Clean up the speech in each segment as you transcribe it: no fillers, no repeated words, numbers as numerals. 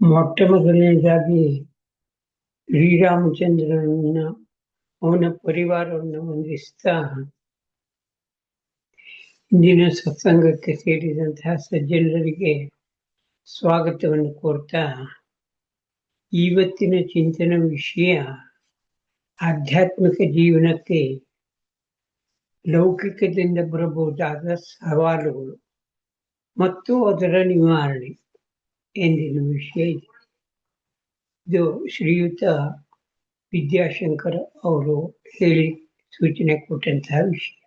ಮೊಟ್ಟ ಮೊದಲನೇದಾಗಿ ಶ್ರೀರಾಮಚಂದ್ರನನ್ನ ಅವನ ಪರಿವಾರವನ್ನು ವಂದಿಸ್ತಾ ಇಂದಿನ ಸತ್ಸಂಗಕ್ಕೆ ಸೇರಿದಂತಹ ಸಜ್ಜನರಿಗೆ ಸ್ವಾಗತವನ್ನು ಕೋರ್ತಾ ಇವತ್ತಿನ ಚಿಂತನ ವಿಷಯ ಆಧ್ಯಾತ್ಮಿಕ ಜೀವನಕ್ಕೆ ಲೌಕಿಕದಿಂದ ಬರಬಹುದಾದ ಸವಾಲುಗಳು ಮತ್ತು ಅದರ ನಿವಾರಣೆ ಎಂದಿನ ವಿಷಯ ಇದೆ. ಇದು ಶ್ರೀಯುತ ವಿದ್ಯಾಶಂಕರ್ ಅವರು ಹೇಳಿ ಸೂಚನೆ ಕೊಟ್ಟಂತಹ ವಿಷಯ.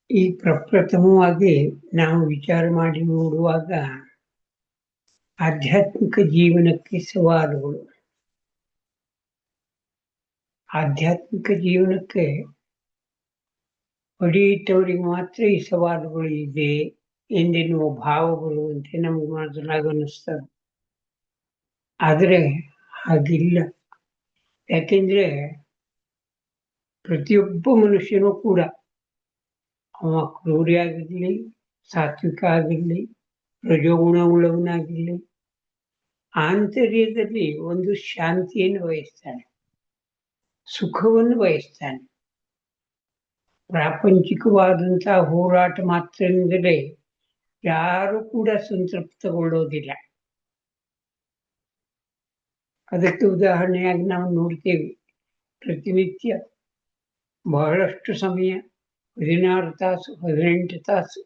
ಈ ಪ್ರಪ್ರಥಮವಾಗಿ ನಾವು ವಿಚಾರ ಮಾಡಿ ನೋಡುವಾಗ ಆಧ್ಯಾತ್ಮಿಕ ಜೀವನಕ್ಕೆ ಸವಾಲುಗಳು, ಆಧ್ಯಾತ್ಮಿಕ ಜೀವನಕ್ಕೆ ಹೊಡೆಯಿಟ್ಟವರಿಗೆ ಮಾತ್ರ ಈ ಸವಾಲುಗಳು ಇದೆ ಎಂದೆನ್ನುವ ಭಾವಗಳು ಅಂತ ನಮ್ಗೆ ಮೊದಲಾಗ ಅನ್ನಿಸ್ತದೆ. ಆದರೆ ಹಾಗಿಲ್ಲ. ಯಾಕೆಂದ್ರೆ ಪ್ರತಿಯೊಬ್ಬ ಮನುಷ್ಯನೂ ಕೂಡ ಅವ ಕ್ರೂರಿ ಆಗಿರ್ಲಿ, ಸಾತ್ವಿಕ ಆಗಿರ್ಲಿ, ರಜೋಗುಣವುಳ್ಳವನಾಗಿರ್ಲಿ, ಆಂತರ್ಯದಲ್ಲಿ ಒಂದು ಶಾಂತಿಯನ್ನು ಬಯಸ್ತಾನೆ, ಸುಖವನ್ನು ಬಯಸ್ತಾನೆ. ಪ್ರಾಪಂಚಿಕವಾದಂತಹ ಹೋರಾಟ ಮಾತ್ರದಿಂದಲೇ ಯಾರು ಕೂಡ ಸಂತೃಪ್ತಗೊಳ್ಳೋದಿಲ್ಲ. ಅದಕ್ಕೆ ಉದಾಹರಣೆಯಾಗಿ ನಾವು ನೋಡ್ತೇವೆ, ಪ್ರತಿನಿತ್ಯ ಬಹಳಷ್ಟು ಸಮಯ 16 ತಾಸು 18 ತಾಸು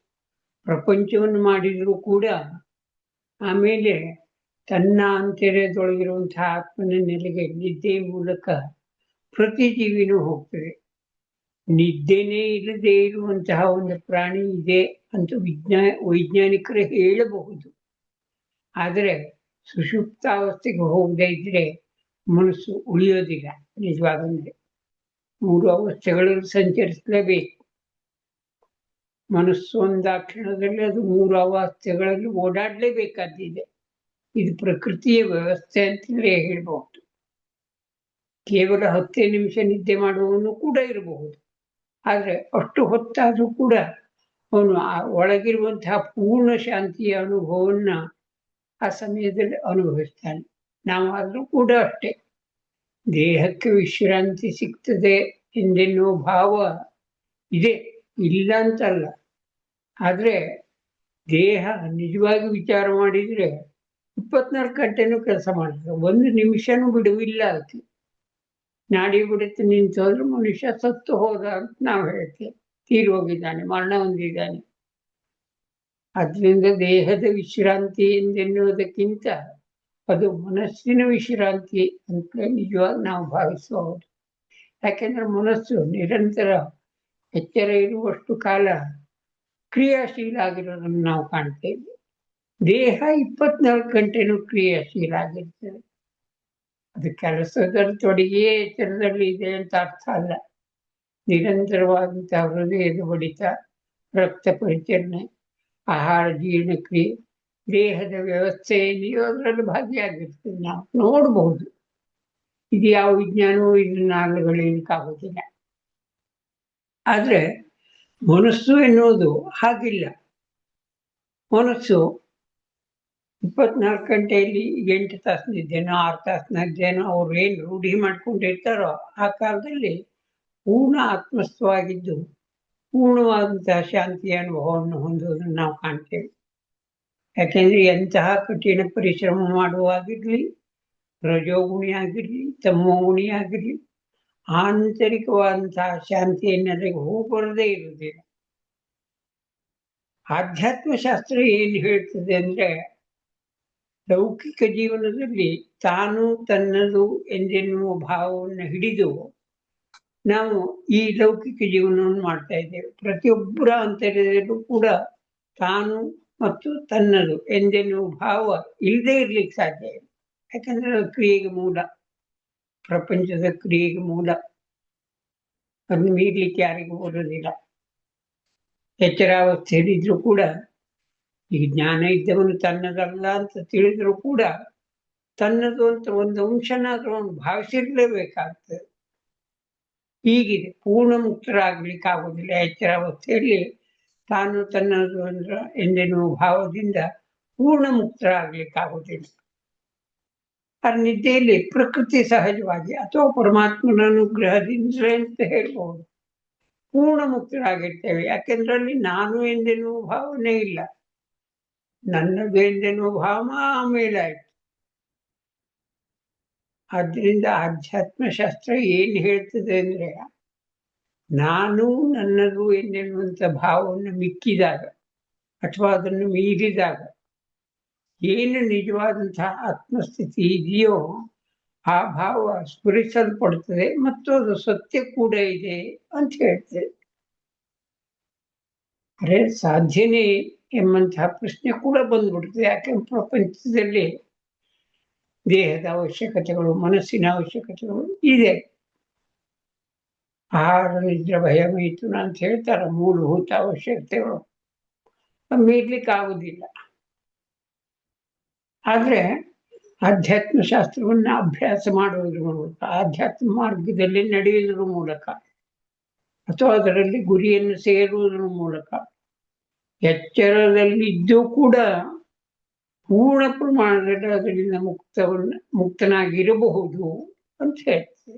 ಪ್ರಪಂಚವನ್ನು ಮಾಡಿದರೂ ಕೂಡ ಆಮೇಲೆ ತನ್ನ ಆಂತರ್ಯದೊಳಗಿರುವಂತಹ ಆತ್ಮನ ನೆಲೆಗೆ ನಿದ್ದೆ ಮೂಲಕ ಪ್ರತಿ ಜೀವಿನೂ ಹೋಗ್ತದೆ. ನಿದ್ದೆನೇ ಇಲ್ಲದೆ ಇರುವಂತಹ ಒಂದು ಪ್ರಾಣಿ ಇದೆ ಅಂತ ವೈಜ್ಞಾನಿಕರು ಹೇಳಬಹುದು. ಆದರೆ ಸುಷುಪ್ತಾವಸ್ಥೆಗೆ ಹೋಗದೇ ಇದ್ರೆ ಮನಸ್ಸು ಉಳಿಯೋದಿಲ್ಲ. ನಿಜವಾಗಂದ್ರೆ 3 ಅವಸ್ಥೆಗಳಲ್ಲಿ ಸಂಚರಿಸಲೇಬೇಕು. ಮನಸ್ಸು ಒಂದಾಕ್ಷಣದಲ್ಲಿ ಅದು 3 ಅವಸ್ಥೆಗಳಲ್ಲಿ ಓಡಾಡಲೇಬೇಕಾದಿದೆ. ಇದು ಪ್ರಕೃತಿಯ ವ್ಯವಸ್ಥೆ ಅಂತಲೇ ಹೇಳ್ಬಹುದು. ಕೇವಲ 10 ನಿಮಿಷ ನಿದ್ದೆ ಮಾಡುವವನು ಕೂಡ ಇರಬಹುದು. ಆದರೆ ಅಷ್ಟು ಹೊತ್ತಾದರೂ ಕೂಡ ಅವನು ಒಳಗಿರುವಂತಹ ಪೂರ್ಣ ಶಾಂತಿಯ ಅನುಭವವನ್ನ ಆ ಸಮಯದಲ್ಲಿ ಅನುಭವಿಸ್ತಾನೆ. ನಾವಾದರೂ ಕೂಡ ಅಷ್ಟೇ. ದೇಹಕ್ಕೆ ವಿಶ್ರಾಂತಿ ಸಿಗ್ತದೆ ಎಂದೆನ್ನುವ ಭಾವ ಇದೆ, ಇಲ್ಲ ಅಂತಲ್ಲ. ಆದರೆ ದೇಹ ನಿಜವಾಗಿ ವಿಚಾರ ಮಾಡಿದರೆ 24 ಗಂಟೆನೂ ಕೆಲಸ ಮಾಡ್ತದೆ. 1 ನಿಮಿಷನೂ ಬಿಡುವಿಲ್ಲ ಅದಕ್ಕೆ. ನಾಡಿ ಬಿಡುತ್ತೆ ನಿಂತು ಹೋದ್ರೆ ಮನುಷ್ಯ ಸತ್ತು ಹೋದ ಅಂತ ನಾವು ಹೇಳ್ತೇವೆ. ತೀರಿ ಹೋಗಿದ್ದಾನೆ, ಮರಣ ಹೊಂದಿದ್ದಾನೆ. ಅದರಿಂದ ದೇಹದ ವಿಶ್ರಾಂತಿ ಎಂದೆನ್ನುವುದಕ್ಕಿಂತ ಅದು ಮನಸ್ಸಿನ ವಿಶ್ರಾಂತಿ ಅಂತ ನಿಜವಾಗಿ ನಾವು ಭಾವಿಸಬಹುದು. ಯಾಕೆಂದ್ರೆ ಮನಸ್ಸು ನಿರಂತರ ಎಚ್ಚರ ಇರುವಷ್ಟು ಕಾಲ ಕ್ರಿಯಾಶೀಲ ಆಗಿರೋದನ್ನು ನಾವು ಕಾಣ್ತೇವೆ. ದೇಹ 24 ಗಂಟೆನೂ ಕ್ರಿಯಾಶೀಲ ಆಗಿರ್ತದೆ. ಅದು ಕೆಲಸದಲ್ಲಿ ತೊಡಗಿಯೇ ಎಚ್ಚರದಲ್ಲಿ ಇದೆ ಅಂತ ಅರ್ಥ ಅಲ್ಲ. ನಿರಂತರವಾದಂತಹ ಹೃದಯದ ಬಡಿತ, ರಕ್ತ ಪರಿಚಲನೆ, ಆಹಾರ ಜೀರ್ಣಕ್ರಿಯೆ, ದೇಹದ ವ್ಯವಸ್ಥೆ ಏನಿದೆಯೋ ಅದರಲ್ಲಿ ಭಾಗಿಯಾಗಿರ್ತದೆ. ನಾವು ನೋಡಬಹುದು. ಇದು ಯಾವ ವಿಜ್ಞಾನವೂ ಇದನ್ನ ಆಗಲಿಕ್ಕಾಗೋದಿಲ್ಲ. ಆದರೆ ಮನಸ್ಸು ಎನ್ನುವುದು ಹಾಗಿಲ್ಲ. ಮನಸ್ಸು 24 ಗಂಟೆಯಲ್ಲಿ 8 ತಾಸು ನಿದ್ದೆನೋ 6 ತಾಸು ನಿದ್ದೆನೋ ಅವ್ರು ಏನು ರೂಢಿ ಮಾಡ್ಕೊಂಡಿರ್ತಾರೋ ಆ ಕಾಲದಲ್ಲಿ ಪೂರ್ಣ ಆತ್ಮಸ್ಥವಾಗಿದ್ದು ಪೂರ್ಣವಾದಂತಹ ಶಾಂತಿಯ ಅನುಭವವನ್ನು ಹೊಂದುವುದನ್ನು ನಾವು ಕಾಣ್ತೇವೆ. ಯಾಕೆಂದ್ರೆ ಎಂತಹ ಕಠಿಣ ಪರಿಶ್ರಮ ಮಾಡುವಾಗಿರ್ಲಿ, ರಜೋಗುಣಿ ಆಗಿರ್ಲಿ, ತಮೋಗುಣಿ ಆಗಿರ್ಲಿ, ಆಂತರಿಕವಾದಂತಹ ಶಾಂತಿಯನ್ನೆಲ್ಲರಿಗೂ ಹೋಗ್ಬರದೇ ಇರುವುದಿಲ್ಲ. ಆಧ್ಯಾತ್ಮ ಶಾಸ್ತ್ರ ಏನು ಹೇಳ್ತದೆ ಅಂದ್ರೆ, ಲೌಕಿಕ ಜೀವನದಲ್ಲಿ ತಾನು ತನ್ನದು ಎಂದೆನ್ನುವ ಭಾವವನ್ನು ಹಿಡಿದು ನಾವು ಈ ಲೌಕಿಕ ಜೀವನವನ್ನು ಮಾಡ್ತಾ ಇದ್ದೇವೆ. ಪ್ರತಿಯೊಬ್ಬರ ಅಂತರ್ಯದಲ್ಲೂ ಕೂಡ ತಾನು ಮತ್ತು ತನ್ನದು ಎಂದೆನ್ನುವ ಭಾವ ಇಲ್ಲದೆ ಇರ್ಲಿಕ್ಕೆ ಸಾಧ್ಯ ಇಲ್ಲ. ಯಾಕಂದ್ರೆ ಅದು ಕ್ರಿಯೆಗೆ ಮೂಲ, ಪ್ರಪಂಚದ ಕ್ರಿಯೆಗೆ ಮೂಲ. ಅದನ್ನು ಮೀರ್ಲಿಕ್ಕೆ ಯಾರಿಗೂ ಬರೋದಿಲ್ಲ. ಎಚ್ಚರಾವಸ್ಥೆಯಲ್ಲಿದ್ರೂ ಕೂಡ ಈಗ ಜ್ಞಾನ ಇದ್ದವನು ತನ್ನದಲ್ಲ ಅಂತ ತಿಳಿದ್ರು ಕೂಡ ತನ್ನದು ಅಂತ ಒಂದು ಅಂಶನಾದ್ರೂ ಅವನು ಭಾವಿಸಿರ್ಲೇಬೇಕಾಗ್ತದೆ. ಹೀಗಿದೆ. ಪೂರ್ಣ ಮುಕ್ತರಾಗ್ಲಿಕ್ಕಾಗೋದಿಲ್ಲ. ಎಚ್ಚರಾವಸ್ಥೆಯಲ್ಲಿ ತಾನು ತನ್ನದು ಎಂದೆನ್ನುವ ಭಾವದಿಂದ ಪೂರ್ಣ ಮುಕ್ತರಾಗ್ಲಿಕ್ಕಾಗುವುದಿಲ್ಲ. ಆ ನಿದ್ದೆಯಲ್ಲಿ ಪ್ರಕೃತಿ ಸಹಜವಾಗಿ ಅಥವಾ ಪರಮಾತ್ಮನ ಅನುಗ್ರಹದಿಂದ ಅಂತ ಹೇಳ್ಬಹುದು ಪೂರ್ಣ ಮುಕ್ತರಾಗಿರ್ತೇವೆ. ಯಾಕೆಂದ್ರೆ ಅಲ್ಲಿ ನಾನು ಎಂದೆನ್ನುವ ಭಾವನೆ ಇಲ್ಲ, ನನ್ನದು ಎಂದೆನ್ನುವ ಭಾವ ಆಮೇಲಾಯ್ತು. ಆದ್ರಿಂದ ಆಧ್ಯಾತ್ಮಶಾಸ್ತ್ರ ಏನ್ ಹೇಳ್ತದೆ ಅಂದ್ರೆ, ನಾನು ನನ್ನದು ಎಂದೆನ್ನುವಂಥ ಭಾವವನ್ನು ಮಿಕ್ಕಿದಾಗ ಅಥವಾ ಅದನ್ನು ಮೀರಿದಾಗ ಏನು ನಿಜವಾದಂತಹ ಆತ್ಮಸ್ಥಿತಿ ಇದೆಯೋ ಆ ಭಾವ ಸ್ಫುರಿಸಲ್ಪಡ್ತದೆ ಮತ್ತು ಅದು ಸತ್ಯ ಕೂಡ ಇದೆ ಅಂತ ಹೇಳ್ತೇವೆ. ಅರೆ ಸಾಧ್ಯನೇ ಎಂಬಂತಹ ಪ್ರಶ್ನೆ ಕೂಡ ಬಂದ್ಬಿಡ್ತದೆ. ಯಾಕೆಂದ್ರೆ ಪ್ರಪಂಚದಲ್ಲಿ ದೇಹದ ಅವಶ್ಯಕತೆಗಳು, ಮನಸ್ಸಿನ ಅವಶ್ಯಕತೆಗಳು ಇದೆ. ಆಹಾರ, ನಿದ್ರೆ, ಭಯ, ಮೈಥುನ ಅಂತ ಹೇಳ್ತಾರ ಮೂಲಭೂತ ಅವಶ್ಯಕತೆಗಳು, ಮೀರ್ಲಿಕ್ಕೆ ಆಗುದಿಲ್ಲ. ಆದ್ರೆ ಆಧ್ಯಾತ್ಮ ಶಾಸ್ತ್ರವನ್ನ ಅಭ್ಯಾಸ ಮಾಡುವುದರ ಮೂಲಕ, ಆಧ್ಯಾತ್ಮ ಮಾರ್ಗದಲ್ಲಿ ನಡೆಯುವುದರ ಮೂಲಕ ಅಥವಾ ಅದರಲ್ಲಿ ಗುರಿಯನ್ನು ಸೇರುವುದರ ಮೂಲಕ ಎಚ್ಚರದಲ್ಲಿದ್ದು ಕೂಡ ಪೂರ್ಣ ಪ್ರಮಾಣದಲ್ಲಿ ಅದರಿಂದ ಮುಕ್ತನಾಗಿರಬಹುದು ಅಂತ ಹೇಳ್ತದೆ.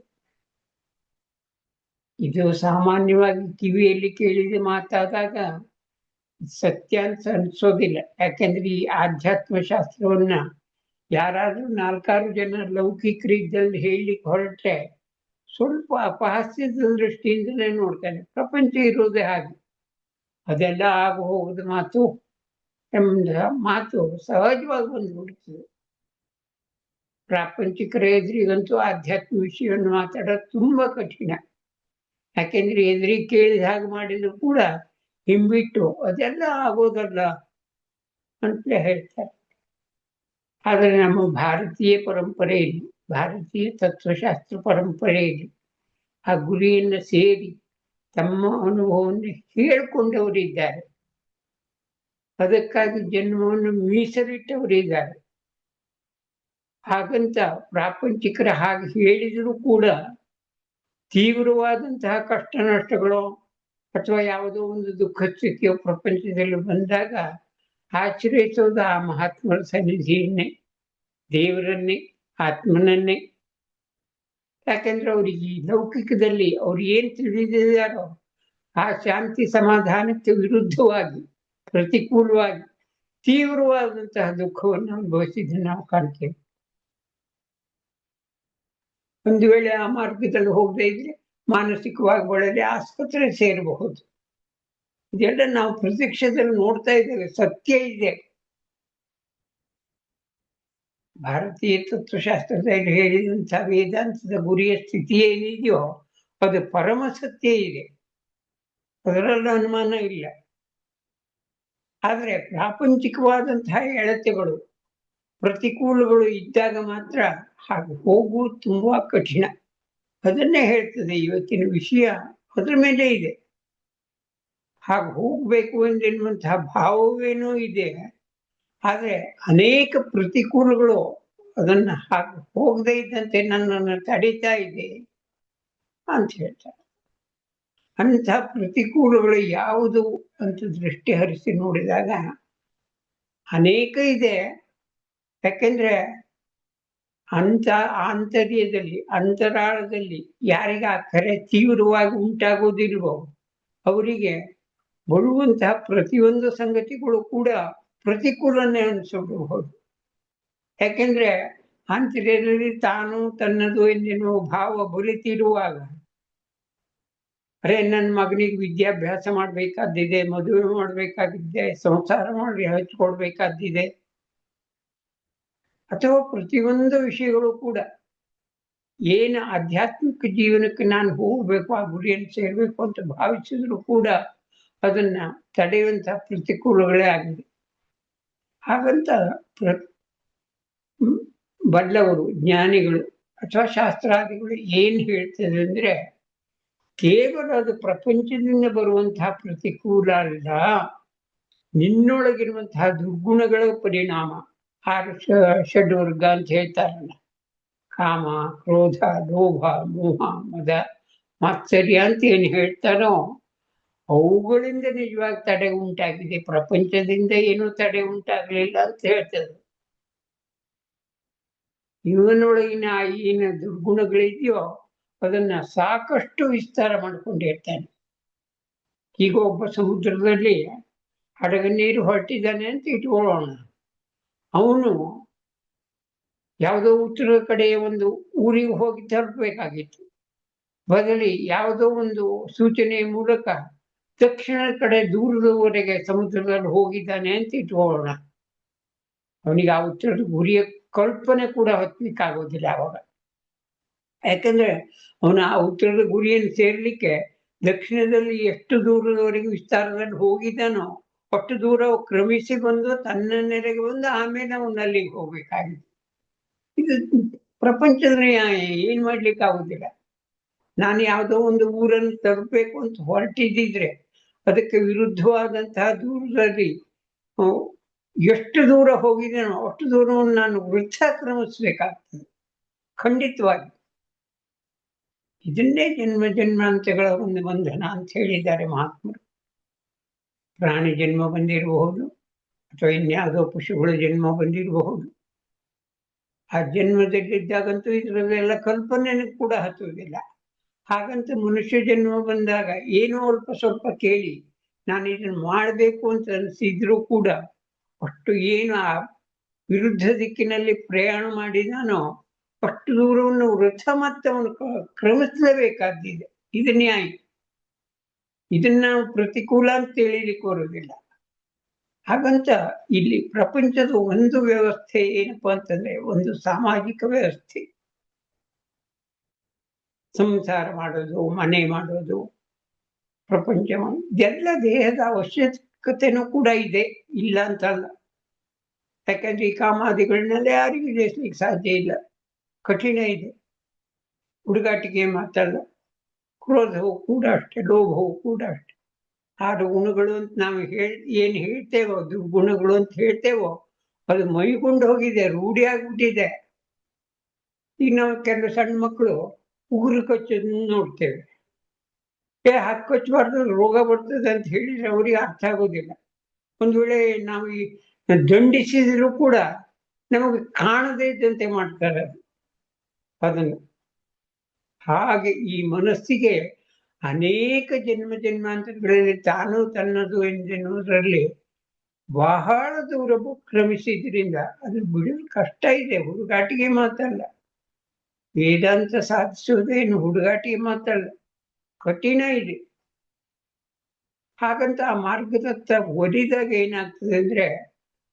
ಇದು ಸಾಮಾನ್ಯವಾಗಿ ಕಿವಿಯಲ್ಲಿ ಕೇಳಿದ ಮಾತಾದಾಗ ಸತ್ಯ ಅಂತ ಅನ್ಸೋದಿಲ್ಲ. ಯಾಕೆಂದ್ರೆ ಈ ಆಧ್ಯಾತ್ಮ ಶಾಸ್ತ್ರವನ್ನ ಯಾರಾದ್ರೂ 4-6 ಜನ ಲೌಕಿಕರಿದ್ದಲ್ಲಿ ಹೇಳಲಿಕ್ಕೆ ಹೊರಟ್ರೆ ಸ್ವಲ್ಪ ಅಪಹಾಸ್ಯದ ದೃಷ್ಟಿಯಿಂದಲೇ ನೋಡ್ತಾನೆ. ಪ್ರಪಂಚ ಇರೋದೇ ಹಾಗೆ, ಅದೆಲ್ಲ ಆಗು ಹೋಗದ ಮಾತು ಎಂಬ ಮಾತು ಸಹಜವಾಗಿ ಬಂದ್ಬಿಡ್ತದೆ. ಪ್ರಾಪಂಚಿಕರ ಎದುರಿಗಂತೂ ಆಧ್ಯಾತ್ಮ ವಿಷಯವನ್ನು ಮಾತಾಡೋದು ತುಂಬಾ ಕಠಿಣ. ಯಾಕೆಂದ್ರೆ ಎದುರಿಗೆ ಕೇಳಿದ ಹಾಗೆ ಮಾಡಿದ್ರು ಕೂಡ ಹಿಂಬಿಟ್ಟು ಅದೆಲ್ಲ ಆಗೋದಲ್ಲ ಅಂತಲೇ ಹೇಳ್ತಾರೆ. ಆದರೆ ನಮ್ಮ ಭಾರತೀಯ ಪರಂಪರೆಯಲ್ಲಿ, ಭಾರತೀಯ ತತ್ವಶಾಸ್ತ್ರ ಪರಂಪರೆಯಲ್ಲಿ ಆ ಗುರಿಯನ್ನು ಸೇರಿ ತಮ್ಮ ಅನುಭವವನ್ನು ಹೇಳಿಕೊಂಡವರಿದ್ದಾರೆ. ಅದಕ್ಕಾಗಿ ಜನ್ಮವನ್ನು ಮೀಸಲಿಟ್ಟವರಿದ್ದಾರೆ. ಹಾಗಂತ ಪ್ರಾಪಂಚಿಕರ ಹಾಗೆ ಹೇಳಿದರೂ ಕೂಡ ತೀವ್ರವಾದಂತಹ ಕಷ್ಟ ನಷ್ಟಗಳು ಅಥವಾ ಯಾವುದೋ ಒಂದು ದುಃಖ ಸ್ಥಿತಿಯೋ ಪ್ರಪಂಚದಲ್ಲಿ ಬಂದಾಗ ಆಶ್ರಯಿಸೋದು ಆ ಮಹಾತ್ಮರ ಸನ್ನಿಧಿಯನ್ನೇ, ದೇವರನ್ನೇ, ಆತ್ಮನನ್ನೇ. ಯಾಕೆಂದ್ರೆ ಅವ್ರಿಗೆ ಈ ಲೌಕಿಕದಲ್ಲಿ ಅವ್ರು ಏನ್ ತಿಳಿದಿದ್ದಾರೋ ಆ ಶಾಂತಿ ಸಮಾಧಾನಕ್ಕೆ ವಿರುದ್ಧವಾಗಿ, ಪ್ರತಿಕೂಲವಾಗಿ ತೀವ್ರವಾದಂತಹ ದುಃಖವನ್ನು ಅನುಭವಿಸಿದ್ದನ್ನು ನಾವು ಕಾಣ್ತೇವೆ. ಒಂದು ವೇಳೆ ಆ ಮಾರ್ಗದಲ್ಲಿ ಹೋಗದೇ ಇದ್ರೆ ಮಾನಸಿಕವಾಗಿ ಬಳಲಿ ಆಸ್ಪತ್ರೆ ಸೇರಬಹುದು. ಇದೆಲ್ಲ ನಾವು ಪ್ರತ್ಯಕ್ಷದಲ್ಲಿ ನೋಡ್ತಾ ಇದ್ದೇವೆ, ಸತ್ಯ ಇದೆ. ಭಾರತೀಯ ತತ್ವಶಾಸ್ತ್ರದಲ್ಲಿ ಹೇಳಿದಂತಹ ವೇದಾಂತದ ಗುರಿಯ ಸ್ಥಿತಿ ಏನಿದೆಯೋ ಅದು ಪರಮ ಸತ್ಯ ಇದೆ, ಅದರಲ್ಲೂ ಅನುಮಾನ ಇಲ್ಲ. ಆದ್ರೆ ಪ್ರಾಪಂಚಿಕವಾದಂತಹ ಎಳತೆಗಳು, ಪ್ರತಿಕೂಲಗಳು ಇದ್ದಾಗ ಮಾತ್ರ ಹಾಗೆ ಹೋಗುವುದು ತುಂಬಾ ಕಠಿಣ. ಅದನ್ನೇ ಹೇಳ್ತದೆ ಇವತ್ತಿನ ವಿಷಯ, ಅದ್ರ ಮೇಲೆ ಇದೆ. ಹಾಗೆ ಹೋಗ್ಬೇಕು ಎಂದೆನ್ನುವಂತಹ ಭಾವವೇನೂ ಇದೆ. ಆದ್ರೆ ಅನೇಕ ಪ್ರತಿಕೂಲಗಳು ಅದನ್ನ ಹಾಗೆ ಹೋಗದೇ ಇದ್ದಂತೆ ನನ್ನನ್ನು ತಡೀತಾ ಇದೆ ಅಂತ ಹೇಳ್ತಾರೆ. ಅಂಥ ಪ್ರತಿಕೂಲಗಳು ಯಾವುದು ಅಂತ ದೃಷ್ಟಿ ಹರಿಸಿ ನೋಡಿದಾಗ ಅನೇಕ ಇದೆ. ಯಾಕೆಂದ್ರೆ ಆಂತರ್ಯದಲ್ಲಿ, ಅಂತರಾಳದಲ್ಲಿ ಯಾರಿಗೆ ಆ ಕರೆ ತೀವ್ರವಾಗಿ ಉಂಟಾಗೋದಿಲ್ವೋ ಅವರಿಗೆ ಬರುವಂತಹ ಪ್ರತಿಯೊಂದು ಸಂಗತಿಗಳು ಕೂಡ ಪ್ರತಿಕೂಲನೇ ಅನಿಸಬಹುದು. ಯಾಕೆಂದ್ರೆ ಆಂತರ್ಯದಲ್ಲಿ ತಾನು ತನ್ನದು ಎಂದೆನ್ನುವ ಭಾವ ಬಲಿತಿರುವಾಗ, ಅರೆ ನನ್ನ ಮಗನಿಗೆ ವಿದ್ಯಾಭ್ಯಾಸ ಮಾಡ್ಬೇಕಾದ್ದಿದೆ, ಮದುವೆ ಮಾಡ್ಬೇಕಾಗಿದ್ದೆ, ಸಂಸಾರ ಮಾಡಿ ಹಚ್ಕೊಡ್ಬೇಕಾದ್ದಿದೆ, ಅಥವಾ ಪ್ರತಿಯೊಂದು ವಿಷಯಗಳು ಕೂಡ ಏನು ಆಧ್ಯಾತ್ಮಿಕ ಜೀವನಕ್ಕೆ ನಾನು ಹೋಗ್ಬೇಕು, ಆ ಗುರಿಯನ್ನು ಸೇರ್ಬೇಕು ಅಂತ ಭಾವಿಸಿದ್ರು ಕೂಡ ಅದನ್ನ ತಡೆಯುವಂತಹ ಪ್ರತಿಕೂಲಗಳೇ ಆಗಿದೆ. ಹಾಗಂತ ಬಲ್ಲವರು, ಜ್ಞಾನಿಗಳು ಅಥವಾ ಶಾಸ್ತ್ರಾದಿಗಳು ಏನ್ ಹೇಳ್ತದೆ ಅಂದ್ರೆ, ಕೇವಲ ಅದು ಪ್ರಪಂಚದಿಂದ ಬರುವಂತಹ ಪ್ರತಿಕೂಲ ಅಲ್ಲ, ನಿನ್ನೊಳಗಿರುವಂತಹ ದುರ್ಗುಣಗಳ ಪರಿಣಾಮ. 6 ಷಡ್ವರ್ಗ ಅಂತ ಹೇಳ್ತಾರಲ್ಲ, ಕಾಮ, ಕ್ರೋಧ, ಲೋಭ, ಮೋಹ, ಮದ, ಮಾತ್ಸರ್ಯ ಅಂತ ಏನು ಹೇಳ್ತಾರೋ ಅವುಗಳಿಂದ ನಿಜವಾಗಿ ತಡೆ ಉಂಟಾಗಿದೆ, ಪ್ರಪಂಚದಿಂದ ಏನೂ ತಡೆ ಉಂಟಾಗಲಿಲ್ಲ ಅಂತ ಹೇಳ್ತದೆ. ಇವನೊಳಗಿನ ಏನು ದುರ್ಗುಣಗಳಿದೆಯೋ ಅದನ್ನ ಸಾಕಷ್ಟು ವಿಸ್ತಾರ ಮಾಡ್ಕೊಂಡಿರ್ತಾನೆ. ಈಗ ಒಬ್ಬ ಸಮುದ್ರದಲ್ಲಿ ಹಡಗ ನೀರು ಹೊರಟಿದ್ದಾನೆ ಅಂತ ಇಟ್ಕೊಳ್ಳೋಣ. ಅವನು ಯಾವುದೋ ಉತ್ತರ ಕಡೆ ಒಂದು ಊರಿಗೆ ಹೋಗಿ ತಲುಪಬೇಕಾಗಿತ್ತು, ಬದಲಿ ಯಾವುದೋ ಒಂದು ಸೂಚನೆಯ ಮೂಲಕ ದಕ್ಷಿಣ ಕಡೆ ದೂರದವರೆಗೆ ಸಮುದ್ರದಲ್ಲಿ ಹೋಗಿದ್ದಾನೆ ಅಂತ ಇಟ್ಕೊಳ್ಳೋಣ. ಅವನಿಗೆ ಆ ಉತ್ತರದ ಗುರಿಯ ಕಲ್ಪನೆ ಕೂಡ ಹೊತ್ತಲಿಕ್ಕಾಗೋದಿಲ್ಲ ಅವಾಗ. ಯಾಕಂದ್ರೆ ಅವನ ಆ ಉತ್ತರದ ಗುರಿಯನ್ನು ಸೇರ್ಲಿಕ್ಕೆ ದಕ್ಷಿಣದಲ್ಲಿ ಎಷ್ಟು ದೂರದವರೆಗೆ ವಿಸ್ತಾರದಲ್ಲಿ ಹೋಗಿದ್ದಾನೋ ಅಷ್ಟು ದೂರ ಕ್ರಮಿಸಿ ಬಂದು ತನ್ನ ನೆರೆಗೆ ಬಂದು ಆಮೇಲೆ ಅವನಲ್ಲಿಗೆ ಹೋಗ್ಬೇಕಾಗಿತ್ತು. ಇದು ಪ್ರಪಂಚದ ನ್ಯಾಯ, ಏನ್ ಮಾಡ್ಲಿಕ್ಕೆ ಆಗುದಿಲ್ಲ. ನಾನು ಯಾವುದೋ ಒಂದು ಊರನ್ನು ತಲುಪಬೇಕು ಅಂತ ಹೊರಟಿದ್ದಿದ್ರೆ ಅದಕ್ಕೆ ವಿರುದ್ಧವಾದಂತಹ ದೂರದಲ್ಲಿ ಎಷ್ಟು ದೂರ ಹೋಗಿದ್ದೇನೋ ಅಷ್ಟು ದೂರವನ್ನು ನಾನು ವೃಥ ಕ್ರಮಿಸ್ಬೇಕಾಗ್ತದೆ ಖಂಡಿತವಾಗಿ. ಇದನ್ನೇ ಜನ್ಮ ಜನ್ಮಾಂತಗಳ ಒಂದು ಬಂಧನ ಅಂತ ಹೇಳಿದ್ದಾರೆ ಮಹಾತ್ಮರು. ಪ್ರಾಣಿ ಜನ್ಮ ಬಂದಿರಬಹುದು ಅಥವಾ ಇನ್ಯಾವುದೋ ಪಶುಗಳ ಜನ್ಮ ಬಂದಿರಬಹುದು. ಆ ಜನ್ಮದಲ್ಲಿದ್ದಾಗಂತೂ ಇದರಲ್ಲೆಲ್ಲ ಕಲ್ಪನೆ ಕೂಡ ಹತ್ತುವುದಿಲ್ಲ. ಹಾಗಂತ ಮನುಷ್ಯ ಜನ್ಮ ಬಂದಾಗ ಏನೋ ಅಲ್ಪ ಸ್ವಲ್ಪ ಕೇಳಿ ನಾನು ಇದನ್ನು ಮಾಡಬೇಕು ಅಂತ ಅನಿಸಿದ್ರು ಕೂಡ ಅಷ್ಟು ಏನು ಆ ವಿರುದ್ಧ ದಿಕ್ಕಿನಲ್ಲಿ ಪ್ರಯಾಣ ಮಾಡಿದಾನೋ ಅಷ್ಟು ದೂರವನ್ನು ವೃಥ ಮತ್ತೆ ಅವನು ಕ್ರಮಿಸಲೇಬೇಕಾದ್ದಿದೆ. ಇದು ನ್ಯಾಯ. ಇದನ್ನ ನಾವು ಪ್ರತಿಕೂಲ ಅಂತ ತಿಳಿಲಿಕ್ಕೆ ಬರುವುದಿಲ್ಲ. ಹಾಗಂತ ಇಲ್ಲಿ ಪ್ರಪಂಚದ ಒಂದು ವ್ಯವಸ್ಥೆ ಏನಪ್ಪಾ ಅಂತಂದ್ರೆ ಒಂದು ಸಾಮಾಜಿಕ ವ್ಯವಸ್ಥೆ. ಸಂಸಾರ ಮಾಡೋದು, ಮನೆ ಮಾಡೋದು, ಪ್ರಪಂಚ ಎಲ್ಲ ದೇಹದ ಅವಶ್ಯಕತೆನೂ ಕೂಡ ಇದೆ, ಇಲ್ಲ ಅಂತಲ್ಲ. ಯಾಕಂದ್ರೆ ಈ ಕಾಮಾದಿಗಳನ್ನೆಲ್ಲ ಯಾರಿಗೂ ಜಯಿಸ್ಲಿಕ್ಕೆ ಸಾಧ್ಯ ಇಲ್ಲ, ಕಠಿಣ ಇದೆ. ಹುಡುಗಾಟಿಕೆ ಮಾತಲ್ಲ. ಕ್ರೋಧವು ಕೂಡ ಅಷ್ಟೇ, ಲೋಭವು ಕೂಡ ಅಷ್ಟೇ. ಆರು ಗುಣಗಳು ಅಂತ ನಾವು ಏನ್ ಹೇಳ್ತೇವೋ, ದುರ್ಗುಣಗಳು ಅಂತ ಹೇಳ್ತೇವೋ ಅದು ಮೈಕೊಂಡು ಹೋಗಿದೆ, ರೂಢಿ ಆಗ್ಬಿಟ್ಟಿದೆ. ಈಗ ನಾವು ಕೆಲವು ಸಣ್ಣ ಮಕ್ಕಳು ಉಗುರು ಕಚ್ಚೋದನ್ನ ನೋಡ್ತೇವೆ. ಕಚ್ಚಬಾರ್ದು, ರೋಗ ಬರ್ತದೆ ಅಂತ ಹೇಳಿದ್ರೆ ಅವ್ರಿಗೆ ಅರ್ಥ ಆಗೋದಿಲ್ಲ. ಒಂದು ವೇಳೆ ನಾವು ಈ ದಂಡಿಸಿದ್ರು ಕೂಡ ನಮಗೆ ಕಾಣದೇ ಇದ್ದಂತೆ ಮಾಡ್ತಾರೆ ಅದನ್ನು. ಹಾಗೆ ಈ ಮನಸ್ಸಿಗೆ ಅನೇಕ ಜನ್ಮ ಜನ್ಮಾಂತರಗಳಲ್ಲಿ ತಾನು ತನ್ನದು ಎಂದೆನ್ನುವುದರಲ್ಲಿ ಬಹಳ ದೂರ ಕ್ರಮಿಸಿದ್ರಿಂದ ಅದು ಬಿಡಲು ಕಷ್ಟ ಇದೆ. ಹುಡುಗಾಟಿಗೆ ಮಾತಲ್ಲ. ವೇದಾಂತ ಸಾಧಿಸುವುದೇನು ಹುಡುಗಾಟಿಗೆ ಮಾತಲ್ಲ, ಕಠಿಣ ಇದೆ. ಹಾಗಂತ ಆ ಮಾರ್ಗದತ್ತ ಒಲಿದಾಗ ಏನಾಗ್ತದೆ ಅಂದ್ರೆ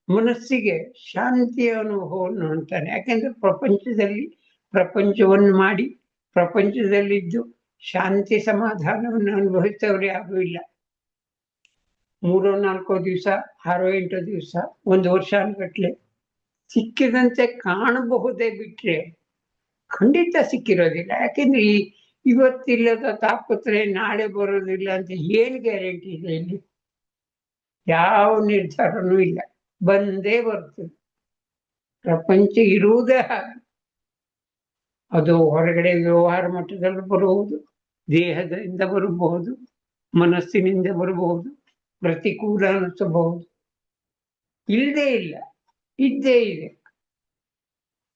ಮನಸ್ಸಿಗೆ ಶಾಂತಿಯ ಅನುಭವವನ್ನು ಅಂತಾನೆ. ಯಾಕೆಂದ್ರೆ ಪ್ರಪಂಚವನ್ನು ಮಾಡಿ ಪ್ರಪಂಚದಲ್ಲಿದ್ದು ಶಾಂತಿ ಸಮಾಧಾನವನ್ನು ಅನುಭವಿಸ್ತವ್ರು ಯಾರೂ ಇಲ್ಲ. 3-4 ದಿವಸ, 6-8 ದಿವಸ, 1 ವರ್ಷ ಅನ್ಗಟ್ಲೆ ಸಿಕ್ಕಿದಂತೆ ಕಾಣಬಹುದೇ ಬಿಟ್ರೆ ಖಂಡಿತ ಸಿಕ್ಕಿರೋದಿಲ್ಲ. ಯಾಕೆಂದ್ರೆ ಇವತ್ತಿಲ್ಲದ ತಾಪತ್ರೆ ನಾಳೆ ಬರೋದಿಲ್ಲ ಅಂತ ಏನ್ ಗ್ಯಾರಂಟಿ ಇದೆ ಇಲ್ಲಿ? ಯಾವ ನಿರ್ಧಾರನೂ ಇಲ್ಲ, ಬಂದೇ ಬರ್ತದೆ. ಪ್ರಪಂಚ ಇರುವುದೇ ಹಾಗೆ. ಅದು ಹೊರಗಡೆ ವ್ಯವಹಾರ ಮಟ್ಟದಲ್ಲಿ ಬರಬಹುದು, ದೇಹದಿಂದ ಬರಬಹುದು, ಮನಸ್ಸಿನಿಂದ ಬರಬಹುದು, ಪ್ರತಿಕೂಲ ಅನಿಸಬಹುದು, ಇಲ್ಲದೇ ಇಲ್ಲ, ಇದ್ದೇ ಇದೆ.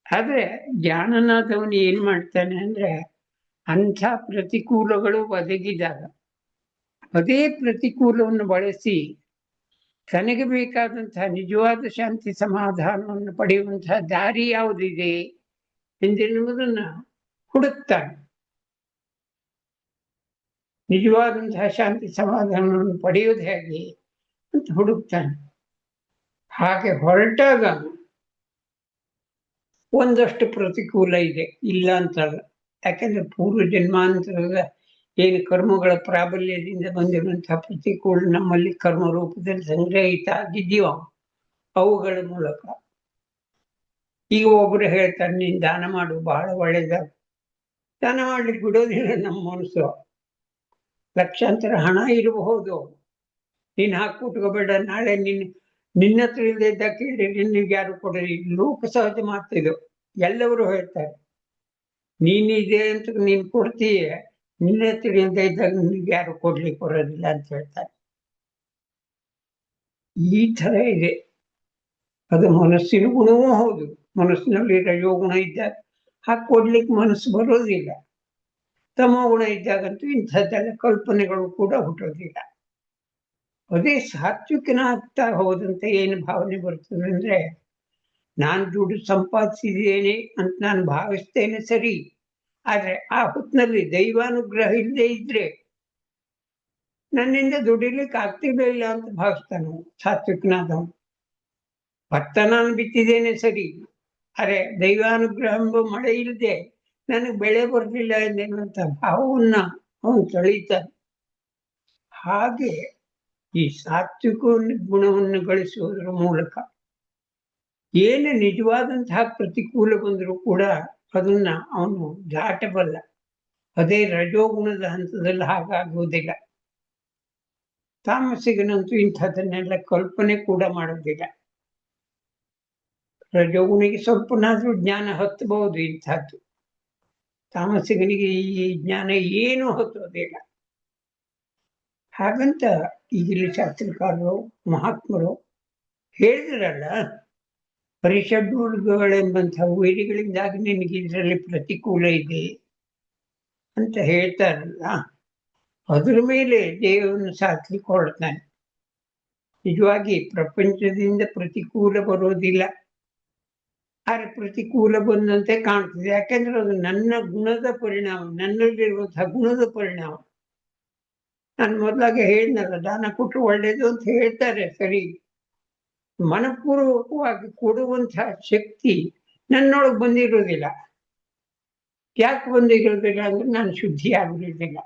ಆದ್ರೆ ಜ್ಞಾನನಾಥವನು ಏನ್ ಮಾಡ್ತಾನೆ ಅಂದ್ರೆ ಅಂಥ ಪ್ರತಿಕೂಲಗಳು ಒದಗಿದಾಗ ಅದೇ ಪ್ರತಿಕೂಲವನ್ನು ಬಳಸಿ ತನಗೆ ಬೇಕಾದಂತಹ ನಿಜವಾದ ಶಾಂತಿ ಸಮಾಧಾನವನ್ನು ಪಡೆಯುವಂತಹ ದಾರಿ ಯಾವುದಿದೆ ಎಂದೆನ್ನುವುದನ್ನ ಹುಡುಕ್ತಾನೆ. ನಿಜವಾದಂತಹ ಶಾಂತಿ ಸಮಾಧಾನವನ್ನು ಪಡೆಯುವುದು ಹೇಗೆ ಅಂತ ಹುಡುಕ್ತಾನೆ. ಹಾಗೆ ಹೊರಟಾಗ ಒಂದಷ್ಟು ಪ್ರತಿಕೂಲ ಇದೆ, ಇಲ್ಲ ಅಂತಲ್ಲ. ಯಾಕಂದ್ರೆ ಪೂರ್ವ ಜನ್ಮಾಂತರದ ಏನು ಕರ್ಮಗಳ ಪ್ರಾಬಲ್ಯದಿಂದ ಬಂದಿರುವಂತಹ ಪ್ರತಿಕೂಲ ನಮ್ಮಲ್ಲಿ ಕರ್ಮ ರೂಪದಲ್ಲಿ ಸಂಗ್ರಹಿತ ಆಗಿದ್ದೀವೋ ಅವುಗಳ ಮೂಲಕ. ಈಗ ಒಬ್ರು ಹೇಳ್ತಾರೆ, ನೀನ್ ದಾನ ಮಾಡು, ಬಹಳ ಒಳ್ಳೇದಾಗ. ದಾನ ಮಾಡ್ಲಿಕ್ಕೆ ಬಿಡೋದಿಲ್ಲ ನಮ್ಮ ಮನಸ್ಸು. ಲಕ್ಷಾಂತರ ಹಣ ಇರಬಹುದು, ನೀನ್ ಹಾಕ್ಬಿಟ್ಕೋಬೇಡ, ನಾಳೆ ನಿನ್ನ ಹತ್ರ ಇಲ್ಲದೆ ಇದ್ದ ಕೇಳಿ ನಿನ್ಗೆ ಯಾರು ಕೊಡಲಿ. ಲೋಕ ಸಹಜ ಮಾತಿದು, ಎಲ್ಲವರು ಹೇಳ್ತಾರೆ. ನೀನಿದೆ ಅಂತ ನೀನ್ ಕೊಡ್ತೀಯ, ನಿನ್ನೆ ತಿಳಿಯದೇ ಇದ್ದಾಗ ನಿನಗೆ ಯಾರು ಕೊಡ್ಲಿಕ್ಕೆ ಬರೋದಿಲ್ಲ ಅಂತ ಹೇಳ್ತಾರೆ. ಈ ತರ ಇದೆ. ಅದು ಮನಸ್ಸಿನ ಗುಣವೂ ಹೌದು. ಮನಸ್ಸಿನಲ್ಲಿ ರಜೋಗುಣ ಇದ್ದಾಗ ಹಾಗೆ ಕೊಡ್ಲಿಕ್ಕೆ ಮನಸ್ಸು ಬರೋದಿಲ್ಲ. ತಮೋ ಗುಣ ಇದ್ದಾಗಂತೂ ಇಂಥದ್ದೆಲ್ಲ ಕಲ್ಪನೆಗಳು ಕೂಡ ಹುಟ್ಟೋದಿಲ್ಲ. ಅದೇ ಸಾತ್ವಿಕನ ಆಗ್ತಾ ಹೋದಂತೆ ಏನು ಭಾವನೆ ಬರ್ತದೆ ಅಂದ್ರೆ, ನಾನು ದುಡ್ಡು ಸಂಪಾದಿಸಿದ್ದೇನೆ ಅಂತ ನಾನು ಭಾವಿಸ್ತೇನೆ ಸರಿ, ಆದ್ರೆ ಆ ಹೊತ್ತಿನಲ್ಲಿ ದೈವಾನುಗ್ರಹ ಇಲ್ಲದೆ ಇದ್ರೆ ನನ್ನಿಂದ ದುಡಿಲಿಕ್ಕೆ ಆಗ್ತಿಲ್ಲ ಇಲ್ಲ ಅಂತ ಭಾವಿಸ್ತಾನು ಸಾತ್ವಿಕನಾದವನು. ಭತ್ತ ನಾನು ಬಿತ್ತಿದ್ದೇನೆ ಸರಿ, ಅರೆ ದೈವಾನುಗ್ರಹ ಎಂಬ ಮಳೆ ಇಲ್ಲದೆ ನನಗೆ ಬೆಳೆ ಬರಲಿಲ್ಲ ಎಂದೇನುವಂತ ಭಾವವನ್ನ ಅವನು ತಳೀತಾನೆ. ಹಾಗೆ ಈ ಸಾತ್ವಿಕ ಗುಣವನ್ನು ಗಳಿಸುವುದರ ಮೂಲಕ ಏನು ನಿಜವಾದಂತಹ ಪ್ರತಿಕೂಲ ಬಂದರೂ ಕೂಡ ಅದನ್ನ ಅವನು ದಾಟಬಲ್ಲ. ಅದೇ ರಜೋಗುಣದ ಹಂತದಲ್ಲಿ ಹಾಗಾಗುವುದಿಲ್ಲ. ತಾಮಸಿಗನಂತೂ ಇಂಥದನ್ನೆಲ್ಲ ಕಲ್ಪನೆ ಕೂಡ ಮಾಡೋದಿಲ್ಲ. ರಜೋಗುಣಿಗೆ ಸ್ವಲ್ಪನಾದ್ರೂ ಜ್ಞಾನ ಹತ್ತಬಹುದು ಇಂಥದ್ದು. ತಾಮಸಿಗನಿಗೆ ಈ ಜ್ಞಾನ ಏನೂ ಹತ್ತೋದಿಲ್ಲ. ಹಾಗಂತ ಈಗಿನ ಶಾಸ್ತ್ರಕಾರರು ಮಹಾತ್ಮರು ಹೇಳಿದ್ರಲ್ಲ, ಪರಿಷಡ್ವರ್ಗಗಳೆಂಬಂತಹ ವೈರಿಗಳಿಂದಾಗಿ ನಿನಗೆ ಇದರಲ್ಲಿ ಪ್ರತಿಕೂಲ ಇದೆ ಅಂತ ಹೇಳ್ತಾರಲ್ಲ, ಅದ್ರ ಮೇಲೆ ದೇವರನ್ನು ಸಾತ್ಲಿಕ್ಕೆ ಹೊರಡ್ತಾನೆ. ನಿಜವಾಗಿ ಪ್ರಪಂಚದಿಂದ ಪ್ರತಿಕೂಲ ಬರೋದಿಲ್ಲ, ಆದ್ರೆ ಪ್ರತಿಕೂಲ ಬಂದಂತೆ ಕಾಣ್ತದೆ. ಯಾಕೆಂದ್ರೆ ಅದು ನನ್ನ ಗುಣದ ಪರಿಣಾಮ, ನನ್ನಲ್ಲಿರುವಂತಹ ಗುಣದ ಪರಿಣಾಮ. ನಾನು ಮೊದಲಾಗೆ ಹೇಳಿದ್ನಲ್ಲ, ದಾನ ಕೊಟ್ಟರು ಒಳ್ಳೇದು ಅಂತ ಹೇಳ್ತಾರೆ ಸರಿ, ಮನಪೂರ್ವಕವಾಗಿ ಕೊಡುವಂತಹ ಶಕ್ತಿ ನನ್ನೊಳಗೆ ಬಂದಿರೋದಿಲ್ಲ. ಯಾಕೆ ಬಂದಿರೋದಿಲ್ಲ ಅಂದ್ರೆ ನಾನು ಶುದ್ಧಿ ಆಗಿರೋದಿಲ್ಲ.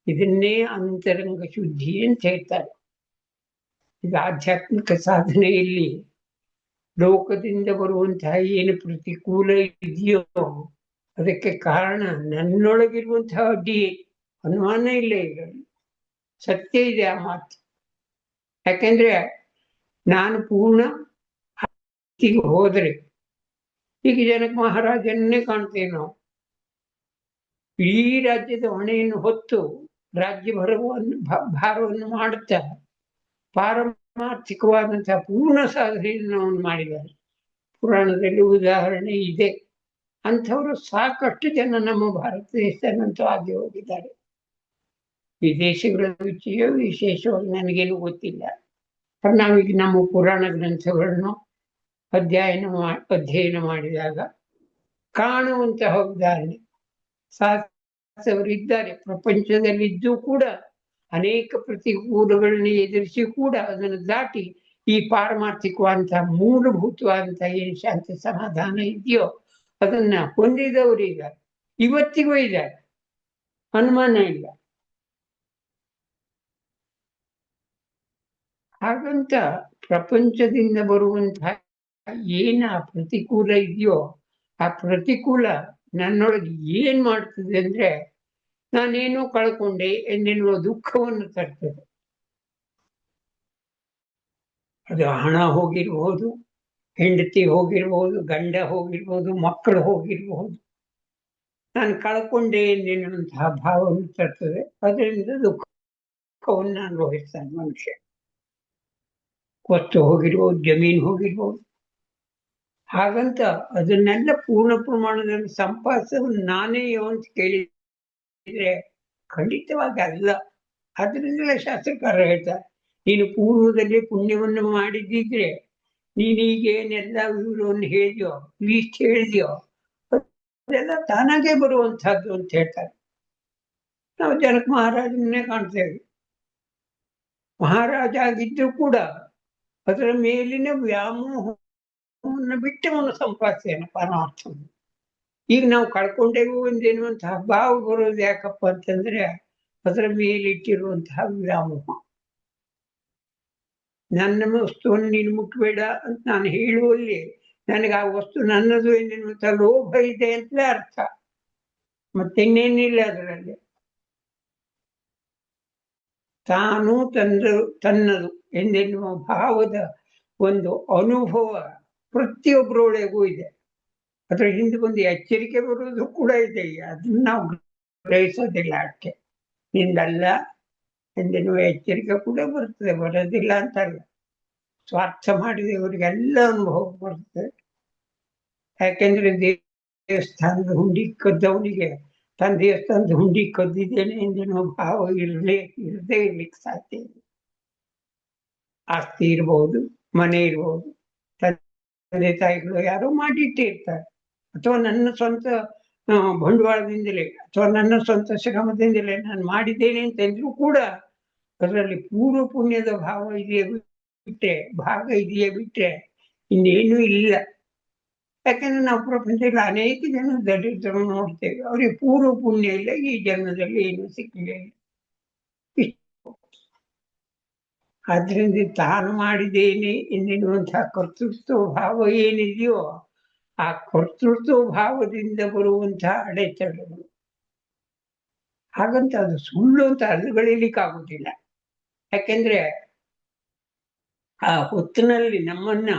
ಇದನ್ನೇ ಅಂತರಂಗ ಶುದ್ಧಿ ಅಂತ ಹೇಳ್ತಾರೆ. ಈಗ ಆಧ್ಯಾತ್ಮಿಕ ಸಾಧನೆಯಲ್ಲಿ ಲೋಕದಿಂದ ಬರುವಂತಹ ಏನು ಪ್ರತಿಕೂಲ ಇದೆಯೋ ಅದಕ್ಕೆ ಕಾರಣ ನನ್ನೊಳಗಿರುವಂತಹ ಅಡ್ಡಿಯೇ, ಅನುಮಾನ ಇಲ್ಲ. ಈಗ ಸತ್ಯ ಇದೆ ಆ ಮಾತು. ಯಾಕೆಂದ್ರೆ ನಾನು ಪೂರ್ಣ ಹೋದ್ರೆ, ಈಗ ಜನಕ ಮಹಾರಾಜನ್ನೇ ಕಾಣ್ತೇವೆ ನಾವು. ಇಡೀ ರಾಜ್ಯದ ಹೊಣೆಯನ್ನು ಹೊತ್ತು ರಾಜ್ಯ ಭಾರವನ್ನು ಮಾಡುತ್ತಾ ಪಾರಮಾರ್ಥಿಕವಾದಂತಹ ಪೂರ್ಣ ಸಾಧನೆಯನ್ನು ಅವನು ಮಾಡಿದ್ದಾರೆ. ಪುರಾಣದಲ್ಲಿ ಉದಾಹರಣೆ ಇದೆ. ಅಂಥವರು ಸಾಕಷ್ಟು ಜನ ನಮ್ಮ ಭಾರತ ದೇಶದಲ್ಲಂತೂ ಆಗಿ ಹೋಗಿದ್ದಾರೆ. ವಿದೇಶಗಳ ವಿಷಯ ವಿಶೇಷವಾಗಿ ನನಗೇನು ಗೊತ್ತಿಲ್ಲ. ನಾವೀಗ ನಮ್ಮ ಪುರಾಣ ಗ್ರಂಥಗಳನ್ನು ಅಧ್ಯಯನ ಮಾಡಿದಾಗ ಕಾಣುವಂತಹ ಉದಾಹರಣೆ ಸಾಧಿಸವರಿದ್ದಾರೆ. ಪ್ರಪಂಚದಲ್ಲಿದ್ದು ಕೂಡ ಅನೇಕ ಪ್ರತಿಕೂಲಗಳನ್ನ ಎದುರಿಸಿ ಕೂಡ ಅದನ್ನು ದಾಟಿ ಈ ಪಾರಮಾರ್ಥಿಕವಾದಂತಹ ಮೂಲಭೂತವಾದಂತಹ ಏನು ಶಾಂತಿ ಸಮಾಧಾನ ಇದೆಯೋ ಅದನ್ನ ಹೊಂದಿದವರು ಇದ್ದಾರೆ, ಇವತ್ತಿಗೂ ಇದ್ದಾರೆ, ಅನುಮಾನ ಇಲ್ಲ. ಹಾಗಂತ ಪ್ರಪಂಚದಿಂದ ಬರುವಂತಹ ಏನ ಪ್ರತಿಕೂಲ ಇದೆಯೋ ಆ ಪ್ರತಿಕೂಲ ನನ್ನೊಳಗೆ ಏನ್ ಮಾಡ್ತದೆ ಅಂದ್ರೆ, ನಾನೇನೋ ಕಳ್ಕೊಂಡೆ ಎನ್ನೆನ್ನುವ ದುಃಖವನ್ನು ತರ್ತದೆ. ಅದು ಹಣ ಹೋಗಿರ್ಬಹುದು, ಹೆಂಡತಿ ಹೋಗಿರ್ಬಹುದು, ಗಂಡ ಹೋಗಿರ್ಬಹುದು, ಮಕ್ಕಳು ಹೋಗಿರ್ಬಹುದು. ನಾನು ಕಳ್ಕೊಂಡೆ ಎನ್ನೆನ್ನುವಂತಹ ಭಾವವನ್ನು ತರ್ತದೆ. ಅದರಿಂದ ದುಃಖವನ್ನು ಅನುಭವಿಸ್ತಾನೆ ಮನುಷ್ಯ. ವಸ್ತು ಹೋಗಿರ್ಬೋದು, ಜಮೀನು ಹೋಗಿರ್ಬೋದು. ಹಾಗಂತ ಅದನ್ನೆಲ್ಲ ಪೂರ್ಣ ಪ್ರಮಾಣದಲ್ಲಿ ಸಂಪಾದಿಸೋದು ನಾನೇ ಅಂತ ಕೇಳಿದ್ರೆ ಖಂಡಿತವಾಗಿ ಅಲ್ಲ. ಅದರಿಂದಲೇ ಶಾಸ್ತ್ರಕಾರ ಹೇಳ್ತಾರೆ, ನೀನು ಪೂರ್ವದಲ್ಲಿ ಪುಣ್ಯವನ್ನು ಮಾಡಿದ್ದಿದ್ರೆ ನೀನೀಗೇನೆಲ್ಲ ವಿವರವನ್ನು ಹೇಳಿದ್ಯೋ, ಲೀಸ್ಟ್ ಹೇಳಿದ್ಯೋ ಅದೆಲ್ಲ ತಾನಾಗೆ ಬರುವಂತಹದ್ದು ಅಂತ ಹೇಳ್ತಾರೆ. ನಾವು ಜನಕ ಮಹಾರಾಜನ್ನೇ ಕಾಣ್ತೇವೆ. ಮಹಾರಾಜ ಆಗಿದ್ರು ಕೂಡ ಅದರ ಮೇಲಿನ ವ್ಯಾಮೋಹವನ್ನು ಬಿಟ್ಟು ಅವನು ಸಂಪಾದಿಸ್ತಾನೆ ಪರಮಾರ್ಥವನ್ನು. ಈಗ ನಾವು ಕಳ್ಕೊಂಡೇವು ಎಂದೇನುವಂತಹ ಭಾವ ಬರೋದು ಯಾಕಪ್ಪ ಅಂತಂದ್ರೆ ಅದರ ಮೇಲಿಟ್ಟಿರುವಂತಹ ವ್ಯಾಮೋಹ. ನನ್ನ ವಸ್ತುವನ್ನು ನೀನು ಮುಟ್ಟಬೇಡ ಅಂತ ನಾನು ಹೇಳುವಲ್ಲಿ ನನಗೆ ಆ ವಸ್ತು ನನ್ನದು ಎಂದೆನ್ನುವಂತಹ ಲೋಭ ಇದೆ ಅಂತಲೇ ಅರ್ಥ, ಮತ್ತಿನ್ನೇನಿಲ್ಲ ಅದರಲ್ಲಿ. ತಾನು ತನ್ನದು ಎಂದೆನ್ನುವ ಭಾವದ ಒಂದು ಅನುಭವ ಪ್ರತಿಯೊಬ್ಬರೊಳಗೂ ಇದೆ. ಅದರ ಹಿಂದೆ ಒಂದು ಎಚ್ಚರಿಕೆ ಬರುವುದು ಕೂಡ ಇದೆ. ಅದನ್ನ ನಾವು ಗ್ರಹಿಸೋದಿಲ್ಲ ಅಷ್ಟೆ. ನಿಂದಲ್ಲ ಎಂದೆನ್ನುವ ಎಚ್ಚರಿಕೆ ಕೂಡ ಬರ್ತದೆ, ಬರೋದಿಲ್ಲ ಅಂತಲ್ಲ. ಸ್ವಾರ್ಥ ಮಾಡಿದವರಿಗೆಲ್ಲ ಅನುಭವ ಬರ್ತದೆ. ಯಾಕೆಂದ್ರೆ ದೇವಸ್ಥಾನದ ಹುಂಡಿ ಕದ್ದವನಿಗೆ ತನ್ನ ದೇವಸ್ಥಾನದ ಹುಂಡಿ ಕದ್ದಿದ್ದೇನೆ ಎಂದೆನ್ನುವ ಭಾವ ಇರದೇ ಇರ್ಲಿಕ್ಕೆ ಸಾಧ್ಯ ಇಲ್ಲ. ಆಸ್ತಿ ಇರ್ಬೋದು, ಮನೆ ಇರ್ಬೋದು, ತಂದೆ ತಾಯಿಗಳು ಯಾರೋ ಮಾಡಿಟ್ಟಿರ್ತಾರೆ, ಅಥವಾ ನನ್ನ ಸ್ವಂತ ಬಂಡವಾಳದಿಂದಲೇ ಅಥವಾ ನನ್ನ ಸ್ವಂತ ಶ್ರಮದಿಂದಲೇ ನಾನು ಮಾಡಿದ್ದೇನೆ ಅಂತಂದ್ರೂ ಕೂಡ ಅದರಲ್ಲಿ ಪೂರ್ವ ಪುಣ್ಯದ ಭಾವ ಇದೆಯೇ ಬಿಟ್ರೆ, ಭಾಗ ಇದೆಯೇ ಬಿಟ್ರೆ ಇನ್ನೇನು ಇಲ್ಲ. ಯಾಕಂದ್ರೆ ನಾವು ಪ್ರಪಂಚದಲ್ಲಿ ಅನೇಕ ಜನ ದಲಿತರು ನೋಡ್ತೇವೆ, ಅವರಿಗೆ ಪೂರ್ವ ಪುಣ್ಯ ಇಲ್ಲ, ಈ ಜನ್ಮದಲ್ಲಿ ಏನು ಸಿಕ್ಕಿಲ್ಲ. ಆದ್ರಿಂದ ತಾನು ಮಾಡಿದ್ದೇನೆ ಎನ್ನುವಂತಹ ಕರ್ತೃತ್ವ ಭಾವ ಏನಿದೆಯೋ ಆ ಕರ್ತೃತ್ವ ಭಾವದಿಂದ ಬರುವಂತಹ ಅಡೆತಡೆಗಳು, ಹಾಗಂತ ಅದು ಸುಳ್ಳು ಅಂತ ಅಲ್ಲುಗಳಿಲಿಕ್ಕಾಗುದಿಲ್ಲ. ಯಾಕೆಂದ್ರೆ ಆ ಹೊತ್ತಿನಲ್ಲಿ ನಮ್ಮನ್ನ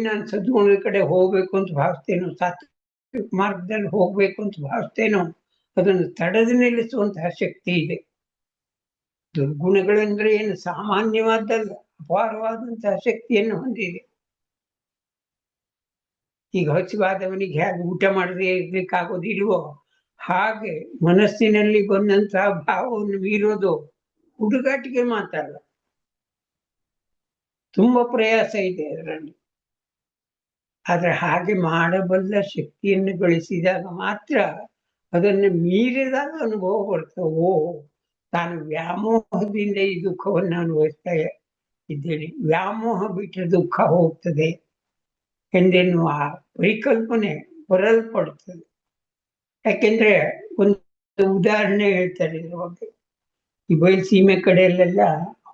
ನಾನು ಸದ್ಗುಣದ ಕಡೆ ಹೋಗ್ಬೇಕು ಅಂತ ಭಾವಿಸ್ತೇನೋ, ಸಾತ್ವಿಕ ಮಾರ್ಗದಲ್ಲಿ ಹೋಗ್ಬೇಕು ಅಂತ ಭಾವಿಸ್ತೇನೋ, ಅದನ್ನು ತಡೆದು ನಿಲ್ಲಿಸುವಂತಹ ಶಕ್ತಿ ಇದೆ. ದುರ್ಗುಣಗಳೆಂದ್ರೆ ಏನು ಸಾಮಾನ್ಯವಾದ್ದಲ್ಲ, ಅಪಾರವಾದಂತಹ ಶಕ್ತಿಯನ್ನು ಹೊಂದಿದೆ. ಈಗ ಹಸಿವಾದವನಿಗೆ ಹೇಗೆ ಊಟ ಮಾಡದೆ ಇರ್ಲಿಕ್ಕಾಗೋದಿಲ್ವೋ, ಹಾಗೆ ಮನಸ್ಸಿನಲ್ಲಿ ಬಂದಂತಹ ಭಾವವನ್ನು ಮೀರೋದು ಹುಡುಗಾಟಿಗೆ ಮಾತಲ್ಲ, ತುಂಬಾ ಪ್ರಯಾಸ ಇದೆ ಅದರಲ್ಲಿ. ಆದ್ರೆ ಹಾಗೆ ಮಾಡಬಲ್ಲ ಶಕ್ತಿಯನ್ನು ಗಳಿಸಿದಾಗ ಮಾತ್ರ ಅದನ್ನು ಮೀರಿದಾಗ ಅನುಭವ ಬರ್ತದೆ. ಓ, ತಾನು ವ್ಯಾಮೋಹದಿಂದ ಈ ದುಃಖವನ್ನು ಅನುಭವಿಸ್ತಾ ಇದ್ದೇನೆ, ವ್ಯಾಮೋಹ ಬಿಟ್ಟರೆ ದುಃಖ ಹೋಗ್ತದೆ ಎಂದೆನ್ನುವ ಪರಿಕಲ್ಪನೆ ಬರಲ್ಪಡುತ್ತದೆ. ಯಾಕೆಂದ್ರೆ ಒಂದು ಉದಾಹರಣೆ ಹೇಳ್ತಾರೆ ಇದ್ರ ಬಗ್ಗೆ. ಈ ಬಯಲುಸೀಮೆ ಕಡೆಯಲ್ಲೆಲ್ಲ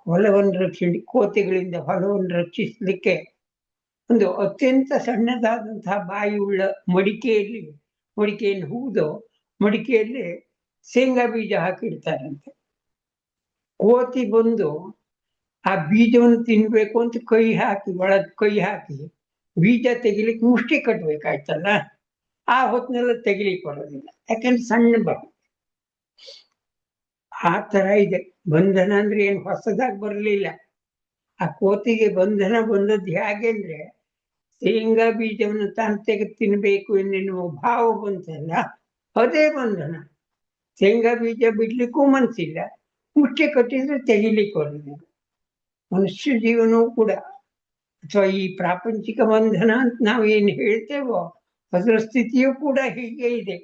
ಹೊಲವನ್ನು ಕೋತಿಗಳಿಂದ ಹೊಲವನ್ನು ರಕ್ಷಿಸಲಿಕ್ಕೆ ಒಂದು ಅತ್ಯಂತ ಸಣ್ಣದಾದಂತಹ ಬಾಯಿ ಉಳ್ಳ ಮಡಿಕೆಯನ್ನು ಹೂದು ಮಡಿಕೆಯಲ್ಲಿ ಶೇಂಗಾ ಬೀಜ ಹಾಕಿಡ್ತಾರಂತೆ. ಕೋತಿ ಬಂದು ಆ ಬೀಜವನ್ನು ತಿನ್ಬೇಕು ಅಂತ ಒಳಗ್ ಕೈ ಹಾಕಿ ಬೀಜ ತೆಗಿಲಿಕ್ಕೆ ಮುಷ್ಟಿ ಕಟ್ಬೇಕಾಯ್ತಲ್ಲ, ಆ ಹೊತ್ತಿನೆಲ್ಲ ತೆಗಿಲಿಕ್ಕೆ ಬರೋದಿಲ್ಲ, ಯಾಕಂದ್ರೆ ಸಣ್ಣ ಬರುತ್ತೆ. ಆ ತರ ಇದೆ ಬಂಧನ. ಅಂದ್ರೆ ಏನು ಹೊಸದಾಗಿ ಬರಲಿಲ್ಲ. ಆ ಕೋತಿಗೆ ಬಂಧನ ಬಂದದ್ದು ಹೇಗೆ ಅಂದ್ರೆ, ಶೇಂಗಾ ಬೀಜವನ್ನು ತಾನು ತೆಗೆದು ತಿನ್ಬೇಕು ಎನ್ನುವ ಭಾವ ಬಂತಲ್ಲ, ಅದೇ ಬಂಧನ. ಶೇಂಗಾ ಬೀಜ ಬಿಡ್ಲಿಕ್ಕೂ ಮನಸ್ಸಿಲ್ಲ, ಮುಷ್ಟಿ ಕಟ್ಟಿದ್ರೆ ತೆಗಿಲಿಕ್ಕೆ ಬರೋದಿಲ್ಲ. ಮನುಷ್ಯ ಜೀವನವೂ ಕೂಡ, ಅಥವಾ ಈ ಪ್ರಾಪಂಚಿಕ ಬಂಧನ ಅಂತ ನಾವು ಏನು ಹೇಳ್ತೇವೋ ಅದರ ಸ್ಥಿತಿಯೂ ಕೂಡ ಹೀಗೆ ಇದೆ.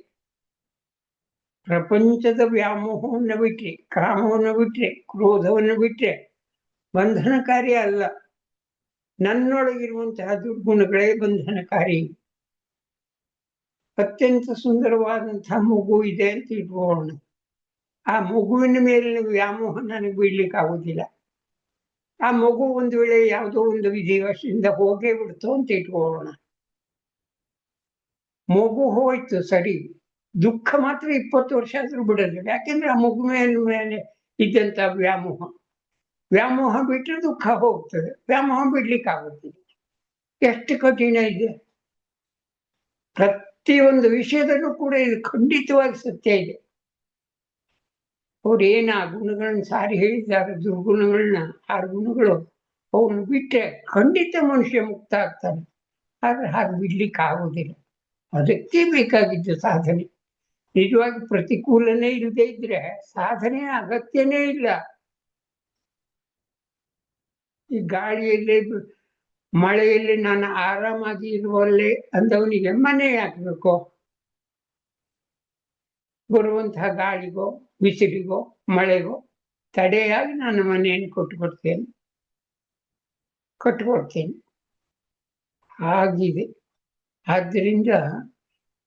ಪ್ರಪಂಚದ ವ್ಯಾಮೋಹವನ್ನು ಬಿಟ್ರೆ, ಕಾಮವನ್ನು ಬಿಟ್ರೆ, ಕ್ರೋಧವನ್ನು ಬಿಟ್ರೆ ಬಂಧನಕಾರಿ ಅಲ್ಲ. ನನ್ನೊಳಗಿರುವಂತಹ ದುರ್ಗುಣಗಳೇ ಬಂಧನಕಾರಿ. ಅತ್ಯಂತ ಸುಂದರವಾದಂತಹ ಮಗು ಇದೆ ಅಂತ ಇಟ್ಕೊಳ್ಳೋಣ, ಆ ಮಗುವಿನ ಮೇಲಿನ ವ್ಯಾಮೋಹ ನನಗೆ ಬಿಡ್ಲಿಕ್ಕೆ ಆಗುದಿಲ್ಲ. ಆ ಮಗು ಒಂದು ವೇಳೆ ಯಾವುದೋ ಒಂದು ವಿಧಿವಶದಿಂದ ಹೋಗೇ ಬಿಡ್ತು ಅಂತ ಇಟ್ಕೊಳ್ಳೋಣ, ಮಗು ಹೋಯ್ತು ಸರಿ, ದುಃಖ ಮಾತ್ರ 20 ವರ್ಷ ಆದ್ರೂ ಬಿಡೋದಿಲ್ಲ. ಯಾಕೆಂದ್ರೆ ಆ ಮಗು ಮೇಲೆ ಇದ್ದಂತ ವ್ಯಾಮೋಹ ಬಿಟ್ಟರೆ ದುಃಖ ಹೋಗ್ತದೆ, ವ್ಯಾಮೋಹ ಬಿಡ್ಲಿಕ್ಕೆ ಆಗುತ್ತಿಲ್ಲ. ಎಷ್ಟು ಕಠಿಣ ಇದೆ. ಪ್ರತಿಯೊಂದು ವಿಷಯದಲ್ಲೂ ಕೂಡ ಇದು ಖಂಡಿತವಾಗಿ ಸತ್ಯ ಇದೆ. ಅವ್ರು ಏನ ಗುಣಗಳನ್ನ ಸಾರಿ ಹೇಳಿದ್ದಾರೆ, ದುರ್ಗುಣಗಳನ್ನ, 6 ಗುಣಗಳು ಅವನು ಬಿಟ್ಟರೆ ಖಂಡಿತ ಮನುಷ್ಯ ಮುಕ್ತ ಆಗ್ತಾನೆ. ಆದ್ರೆ ಹಾಗೆ ಬಿಡ್ಲಿಕ್ಕೆ ಆಗುದಿಲ್ಲ. ಅದಕ್ಕೆ ಬೇಕಾಗಿದ್ದು ಸಾಧನೆ. ನಿಜವಾಗಿ ಪ್ರತಿಕೂಲನೇ ಇಲ್ಲದೆ ಇದ್ರೆ ಸಾಧನೆ ಅಗತ್ಯನೇ ಇಲ್ಲ. ಈ ಗಾಳಿಯಲ್ಲಿ ಮಳೆಯಲ್ಲಿ ನಾನು ಆರಾಮಾಗಿ ಇರುವಲ್ಲೇ ಅಂದವನಿಗೆ ಮನೆ ಹಾಕ್ಬೇಕು. ಬರುವಂತಹ ಗಾಳಿಗೋ ಬಿಸಿಲಿಗೋ ಮಳೆಗೋ ತಡೆಯಾಗಿ ನಾನು ಮನೆಯನ್ನು ಕಟ್ಟಿಕೊಡ್ತೇನೆ. ಹಾಗಿದೆ. ಆದ್ದರಿಂದ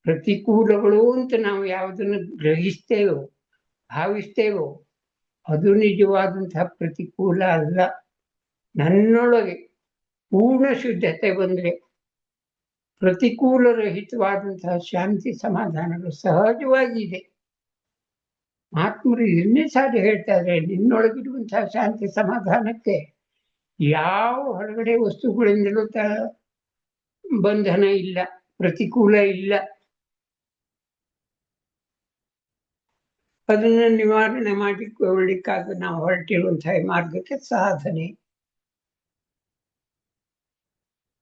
ಪ್ರತಿಕೂಲಗಳು ಅಂತ ನಾವು ಯಾವುದನ್ನು ಗ್ರಹಿಸ್ತೇವೋ ಭಾವಿಸ್ತೇವೋ ಅದು ನಿಜವಾದಂತಹ ಪ್ರತಿಕೂಲ ಅಲ್ಲ. ನನ್ನೊಳಗೆ ಪೂರ್ಣ ಶುದ್ಧತೆ ಬಂದ್ರೆ ಪ್ರತಿಕೂಲ ರಹಿತವಾದಂತಹ ಶಾಂತಿ ಸಮಾಧಾನಗಳು ಸಹಜವಾಗಿದೆ. ಮಹಾತ್ಮರು ಇದನ್ನೇ ಸಾರಿ ಹೇಳ್ತಾ ಇದ್ದಾರೆ, ನಿನ್ನೊಳಗಿರುವಂತಹ ಶಾಂತಿ ಸಮಾಧಾನಕ್ಕೆ ಯಾವ ಹೊರಗಡೆ ವಸ್ತುಗಳಿಂದಲೂ ಬಂಧನ ಇಲ್ಲ, ಪ್ರತಿಕೂಲ ಇಲ್ಲ. ಅದನ್ನ ನಿವಾರಣೆ ಮಾಡಿಕೊಳ್ಳಿಕ್ಕಾಗ ನಾವು ಹೊರಟಿರುವಂತಹ ಮಾರ್ಗಕ್ಕೆ ಸಾಧನೆ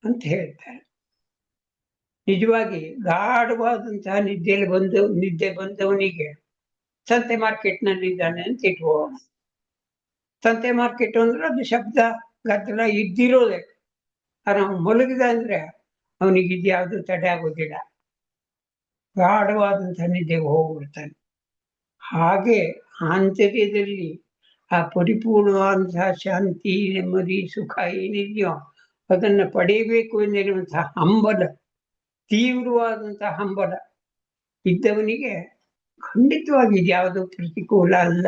ಅಂತ ಹೇಳ್ತಾರೆ. ನಿಜವಾಗಿ ಗಾಢವಾದಂತಹ ನಿದ್ದೆ ಬಂದವನಿಗೆ ಸಂತೆ ಮಾರ್ಕೆಟ್ನಲ್ಲಿ ಇದ್ದಾನೆ ಅಂತ ಇಟ್ಕೊಳ್ಳೋಣ. ಸಂತೆ ಮಾರ್ಕೆಟ್ ಅಂದ್ರೆ ಅದು ಶಬ್ದ ಗದ್ದಲ ಇದ್ದಿರೋದೆ. ನಾವು ಮಲಗಿದ ಅಂದ್ರೆ ಅವನಿಗೆ ಇದ್ಯಾವುದು ತಡೆ ಆಗೋದಿಲ್ಲ, ಗಾಢವಾದಂತಹ ನಿದ್ದೆಗೆ ಹೋಗ್ಬಿಡ್ತಾನೆ. ಹಾಗೆ ಆಂತರ್ಯದಲ್ಲಿ ಆ ಪರಿಪೂರ್ಣವಾದಂತಹ ಶಾಂತಿ, ನೆಮ್ಮದಿ, ಸುಖ ಏನಿದೆಯೋ ಅದನ್ನ ಪಡೆಯಬೇಕು ಎಂದಿರುವಂತಹ ಹಂಬಲ, ತೀವ್ರವಾದಂತಹ ಹಂಬಲ ಇದ್ದವನಿಗೆ ಖಂಡಿತವಾಗಿ ಇದ್ಯಾವುದು ಪ್ರತಿಕೂಲ ಅಲ್ಲ.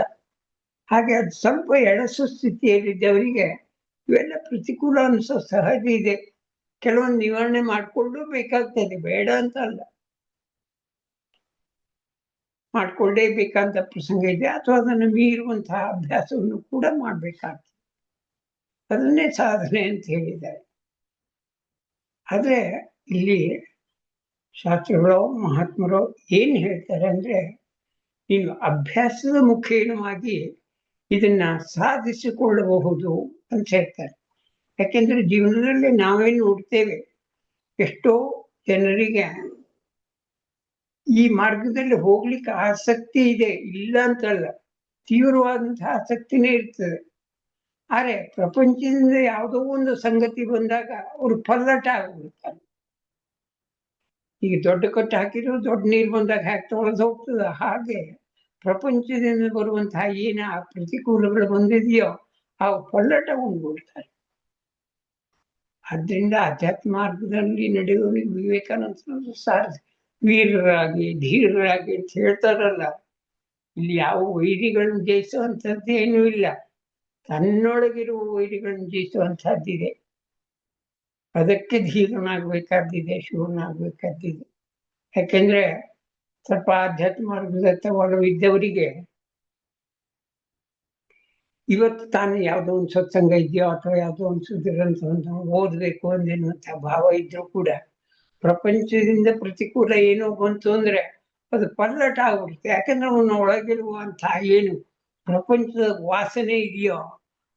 ಹಾಗೆ ಅದು ಸ್ವಲ್ಪ ಎಳಸು ಸ್ಥಿತಿಯಲ್ಲಿದ್ದವರಿಗೆ ಇವೆಲ್ಲ ಪ್ರತಿಕೂಲ ಅನಿಸೋ ಸಹಜ ಇದೆ. ಕೆಲವೊಂದು ನಿವಾರಣೆ ಮಾಡಿಕೊಂಡು ಬೇಕಾಗ್ತದೆ, ಬೇಡ ಅಂತ ಅಲ್ಲ, ಮಾಡ್ಕೊಳ್ಳೇಬೇಕಂತ ಪ್ರಸಂಗ ಇದೆ. ಅಥವಾ ಅದನ್ನು ಮೀರುವಂತಹ ಅಭ್ಯಾಸವನ್ನು ಕೂಡ ಮಾಡ್ಬೇಕಾಗ್ತದೆ. ಅದನ್ನೇ ಸಾಧನೆ ಅಂತ ಹೇಳಿದ್ದಾರೆ. ಆದ್ರೆ ಇಲ್ಲಿ ಶಾಸ್ತ್ರಗಳು, ಮಹಾತ್ಮರು ಏನ್ ಹೇಳ್ತಾರೆ ಅಂದ್ರೆ, ನೀನು ಅಭ್ಯಾಸದ ಮುಖೇನವಾಗಿ ಇದನ್ನ ಸಾಧಿಸಿಕೊಳ್ಳಬಹುದು ಅಂತ ಹೇಳ್ತಾರೆ. ಯಾಕೆಂದ್ರೆ ಜೀವನದಲ್ಲಿ ನಾವೇನು ನೋಡ್ತೇವೆ, ಎಷ್ಟೋ ಜನರಿಗೆ ಈ ಮಾರ್ಗದಲ್ಲಿ ಹೋಗ್ಲಿಕ್ಕೆ ಆಸಕ್ತಿ ಇದೆ, ಇಲ್ಲ ಅಂತಲ್ಲ, ತೀವ್ರವಾದಂತಹ ಆಸಕ್ತಿನೇ ಇರ್ತದೆ. ಆದ್ರೆ ಪ್ರಪಂಚದಿಂದ ಯಾವುದೋ ಒಂದು ಸಂಗತಿ ಬಂದಾಗ ಅವರು ಪಲ್ಲಟ ಆಗ್ಬಿಡ್ತಾರೆ. ಈಗ ದೊಡ್ಡ ಕಟ್ಟು ಹಾಕಿದ್ರು ದೊಡ್ಡ ನೀರು ಬಂದಾಗ ಹ್ಯಾಕ್ ತೊಳೆದು ಹೋಗ್ತದ. ಹಾಗೆ ಪ್ರಪಂಚದಿಂದ ಬರುವಂತಹ ಏನ ಪ್ರತಿಕೂಲಗಳು ಬಂದಿದೆಯೋ ಆ ಪಲ್ಲಟ ಉಂಡ್ಬಿಡ್ತಾರೆ. ಆದ್ರಿಂದ ಅಧ್ಯಾತ್ಮ ಮಾರ್ಗದಲ್ಲಿ ನಡೆಯುವವನಿಗೆ ವಿವೇಕಾನಂದ ವೀರರಾಗಿ ಧೀರರಾಗಿ ಅಂತ ಹೇಳ್ತಾರಲ್ಲ, ಇಲ್ಲಿ ಯಾವ ವೈರಿಗಳನ್ನು ಜಯಿಸುವಂಥದ್ದು ಏನೂ ಇಲ್ಲ, ತನ್ನೊಳಗಿರುವ ವೈರಿಗಳನ್ನು ಜಯಿಸುವಂತಹದ್ದಿದೆ. ಅದಕ್ಕೆ ಧೀರನಾಗಬೇಕಾದ್ದಿದೆ, ಶೂರನಾಗಬೇಕಾದ್ದಿದೆ. ಯಾಕೆಂದ್ರೆ ಸ್ವಲ್ಪ ಆಧ್ಯಾತ್ಮ ಮಾರ್ಗದತ್ತ ಒಲವಿದ್ದವರಿಗೆ ಇವತ್ತು ತಾನು ಯಾವುದೋ ಒಂದು ಸತ್ಸಂಗ ಇದೆಯೋ ಅಥವಾ ಯಾವುದೋ ಒಂದು ಸುದ್ದಿರಂತ ಓದ್ಬೇಕು ಅಂದಿರುವಂತಹ ಭಾವ ಇದ್ರೂ ಕೂಡ ಪ್ರಪಂಚದಿಂದ ಪ್ರತಿಕೂಲ ಏನೋ ಬಂತು ಅಂದ್ರೆ ಅದು ಪಲ್ಲಟ ಆಗ್ಬಿಡುತ್ತೆ. ಯಾಕಂದ್ರೆ ಅವನ ಒಳಗಿರುವಂತಹ ಏನು ಪ್ರಪಂಚದ ವಾಸನೆ ಇದೆಯೋ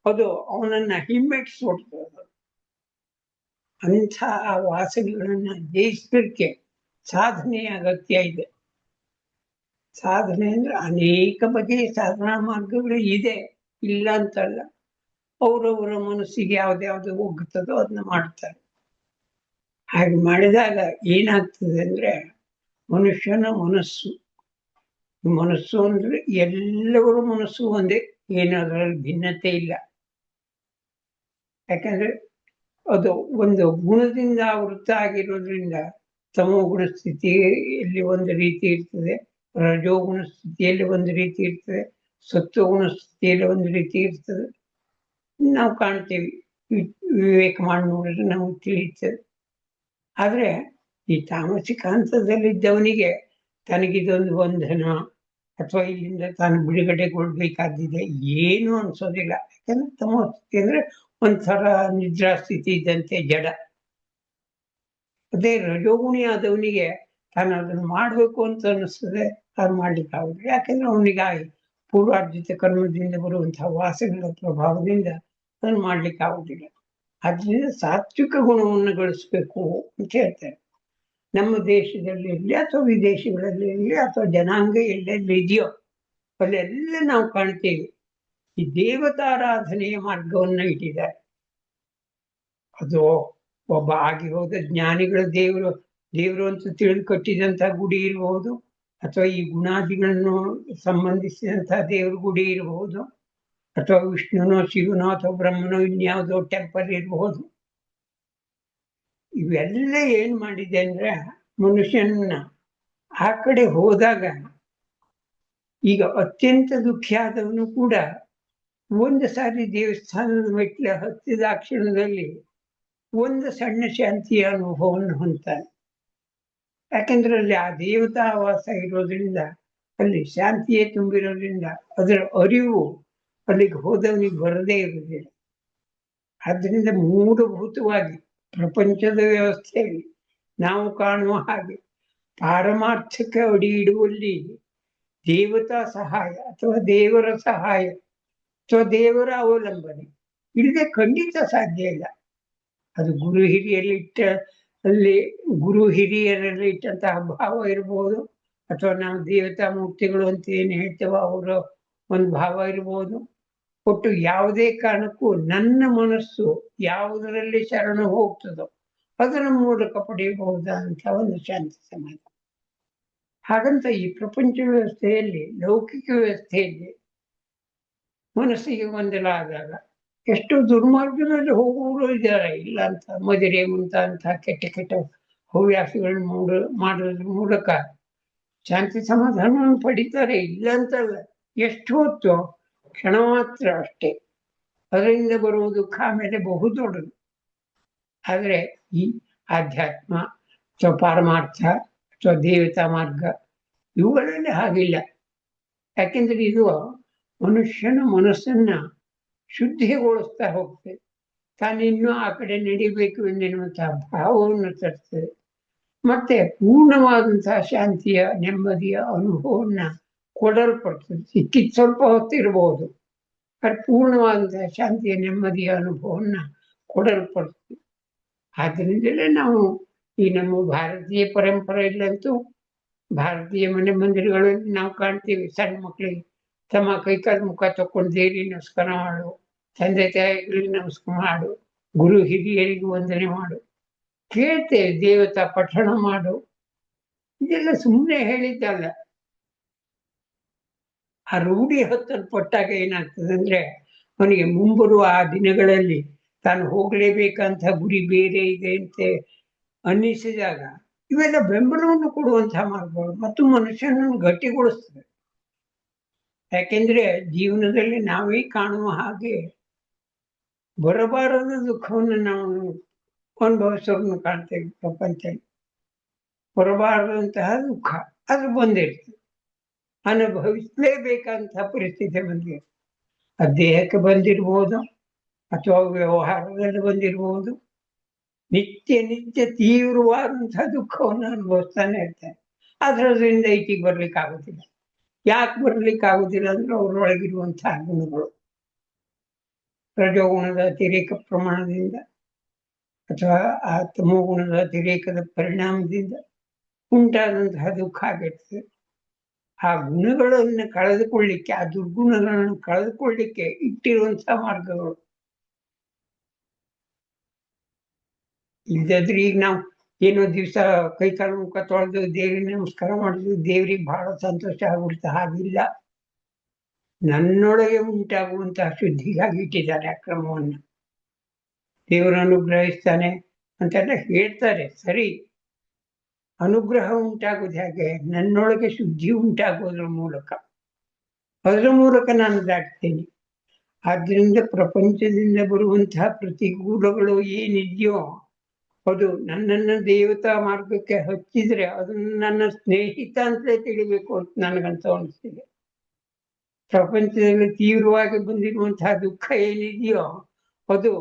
ಅದು ಅವನನ್ನ ಹಿಮ್ಮೆಟ್ಟಿಸ್ಬಿಡ್ತದೆ. ಅಂಥ ಆ ವಾಸನೆಗಳನ್ನ ಜಯಿಸಲಿಕ್ಕೆ ಸಾಧನೆಯ ಅಗತ್ಯ ಇದೆ. ಸಾಧನೆ ಅಂದ್ರೆ ಅನೇಕ ಬಗೆಯ ಸಾಧನಾ ಮಾರ್ಗಗಳು ಇದೆ, ಇಲ್ಲ ಅಂತಲ್ಲ. ಅವರವರ ಮನಸ್ಸಿಗೆ ಯಾವ್ದ್ಯಾವ್ದು ಹೋಗುತ್ತದೋ ಅದನ್ನ ಮಾಡ್ತಾರೆ. ಹಾಗೆ ಮಾಡಿದಾಗ ಏನಾಗ್ತದೆ ಅಂದ್ರೆ, ಮನುಷ್ಯನ ಮನಸ್ಸು ಅಂದ್ರೆ ಎಲ್ಲವರ ಮನಸ್ಸು ಒಂದೇ, ಏನದ್ರಲ್ಲಿ ಭಿನ್ನತೆ ಇಲ್ಲ. ಯಾಕಂದ್ರೆ ಅದು ಒಂದು ಗುಣದಿಂದ ಆವೃತ್ತ ಆಗಿರೋದ್ರಿಂದ ತಮೋ ಗುಣ ಸ್ಥಿತಿಯಲ್ಲಿ ಒಂದು ರೀತಿ ಇರ್ತದೆ, ರಜೋಗುಣ ಸ್ಥಿತಿಯಲ್ಲಿ ಒಂದು ರೀತಿ ಇರ್ತದೆ, ಸತ್ವಗುಣ ಸ್ಥಿತಿಯಲ್ಲಿ ಒಂದು ರೀತಿ ಇರ್ತದೆ. ನಾವು ಕಾಣ್ತೇವೆ, ವಿವೇಕ ಮಾಡಿ ನೋಡಿದ್ರೆ ನಾವು ತಿಳಿಯುತ್ತದೆ. ಆದ್ರೆ ಈ ತಾಮಸಿಕ ಹಂತದಲ್ಲಿದ್ದವನಿಗೆ ತನಗಿದೊಂದು ಬಂಧನ ಅಥವಾ ಇಲ್ಲಿಂದ ತಾನು ಬಿಡುಗಡೆಗೊಳ್ಬೇಕಾದಿದೆ ಏನು ಅನ್ಸೋದಿಲ್ಲ. ಯಾಕಂದ್ರೆ ತಮ್ಮ ಸ್ಥಿತಿ ಅಂದ್ರೆ ಒಂಥರ ನಿದ್ರಾ ಸ್ಥಿತಿ ಇದ್ದಂತೆ, ಜಡ. ಅದೇ ರಜೋಗುಣಿ ಆದವನಿಗೆ ತಾನು ಅದನ್ನು ಮಾಡ್ಬೇಕು ಅಂತ ಅನಿಸ್ತದೆ, ಅದು ಮಾಡ್ಲಿಕ್ಕೆ ಆಗುದಿಲ್ಲ. ಯಾಕಂದ್ರೆ ಅವನಿಗೆ ಪೂರ್ವಾರ್ಜಿತ ಕರ್ಮದಿಂದ ಬರುವಂತಹ ವಾಸನೆಗಳ ಪ್ರಭಾವದಿಂದ ಅದನ್ನು ಮಾಡ್ಲಿಕ್ಕೆ ಆಗುದಿಲ್ಲ. ಆದ್ರಿಂದ ಸಾತ್ವಿಕ ಗುಣವನ್ನು ಗಳಿಸ್ಬೇಕು ಅಂತ ಹೇಳ್ತಾರೆ. ನಮ್ಮ ದೇಶದಲ್ಲಿ ಇರಲಿ ಅಥವಾ ವಿದೇಶಗಳಲ್ಲಿ ಇರಲಿ ಅಥವಾ ಜನಾಂಗ ಎಲ್ಲೆಲ್ಲಿ ಇದೆಯೋ ಅಲ್ಲೆಲ್ಲ ನಾವು ಕಾಣ್ತೇವೆ ಈ ದೇವತಾರಾಧನೆಯ ಮಾರ್ಗವನ್ನ ಇಟ್ಟಿದ್ದಾರೆ. ಅದು ಒಬ್ಬ ಆಗಿ ಹೋದ ಜ್ಞಾನಿಗಳ ದೇವರು ಅಂತ ತಿಳಿದು ಕಟ್ಟಿದಂತಹ ಗುಡಿ ಇರಬಹುದು, ಅಥವಾ ಈ ಗುಣಾದಿಗಳನ್ನು ಸಂಬಂಧಿಸಿದಂತಹ ದೇವ್ರ ಗುಡಿ ಇರಬಹುದು, ಅಥವಾ ವಿಷ್ಣುನೋ ಶಿವನೋ ಅಥವಾ ಬ್ರಹ್ಮನೋ ಇನ್ಯಾವುದೋ ಟೆಂಪಲ್ ಇರಬಹುದು. ಇವೆಲ್ಲ ಏನ್ ಮಾಡಿದೆ ಅಂದ್ರೆ ಮನುಷ್ಯನ ಆ ಕಡೆ ಹೋದಾಗ, ಈಗ ಅತ್ಯಂತ ದುಃಖಿಯಾದವನು ಕೂಡ ಒಂದು ಸಾರಿ ದೇವಸ್ಥಾನದ ಮೆಟ್ಲ ಹತ್ತಿದ ಕ್ಷಣದಲ್ಲಿ ಒಂದು ಸಣ್ಣ ಶಾಂತಿಯ ಅನುಭವವನ್ನು ಹೊಂದ್ತಾನೆ. ಯಾಕೆಂದ್ರೆ ಅಲ್ಲಿ ಆ ದೇವತಾ ವಾಸ ಇರೋದ್ರಿಂದ, ಅಲ್ಲಿ ಶಾಂತಿಯೇ ತುಂಬಿರೋದ್ರಿಂದ ಅದರ ಅರಿವು ಅಲ್ಲಿಗೆ ಹೋದವನಿಗೆ ಬರದೇ ಇರುವುದಿಲ್ಲ. ಆದ್ರಿಂದ ಮೂಲಭೂತವಾಗಿ ಪ್ರಪಂಚದ ವ್ಯವಸ್ಥೆಯಲ್ಲಿ ನಾವು ಕಾಣುವ ಹಾಗೆ ಪಾರಮಾರ್ಥಕ್ಕೆ ಅಡಿ ಇಡುವಲ್ಲಿ ದೇವತಾ ಸಹಾಯ ಅಥವಾ ದೇವರ ಸಹಾಯ ಅಥವಾ ದೇವರ ಅವಲಂಬನೆ ಇಲ್ಲದೆ ಖಂಡಿತ ಸಾಧ್ಯ ಇಲ್ಲ. ಅದು ಗುರು ಹಿರಿಯರಲ್ಲಿ ಇಟ್ಟಂತಹ ಭಾವ ಇರ್ಬೋದು, ಅಥವಾ ನಾವು ದೇವತಾ ಮೂರ್ತಿಗಳು ಅಂತ ಏನು ಹೇಳ್ತೇವೋ ಅವರ ಒಂದು ಭಾವ ಇರ್ಬೋದು. ಒಟ್ಟು ಯಾವುದೇ ಕಾರಣಕ್ಕೂ ನನ್ನ ಮನಸ್ಸು ಯಾವುದರಲ್ಲಿ ಶರಣ ಹೋಗ್ತದೋ ಅದರ ಮೂಲಕ ಪಡೆಯಬಹುದಂತ ಒಂದು ಶಾಂತಿ ಸಮಾಧಾನ. ಹಾಗಂತ ಈ ಪ್ರಪಂಚ ವ್ಯವಸ್ಥೆಯಲ್ಲಿ, ಲೌಕಿಕ ವ್ಯವಸ್ಥೆಯಲ್ಲಿ ಮನಸ್ಸಿಗೆ ಗೊಂದಲ ಆದಾಗ ಎಷ್ಟು ದುರ್ಮಾರ್ಗದಲ್ಲಿ ಹೋಗುವವರು ಇದ್ದಾರೆ, ಇಲ್ಲ ಅಂತ. ಮದುವೆ ಮುಂತಾದಂತಹ ಕೆಟ್ಟ ಕೆಟ್ಟ ಹವ್ಯಾಸಗಳನ್ನು ಮಾಡೋದ್ರ ಮೂಲಕ ಶಾಂತಿ ಸಮಾಧಾನವನ್ನು ಪಡಿತಾರೆ, ಇಲ್ಲ ಅಂತಲ್ಲ. ಎಷ್ಟು ಹೊತ್ತು, ಕ್ಷಣ ಮಾತ್ರ ಅಷ್ಟೇ. ಅದರಿಂದ ಬರುವ ದುಃಖ ಆಮೇಲೆ ಬಹು ದೊಡ್ಡದು. ಆದರೆ ಈ ಆಧ್ಯಾತ್ಮ ಅಥವಾ ಪಾರಮಾರ್ಥ ಅಥವಾ ದೇವತಾ ಮಾರ್ಗ ಇವುಗಳಲ್ಲಿ ಹಾಗಿಲ್ಲ. ಯಾಕೆಂದ್ರೆ ಇದು ಮನುಷ್ಯನ ಮನಸ್ಸನ್ನ ಶುದ್ಧಿಗೊಳಿಸ್ತಾ ಹೋಗ್ತದೆ. ತಾನಿನ್ನೂ ಆ ಕಡೆ ನಡಿಬೇಕು ಎಂದೆನ್ನುವಂತಹ ಭಾವವನ್ನು ತರ್ತದೆ. ಮತ್ತೆ ಪೂರ್ಣವಾದಂತಹ ಶಾಂತಿಯ, ನೆಮ್ಮದಿಯ ಅನುಭವವನ್ನ ಕೊಡಲ್ಪಡ್ತದೆ. ಸಿಕ್ಕಿದ್ ಸ್ವಲ್ಪ ಹೊತ್ತಿರಬಹುದು, ಅದು ಪೂರ್ಣವಾದಂತಹ ಶಾಂತಿಯ, ನೆಮ್ಮದಿಯ ಅನುಭವವನ್ನ ಕೊಡಲ್ಪಡ್ತದೆ. ಆದ್ರಿಂದಲೇ ನಾವು ಈ ನಮ್ಮ ಭಾರತೀಯ ಪರಂಪರೆಯಲ್ಲಂತೂ, ಭಾರತೀಯ ಮನೆ ಮಂದಿರಗಳಲ್ಲಿ ನಾವು ಕಾಣ್ತೀವಿ, ಸಣ್ಣ ಮಕ್ಕಳಿಗೆ ತಮ್ಮ ಕೈಕಾಲು ಮುಖ ತಕೊಂಡು ದೇವಿ ನಮಸ್ಕಾರ ಮಾಡು, ತಂದೆ ತಾಯಿಗಳಿಗೆ ನಮಸ್ಕಾರ ಮಾಡು, ಗುರು ಹಿರಿಯರಿಗೆ ವಂದನೆ ಮಾಡು, ಕೇಳ್ತೇವೆ ದೇವತಾ ಪಠಣ ಮಾಡು. ಇದೆಲ್ಲ ಸುಮ್ಮನೆ ಹೇಳಿದ್ದಲ್ಲ. ಆ ರೂಢಿ ಹೊತ್ತಲ್ಪಟ್ಟಾಗ ಏನಾಗ್ತದೆ ಅಂದ್ರೆ, ಅವನಿಗೆ ಮುಂಬರುವ ಆ ದಿನಗಳಲ್ಲಿ ತಾನು ಹೋಗಲೇಬೇಕಂತ ಗುರಿ ಬೇರೆ ಇದೆ ಅಂತ ಅನ್ನಿಸಿದಾಗ ಇವೆಲ್ಲ ಬೆಂಬಲವನ್ನು ಕೊಡುವಂತಹ ಮಾರ್ಗಗಳು ಮತ್ತು ಮನುಷ್ಯನನ್ನು ಗಟ್ಟಿಗೊಳಿಸ್ತದೆ. ಯಾಕೆಂದ್ರೆ ಜೀವನದಲ್ಲಿ ನಾವೇ ಕಾಣುವ ಹಾಗೆ ಬರಬಾರದ ದುಃಖವನ್ನು ನಾವು ಅನುಭವಿಸೋರನ್ನು ಕಾಣ್ತೇವೆ. ಪ್ರಪಂಚ ಬರಬಾರದಂತಹ ದುಃಖ ಅದು ಬಂದಿರ್ತದೆ, ಅನುಭವಿಸಲೇಬೇಕಂತಹ ಪರಿಸ್ಥಿತಿ ಬಂದಿರ್ತದೆ. ಅದು ದೇಹಕ್ಕೆ ಬಂದಿರ್ಬೋದು ಅಥವಾ ವ್ಯವಹಾರದಲ್ಲಿ ಬಂದಿರ್ಬೋದು. ನಿತ್ಯ ನಿತ್ಯ ತೀವ್ರವಾದಂತಹ ದುಃಖವನ್ನು ಅನುಭವಿಸ್ತಾನೆ ಇರ್ತಾರೆ. ಅದರಿಂದ ಈಚೆಗೆ ಬರ್ಲಿಕ್ಕೆ ಆಗುದಿಲ್ಲ. ಯಾಕೆ ಬರ್ಲಿಕ್ಕೆ ಆಗುದಿಲ್ಲ ಅಂದ್ರೆ ಅವರೊಳಗಿರುವಂತಹ ಗುಣಗಳು, ರಜೋಗುಣದ ಅತಿರೇಕ ಪ್ರಮಾಣದಿಂದ ಅಥವಾ ಆ ತಮೋಗುಣದ ಅತಿರೇಕದ ಪರಿಣಾಮದಿಂದ ಉಂಟಾದಂತಹ ದುಃಖ ಆಗಿರ್ತದೆ. ಆ ಗುಣಗಳನ್ನು ಕಳೆದುಕೊಳ್ಳಿಕ್ಕೆ, ಆ ದುರ್ಗುಣಗಳನ್ನು ಕಳೆದುಕೊಳ್ಳಿಕ್ಕೆ ಇಟ್ಟಿರುವಂತಹ ಮಾರ್ಗಗಳು. ಇಲ್ಲದ್ರೆ ಈಗ ನಾವು ಏನೋ ದಿವಸ ಕೈಕಾಲು ಮುಖ ತೊಳೆದು ದೇವ್ರಿಗೆ ನಮಸ್ಕಾರ ಮಾಡಿದ್ವಿ, ದೇವ್ರಿಗೆ ಬಹಳ ಸಂತೋಷ ಆಗ್ಬಿಡ್ತಾ. ಹಾಗಿಲ್ಲ, ನನ್ನೊಳಗೆ ಉಂಟಾಗುವಂತಹ ಶುದ್ಧಿಗಾಗಿ ಇಟ್ಟಿದ್ದಾರೆ ಆ ಕ್ರಮವನ್ನು. ದೇವರು ಅನುಗ್ರಹಿಸ್ತಾನೆ ಅಂತೆಲ್ಲ ಹೇಳ್ತಾರೆ, ಸರಿ. ಅನುಗ್ರಹ ಉಂಟಾಗೋದು ಹೇಗೆ? ನನ್ನೊಳಗೆ ಶುದ್ಧಿ ಉಂಟಾಗೋದ್ರ ಮೂಲಕ. ಅದರ ಮೂಲಕ ನಾನು ದಾಟ್ತೇನೆ. ಆದ್ರಿಂದ ಪ್ರಪಂಚದಿಂದ ಬರುವಂತಹ ಪ್ರತಿಕೂಲಗಳು ಏನಿದೆಯೋ ಅದು ನನ್ನನ್ನು ದೇವತಾ ಮಾರ್ಗಕ್ಕೆ ಹಚ್ಚಿದ್ರೆ ಅದನ್ನು ನನ್ನ ಸ್ನೇಹಿತ ಅಂತಲೇ ತಿಳಿಬೇಕು ಅಂತ ನನಗಂತ ಅನಿಸ್ತಿದೆ. ಪ್ರಪಂಚದಲ್ಲಿ ತೀವ್ರವಾಗಿ ಬಂದಿರುವಂತಹ ದುಃಖ ಏನಿದೆಯೋ ಅದು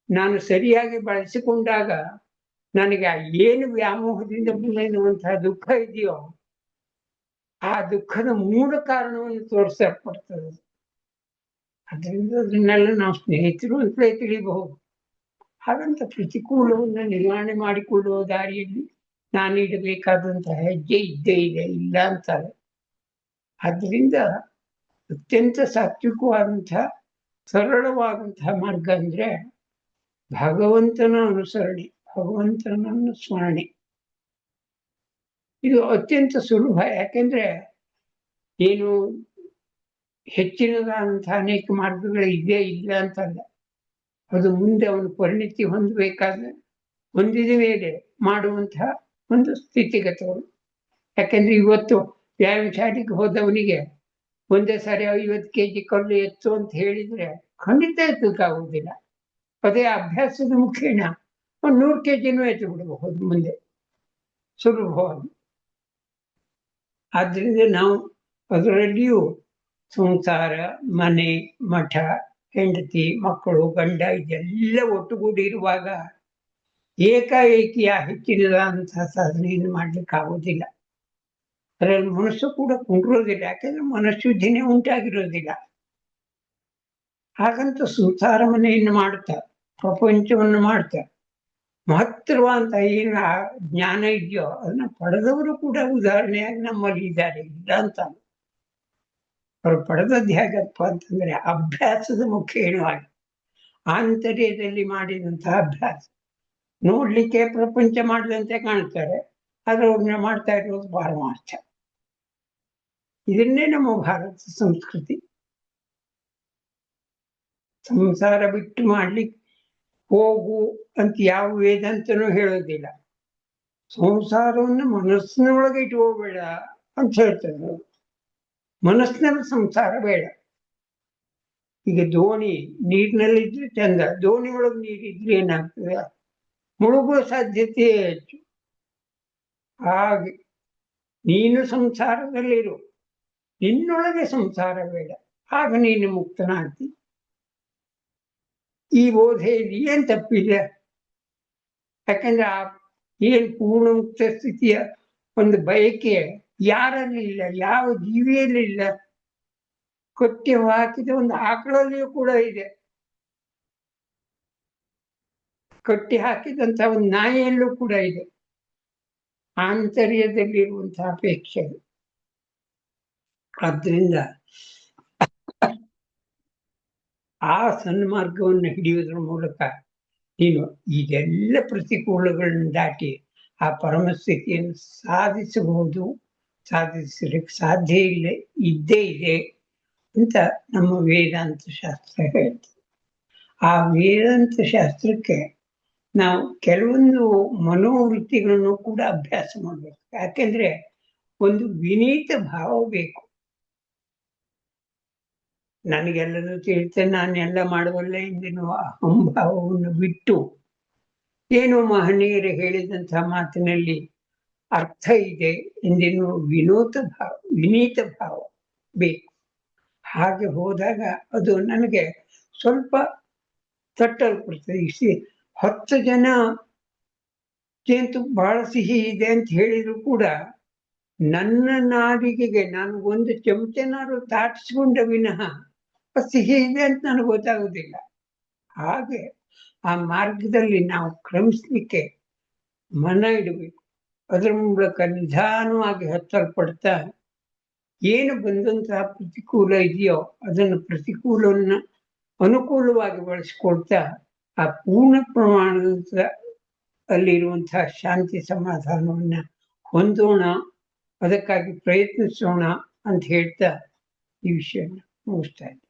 ನಾನು ಸರಿಯಾಗಿ ಬಳಸಿಕೊಂಡಾಗ ನನಗೆ ಏನು ವ್ಯಾಮೋಹದಿಂದ ಬಂದಿರುವಂತಹ ದುಃಖ ಇದೆಯೋ ಆ ದುಃಖದ ಮೂಲ ಕಾರಣವನ್ನು ತೋರಿಸಲ್ಪಡ್ತದೆ. ಅದರಿಂದ ಅದನ್ನೆಲ್ಲ ನಾವು ಸ್ನೇಹಿತರು ಅಂತಲೇ ತಿಳಿಬಹುದು. ಹಾಗಂತ ಪ್ರತಿಕೂಲವನ್ನು ನಿರ್ವಹಣೆ ಮಾಡಿಕೊಳ್ಳುವ ದಾರಿಯಲ್ಲಿ ನಾನು ಇಡಬೇಕಾದಂತಹ ಹೆಜ್ಜೆ ಇದ್ದೇ ಇದೆ, ಇಲ್ಲ ಅಂತಾರೆ. ಆದ್ದರಿಂದ ಅತ್ಯಂತ ಸಾತ್ವಿಕವಾದಂತಹ ಸರಳವಾದಂತಹ ಮಾರ್ಗ ಅಂದ್ರೆ ಭಗವಂತನ ಅನುಸರಣೆ, ಭಗವಂತನನ್ನು ಸ್ಮರಣೆ. ಇದು ಅತ್ಯಂತ ಸುಲಭ. ಯಾಕೆಂದ್ರೆ ಏನು ಹೆಚ್ಚಿನದಾದಂತಹ ಅನೇಕ ಮಾರ್ಗಗಳು ಇದೆ, ಇಲ್ಲ ಅಂತಲ್ಲ. ಅದು ಮುಂದೆ ಅವನು ಪರಿಣಿತಿ ಹೊಂದಿದ ಮೇಲೆ ಮಾಡುವಂತಹ ಒಂದು ಸ್ಥಿತಿಗತಗಳು. ಯಾಕೆಂದ್ರೆ ಇವತ್ತು ವ್ಯಾಯಾಮ ಶಾಲೆಗೆ ಹೋದವನಿಗೆ ಒಂದೇ ಸಾರಿ 50 kg ಕಲ್ಲು ಎತ್ತು ಅಂತ ಹೇಳಿದ್ರೆ ಖಂಡಿತ ಎತ್ತಕ್ಕಾಗುವುದಿಲ್ಲ. ಅದೇ ಅಭ್ಯಾಸದ ಮುಖೇನ 100 kgನೂ ಎತ್ತು ಬಿಡಬಹುದು ಮುಂದೆ ಸುಲಭವಾಗಿ. ಆದ್ರಿಂದ ನಾವು ಅದರಲ್ಲಿಯೂ ಸಂಸಾರ, ಮನೆ, ಮಠ, ಹೆಂಡತಿ, ಮಕ್ಕಳು, ಗಂಡ ಇದೆಲ್ಲ ಒಟ್ಟುಗೂಡಿ ಇರುವಾಗ ಏಕಾಏಕಿ ಹೆಚ್ಚಿನದಾದಂತಹ ಸಾಧನೆಯನ್ನು ಮಾಡ್ಲಿಕ್ಕೆ ಆಗೋದಿಲ್ಲ. ಅದರಲ್ಲಿ ಮನಸ್ಸು ಕೂಡ ಕುಂಡ್ರೋದಿಲ್ಲ, ಯಾಕಂದ್ರೆ ಮನಃಶುದ್ಧಿನೇ ಉಂಟಾಗಿರೋದಿಲ್ಲ. ಹಾಗಂತ ಸಂಸಾರ ಮನೆಯನ್ನು ಮಾಡ್ತಾ ಪ್ರಪಂಚವನ್ನು ಮಾಡ್ತಾ ಮಹತ್ತರವಾದಂತ ಏನು ಜ್ಞಾನ ಇದೆಯೋ ಅದನ್ನ ಪಡೆದವರು ಕೂಡ ಉದಾಹರಣೆಯಾಗಿ ನಮ್ಮಲ್ಲಿ ಇದ್ದಾರೆ, ಇಲ್ಲ ಅಂತ. ಅವ್ರು ಪಡೆದದ್ದು ಹೇಗಪ್ಪ ಅಂತಂದ್ರೆ ಅಭ್ಯಾಸದ ಮುಖೇಣವಾಗಿ ಆಂತರ್ಯದಲ್ಲಿ ಮಾಡಿದಂತಹ ಅಭ್ಯಾಸ. ನೋಡ್ಲಿಕ್ಕೆ ಪ್ರಪಂಚ ಮಾಡಿದಂತೆ ಕಾಣ್ತಾರೆ, ಆದ್ರೆ ಅವ್ರನ್ನ ಮಾಡ್ತಾ ಇರೋದು ಪಾರಮಾರ್ಥ. ಇದನ್ನೇ ನಮ್ಮ ಭಾರತ ಸಂಸ್ಕೃತಿ. ಸಂಸಾರ ಬಿಟ್ಟು ಮಾಡ್ಲಿಕ್ಕೆ ಹೋಗು ಅಂತ ಯಾವ ವೇದಾಂತನೂ ಹೇಳೋದಿಲ್ಲ. ಸಂಸಾರವನ್ನು ಮನಸ್ಸಿನೊಳಗೆ ಇಟ್ಕೋಬೇಡ ಅಂತ ಹೇಳ್ತಾರೆ. ಮನಸ್ಸಿನಲ್ಲಿ ಸಂಸಾರ ಬೇಡ. ಈಗ ದೋಣಿ ನೀರಿನಲ್ಲಿದ್ರೆ ಚಂದ, ದೋಣಿ ಒಳಗೆ ನೀರಿದ್ರೆ ಏನಾಗ್ತದೆ, ಮುಳುಗುವ ಸಾಧ್ಯತೆ ಹೆಚ್ಚು. ಹಾಗೆ ನೀನು ಸಂಸಾರದಲ್ಲಿರು, ನಿನ್ನೊಳಗೆ ಸಂಸಾರ ಬೇಡ, ಆಗ ನೀನು ಮುಕ್ತನಾಗ್ತಿ. ಈ ಬೋಧೆಯಲ್ಲಿ ಏನ್ ತಪ್ಪಿದೆ? ಯಾಕಂದ್ರೆ ಆ ಏನ್ ಪೂರ್ಣ ಮುಕ್ತ ಸ್ಥಿತಿಯ ಒಂದು ಬಯಕೆ ಯಾರಲ್ಲಿ ಇಲ್ಲ, ಯಾವ ಜೀವಿಯಲ್ಲಿ ಇಲ್ಲ. ಕೊಟ್ಟಿ ಹಾಕಿದ ಒಂದು ಆಕಳಲ್ಲಿಯೂ ಕೂಡ ಇದೆ, ಕಟ್ಟಿ ಹಾಕಿದಂತ ಒಂದು ನಾಯಿಯಲ್ಲೂ ಕೂಡ ಇದೆ. ಆಂತರ್ಯದಲ್ಲಿರುವಂತಹ ಅಪೇಕ್ಷೆ. ಆದ್ರಿಂದ ಆ ಸನ್ಮಾರ್ಗವನ್ನು ಹಿಡಿಯುವುದರ ಮೂಲಕ ನೀನು ಇದೆಲ್ಲ ಪ್ರತಿಕೂಲಗಳನ್ನು ದಾಟಿ ಆ ಪರಮಸ್ಥಿತಿಯನ್ನು ಸಾಧಿಸಬಹುದು. ಸಾಧಿಸಲಿಕ್ಕೆ ಸಾಧ್ಯ ಇಲ್ಲ, ಇದ್ದೇ ಇದೆ ಅಂತ ನಮ್ಮ ವೇದಾಂತ ಶಾಸ್ತ್ರ ಹೇಳ್ತದೆ. ಆ ವೇದಾಂತ ಶಾಸ್ತ್ರಕ್ಕೆ ನಾವು ಕೆಲವೊಂದು ಮನೋವೃತ್ತಿಗಳನ್ನು ಕೂಡ ಅಭ್ಯಾಸ ಮಾಡಬೇಕು. ಯಾಕೆಂದ್ರೆ ಒಂದು ವಿನೀತ ಭಾವ ಬೇಕು. ನನಗೆಲ್ಲರೂ ತಿಳಿತೆ, ನಾನೆಲ್ಲ ಮಾಡುವಲ್ಲ ಎಂದೆನ್ನುವ ಅಹಂಭಾವವನ್ನು ಬಿಟ್ಟು ಏನು ಮಹನೀಯರು ಹೇಳಿದಂತಹ ಮಾತಿನಲ್ಲಿ ಅರ್ಥ ಇದೆ ಎಂದೆನ್ನುವ ವಿನೀತ ಭಾವ ಬೇಕು. ಹಾಗೆ ಹೋದಾಗ ಅದು ನನಗೆ ಸ್ವಲ್ಪ ತಟ್ಟಲ್ಪಡ್ತದೆ. 10 ಜನ ಜೇನು ಬಹಳ ಸಿಹಿ ಇದೆ ಅಂತ ಹೇಳಿದ್ರು ಕೂಡ ನನ್ನ ನಾಲಿಗೆಗೆ ನಾನು ಒಂದು ಚಮಚನಾರು ತಾಟಿಸ್ಕೊಂಡ ವಿನಃ ಸಿಹಿ ಇದೆ ಅಂತ ನನಗೆ ಗೊತ್ತಾಗುದಿಲ್ಲ. ಹಾಗೆ ಆ ಮಾರ್ಗದಲ್ಲಿ ನಾವು ಕ್ರಮಿಸ್ಲಿಕ್ಕೆ ಮನ ಇಡಬೇಕು. ಅದರ ಮೂಲಕ ನಿಧಾನವಾಗಿ ಹತ್ತಲ್ಪಡ್ತಾ ಏನು ಬಂದಂತಹ ಪ್ರತಿಕೂಲ ಇದೆಯೋ ಅದನ್ನು ಪ್ರತಿಕೂಲವನ್ನ ಅನುಕೂಲವಾಗಿ ಬಳಸಿಕೊಳ್ತಾ ಆ ಪೂರ್ಣ ಪ್ರಮಾಣದ ಅಲ್ಲಿರುವಂತಹ ಶಾಂತಿ ಸಮಾಧಾನವನ್ನ ಹೊಂದೋಣ, ಅದಕ್ಕಾಗಿ ಪ್ರಯತ್ನಿಸೋಣ ಅಂತ ಹೇಳ್ತಾ ಈ ವಿಷಯನ ಮುಗಿಸ್ತಾ ಇದ್ದೇನೆ.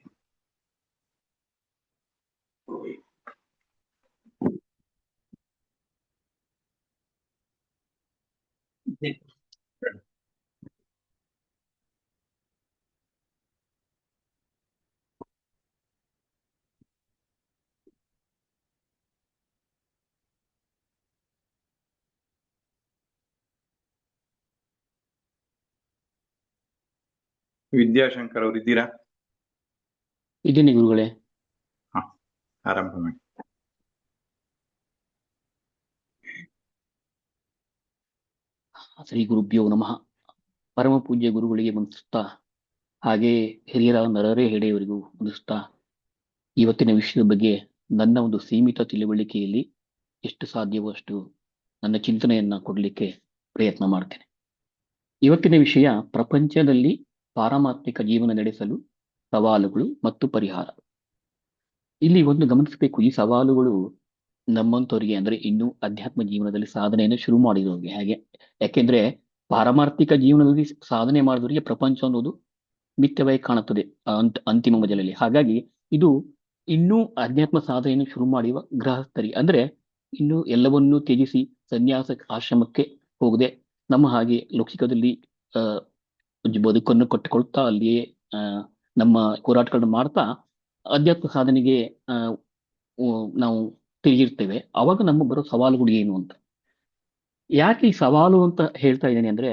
ವಿದ್ಯಾಶಂಕರ್ ಅವರು ಇದ್ದೀರಾ? ಇದ್ದೀನಿ ಗುರುಗಳೇ. ಆರಂಭ ಮಾಡಿ. ಶ್ರೀ ಗುರುಭ್ಯೋ ನಮಃ. ಪರಮ ಪೂಜ್ಯ ಗುರುಗಳಿಗೆ ವಂದಿಸ್ತಾ, ಹಾಗೆ ಹಿರಿಯರ ನರರೇ ಹೆಡೆಯವರಿಗೂ ವಂದಿಸ್ತಾ, ಇವತ್ತಿನ ವಿಷಯದ ಬಗ್ಗೆ ನನ್ನ ಒಂದು ಸೀಮಿತ ತಿಳುವಳಿಕೆಯಲ್ಲಿ ಎಷ್ಟು ಸಾಧ್ಯವೋ ಅಷ್ಟು ನನ್ನ ಚಿಂತನೆಯನ್ನ ಕೊಡಲಿಕ್ಕೆ ಪ್ರಯತ್ನ ಮಾಡ್ತೇನೆ. ಇವತ್ತಿನ ವಿಷಯ ಪ್ರಪಂಚದಲ್ಲಿ ಪಾರಮಾರ್ಥಿಕ ಜೀವನ ನಡೆಸಲು ಸವಾಲುಗಳು ಮತ್ತು ಪರಿಹಾರ. ಇಲ್ಲಿ ಒಂದು ಗಮನಿಸಬೇಕು, ಈ ಸವಾಲುಗಳು ನಮ್ಮಂತವರಿಗೆ ಅಂದ್ರೆ ಇನ್ನು ಅಧ್ಯಾತ್ಮ ಜೀವನದಲ್ಲಿ ಸಾಧನೆಯನ್ನು ಶುರು ಮಾಡಿರೋರಿಗೆ ಹಾಗೆ. ಯಾಕೆಂದ್ರೆ ಪಾರಮಾರ್ಥಿಕ ಜೀವನದಲ್ಲಿ ಸಾಧನೆ ಮಾಡಿದವರಿಗೆ ಪ್ರಪಂಚ ಅನ್ನೋದು ಮಿಥ್ಯವಾಗಿ ಕಾಣುತ್ತದೆ ಅಂತಿಮ ಮಜಲಲ್ಲಿ. ಹಾಗಾಗಿ ಇದು ಇನ್ನೂ ಅಧ್ಯಾತ್ಮ ಸಾಧನೆಯನ್ನು ಶುರು ಮಾಡುವ ಗೃಹಸ್ಥರಿ, ಅಂದ್ರೆ ಇನ್ನು ಎಲ್ಲವನ್ನೂ ತ್ಯಜಿಸಿ ಸನ್ಯಾಸ ಆಶ್ರಮಕ್ಕೆ ಹೋಗದೆ ನಮ್ಮ ಹಾಗೆ ಲೌಕಿಕದಲ್ಲಿ ಬದುಕನ್ನು ಕಟ್ಟಿಕೊಳ್ತಾ ಅಲ್ಲಿಯೇ ನಮ್ಮ ಹೋರಾಟಗಳನ್ನ ಮಾಡ್ತಾ ಅಧ್ಯಾತ್ಮ ಸಾಧನೆಗೆ ನಾವು ತಿರುಗಿರ್ತೇವೆ. ಅವಾಗ ನಮ್ಮ ಬರೋ ಸವಾಲುಗಳು ಏನು ಅಂತ. ಯಾಕೆ ಈ ಸವಾಲು ಅಂತ ಹೇಳ್ತಾ ಇದ್ದೇನೆ ಅಂದ್ರೆ,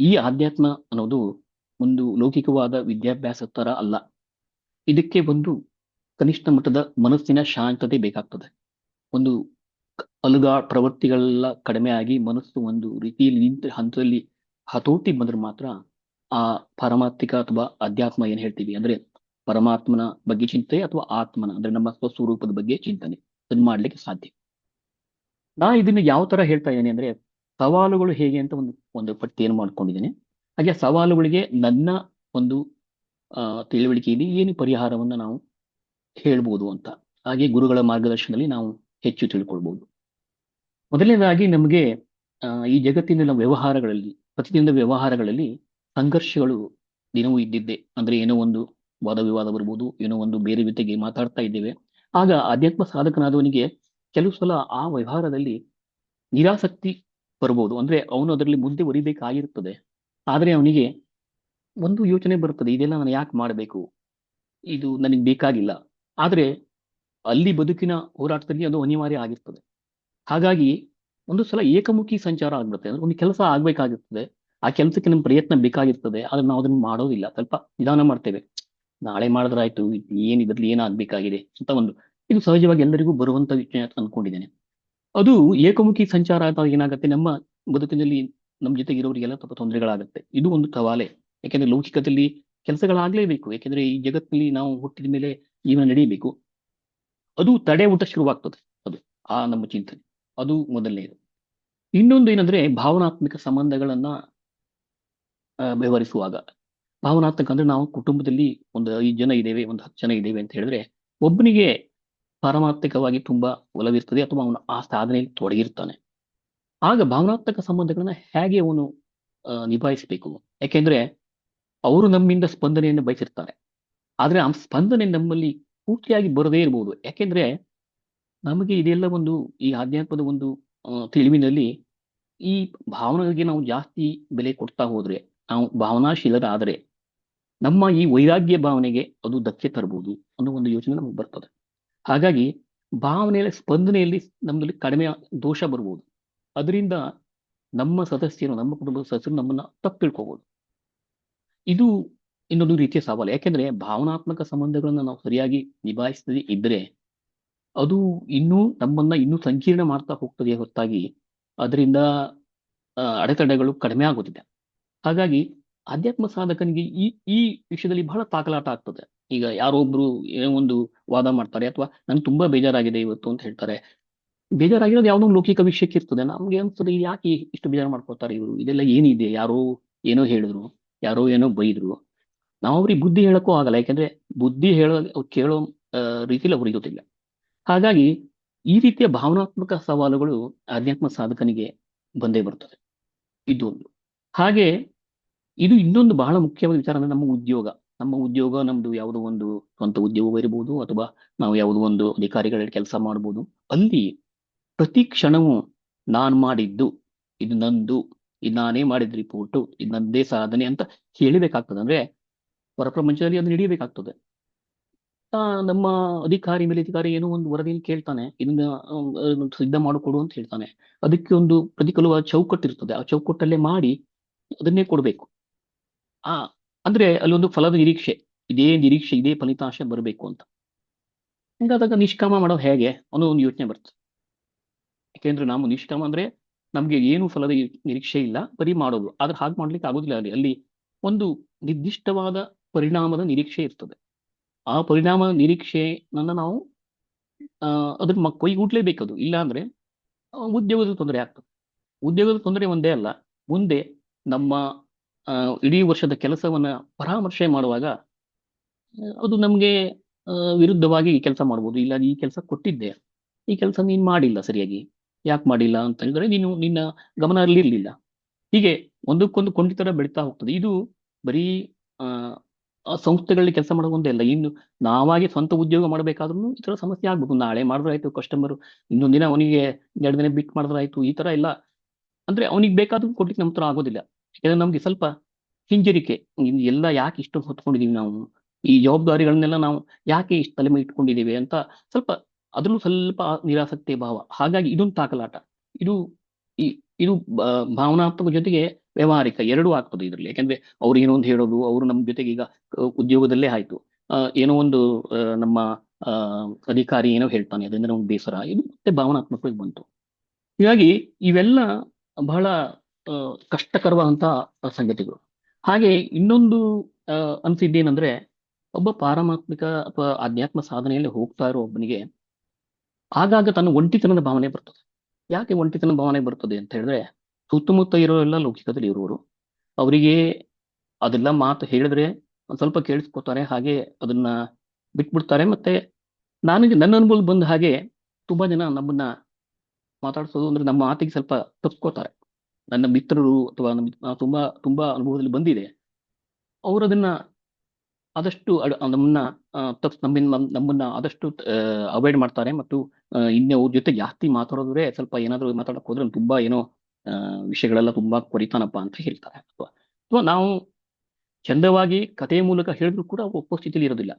ಈ ಆಧ್ಯಾತ್ಮ ಅನ್ನೋದು ಒಂದು ಲೌಕಿಕವಾದ ವಿದ್ಯಾಭ್ಯಾಸ ತರ ಅಲ್ಲ. ಇದಕ್ಕೆ ಒಂದು ಕನಿಷ್ಠ ಮಟ್ಟದ ಮನಸ್ಸಿನ ಶಾಂತತೆ ಬೇಕಾಗ್ತದೆ. ಒಂದು ಪ್ರವೃತ್ತಿಗಳೆಲ್ಲ ಕಡಿಮೆ ಆಗಿ ಮನಸ್ಸು ಒಂದು ರೀತಿಯಲ್ಲಿ ನಿಂತ ಹಂತದಲ್ಲಿ ಹತೋಟಿ ಬಂದ್ರೆ ಮಾತ್ರ ಆ ಪಾರಮಾರ್ಥಿಕ ಅಥವಾ ಅಧ್ಯಾತ್ಮ ಏನ್ ಹೇಳ್ತೀವಿ ಅಂದ್ರೆ ಪರಮಾತ್ಮನ ಬಗ್ಗೆ ಚಿಂತೆ ಅಥವಾ ಆತ್ಮನ ಅಂದ್ರೆ ನಮ್ಮ ಸ್ವಸ್ವರೂಪದ ಬಗ್ಗೆ ಚಿಂತನೆ ಅದನ್ನ ಮಾಡ್ಲಿಕ್ಕೆ ಸಾಧ್ಯ. ನಾ ಇದನ್ನ ಯಾವ ತರ ಹೇಳ್ತಾ ಇದ್ದೇನೆ ಅಂದ್ರೆ ಸವಾಲುಗಳು ಹೇಗೆ ಅಂತ ಒಂದು ಪಟ್ಟಿಯನ್ನು ಮಾಡ್ಕೊಂಡಿದ್ದೇನೆ. ಹಾಗೆ ಸವಾಲುಗಳಿಗೆ ನನ್ನ ಒಂದು ತಿಳುವಳಿಕೆಯಲ್ಲಿ ಏನು ಪರಿಹಾರವನ್ನ ನಾವು ಹೇಳ್ಬೋದು ಅಂತ, ಹಾಗೆ ಗುರುಗಳ ಮಾರ್ಗದರ್ಶನದಲ್ಲಿ ನಾವು ಹೆಚ್ಚು ತಿಳ್ಕೊಳ್ಬಹುದು. ಮೊದಲನೇದಾಗಿ ನಮಗೆ ಈ ಜಗತ್ತಿನ ವ್ಯವಹಾರಗಳಲ್ಲಿ, ಪ್ರತಿದಿನದ ವ್ಯವಹಾರಗಳಲ್ಲಿ ಸಂಘರ್ಷಗಳು ದಿನವೂ ಇದ್ದಿದ್ದೆ. ಅಂದ್ರೆ ಏನೋ ಒಂದು ವಾದ ವಿವಾದ ಬರ್ಬೋದು, ಏನೋ ಒಂದು ಬೇರೆ ರೀತಿಗೆ ಮಾತಾಡ್ತಾ ಇದ್ದೇವೆ. ಆಗ ಅಧ್ಯಾತ್ಮ ಸಾಧಕನಾದವನಿಗೆ ಕೆಲವು ಸಲ ಆ ವ್ಯವಹಾರದಲ್ಲಿ ನಿರಾಸಕ್ತಿ ಬರ್ಬೋದು. ಅಂದ್ರೆ ಅವನು ಅದರಲ್ಲಿ ಮುಂದೆ ಒರಿಬೇಕಾಗಿರುತ್ತದೆ. ಆದ್ರೆ ಅವನಿಗೆ ಒಂದು ಯೋಚನೆ ಬರುತ್ತದೆ, ಇದೆಲ್ಲ ನಾನು ಯಾಕೆ ಮಾಡಬೇಕು, ಇದು ನನಗೆ ಬೇಕಾಗಿಲ್ಲ. ಆದ್ರೆ ಅಲ್ಲಿ ಬದುಕಿನ ಹೋರಾಟದಲ್ಲಿ ಅದು ಅನಿವಾರ್ಯ ಆಗಿರ್ತದೆ. ಹಾಗಾಗಿ ಒಂದು ಸಲ ಏಕಮುಖಿ ಸಂಚಾರ ಆಗ್ಬಿಡುತ್ತೆ. ಅಂದ್ರೆ ಒಂದು ಕೆಲಸ ಆಗ್ಬೇಕಾಗಿರ್ತದೆ, ಆ ಕೆಲಸಕ್ಕೆ ನಮ್ಮ ಪ್ರಯತ್ನ ಬೇಕಾಗಿರ್ತದೆ, ಆದ್ರೆ ನಾವು ಅದನ್ನ ಮಾಡೋದಿಲ್ಲ, ಸ್ವಲ್ಪ ನಿಧಾನ ಮಾಡ್ತೇವೆ. ನಾಳೆ ಮಾಡಿದ್ರಾಯ್ತು, ಏನ್ ಇದ್ರಲ್ಲಿ ಏನಾಗ್ಬೇಕಾಗಿದೆ ಅಂತ ಇದು ಸಹಜವಾಗಿ ಎಲ್ಲರಿಗೂ ಬರುವಂತ ವಿಷಯ ಅಂತ ಅನ್ಕೊಂಡಿದ್ದೇನೆ. ಅದು ಏಕಮುಖಿ ಸಂಚಾರ ಆದಾಗ ಏನಾಗುತ್ತೆ, ನಮ್ಮ ಬದುಕಿನಲ್ಲಿ ನಮ್ಮ ಜೊತೆಗಿರೋರಿಗೆಲ್ಲ ಸ್ವಲ್ಪ ತೊಂದರೆಗಳಾಗುತ್ತೆ. ಇದು ಒಂದು ಸವಾಲೆ. ಯಾಕೆಂದ್ರೆ ಲೌಕಿಕದಲ್ಲಿ ಕೆಲಸಗಳಾಗ್ಲೇಬೇಕು. ಯಾಕೆಂದ್ರೆ ಈ ಜಗತ್ತಿನಲ್ಲಿ ನಾವು ಹುಟ್ಟಿದ ಮೇಲೆ ಜೀವನ ನಡೀಬೇಕು. ಅದು ತಡೆ ಊಟ ಶುರುವಾಗ್ತದೆ. ಅದು ನಮ್ಮ ಚಿಂತನೆ, ಅದು ಮೊದಲನೇದು. ಇನ್ನೊಂದು ಏನಂದ್ರೆ ಭಾವನಾತ್ಮಕ ಸಂಬಂಧಗಳನ್ನ ವ್ಯವಹರಿಸುವಾಗ, ಭಾವನಾತ್ಮಕ ಅಂದ್ರೆ ನಾವು ಕುಟುಂಬದಲ್ಲಿ ಒಂದು 5 ಜನ ಇದ್ದೇವೆ, ಒಂದು 10 ಜನ ಇದ್ದೇವೆ ಅಂತ ಹೇಳಿದ್ರೆ ಒಬ್ಬನಿಗೆ ಪಾರಮಾರ್ಥಿಕವಾಗಿ ತುಂಬಾ ಒಲವಿರ್ತದೆ ಅಥವಾ ಅವನು ಆ ಸಾಧನೆಯಲ್ಲಿ ತೊಡಗಿರ್ತಾನೆ. ಆಗ ಭಾವನಾತ್ಮಕ ಸಂಬಂಧಗಳನ್ನ ಹೇಗೆ ಅವನು ನಿಭಾಯಿಸಬೇಕು? ಯಾಕೆಂದ್ರೆ ಅವರು ನಮ್ಮಿಂದ ಸ್ಪಂದನೆಯನ್ನು ಬಯಸಿರ್ತಾರೆ, ಆದ್ರೆ ಆ ಸ್ಪಂದನೆ ನಮ್ಮಲ್ಲಿ ಪೂರ್ತಿಯಾಗಿ ಬರದೇ ಇರಬಹುದು. ಯಾಕೆಂದ್ರೆ ನಮಗೆ ಇದೆಲ್ಲ ಈ ಆಧ್ಯಾತ್ಮದ ತಿಳಿವಿನಲ್ಲಿ ಈ ಭಾವನೆಗೆ ನಾವು ಜಾಸ್ತಿ ಬೆಲೆ ಕೊಡ್ತಾ ಹೋದ್ರೆ, ನಾವು ಭಾವನಾಶೀಲರಾದರೆ ನಮ್ಮ ಈ ವೈರಾಗ್ಯ ಭಾವನೆಗೆ ಅದು ಧಕ್ಕೆ ತರಬಹುದು ಅನ್ನೋ ಒಂದು ಯೋಚನೆ ನಮಗೆ ಬರ್ತದೆ. ಹಾಗಾಗಿ ಭಾವನೆಯ ಸ್ಪಂದನೆಯಲ್ಲಿ ನಮ್ಮಲ್ಲಿ ಕಡಿಮೆ ದೋಷ ಬರ್ಬೋದು. ಅದರಿಂದ ನಮ್ಮ ಸದಸ್ಯರು, ನಮ್ಮ ಕುಟುಂಬದ ಸದಸ್ಯರು ನಮ್ಮನ್ನ ತಪ್ಪು ತಿಳ್ಕೋಬಹುದು. ಇದು ಇನ್ನೊಂದು ರೀತಿಯ ಸವಾಲು. ಯಾಕೆಂದ್ರೆ ಭಾವನಾತ್ಮಕ ಸಂಬಂಧಗಳನ್ನ ನಾವು ಸರಿಯಾಗಿ ನಿಭಾಯಿಸದೇ ಇದ್ರೆ ಅದು ನಮ್ಮನ್ನ ಇನ್ನೂ ಸಂಕೀರ್ಣ ಮಾಡ್ತಾ ಹೋಗ್ತದೆ ಹೊರತಾಗಿ ಅದರಿಂದ ಅಡೆತಡೆಗಳು ಕಡಿಮೆ ಆಗುತ್ತಿದೆ. ಹಾಗಾಗಿ ಅಧ್ಯಾತ್ಮ ಸಾಧಕನಿಗೆ ಈ ವಿಷಯದಲ್ಲಿ ಬಹಳ ತಾಕಲಾಟ ಆಗ್ತದೆ. ಈಗ ಯಾರೋ ಒಬ್ರು ಏನೋ ಒಂದು ವಾದ ಮಾಡ್ತಾರೆ, ಅಥವಾ ನನ್ಗೆ ತುಂಬಾ ಬೇಜಾರಾಗಿದೆ ಇವತ್ತು ಅಂತ ಹೇಳ್ತಾರೆ. ಬೇಜಾರಾಗಿರೋದು ಯಾವುದೋ ಲೌಕಿಕ ವಿಷಯಕ್ಕೆ ಇರ್ತದೆ. ನಮ್ಗೆ ಅನ್ಸ್ತದೆ, ಯಾಕೆ ಇಷ್ಟು ಬೇಜಾರು ಮಾಡ್ಕೊಳ್ತಾರೆ ಇವರು, ಇದೆಲ್ಲ ಏನಿದೆ, ಯಾರೋ ಏನೋ ಹೇಳಿದ್ರು, ಯಾರೋ ಏನೋ ಬೈದ್ರು, ನಾವು ಅವ್ರಿಗೆ ಬುದ್ಧಿ ಹೇಳಕ್ಕೂ ಆಗಲ್ಲ. ಯಾಕಂದ್ರೆ ಬುದ್ಧಿ ಕೇಳೋ ರೀತಿಯಲ್ಲಿ ಅವ್ರು ಇರೋದಿಲ್ಲ. ಹಾಗಾಗಿ ಈ ರೀತಿಯ ಭಾವನಾತ್ಮಕ ಸವಾಲುಗಳು ಆಧ್ಯಾತ್ಮ ಸಾಧಕನಿಗೆ ಬಂದೇ ಬರ್ತದೆ. ಇದೊಂದು. ಹಾಗೆ ಇದು ಇನ್ನೊಂದು ಬಹಳ ಮುಖ್ಯವಾದ ವಿಚಾರ ಅಂದ್ರೆ ನಮ್ಮ ಉದ್ಯೋಗ ನಮ್ದು ಯಾವುದೋ ಒಂದು ಸ್ವಂತ ಉದ್ಯೋಗ ಇರಬಹುದು, ಅಥವಾ ನಾವು ಯಾವುದೋ ಒಂದು ಅಧಿಕಾರಿಗಳ ಕೆಲಸ ಮಾಡ್ಬೋದು. ಅಲ್ಲಿ ಪ್ರತಿ ಕ್ಷಣವೂ ನಾನ್ ಮಾಡಿದ್ದು, ಇದು ನಂದು, ಇದು ನಾನೇ ಮಾಡಿದ ರಿಪೋರ್ಟು, ಇದು ನಂದೇ ಸಾಧನೆ ಅಂತ ಹೇಳಿಬೇಕಾಗ್ತದೆ. ಅಂದ್ರೆ ಹೊರಪ್ರಪಂಚದಲ್ಲಿ ಅದು ನಡೆಯಬೇಕಾಗ್ತದೆ. ನಮ್ಮ ಮೇಲಧಿಕಾರಿ ಏನೋ ಒಂದು ವರದಿಯನ್ನು ಕೇಳ್ತಾನೆ, ಇದನ್ನ ಸಿದ್ಧ ಮಾಡಿಕೊಡು ಅಂತ ಹೇಳ್ತಾನೆ. ಅದಕ್ಕೆ ಒಂದು ಪ್ರತಿಕೂಲವಾದ ಚೌಕಟ್ಟು ಇರ್ತದೆ, ಆ ಚೌಕಟ್ಟಲ್ಲೇ ಮಾಡಿ ಅದನ್ನೇ ಕೊಡ್ಬೇಕು. ಅಂದ್ರೆ ಅಲ್ಲೊಂದು ಫಲದ ನಿರೀಕ್ಷೆ, ಇದೇ ಫಲಿತಾಂಶ ಬರಬೇಕು ಅಂತ. ಹಂಗಾದಾಗ ನಿಷ್ಕಾಮ ಮಾಡೋದು ಹೇಗೆ ಅನ್ನೋ ಒಂದು ಯೋಚನೆ ಬರ್ತದೆ. ಯಾಕೆಂದ್ರೆ ನಾವು ನಿಷ್ಕಾಮ ಅಂದ್ರೆ ನಮ್ಗೆ ಏನು ಫಲದ ನಿರೀಕ್ಷೆ ಇಲ್ಲ, ಬರೀ ಮಾಡೋದು. ಆದ್ರೆ ಹಾಗೆ ಮಾಡ್ಲಿಕ್ಕೆ ಆಗೋದಿಲ್ಲ. ಅಲ್ಲಿ ಒಂದು ನಿರ್ದಿಷ್ಟವಾದ ಪರಿಣಾಮದ ನಿರೀಕ್ಷೆ ಇರ್ತದೆ. ಆ ಪರಿಣಾಮ ನಿರೀಕ್ಷೆಯನ್ನ ನಾವು ಅದ್ರ ಕೈಗೂಡ್ಲೇಬೇಕು. ಅದು ಇಲ್ಲ ಅಂದ್ರೆ ಉದ್ಯೋಗದ ತೊಂದರೆ ಆಗ್ತದೆ. ಉದ್ಯೋಗದ ತೊಂದರೆ ಒಂದೇ ಅಲ್ಲ, ಮುಂದೆ ನಮ್ಮ ಇಡೀ ವರ್ಷದ ಕೆಲಸವನ್ನ ಪರಾಮರ್ಶೆ ಮಾಡುವಾಗ ಅದು ನಮ್ಗೆ ವಿರುದ್ಧವಾಗಿ ಕೆಲಸ ಮಾಡ್ಬೋದು. ಇಲ್ಲ, ಈ ಕೆಲಸ ಕೊಟ್ಟಿದ್ದೆ, ಈ ಕೆಲಸ ನೀನ್ ಮಾಡಿಲ್ಲ ಸರಿಯಾಗಿ, ಯಾಕೆ ಮಾಡಿಲ್ಲ ಅಂತ ಹೇಳಿದ್ರೆ ನಿನ್ನ ಗಮನ ಅಲ್ಲಿ ಇರ್ಲಿಲ್ಲ. ಹೀಗೆ ಒಂದಕ್ಕೊಂದು ಕೊಂಡಿತರ ಬೆಳೀತಾ ಹೋಗ್ತದೆ. ಇದು ಬರೀ ಸಂಸ್ಥೆಗಳಲ್ಲಿ ಕೆಲಸ ಮಾಡೋದೊಂದೇ ಅಲ್ಲ, ಇನ್ನು ನಾವಾಗಿ ಸ್ವಂತ ಉದ್ಯೋಗ ಮಾಡಬೇಕಾದ್ರೂ ಈ ತರ ಸಮಸ್ಯೆ ಆಗ್ಬೇಕು. ನಾಳೆ ಮಾಡಿದ್ರಾಯ್ತು ಕಸ್ಟಮರ್, ಇನ್ನೊಂದ್ ದಿನ ಅವನಿಗೆ 2 ದಿನ ಬಿಟ್ ಮಾಡಿದ್ರಾಯ್ತು, ಈ ತರ ಎಲ್ಲ. ಅಂದ್ರೆ ಅವನಿಗೆ ಬೇಕಾದ್ರೂ ಕೊಡ್ಲಿಕ್ಕೆ ನಮ್ಮ ಹತ್ರ ಆಗೋದಿಲ್ಲ. ಯಾಕಂದ್ರೆ ನಮ್ಗೆ ಸ್ವಲ್ಪ ಹಿಂಜರಿಕೆ, ಎಲ್ಲ ಯಾಕೆ ಇಷ್ಟು ಹೊತ್ಕೊಂಡಿದೀವಿ ನಾವು, ಈ ಜವಾಬ್ದಾರಿಗಳನ್ನೆಲ್ಲ ನಾವು ಯಾಕೆ ಇಷ್ಟು ತಲೆ ಮೇಲೆ ಇಟ್ಕೊಂಡಿದೀವಿ ಅಂತ ಸ್ವಲ್ಪ ಅದ್ರಲ್ಲೂ ಸ್ವಲ್ಪ ನಿರಾಸಕ್ತಿ ಭಾವ. ಹಾಗಾಗಿ ಇದೊಂದು ತಾಕಲಾಟ. ಇದು ಭಾವನಾತ್ಮಕ ಜೊತೆಗೆ ವ್ಯವಹಾರಿಕ ಎರಡೂ ಆಗ್ತದೆ ಇದರಲ್ಲಿ. ಯಾಕಂದ್ರೆ ಅವ್ರು ಏನೋ ಒಂದು ಹೇಳೋದು, ಅವರು ನಮ್ಮ ಜೊತೆಗೆ ಈಗ ಉದ್ಯೋಗದಲ್ಲೇ ಆಯ್ತು, ಏನೋ ಒಂದು ನಮ್ಮ ಅಧಿಕಾರಿ ಏನೋ ಹೇಳ್ತಾನೆ, ಅದರಿಂದ ನಮ್ಗೆ ಬೇಸರ, ಇದು ಮತ್ತೆ ಭಾವನಾತ್ಮಕವಾಗಿ ಬಂತು. ಹೀಗಾಗಿ ಇವೆಲ್ಲ ಬಹಳ ಕಷ್ಟಕರವಾದಂತಹ ಸಂಗತಿಗಳು. ಹಾಗೆ ಇನ್ನೊಂದು ಅನ್ಸಿದ್ದೇನೆಂದ್ರೆ, ಒಬ್ಬ ಪಾರಮಾತ್ಮಿಕ ಅಥವಾ ಆಧ್ಯಾತ್ಮ ಸಾಧನೆಯಲ್ಲಿ ಹೋಗ್ತಾ ಇರೋ ಒಬ್ಬನಿಗೆ ಆಗಾಗ ತನ್ನ ಒಂಟಿತನದ ಭಾವನೆ ಬರ್ತದೆ. ಯಾಕೆ ಒಂಟಿತನ ಭಾವನೆ ಬರ್ತದೆ ಅಂತ ಹೇಳಿದ್ರೆ, ಸುತ್ತಮುತ್ತ ಇರೋರೆಲ್ಲ ಲೌಕಿಕದಲ್ಲಿ ಇರುವವರು. ಅವರಿಗೆ ಅದೆಲ್ಲ ಮಾತು ಹೇಳಿದ್ರೆ ಒಂದ್ ಸ್ವಲ್ಪ ಕೇಳಿಸ್ಕೊತಾರೆ, ಹಾಗೆ ಅದನ್ನ ಬಿಟ್ಬಿಡ್ತಾರೆ. ಮತ್ತೆ ನನ್ನ ಅನುಭವ ಬಂದ ಹಾಗೆ ತುಂಬಾ ಜನ ನಮ್ಮನ್ನ ಮಾತಾಡ್ಸೋದು ಅಂದ್ರೆ ನಮ್ಮ ಮಾತಿಗೆ ಸ್ವಲ್ಪ ತಪ್ಸ್ಕೋತಾರೆ. ನನ್ನ ಮಿತ್ರರು ಅಥವಾ ತುಂಬಾ ತುಂಬಾ ಅನುಭವದಲ್ಲಿ ಬಂದಿದೆ. ಅವರು ಅದನ್ನ ಆದಷ್ಟು ನಮ್ಮನ್ನ ನಮ್ಮನ್ನ ಆದಷ್ಟು ಅವಾಯ್ಡ್ ಮಾಡ್ತಾರೆ. ಮತ್ತು ಇನ್ನು ಅವ್ರ ಜೊತೆ ಜಾಸ್ತಿ ಮಾತಾಡೋದ್ರೆ ಸ್ವಲ್ಪ ಏನಾದ್ರು ಮಾತಾಡಕ್ ಹೋದ್ರೆ ತುಂಬಾ ಏನೋ ವಿಷಯಗಳೆಲ್ಲ ತುಂಬಾ ಕೊರಿತಾನಪ್ಪ ಅಂತ ಹೇಳ್ತಾರೆ. ಅಥವಾ ನಾವು ಚಂದವಾಗಿ ಕಥೆಯ ಮೂಲಕ ಹೇಳಿದ್ರು ಕೂಡ ಒಪ್ಪೋ ಸ್ಥಿತಿಯಲ್ಲಿ ಇರೋದಿಲ್ಲ.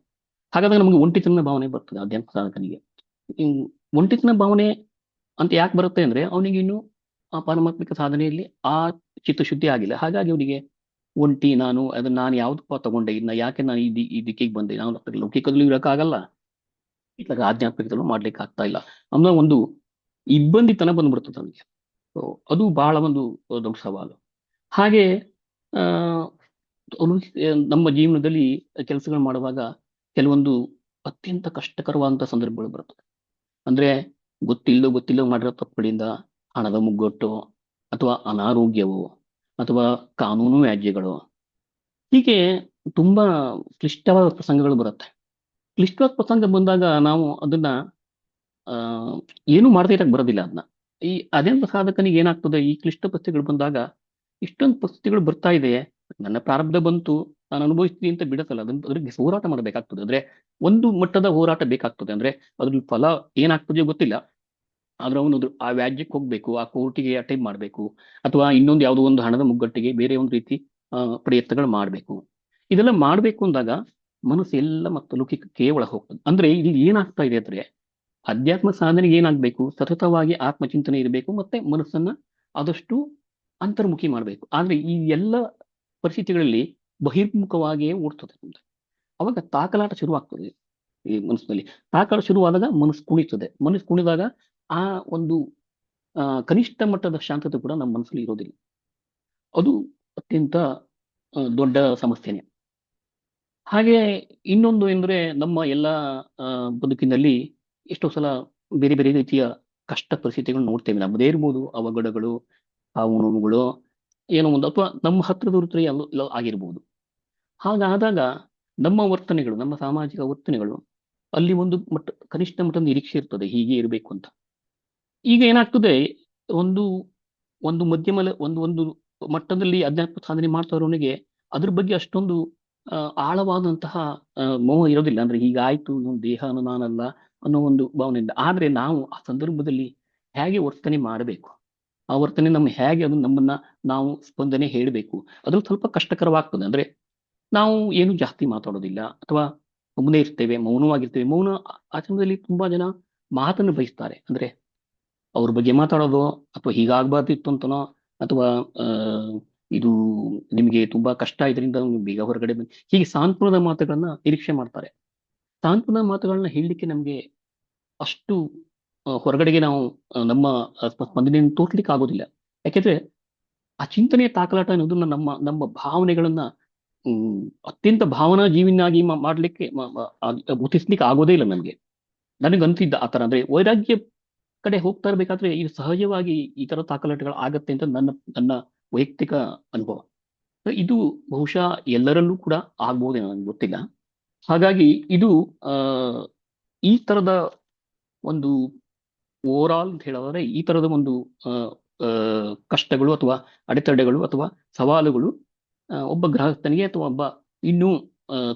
ಹಾಗಾದ್ರೆ ನಮಗೆ ಒಂಟಿತನ ಭಾವನೆ ಬರ್ತದೆ ಆಧ್ಯಾತ್ಮ ಸಾಧಕನಿಗೆ. ಒಂಟಿತನ ಭಾವನೆ ಅಂತ ಯಾಕೆ ಬರುತ್ತೆ ಅಂದ್ರೆ, ಅವನಿಗೆ ಇನ್ನು ಆ ಪಾರಮಾತ್ಮಿಕ ಸಾಧನೆಯಲ್ಲಿ ಆ ಚಿತ್ತಶುದ್ಧಿ ಆಗಿಲ್ಲ. ಹಾಗಾಗಿ ಅವನಿಗೆ ಒಂಟಿ ನಾನು ಯಾವ್ದಪ್ಪ ತಗೊಂಡೆ, ಇನ್ನ ಯಾಕೆ ನಾನು ಈ ದಿಕ್ಕಿಗೆ ಬಂದೆ, ನಾವು ಲೌಕಿಕದಲ್ಲೂ ಇರೋಕ್ಕಾಗಲ್ಲ, ಇತ್ಲಾಗ ಆಧ್ಯಾತ್ಮಿಕದಲ್ಲೂ ಮಾಡ್ಲಿಕ್ಕೆ ಆಗ್ತಾ ಇಲ್ಲ ಅನ್ನೋ ಒಂದು ಇಬ್ಬಂದಿತನ ಬಂದ್ಬಿಡ್ತದೆ ಅವನಿಗೆ. ಅದು ಬಹಳ ಒಂದು ದೊಡ್ಡ ಸವಾಲು. ಹಾಗೆ ಆ ನಮ್ಮ ಜೀವನದಲ್ಲಿ ಕೆಲಸಗಳು ಮಾಡುವಾಗ ಕೆಲವೊಂದು ಅತ್ಯಂತ ಕಷ್ಟಕರವಾದಂತಹ ಸಂದರ್ಭಗಳು ಬರ್ತದೆ. ಅಂದ್ರೆ ಗೊತ್ತಿಲ್ಲೋ ಮಾಡಿರೋ ತಪ್ಪುಗಳಿಂದ ಹಣದ ಮುಗ್ಗಟ್ಟು, ಅಥವಾ ಅನಾರೋಗ್ಯವು, ಅಥವಾ ಕಾನೂನು ವ್ಯಾಜ್ಯಗಳು, ಹೀಗೆ ತುಂಬಾ ಕ್ಲಿಷ್ಟವಾದ ಪ್ರಸಂಗಗಳು ಬರುತ್ತೆ. ಕ್ಲಿಷ್ಟವಾದ ಪ್ರಸಂಗ ಬಂದಾಗ ನಾವು ಅದನ್ನ ಏನು ಮಾಡದೇ ಇರಕ್ ಬರೋದಿಲ್ಲ. ಅದನ್ನ ಈ ಅದೇಂತ ಸಾಧಕನಿಗೆ ಏನಾಗ್ತದೆ, ಈ ಕ್ಲಿಷ್ಟ ಪರಿಸ್ಥಿತಿಗಳು ಬಂದಾಗ ಇಷ್ಟೊಂದು ಪರಿಸ್ಥಿತಿಗಳು ಬರ್ತಾ ಇದೆ, ನನ್ನ ಪ್ರಾರಬ್ಧ ಬಂತು, ನಾನು ಅನುಭವಿಸ್ತೀನಿ ಅಂತ ಬಿಡತ್ತಲ್ಲ, ಅದ್ರಿಗೆ ಹೋರಾಟ ಮಾಡಬೇಕಾಗ್ತದೆ. ಅಂದ್ರೆ ಒಂದು ಮಟ್ಟದ ಹೋರಾಟ ಬೇಕಾಗ್ತದೆ. ಅಂದ್ರೆ ಅದ್ರ ಫಲ ಏನಾಗ್ತದೆಯೋ ಗೊತ್ತಿಲ್ಲ, ಆದ್ರೆ ಅವನು ಆ ವ್ಯಾಜ್ಯಕ್ಕೆ ಹೋಗ್ಬೇಕು, ಆ ಕೋರ್ಟಿಗೆ ಅಟೆಂಡ್ ಮಾಡಬೇಕು, ಅಥವಾ ಇನ್ನೊಂದು ಯಾವುದೋ ಒಂದು ಹಣದ ಮುಗ್ಗಟ್ಟಿಗೆ ಬೇರೆ ಒಂದು ರೀತಿ ಪ್ರಯತ್ನಗಳು ಮಾಡಬೇಕು. ಇದೆಲ್ಲ ಮಾಡ್ಬೇಕು ಅಂದಾಗ ಮನಸ್ಸು ಎಲ್ಲ ಮತ್ತು ಲೌಕಿಕಕ್ಕೆ ಒಳ ಹೋಗ್ತದೆ. ಅಂದ್ರೆ ಇಲ್ಲಿ ಏನಾಗ್ತಾ ಇದೆ ಅಂದ್ರೆ, ಅಧ್ಯಾತ್ಮ ಸಾಧನೆಗೆ ಏನಾಗ್ಬೇಕು, ಸತತವಾಗಿ ಆತ್ಮಚಿಂತನೆ ಇರಬೇಕು, ಮತ್ತೆ ಮನಸ್ಸನ್ನ ಆದಷ್ಟು ಅಂತರ್ಮುಖಿ ಮಾಡಬೇಕು. ಆದ್ರೆ ಈ ಎಲ್ಲ ಪರಿಸ್ಥಿತಿಗಳಲ್ಲಿ ಬಹಿರ್ಮುಖವಾಗಿಯೇ ಓಡ್ತದೆ ನಮ್ದು. ಅವಾಗ ತಾಕಲಾಟ ಶುರುವಾಗ್ತದೆ ಈ ಮನಸ್ಸಿನಲ್ಲಿ. ತಾಕಲಾಟ ಶುರುವಾದಾಗ ಮನಸ್ಸು ಕುಣಿತದೆ. ಮನಸ್ಸು ಕುಣಿದಾಗ ಆ ಒಂದು ಕನಿಷ್ಠ ಮಟ್ಟದ ಶಾಂತತೆ ಕೂಡ ನಮ್ಮ ಮನಸ್ಸಲ್ಲಿ ಇರೋದಿಲ್ಲ. ಅದು ಅತ್ಯಂತ ದೊಡ್ಡ ಸಮಸ್ಯೆನೆ. ಹಾಗೆ ಇನ್ನೊಂದು ಎಂದ್ರೆ, ನಮ್ಮ ಎಲ್ಲ ಬದುಕಿನಲ್ಲಿ ಎಷ್ಟೋ ಸಲ ಬೇರೆ ಬೇರೆ ರೀತಿಯ ಕಷ್ಟ ಪರಿಸ್ಥಿತಿಗಳು ನೋಡ್ತೇವೆ. ನಮ್ಮದೇ ಇರ್ಬೋದು, ಅವಘಡಗಳು, ಸಾವು ನೋವುಗಳು, ಏನೋ ಒಂದು, ಅಥವಾ ನಮ್ಮ ಹತ್ತಿರದವ್ರ ಎಲ್ಲ ಆಗಿರ್ಬೋದು. ಹಾಗಾದಾಗ ನಮ್ಮ ವರ್ತನೆಗಳು, ನಮ್ಮ ಸಾಮಾಜಿಕ ವರ್ತನೆಗಳು ಅಲ್ಲಿ ಒಂದು ಕನಿಷ್ಠ ಮಟ್ಟದ ನಿರೀಕ್ಷೆ ಇರ್ತದೆ, ಹೀಗೆ ಇರಬೇಕು ಅಂತ. ಈಗ ಏನಾಗ್ತದೆ, ಒಂದು ಮಧ್ಯಮ ಒಂದು ಮಟ್ಟದಲ್ಲಿ ಅಧ್ಯಾತ್ಮ ಸಾಧನೆ ಮಾಡ್ತಾ ಇರೋನಿಗೆ ಅದ್ರ ಬಗ್ಗೆ ಅಷ್ಟೊಂದು ಆಳವಾದಂತಹ ಮೋಹ ಇರೋದಿಲ್ಲ. ಅಂದ್ರೆ ಹೀಗಾಯ್ತು, ಇವನು ದೇಹ ನಾನಲ್ಲ ಅನ್ನೋ ಒಂದು ಭಾವನೆಯಿಂದ. ಆದ್ರೆ ನಾವು ಆ ಸಂದರ್ಭದಲ್ಲಿ ಹೇಗೆ ವರ್ತನೆ ಮಾಡಬೇಕು, ಆ ವರ್ತನೆ ಹೇಗೆ ಅದು ನಮ್ಮನ್ನ ನಾವು ಸ್ಪಂದನೆ ಹೇಳಬೇಕು, ಅದ್ರಲ್ಲಿ ಸ್ವಲ್ಪ ಕಷ್ಟಕರವಾಗ್ತದೆ. ಅಂದ್ರೆ ನಾವು ಏನು ಜಾಸ್ತಿ ಮಾತಾಡೋದಿಲ್ಲ, ಅಥವಾ ಸುಮ್ಮನೆ ಇರ್ತೇವೆ, ಮೌನವಾಗಿರ್ತೇವೆ. ಮೌನ ಆಚರಣೆಯಲ್ಲಿ ತುಂಬಾ ಜನ ಮಾತನ್ನು ಬಯಸ್ತಾರೆ. ಅಂದ್ರೆ ಅವ್ರ ಬಗ್ಗೆ ಮಾತಾಡೋದು, ಅಥವಾ ಹೀಗಾಗ್ಬಾರ್ದಿತ್ತು ಅಂತನೋ, ಅಥವಾ ಇದು ನಿಮಗೆ ತುಂಬಾ ಕಷ್ಟ ಇದರಿಂದ ಬೇಗ ಹೊರಗಡೆ ಬನ್ನಿ, ಹೀಗೆ ಸಾಂತ್ವನದ ಮಾತುಗಳನ್ನ ನಿರೀಕ್ಷೆ ಮಾಡ್ತಾರೆ. ಸಾಂತ್ವನದ ಮಾತುಗಳನ್ನ ಹೇಳಲಿಕ್ಕೆ ನಮ್ಗೆ ಅಷ್ಟು ಹೊರಗಡೆಗೆ ನಾವು ನಮ್ಮ ಸ್ಪಂದನೆಯನ್ನು ತೋರ್ಲಿಕ್ಕೆ ಆಗೋದಿಲ್ಲ. ಯಾಕೆಂದ್ರೆ ಆ ಚಿಂತನೆಯ ತಾಕಲಾಟ ಅನ್ನೋದನ್ನ ನಮ್ಮ ಭಾವನೆಗಳನ್ನ ಅತ್ಯಂತ ಭಾವನಾ ಜೀವಿನಾಗಿ ಮಾಡ್ಲಿಕ್ಕೆ ಗುರುತಿಸ್ಲಿಕ್ಕೆ ಆಗೋದೇ ಇಲ್ಲ ನಮ್ಗೆ. ನನಗಂತಿದ್ದ ಆತರ. ಅಂದ್ರೆ ವೈರಾಗ್ಯ ಕಡೆ ಹೋಗ್ತಾ ಇರ್ಬೇಕಾದ್ರೆ ಇದು ಸಹಜವಾಗಿ ಈ ತರ ತಾಕಲಾಟಗಳು ಆಗತ್ತೆ ಅಂತ ನನ್ನ ವೈಯಕ್ತಿಕ ಅನುಭವ. ಇದು ಬಹುಶಃ ಎಲ್ಲರಲ್ಲೂ ಕೂಡ ಆಗ್ಬೋದೇನೋ, ನನಗೆ ಗೊತ್ತಿಲ್ಲ. ಹಾಗಾಗಿ ಇದು ಈ ತರದ ಒಂದು ಓವರ್ ಆಲ್ ಅಂತ ಹೇಳೋದಾದ್ರೆ, ಈ ತರದ ಒಂದು ಕಷ್ಟಗಳು ಅಥವಾ ಅಡೆತಡೆಗಳು ಅಥವಾ ಸವಾಲುಗಳು ಒಬ್ಬ ಗೃಹಸ್ಥನಿಗೆ, ಅಥವಾ ಒಬ್ಬ ಇನ್ನೂ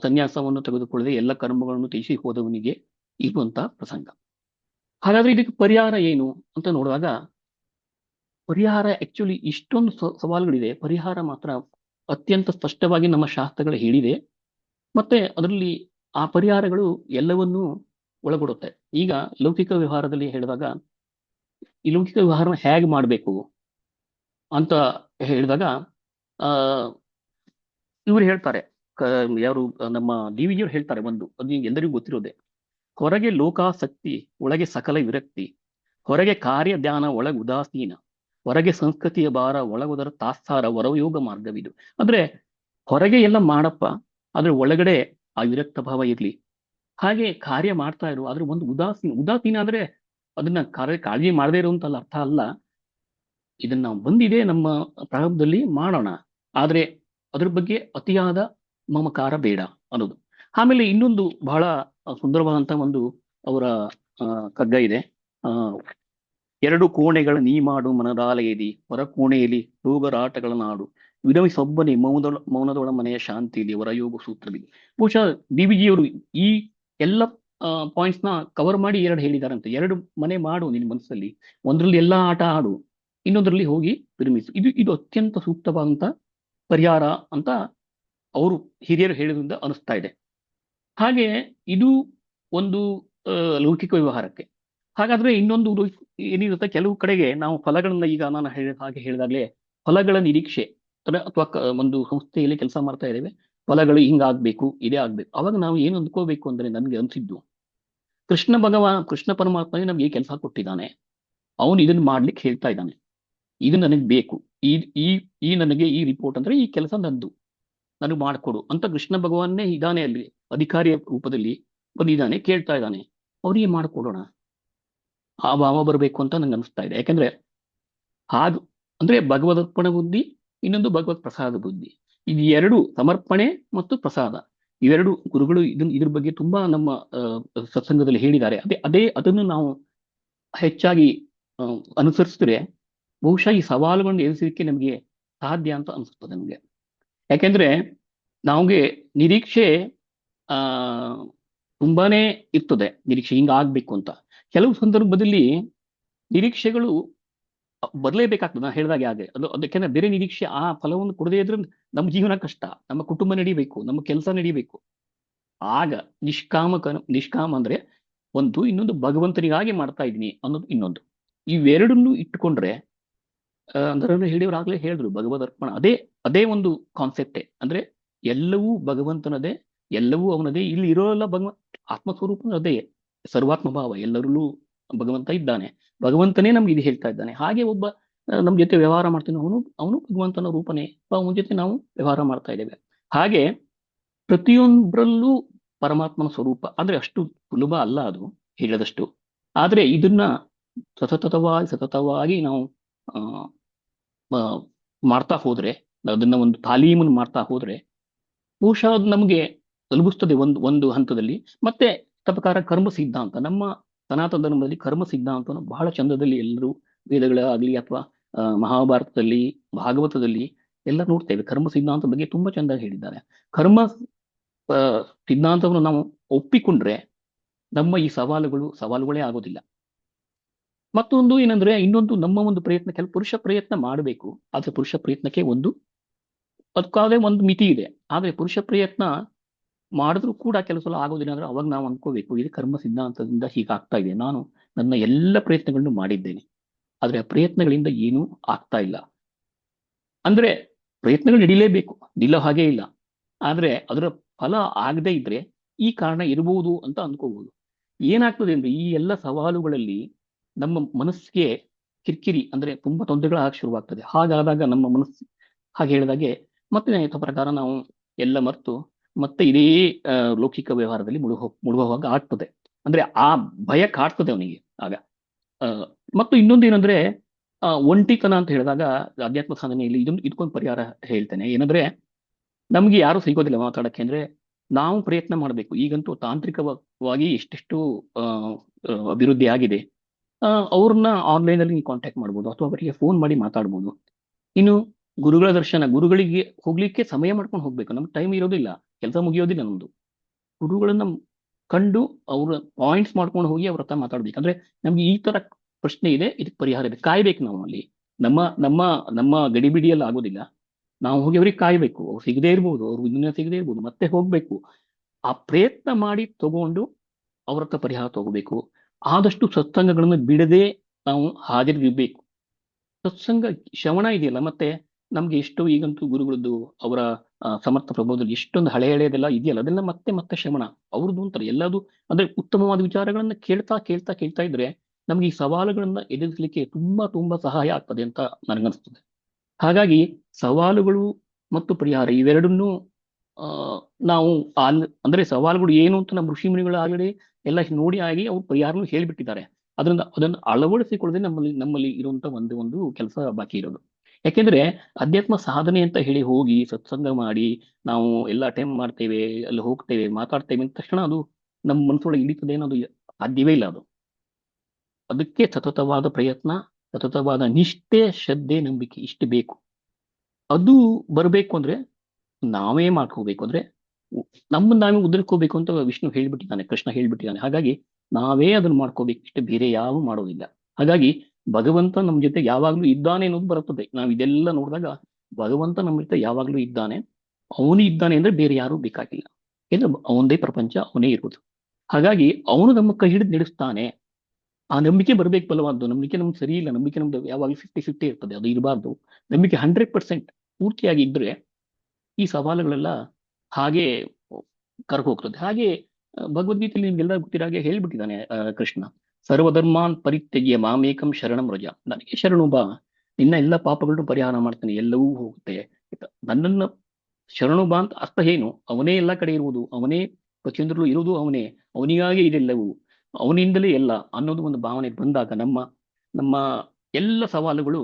ಸನ್ಯಾಸವನ್ನು ತೆಗೆದುಕೊಳ್ಳದೆ ಎಲ್ಲ ಕರ್ಮಗಳನ್ನು ತ್ಯಜಿಸಿ ಹೋದವನಿಗೆ ಇರುವಂತ ಪ್ರಸಂಗ. ಹಾಗಾದ್ರೆ ಇದಕ್ಕೆ ಪರಿಹಾರ ಏನು ಅಂತ ನೋಡುವಾಗ, ಪರಿಹಾರ ಆಕ್ಚುಲಿ ಇಷ್ಟೊಂದು ಸವಾಲುಗಳಿದೆ, ಪರಿಹಾರ ಮಾತ್ರ ಅತ್ಯಂತ ಸ್ಪಷ್ಟವಾಗಿ ನಮ್ಮ ಶಾಸ್ತ್ರಗಳು ಹೇಳಿದೆ. ಮತ್ತೆ ಅದರಲ್ಲಿ ಆ ಪರಿಹಾರಗಳು ಎಲ್ಲವನ್ನೂ ಒಳಗೊಡುತ್ತೆ. ಈಗ ಲೌಕಿಕ ವ್ಯವಹಾರದಲ್ಲಿ ಹೇಳಿದಾಗ, ಈ ಲೌಕಿಕ ವ್ಯವಹಾರನ ಹೇಗೆ ಮಾಡಬೇಕು ಅಂತ ಹೇಳಿದಾಗ ಇವರು ಹೇಳ್ತಾರೆ, ಯಾರು ನಮ್ಮ ಡಿವಿಜಿಯವರು ಹೇಳ್ತಾರೆ, ಅದು ಎಲ್ಲರಿಗೂ ಗೊತ್ತಿರೋದೆ, ಹೊರಗೆ ಲೋಕಾಸಕ್ತಿ, ಒಳಗೆ ಸಕಲ ವಿರಕ್ತಿ, ಹೊರಗೆ ಕಾರ್ಯ ಧ್ಯಾನ, ಒಳಗೆ ಉದಾಸೀನ, ಹೊರಗೆ ಸಂಸ್ಕೃತಿಯ ಭಾರ ಒಳಗೊದರ ತಾತ್ಸಾರ ಹೊರಯೋಗ ಮಾರ್ಗವಿದು. ಅಂದ್ರೆ ಹೊರಗೆ ಎಲ್ಲ ಮಾಡಪ್ಪ, ಆದ್ರೆ ಒಳಗಡೆ ಆ ವಿರಕ್ತ ಭಾವ ಇರ್ಲಿ. ಹಾಗೆ ಕಾರ್ಯ ಮಾಡ್ತಾ ಇರು, ಆದ್ರೆ ಒಂದು ಉದಾಸೀನ ಅಂದ್ರೆ ಅದನ್ನ ಕಾಳಜಿ ಮಾಡದೇ ಇರುವಂತಲ್ಲ ಅರ್ಥ ಅಲ್ಲ. ಇದನ್ನ ಬಂದಿದೆ ನಮ್ಮ ಪ್ರಾರಂಭದಲ್ಲಿ ಮಾಡೋಣ, ಆದ್ರೆ ಅದ್ರ ಬಗ್ಗೆ ಅತಿಯಾದ ಮಮಕಾರ ಬೇಡ ಅನ್ನೋದು. ಆಮೇಲೆ ಇನ್ನೊಂದು ಬಹಳ ಸುಂದರವಾದಂತ ಒಂದು ಅವರ ಕಗ್ಗ ಇದೆ. ಎರಡು ಕೋಣೆಗಳ ನೀ ಮಾಡು ಮನದಾಲಯದಿ, ಹೊರ ಕೋಣೆಯಲ್ಲಿ ರೋಗರಾಟಗಳ ನಾಡು, ವಿರಮಿಸೊಬ್ಬನೇ ಮೌನದೊಳ ಮನೆಯ ಶಾಂತಿಯಲ್ಲಿ ಹೊರಯೋಗ ಸೂತ್ರವಿದೆ. ಬಹುಶಃ DVGಯವರು ಈ ಎಲ್ಲ ಪಾಯಿಂಟ್ಸ್ ನ ಕವರ್ ಮಾಡಿ ಎರಡು ಹೇಳಿದಾರಂತೆ. ಎರಡು ಮನೆ ಮಾಡು ನಿನ್ನ ಮನಸ್ಸಲ್ಲಿ, ಒಂದ್ರಲ್ಲಿ ಎಲ್ಲಾ ಆಟ ಆಡು, ಇನ್ನೊಂದ್ರಲ್ಲಿ ಹೋಗಿ ವಿರಮಿಸು. ಇದು ಅತ್ಯಂತ ಸೂಕ್ತವಾದಂತ ಪರಿಹಾರ ಅಂತ ಅವರು ಹಿರಿಯರು ಹೇಳಿದ್ರಿಂದ ಅನಿಸ್ತಾ ಇದೆ. ಹಾಗೆ ಇದು ಒಂದು ಲೌಕಿಕ ವ್ಯವಹಾರಕ್ಕೆ. ಹಾಗಾದ್ರೆ ಇನ್ನೊಂದು ಏನಿರುತ್ತೆ, ಕೆಲವು ಕಡೆಗೆ ನಾವು ಫಲಗಳನ್ನ, ಈಗ ನಾನು ಹಾಗೆ ಹೇಳಿದಾಗಲೇ ಫಲಗಳ ನಿರೀಕ್ಷೆ ಅಥವಾ ಒಂದು ಸಂಸ್ಥೆಯಲ್ಲಿ ಕೆಲಸ ಮಾಡ್ತಾ ಇದ್ದೇವೆ, ಫಲಗಳು ಹಿಂಗಾಗ್ಬೇಕು, ಇದೇ ಆಗ್ಬೇಕು. ಅವಾಗ ನಾವು ಏನು ಅಂದ್ಕೋಬೇಕು ಅಂದ್ರೆ, ನನ್ಗೆ ಅನ್ಸಿದ್ದು ಕೃಷ್ಣ ಪರಮಾತ್ಮನೇ ನಮ್ಗೆ ಕೆಲಸ ಕೊಟ್ಟಿದ್ದಾನೆ, ಅವನು ಇದನ್ನ ಮಾಡ್ಲಿಕ್ಕೆ ಹೇಳ್ತಾ ಇದ್ದಾನೆ, ಇದು ನನಗೆ ಬೇಕು, ಈ ನನಗೆ ಈ ರಿಪೋರ್ಟ್ ಅಂದ್ರೆ ಈ ಕೆಲಸ ನಂದು, ನನಗೆ ಮಾಡಿಕೊಡು ಅಂತ ಕೃಷ್ಣ ಭಗವಾನ್ನೇ ಇದ್ದಾನೆ ಅಲ್ಲಿ, ಅಧಿಕಾರಿಯ ರೂಪದಲ್ಲಿ ಬಂದಿದ್ದಾನೆ, ಕೇಳ್ತಾ ಇದ್ದಾನೆ. ಅವ್ರಿಗೆ ಮಾಡಿಕೊಡೋಣ, ಆ ಭಾವ ಬರಬೇಕು ಅಂತ ನಂಗೆ ಅನಿಸ್ತಾ ಇದೆ. ಯಾಕಂದ್ರೆ ಹಾಗೆ ಅಂದ್ರೆ ಭಗವದರ್ಪಣ ಬುದ್ಧಿ, ಇನ್ನೊಂದು ಭಗವತ್ ಪ್ರಸಾದ ಬುದ್ಧಿ. ಇದು ಎರಡು, ಸಮರ್ಪಣೆ ಮತ್ತು ಪ್ರಸಾದ, ಇವೆರಡು ಗುರುಗಳು ಇದ್ರ ಬಗ್ಗೆ ತುಂಬಾ ನಮ್ಮ ಸತ್ಸಂಗದಲ್ಲಿ ಹೇಳಿದ್ದಾರೆ. ಅದನ್ನು ನಾವು ಹೆಚ್ಚಾಗಿ ಅನುಸರಿಸಿದ್ರೆ ಬಹುಶಃ ಈ ಸವಾಲುಗಳನ್ನು ಎದುರಿಸಲಿಕ್ಕೆ ನಮಗೆ ಸಾಧ್ಯ ಅಂತ ಅನಿಸ್ತದೆ ನಮಗೆ. ಯಾಕೆಂದ್ರೆ ನಮಗೆ ನಿರೀಕ್ಷೆ ತುಂಬಾನೇ ಇರ್ತದೆ, ನಿರೀಕ್ಷೆ ಹಿಂಗಾಗ್ಬೇಕು ಅಂತ. ಕೆಲವು ಸಂದರ್ಭದಲ್ಲಿ ನಿರೀಕ್ಷೆಗಳು ಬರ್ಲೇಬೇಕಾಗ್ತದೆ, ನಾನು ಹೇಳಿದಾಗೆ ಹಾಗೆ. ಅದಕ್ಕೆಂದ್ರೆ ಬೇರೆ ನಿರೀಕ್ಷೆ ಆ ಫಲವನ್ನು ಕೊಡದೇ ಇದ್ರೆ ನಮ್ಮ ಜೀವನ ಕಷ್ಟ, ನಮ್ಮ ಕುಟುಂಬ ನಡಿಬೇಕು, ನಮ್ಮ ಕೆಲಸ ನಡಿಬೇಕು. ಆಗ ನಿಷ್ಕಾಮ ಅಂದ್ರೆ ಒಂದು, ಇನ್ನೊಂದು ಭಗವಂತನಿಗಾಗಿ ಮಾಡ್ತಾ ಇದ್ದೀನಿ ಅನ್ನೋದು ಇನ್ನೊಂದು. ಇವೆರಡನ್ನು ಇಟ್ಟುಕೊಂಡ್ರೆ, ಅಂದ್ರೆ ಹೇಳಿದವರಾಗ್ಲೇ ಹೇಳಿದ್ರು ಭಗವದರ್ಪಣ ಅದೇ ಒಂದು ಕಾನ್ಸೆಪ್ಟೇ. ಅಂದ್ರೆ ಎಲ್ಲವೂ ಭಗವಂತನದೇ, ಎಲ್ಲವೂ ಅವನದೇ. ಇಲ್ಲಿ ಇರೋಲ್ಲ ಆತ್ಮಸ್ವರೂಪ ಅದೇ, ಸರ್ವಾತ್ಮ ಭಾವ, ಎಲ್ಲರಲ್ಲೂ ಭಗವಂತ ಇದ್ದಾನೆ, ಭಗವಂತನೇ ನಮ್ಗೆ ಇದು ಹೇಳ್ತಾ ಇದ್ದಾನೆ. ಹಾಗೆ ಒಬ್ಬ ನಮ್ ಜೊತೆ ವ್ಯವಹಾರ ಮಾಡ್ತಾನೆ, ಅವನು ಭಗವಂತನ ರೂಪನೇ, ಅವನ ಜೊತೆ ನಾವು ವ್ಯವಹಾರ ಮಾಡ್ತಾ ಇದ್ದೇವೆ. ಹಾಗೆ ಪ್ರತಿಯೊಂದರಲ್ಲೂ ಪರಮಾತ್ಮನ ಸ್ವರೂಪ. ಅಂದ್ರೆ ಅಷ್ಟು ಸುಲಭ ಅಲ್ಲ ಅದು ಹೇಳದಷ್ಟು. ಆದ್ರೆ ಇದನ್ನ ಸತತವಾಗಿ ನಾವು ಮಾಡ್ತಾ ಹೋದ್ರೆ, ಅದನ್ನ ಒಂದು ತಾಲೀಮನ್ನು ಮಾಡ್ತಾ ಹೋದ್ರೆ ಬಹುಶಃ ಅದು ನಮಗೆ ತಲುಪಿಸ್ತದೆ ಒಂದು ಹಂತದಲ್ಲಿ. ಮತ್ತೆ ಪ್ರಕಾರ ಕರ್ಮ ಸಿದ್ಧಾಂತ, ನಮ್ಮ ಸನಾತನ ಧರ್ಮದಲ್ಲಿ ಕರ್ಮ ಸಿದ್ಧಾಂತವನ್ನು ಬಹಳ ಚಂದದಲ್ಲಿ ಎಲ್ಲರೂ ವೇದಗಳಾಗ್ಲಿ ಅಥವಾ ಮಹಾಭಾರತದಲ್ಲಿ, ಭಾಗವತದಲ್ಲಿ ಎಲ್ಲ ನೋಡ್ತೇವೆ. ಕರ್ಮ ಸಿದ್ಧಾಂತದ ಬಗ್ಗೆ ತುಂಬಾ ಚಂದ ಹೇಳಿದ್ದಾರೆ. ಕರ್ಮ ಸಿದ್ಧಾಂತವನ್ನು ನಾವು ಒಪ್ಪಿಕೊಂಡ್ರೆ ನಮ್ಮ ಈ ಸವಾಲುಗಳೇ ಆಗೋದಿಲ್ಲ. ಮತ್ತೊಂದು ಏನಂದ್ರೆ, ಇನ್ನೊಂದು ನಮ್ಮ ಒಂದು ಪ್ರಯತ್ನ, ಪುರುಷ ಪ್ರಯತ್ನ ಮಾಡಬೇಕು. ಆದ್ರೆ ಪುರುಷ ಪ್ರಯತ್ನಕ್ಕೆ ಅದಕ್ಕಾದ್ರೆ ಒಂದು ಮಿತಿ ಇದೆ. ಆದ್ರೆ ಪುರುಷ ಪ್ರಯತ್ನ ಮಾಡಿದ್ರು ಕೂಡ ಕೆಲವು ಸಲ ಆಗೋದಿಲ್ಲ. ಅಂದ್ರೆ ಅವಾಗ ನಾವು ಅನ್ಕೋಬೇಕು, ಇದು ಕರ್ಮ ಸಿದ್ಧಾಂತದಿಂದ ಹೀಗಾಗ್ತಾ ಇದೆ, ನಾನು ನನ್ನ ಎಲ್ಲ ಪ್ರಯತ್ನಗಳನ್ನು ಮಾಡಿದ್ದೇನೆ, ಆದ್ರೆ ಆ ಪ್ರಯತ್ನಗಳಿಂದ ಏನೂ ಆಗ್ತಾ ಇಲ್ಲ. ಅಂದ್ರೆ ಪ್ರಯತ್ನಗಳು ನಡೀಲೇಬೇಕು, ನಿಲ್ಲೋ ಹಾಗೆ ಇಲ್ಲ. ಆದ್ರೆ ಅದರ ಫಲ ಆಗದೆ ಇದ್ರೆ ಈ ಕಾರಣ ಇರಬಹುದು ಅಂತ ಅನ್ಕೋಬಹುದು. ಏನಾಗ್ತದೆ ಅಂದ್ರೆ, ಈ ಎಲ್ಲ ಸವಾಲುಗಳಲ್ಲಿ ನಮ್ಮ ಮನಸ್ಸಿಗೆ ಕಿರಿಕಿರಿ, ಅಂದ್ರೆ ತುಂಬಾ ತೊಂದರೆಗಳಾಗ ಶುರುವಾಗ್ತದೆ. ಹಾಗಾದಾಗ ನಮ್ಮ ಮನಸ್ಸು ಹಾಗೆ ಹೇಳಿದಾಗೆ ಮತ್ತೆ ಪ್ರಕಾರ ನಾವು ಎಲ್ಲ ಮರೆತು ಮತ್ತೆ ಇದೇ ಲೌಕಿಕ ವ್ಯವಹಾರದಲ್ಲಿ ಮುಳುಗುವಾಗ ಆಗ್ತದೆ. ಅಂದ್ರೆ ಆ ಭಯ ಕಾಡ್ತದೆ ಅವನಿಗೆ ಆಗ. ಮತ್ತು ಇನ್ನೊಂದು ಏನಂದ್ರೆ, ಒಂಟಿತನ ಅಂತ ಹೇಳಿದಾಗ ಅಧ್ಯಾತ್ಮ ಸಾಧನೆಯಲ್ಲಿ ಇದಕ್ಕೊಂದು ಪರಿಹಾರ ಹೇಳ್ತೇನೆ. ಏನಂದ್ರೆ, ನಮ್ಗೆ ಯಾರು ಸಿಗೋದಿಲ್ಲ ಮಾತಾಡಕ್ಕೆ. ಅಂದ್ರೆ ನಾವು ಪ್ರಯತ್ನ ಮಾಡಬೇಕು. ಈಗಂತೂ ತಾಂತ್ರಿಕವಾಗಿ ಎಷ್ಟೆಷ್ಟು ಅಭಿವೃದ್ಧಿ ಆಗಿದೆ. ಅವ್ರನ್ನ ಆನ್ಲೈನ್ ಅಲ್ಲಿ ನೀವು ಕಾಂಟ್ಯಾಕ್ಟ್ ಮಾಡ್ಬೋದು, ಅಥವಾ ಅವರಿಗೆ ಫೋನ್ ಮಾಡಿ ಮಾತಾಡ್ಬೋದು. ಇನ್ನು ಗುರುಗಳ ದರ್ಶನ, ಗುರುಗಳಿಗೆ ಹೋಗ್ಲಿಕ್ಕೆ ಸಮಯ ಮಾಡ್ಕೊಂಡು ಹೋಗ್ಬೇಕು. ನಮ್ಗೆ ಟೈಮ್ ಇರೋದಿಲ್ಲ, ಕೆಲಸ ಮುಗಿಯೋದಿಲ್ಲ ನಮ್ದು. ಗುರುಗಳನ್ನ ಕಂಡು ಅವ್ರ ಪಾಯಿಂಟ್ಸ್ ಮಾಡ್ಕೊಂಡು ಹೋಗಿ ಅವ್ರ ಹತ್ರ ಮಾತಾಡ್ಬೇಕು. ಅಂದ್ರೆ ನಮ್ಗೆ ಈ ತರ ಪ್ರಶ್ನೆ ಇದೆ, ಇದಕ್ಕೆ ಪರಿಹಾರ ಇದೆ, ಕಾಯ್ಬೇಕು ನಾವು ಅಲ್ಲಿ. ನಮ್ಮ ಗಡಿಬಿಡಿಯಲ್ಲಿ ಆಗೋದಿಲ್ಲ. ನಾವು ಹೋಗಿ ಅವ್ರಿಗೆ ಕಾಯ್ಬೇಕು. ಅವ್ರು ಸಿಗದೇ ಇರ್ಬೋದು, ಅವ್ರು ಇನ್ನೂ ಸಿಗದೇ ಇರ್ಬೋದು, ಮತ್ತೆ ಹೋಗ್ಬೇಕು. ಆ ಪ್ರಯತ್ನ ಮಾಡಿ ತಗೊಂಡು ಅವ್ರ ಹತ್ರ ಪರಿಹಾರ ತಗೋಬೇಕು. ಆದಷ್ಟು ಸತ್ಸಂಗಗಳನ್ನು ಬಿಡದೆ ನಾವು ಹಾಜರಿರ್ಬೇಕು. ಸತ್ಸಂಗ ಶ್ರವಣ ಇದೆಯಲ್ಲ, ಮತ್ತೆ ನಮ್ಗೆ ಎಷ್ಟೋ ಈಗಂತೂ ಗುರುಗಳದ್ದು, ಅವರ ಸಮರ್ಥ ಪ್ರಭಾವದಲ್ಲಿ ಎಷ್ಟೊಂದು ಹಳೆಯದೆಲ್ಲ ಇದೆಯಲ್ಲ, ಅದೆಲ್ಲ ಮತ್ತೆ ಶ್ರವಣ ಅವ್ರದ್ದು ಅಂತಾರೆ ಎಲ್ಲದು. ಅಂದ್ರೆ ಉತ್ತಮವಾದ ವಿಚಾರಗಳನ್ನ ಕೇಳ್ತಾ ಇದ್ರೆ ನಮ್ಗೆ ಈ ಸವಾಲುಗಳನ್ನ ಎದುರಿಸಲಿಕ್ಕೆ ತುಂಬಾ ತುಂಬಾ ಸಹಾಯ ಆಗ್ತದೆ ಅಂತ ನನಗನ್ಸ್ತದೆ. ಹಾಗಾಗಿ ಸವಾಲುಗಳು ಮತ್ತು ಪರಿಹಾರ ಇವೆರಡನ್ನೂ ಆ ನಾವು ಅಂದ್ರೆ ಸವಾಲುಗಳು ಏನು ಅಂತ ನಮ್ಮ ಋಷಿ ಮುನಿಗಳು ಆಗಲಿ ಎಲ್ಲ ನೋಡಿ ಆಗಿ ಅವ್ರು ಪರಿಹಾರನೂ ಹೇಳ್ಬಿಟ್ಟಿದ್ದಾರೆ. ಅದರಿಂದ ಅದನ್ನು ಅಳವಡಿಸಿಕೊಳ್ಳದೆ ನಮ್ಮಲ್ಲಿ ಇರುವಂತ ಒಂದು ಕೆಲಸ ಬಾಕಿ ಇರೋದು. ಯಾಕೆಂದ್ರೆ ಅಧ್ಯಾತ್ಮ ಸಾಧನೆ ಅಂತ ಹೇಳಿ ಹೋಗಿ ಸತ್ಸಂಗ ಮಾಡಿ ನಾವು ಎಲ್ಲ ಅಟೆಂಡ್ ಮಾಡ್ತೇವೆ, ಅಲ್ಲಿ ಹೋಗ್ತೇವೆ, ಮಾತಾಡ್ತೇವೆ ಅಂದ ತಕ್ಷಣ ಅದು ನಮ್ಮ ಮನಸ್ಸೊಳಗೆ ಇಳಿತದೆ ಅನ್ನೋದು ಸಾಧ್ಯವೇ ಇಲ್ಲ. ಅದಕ್ಕೆ ಸತತವಾದ ಪ್ರಯತ್ನ, ಸತತವಾದ ನಿಷ್ಠೆ, ಶ್ರದ್ಧೆ, ನಂಬಿಕೆ ಇಷ್ಟು ಬೇಕು. ಅದು ಬರಬೇಕು ಅಂದ್ರೆ ನಾವೇ ಮಾಡ್ಕೋಬೇಕು. ಅಂದ್ರೆ ನಮ್ಮನ್ನ ನಾವೇ ಉದುರ್ಕೋಬೇಕು ಅಂತ ವಿಷ್ಣು ಹೇಳ್ಬಿಟ್ಟಿದ್ದಾನೆ, ಕೃಷ್ಣ ಹೇಳ್ಬಿಟ್ಟಿದ್ದಾನೆ. ಹಾಗಾಗಿ ನಾವೇ ಅದನ್ನ ಮಾಡ್ಕೋಬೇಕು, ಇಷ್ಟು ಬೇರೆ ಯಾವ ಮಾಡೋದಿಲ್ಲ. ಹಾಗಾಗಿ ಭಗವಂತ ನಮ್ಮ ಜೊತೆ ಯಾವಾಗ್ಲೂ ಇದ್ದಾನೆ ಅನ್ನೋದು ಬರುತ್ತದೆ. ನಾವು ಇದೆಲ್ಲ ನೋಡಿದಾಗ ಭಗವಂತ ನಮ್ಮ ಜೊತೆ ಯಾವಾಗ್ಲೂ ಇದ್ದಾನೆ, ಅವನು ಇದ್ದಾನೆ ಅಂದ್ರೆ ಬೇರೆ ಯಾರು ಬೇಕಾಗಿಲ್ಲ. ಯಾಕಂದ್ರೆ ಅವನದೇ ಪ್ರಪಂಚ, ಅವನೇ ಇರುವುದು. ಹಾಗಾಗಿ ಅವನು ನಮ್ಮ ಕೈ ಹಿಡಿದು ನಡೆಸ್ತಾನೆ. ಆ ನಂಬಿಕೆ ಬರ್ಬೇಕು ಬಲವಾದ್ದು. ನಂಬಿಕೆ ನಮ್ಗೆ ಸರಿ ಇಲ್ಲ, ನಂಬಿಕೆ ನಮ್ದು ಯಾವಾಗಲೂ 50-50 ಇರ್ತದೆ, ಅದು ಇರಬಾರ್ದು. ನಂಬಿಕೆ 100% ಪೂರ್ತಿಯಾಗಿ ಇದ್ರೆ ಈ ಸವಾಲುಗಳೆಲ್ಲ ಹಾಗೆ ಕರ್ಕೋಗ್ತದೆ. ಹಾಗೆ ಭಗವದ್ಗೀತೆಯಲ್ಲಿ ನಿಮ್ಗೆಲ್ಲ ಗೊತ್ತಿರೋ ಹಾಗೆ ಹೇಳ್ಬಿಟ್ಟಿದ್ದಾನೆ ಕೃಷ್ಣ, ಸರ್ವಧರ್ಮಾನ್ ಪರಿತ್ಯಜ್ಯ ಮಾಮೇಕಂ ಶರಣಂ ವ್ರಜ. ನನಗೆ ಶರಣು ಬಾ, ನಿನ್ನ ಎಲ್ಲ ಪಾಪಗಳನ್ನು ಪರಿಹಾರ ಮಾಡ್ತಾನೆ, ಎಲ್ಲವೂ ಹೋಗುತ್ತೆ. ನನ್ನನ್ನು ಶರಣು ಬಾ ಅಂತ ಅರ್ಥ ಏನು? ಅವನೇ ಎಲ್ಲ ಕಡೆ ಇರುವುದು, ಅವನೇ ಪ್ರತಿಯೊಂದರಲ್ಲೂ ಇರುವುದು, ಅವನಿಗಾಗಿ ಇದೆಲ್ಲವೂ, ಅವನಿಂದಲೇ ಎಲ್ಲ ಅನ್ನೋದು ಒಂದು ಭಾವನೆ ಬಂದಾಗ ನಮ್ಮ ನಮ್ಮ ಎಲ್ಲ ಸವಾಲುಗಳು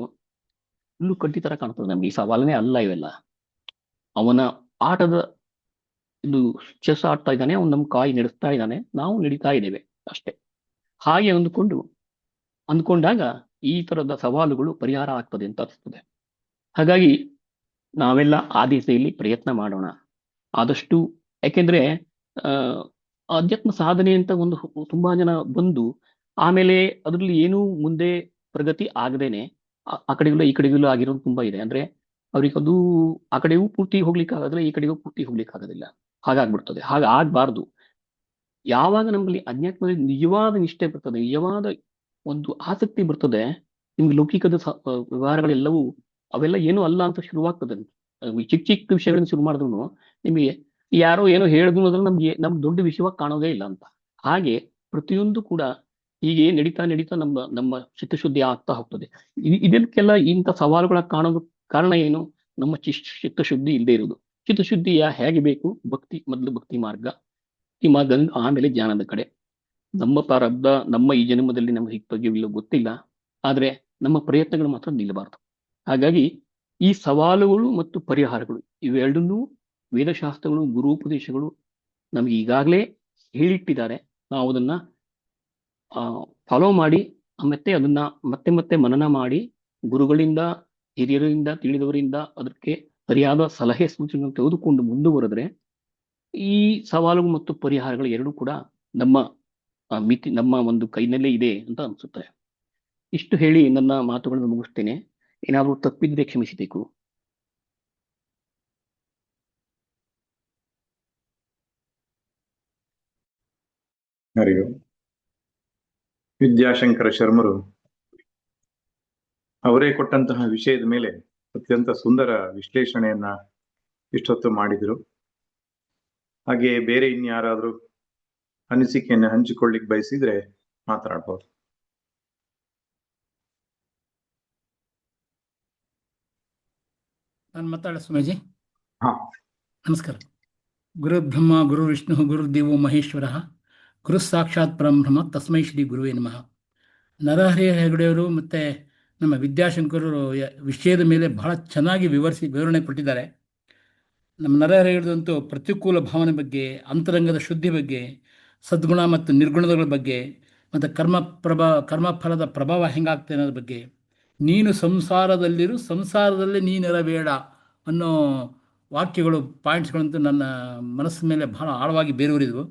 ಹುಲ್ಲು ಕಡ್ಡಿ ತರ ಕಾಣ್ತದೆ ನಮ್ಗೆ. ಈ ಸವಾಲನೇ ಅಲ್ಲ ಇವೆಲ್ಲ. ಅವನ ಆಟದ ಇದು ಚೆಸ್ ಆಡ್ತಾ ಇದ್ದಾನೆ, ಅವನು ನಮ್ಮ ಕಾಯಿ ನಡೆಸ್ತಾ ಇದ್ದಾನೆ, ನಾವು ನಡೀತಾ ಇದ್ದೇವೆ ಅಷ್ಟೇ. ಹಾಗೆ ಅಂದ್ಕೊಂಡಾಗ ಈ ತರದ ಸವಾಲುಗಳು ಪರಿಹಾರ ಆಗ್ತದೆ ಅಂತ ಅನಿಸ್ತದೆ. ಹಾಗಾಗಿ ನಾವೆಲ್ಲ ಆ ದಿಸೆಯಲ್ಲಿ ಪ್ರಯತ್ನ ಮಾಡೋಣ ಆದಷ್ಟು. ಯಾಕೆಂದ್ರೆ ಅಧ್ಯಾತ್ಮ ಸಾಧನೆ ಅಂತ ಒಂದು ತುಂಬಾ ಜನ ಬಂದು ಆಮೇಲೆ ಅದ್ರಲ್ಲಿ ಏನೂ ಮುಂದೆ ಪ್ರಗತಿ ಆಗದೇನೆ ಆ ಕಡೆಗೆಲ್ಲ ಈ ಕಡೆಗೆಲ್ಲ ಆಗಿರೋದು ತುಂಬಾ ಇದೆ. ಅಂದ್ರೆ ಅವ್ರಿಗೆ ಅದು ಆ ಕಡೆಗೂ ಪೂರ್ತಿ ಹೋಗ್ಲಿಕ್ಕೆ ಆಗೋದಿಲ್ಲ, ಈ ಕಡೆಗೂ ಪೂರ್ತಿ ಹೋಗ್ಲಿಕ್ಕೆ ಆಗೋದಿಲ್ಲ, ಹಾಗಾಗ್ಬಿಡ್ತದೆ. ಹಾಗಾಗಬಾರ್ದು. ಯಾವಾಗ ನಮ್ಮಲ್ಲಿ ಅಧ್ಯಾತ್ಮದಲ್ಲಿ ನಿಜವಾದ ನಿಷ್ಠೆ ಬರ್ತದೆ, ನಿಜವಾದ ಒಂದು ಆಸಕ್ತಿ ಬರ್ತದೆ, ನಿಮ್ಗೆ ಲೌಕಿಕದ ವ್ಯವಹಾರಗಳೆಲ್ಲವೂ ಅವೆಲ್ಲ ಏನೂ ಅಲ್ಲ ಅಂತ ಶುರುವಾಗ್ತದೆ. ಚಿಕ್ಕ ಚಿಕ್ಕ ವಿಷಯಗಳನ್ನ ಶುರು ಮಾಡಿದ್ರು ನಿಮಗೆ ಯಾರೋ ಏನೋ ಹೇಳಿದ್ರು ಅದ್ರಲ್ಲಿ ನಮ್ಗೆ ದೊಡ್ಡ ವಿಷಯವಾಗಿ ಕಾಣೋದೇ ಇಲ್ಲ ಅಂತ. ಹಾಗೆ ಪ್ರತಿಯೊಂದು ಕೂಡ ಹೀಗೆ ನಡೀತಾ ನಡೀತಾ ನಮ್ಮ ಚಿತ್ತಶುದ್ಧಿ ಆಗ್ತಾ ಹೋಗ್ತದೆ. ಇದಕ್ಕೆಲ್ಲ ಇಂಥ ಸವಾಲುಗಳ ಕಾಣೋದು ಕಾರಣ ಏನು? ನಮ್ಮ ಚಿತ್ತಶುದ್ಧಿ ಇಲ್ಲದೆ ಇರೋದು. ಚಿತ್ತಶುದ್ಧಿ ಹೇಗೆ ಬೇಕು? ಮೊದಲು ಭಕ್ತಿ ಮಾರ್ಗ, ಈ ಮಾರ್ಗ ಆಮೇಲೆ ಜ್ಞಾನದ ಕಡೆ. ನಮ್ಮ ಪ್ರಾರಬ್ಧ ನಮ್ಮ ಈ ಜನ್ಮದಲ್ಲಿ ನಮ್ಗೆ ಸಿಗ್ತದೆಯೋ ಗೊತ್ತಿಲ್ಲ, ಆದ್ರೆ ನಮ್ಮ ಪ್ರಯತ್ನಗಳು ಮಾತ್ರ ನಿಲ್ಲಬಾರದು. ಹಾಗಾಗಿ ಈ ಸವಾಲುಗಳು ಮತ್ತು ಪರಿಹಾರಗಳು ಇವೆರಡನ್ನೂ ವೇದಶಾಸ್ತ್ರಗಳು, ಗುರುಪದೇಶಗಳು ನಮ್ಗೆ ಈಗಾಗಲೇ ಹೇಳಿಟ್ಟಿದ್ದಾರೆ. ನಾವು ಅದನ್ನ ಫಾಲೋ ಮಾಡಿ ಮತ್ತೆ ಅದನ್ನ ಮತ್ತೆ ಮತ್ತೆ ಮನನ ಮಾಡಿ ಗುರುಗಳಿಂದ, ಹಿರಿಯರಿಂದ, ತಿಳಿದವರಿಂದ ಅದಕ್ಕೆ ಸರಿಯಾದ ಸಲಹೆ ಸೂಚನೆಗಳನ್ನು ತೆಗೆದುಕೊಂಡು ಮುಂದುವರೆದ್ರೆ ಈ ಸವಾಲುಗಳು ಮತ್ತು ಪರಿಹಾರಗಳು ಎರಡೂ ಕೂಡ ನಮ್ಮ ಒಂದು ಕೈನಲ್ಲೇ ಇದೆ ಅಂತ ಅನ್ಸುತ್ತೆ. ಇಷ್ಟು ಹೇಳಿ ನನ್ನ ಮಾತುಗಳನ್ನು ಮುಗಿಸ್ತೇನೆ. ಏನಾದರೂ ತಪ್ಪಿದ್ರೆ ಕ್ಷಮಿಸಬೇಕು. ಹರಿಯೋ ವಿದ್ಯಾಶಂಕರ ಶರ್ಮರು ಅವರೇ ಕೊಟ್ಟಂತಹ ವಿಷಯದ ಮೇಲೆ ಅತ್ಯಂತ ಸುಂದರ ವಿಶ್ಲೇಷಣೆಯನ್ನ ಇಷ್ಟೊತ್ತು ಮಾಡಿದ್ರು. ಹಾಗೆ ಬೇರೆ ಇನ್ಯಾರಾದ್ರೂ ಅನಿಸಿಕೆಯನ್ನು ಹಂಚಿಕೊಳ್ಳಿಕ್ ಬಯಸಿದ್ರೆ ಮಾತನಾಡ್ಬೋದು. ನಾನು ಮಾತಾಡ ಸ್ವಾಮೀಜಿ. ಹಾ, ನಮಸ್ಕಾರ. ಗುರು ಬ್ರಹ್ಮ ಗುರು ವಿಷ್ಣು ಗುರುದೇವೋ ಮಹೇಶ್ವರ, ಗುರು ಸಾಕ್ಷಾತ್ ಪರಬ್ರಹ್ಮ ತಸ್ಮೈ ಶ್ರೀ ಗುರುವೇ ನಮಃ. ನರಹರಿ ಹೆಗಡೆಯವರು ಮತ್ತು ನಮ್ಮ ವಿದ್ಯಾಶಂಕರರು ವಿಷಯದ ಮೇಲೆ ಬಹಳ ಚೆನ್ನಾಗಿ ವಿವರಣೆ ಕೊಟ್ಟಿದ್ದಾರೆ. ನಮ್ಮ ನರಹರಿ ಹೆಗಡೆದಂತೂ ಪ್ರತಿಕೂಲ ಭಾವನೆ ಬಗ್ಗೆ, ಅಂತರಂಗದ ಶುದ್ಧಿ ಬಗ್ಗೆ, ಸದ್ಗುಣ ಮತ್ತು ನಿರ್ಗುಣಗಳ ಬಗ್ಗೆ, ಮತ್ತು ಕರ್ಮಫಲದ ಪ್ರಭಾವ ಹೆಂಗಾಗ್ತದೆ ಅನ್ನೋದ್ರ ಬಗ್ಗೆ, ನೀನು ಸಂಸಾರದಲ್ಲಿರು, ಸಂಸಾರದಲ್ಲಿ ನೀನಿರಬೇಡ ಅನ್ನೋ ವಾಕ್ಯಗಳು, ಪಾಯಿಂಟ್ಸ್ಗಳಂತೂ ನನ್ನ ಮನಸ್ಸಿನ ಮೇಲೆ ಬಹಳ ಆಳವಾಗಿ ಬೇರೂರಿದ್ವು.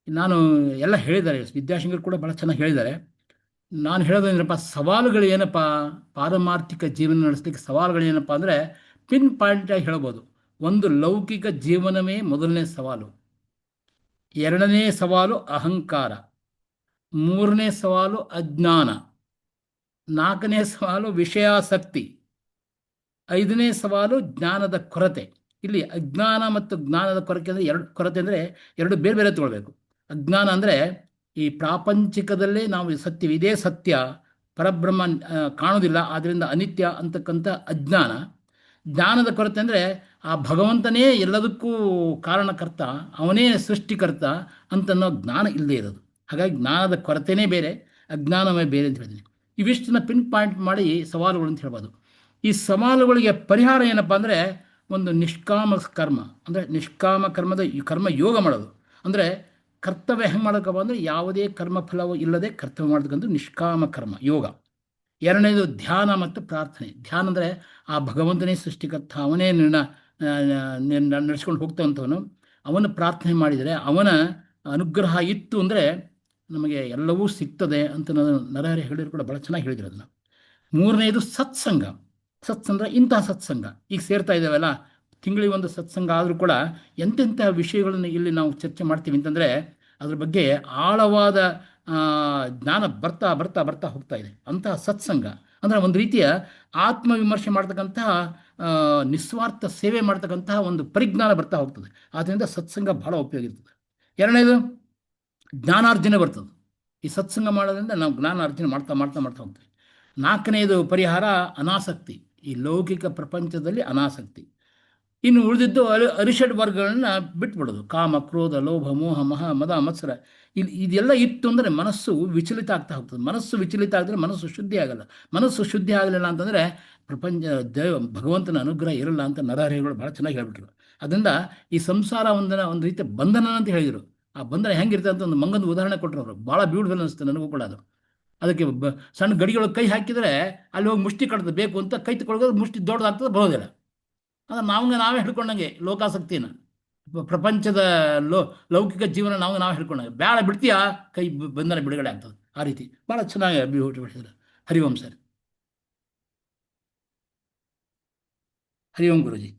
ನಾನು ಎಲ್ಲ ಹೇಳಿದ್ದಾರೆ, ವಿದ್ಯಾಶಂಕರ್ ಕೂಡ ಭಾಳ ಚೆನ್ನಾಗಿ ಹೇಳಿದ್ದಾರೆ. ನಾನು ಹೇಳೋದೇನಪ್ಪ, ಸವಾಲುಗಳು ಏನಪ್ಪ, ಪಾರಮಾರ್ಥಿಕ ಜೀವನ ನಡೆಸಲಿಕ್ಕೆ ಸವಾಲುಗಳು ಏನಪ್ಪ ಅಂದರೆ ಪಿನ್ ಪಾಯಿಂಟಾಗಿ ಹೇಳ್ಬೋದು. ಒಂದು, ಲೌಕಿಕ ಜೀವನವೇ ಮೊದಲನೇ ಸವಾಲು. ಎರಡನೇ ಸವಾಲು ಅಹಂಕಾರ. ಮೂರನೇ ಸವಾಲು ಅಜ್ಞಾನ. ನಾಲ್ಕನೇ ಸವಾಲು ವಿಷಯಾಸಕ್ತಿ. ಐದನೇ ಸವಾಲು ಜ್ಞಾನದ ಕೊರತೆ. ಇಲ್ಲಿ ಅಜ್ಞಾನ ಮತ್ತು ಜ್ಞಾನದ ಕೊರತೆ ಅಂದರೆ ಎರಡು ಬೇರೆ ಬೇರೆ ತಗೊಳ್ಬೇಕು. ಅಜ್ಞಾನ ಅಂದರೆ ಈ ಪ್ರಾಪಂಚಿಕದಲ್ಲೇ ನಾವು ಸತ್ಯ ಇದೇ ಸತ್ಯ, ಪರಬ್ರಹ್ಮ ಕಾಣೋದಿಲ್ಲ, ಆದ್ದರಿಂದ ಅನಿತ್ಯ ಅಂತಕ್ಕಂಥ ಅಜ್ಞಾನ. ಜ್ಞಾನದ ಕೊರತೆ ಅಂದರೆ ಆ ಭಗವಂತನೇ ಎಲ್ಲದಕ್ಕೂ ಕಾರಣಕರ್ತ, ಅವನೇ ಸೃಷ್ಟಿಕರ್ತ ಅಂತನ್ನೋ ಜ್ಞಾನ ಇಲ್ಲದೆ ಇರೋದು. ಹಾಗಾಗಿ ಜ್ಞಾನದ ಕೊರತೆನೇ ಬೇರೆ, ಅಜ್ಞಾನವೇ ಬೇರೆ ಅಂತ ಹೇಳಿದ್ದೀನಿ. ಇವಿಷ್ಟನ್ನ ಪಿನ್ ಪಾಯಿಂಟ್ ಮಾಡಿ ಸವಾಲುಗಳು ಅಂತ ಹೇಳ್ಬೋದು. ಈ ಸವಾಲುಗಳಿಗೆ ಪರಿಹಾರ ಏನಪ್ಪ ಅಂದರೆ ಒಂದು ನಿಷ್ಕಾಮ ಕರ್ಮ, ಅಂದರೆ ನಿಷ್ಕಾಮ ಕರ್ಮದ ಕರ್ಮ ಯೋಗ ಮಾಡೋದು. ಅಂದರೆ ಕರ್ತವ್ಯ ಹೆಂಗೆ ಮಾಡೋಕ್ಕಪ್ಪ ಅಂದರೆ ಯಾವುದೇ ಕರ್ಮಫಲವು ಇಲ್ಲದೆ ಕರ್ತವ್ಯ ಮಾಡೋದಕ್ಕಂತೂ ನಿಷ್ಕಾಮ ಕರ್ಮ ಯೋಗ. ಎರಡನೇದು ಧ್ಯಾನ ಮತ್ತು ಪ್ರಾರ್ಥನೆ. ಧ್ಯಾನ ಅಂದರೆ ಆ ಭಗವಂತನೇ ಸೃಷ್ಟಿಕರ್ತ, ಅವನೇ ನಡೆಸ್ಕೊಂಡು ಹೋಗ್ತವಂಥವನು. ಅವನ ಪ್ರಾರ್ಥನೆ ಮಾಡಿದರೆ, ಅವನ ಅನುಗ್ರಹ ಇತ್ತು ಅಂದರೆ ನಮಗೆ ಎಲ್ಲವೂ ಸಿಗ್ತದೆ ಅಂತ ನರಹರಿ ಹೇಳಿದ್ರು ಕೂಡ ಭಾಳ ಚೆನ್ನಾಗಿ ಹೇಳಿದ್ರು ಅದನ್ನು. ಮೂರನೇದು ಸತ್ಸಂಗ. ಸತ್ಸಂಗ ಇಂತಹ ಸತ್ಸಂಗ ಈಗ ಸೇರ್ತಾ ಇದ್ದಾವೆಲ್ಲ, ತಿಂಗಳಿಗೆ ಒಂದು ಸತ್ಸಂಗ ಆದರೂ ಕೂಡ ಎಂತೆಂಥ ವಿಷಯಗಳನ್ನು ಇಲ್ಲಿ ನಾವು ಚರ್ಚೆ ಮಾಡ್ತೀವಿ ಅಂತಂದರೆ ಅದ್ರ ಬಗ್ಗೆ ಆಳವಾದ ಜ್ಞಾನ ಬರ್ತಾ ಬರ್ತಾ ಬರ್ತಾ ಹೋಗ್ತಾ ಇದೆ. ಅಂತಹ ಸತ್ಸಂಗ ಅಂದರೆ ಒಂದು ರೀತಿಯ ಆತ್ಮವಿಮರ್ಶೆ ಮಾಡ್ತಕ್ಕಂತಹ, ನಿಸ್ವಾರ್ಥ ಸೇವೆ ಮಾಡ್ತಕ್ಕಂತಹ ಒಂದು ಪರಿಜ್ಞಾನ ಬರ್ತಾ ಹೋಗ್ತದೆ. ಆದ್ದರಿಂದ ಸತ್ಸಂಗ ಭಾಳ ಉಪಯೋಗ ಇರ್ತದೆ. ಎರಡನೇದು ಜ್ಞಾನಾರ್ಜನೆ ಬರ್ತದೆ. ಈ ಸತ್ಸಂಗ ಮಾಡೋದ್ರಿಂದ ನಾವು ಜ್ಞಾನಾರ್ಜನೆ ಮಾಡ್ತಾ ಮಾಡ್ತಾ ಮಾಡ್ತಾ ಹೋಗ್ತೀವಿ. ನಾಲ್ಕನೇದು ಪರಿಹಾರ ಅನಾಸಕ್ತಿ, ಈ ಲೌಕಿಕ ಪ್ರಪಂಚದಲ್ಲಿ ಅನಾಸಕ್ತಿ. ಇನ್ನು ಉಳಿದಿದ್ದು ಅರಿಷಡ್ ವರ್ಗಗಳನ್ನ ಬಿಟ್ಬಿಡೋದು, ಕಾಮ, ಕ್ರೋಧ, ಲೋಭ, ಮೋಹ, ಮದ, ಮತ್ಸರ. ಇದೆಲ್ಲ ಇತ್ತು ಅಂದರೆ ಮನಸ್ಸು ವಿಚಲಿತ ಆಗ್ತಾ ಹೋಗ್ತದೆ. ಮನಸ್ಸು ವಿಚಲಿತ ಆಗಿದ್ರೆ ಮನಸ್ಸು ಶುದ್ಧಿ ಆಗಲ್ಲ. ಮನಸ್ಸು ಶುದ್ಧಿ ಆಗಲಿಲ್ಲ ಅಂತಂದರೆ ಪ್ರಪಂಚ ಭಗವಂತನ ಅನುಗ್ರಹ ಇರಲ್ಲ ಅಂತ ನರಹರಿಗಳು ಭಾಳ ಚೆನ್ನಾಗಿ ಹೇಳ್ಬಿಟ್ರು. ಅದರಿಂದ ಈ ಸಂಸಾರ ಒಂದು ರೀತಿಯ ಬಂಧನ ಅಂತ ಹೇಳಿದರು. ಆ ಬಂಧನ ಹೆಂಗಿರ್ತದೆ ಅಂತ ಒಂದು ಮಂಗನ ಉದಾಹರಣೆ ಕೊಟ್ಟರು ಅವರು, ಭಾಳ ಬ್ಯೂಟಿಫುಲ್ ಅನಿಸುತ್ತೆ ನನಗೂ ಕೂಡ ಅದು. ಅದಕ್ಕೆ ಸಣ್ಣ ಗಡಿಯೊಳಗೆ ಕೈ ಹಾಕಿದರೆ ಅಲ್ಲಿ ಹೋಗಿ ಮುಷ್ಟಿ ಕಟ್ತದೆ, ಬೇಕು ಅಂತ ಕೈ ತಗೊಳ್ಳೋದು ಮುಷ್ಟಿ ದೊಡ್ಡದಾಗ್ತದೆ, ಬರೋದಿಲ್ಲ. ಅದು ನಾವೇ ಹಿಡ್ಕೊಂಡಂಗೆ ಲೋಕಾಸಕ್ತಿನ, ಪ್ರಪಂಚದ ಲೌಕಿಕ ಜೀವನ ನಾವೇ ಹಿಡ್ಕೊಂಡಂಗೆ. ಬೇಡ ಬಿಡ್ತೀಯಾ, ಕೈ ಬಂಧನ ಬಿಡುಗಡೆ ಆಗ್ತದೆ. ಆ ರೀತಿ ಭಾಳ ಚೆನ್ನಾಗಿ ಬಿಡಿಸಿದ್ರು. ಹರಿ ಓಂ ಸರ್. ಹರಿ ಓಂ ಗುರುಜಿ.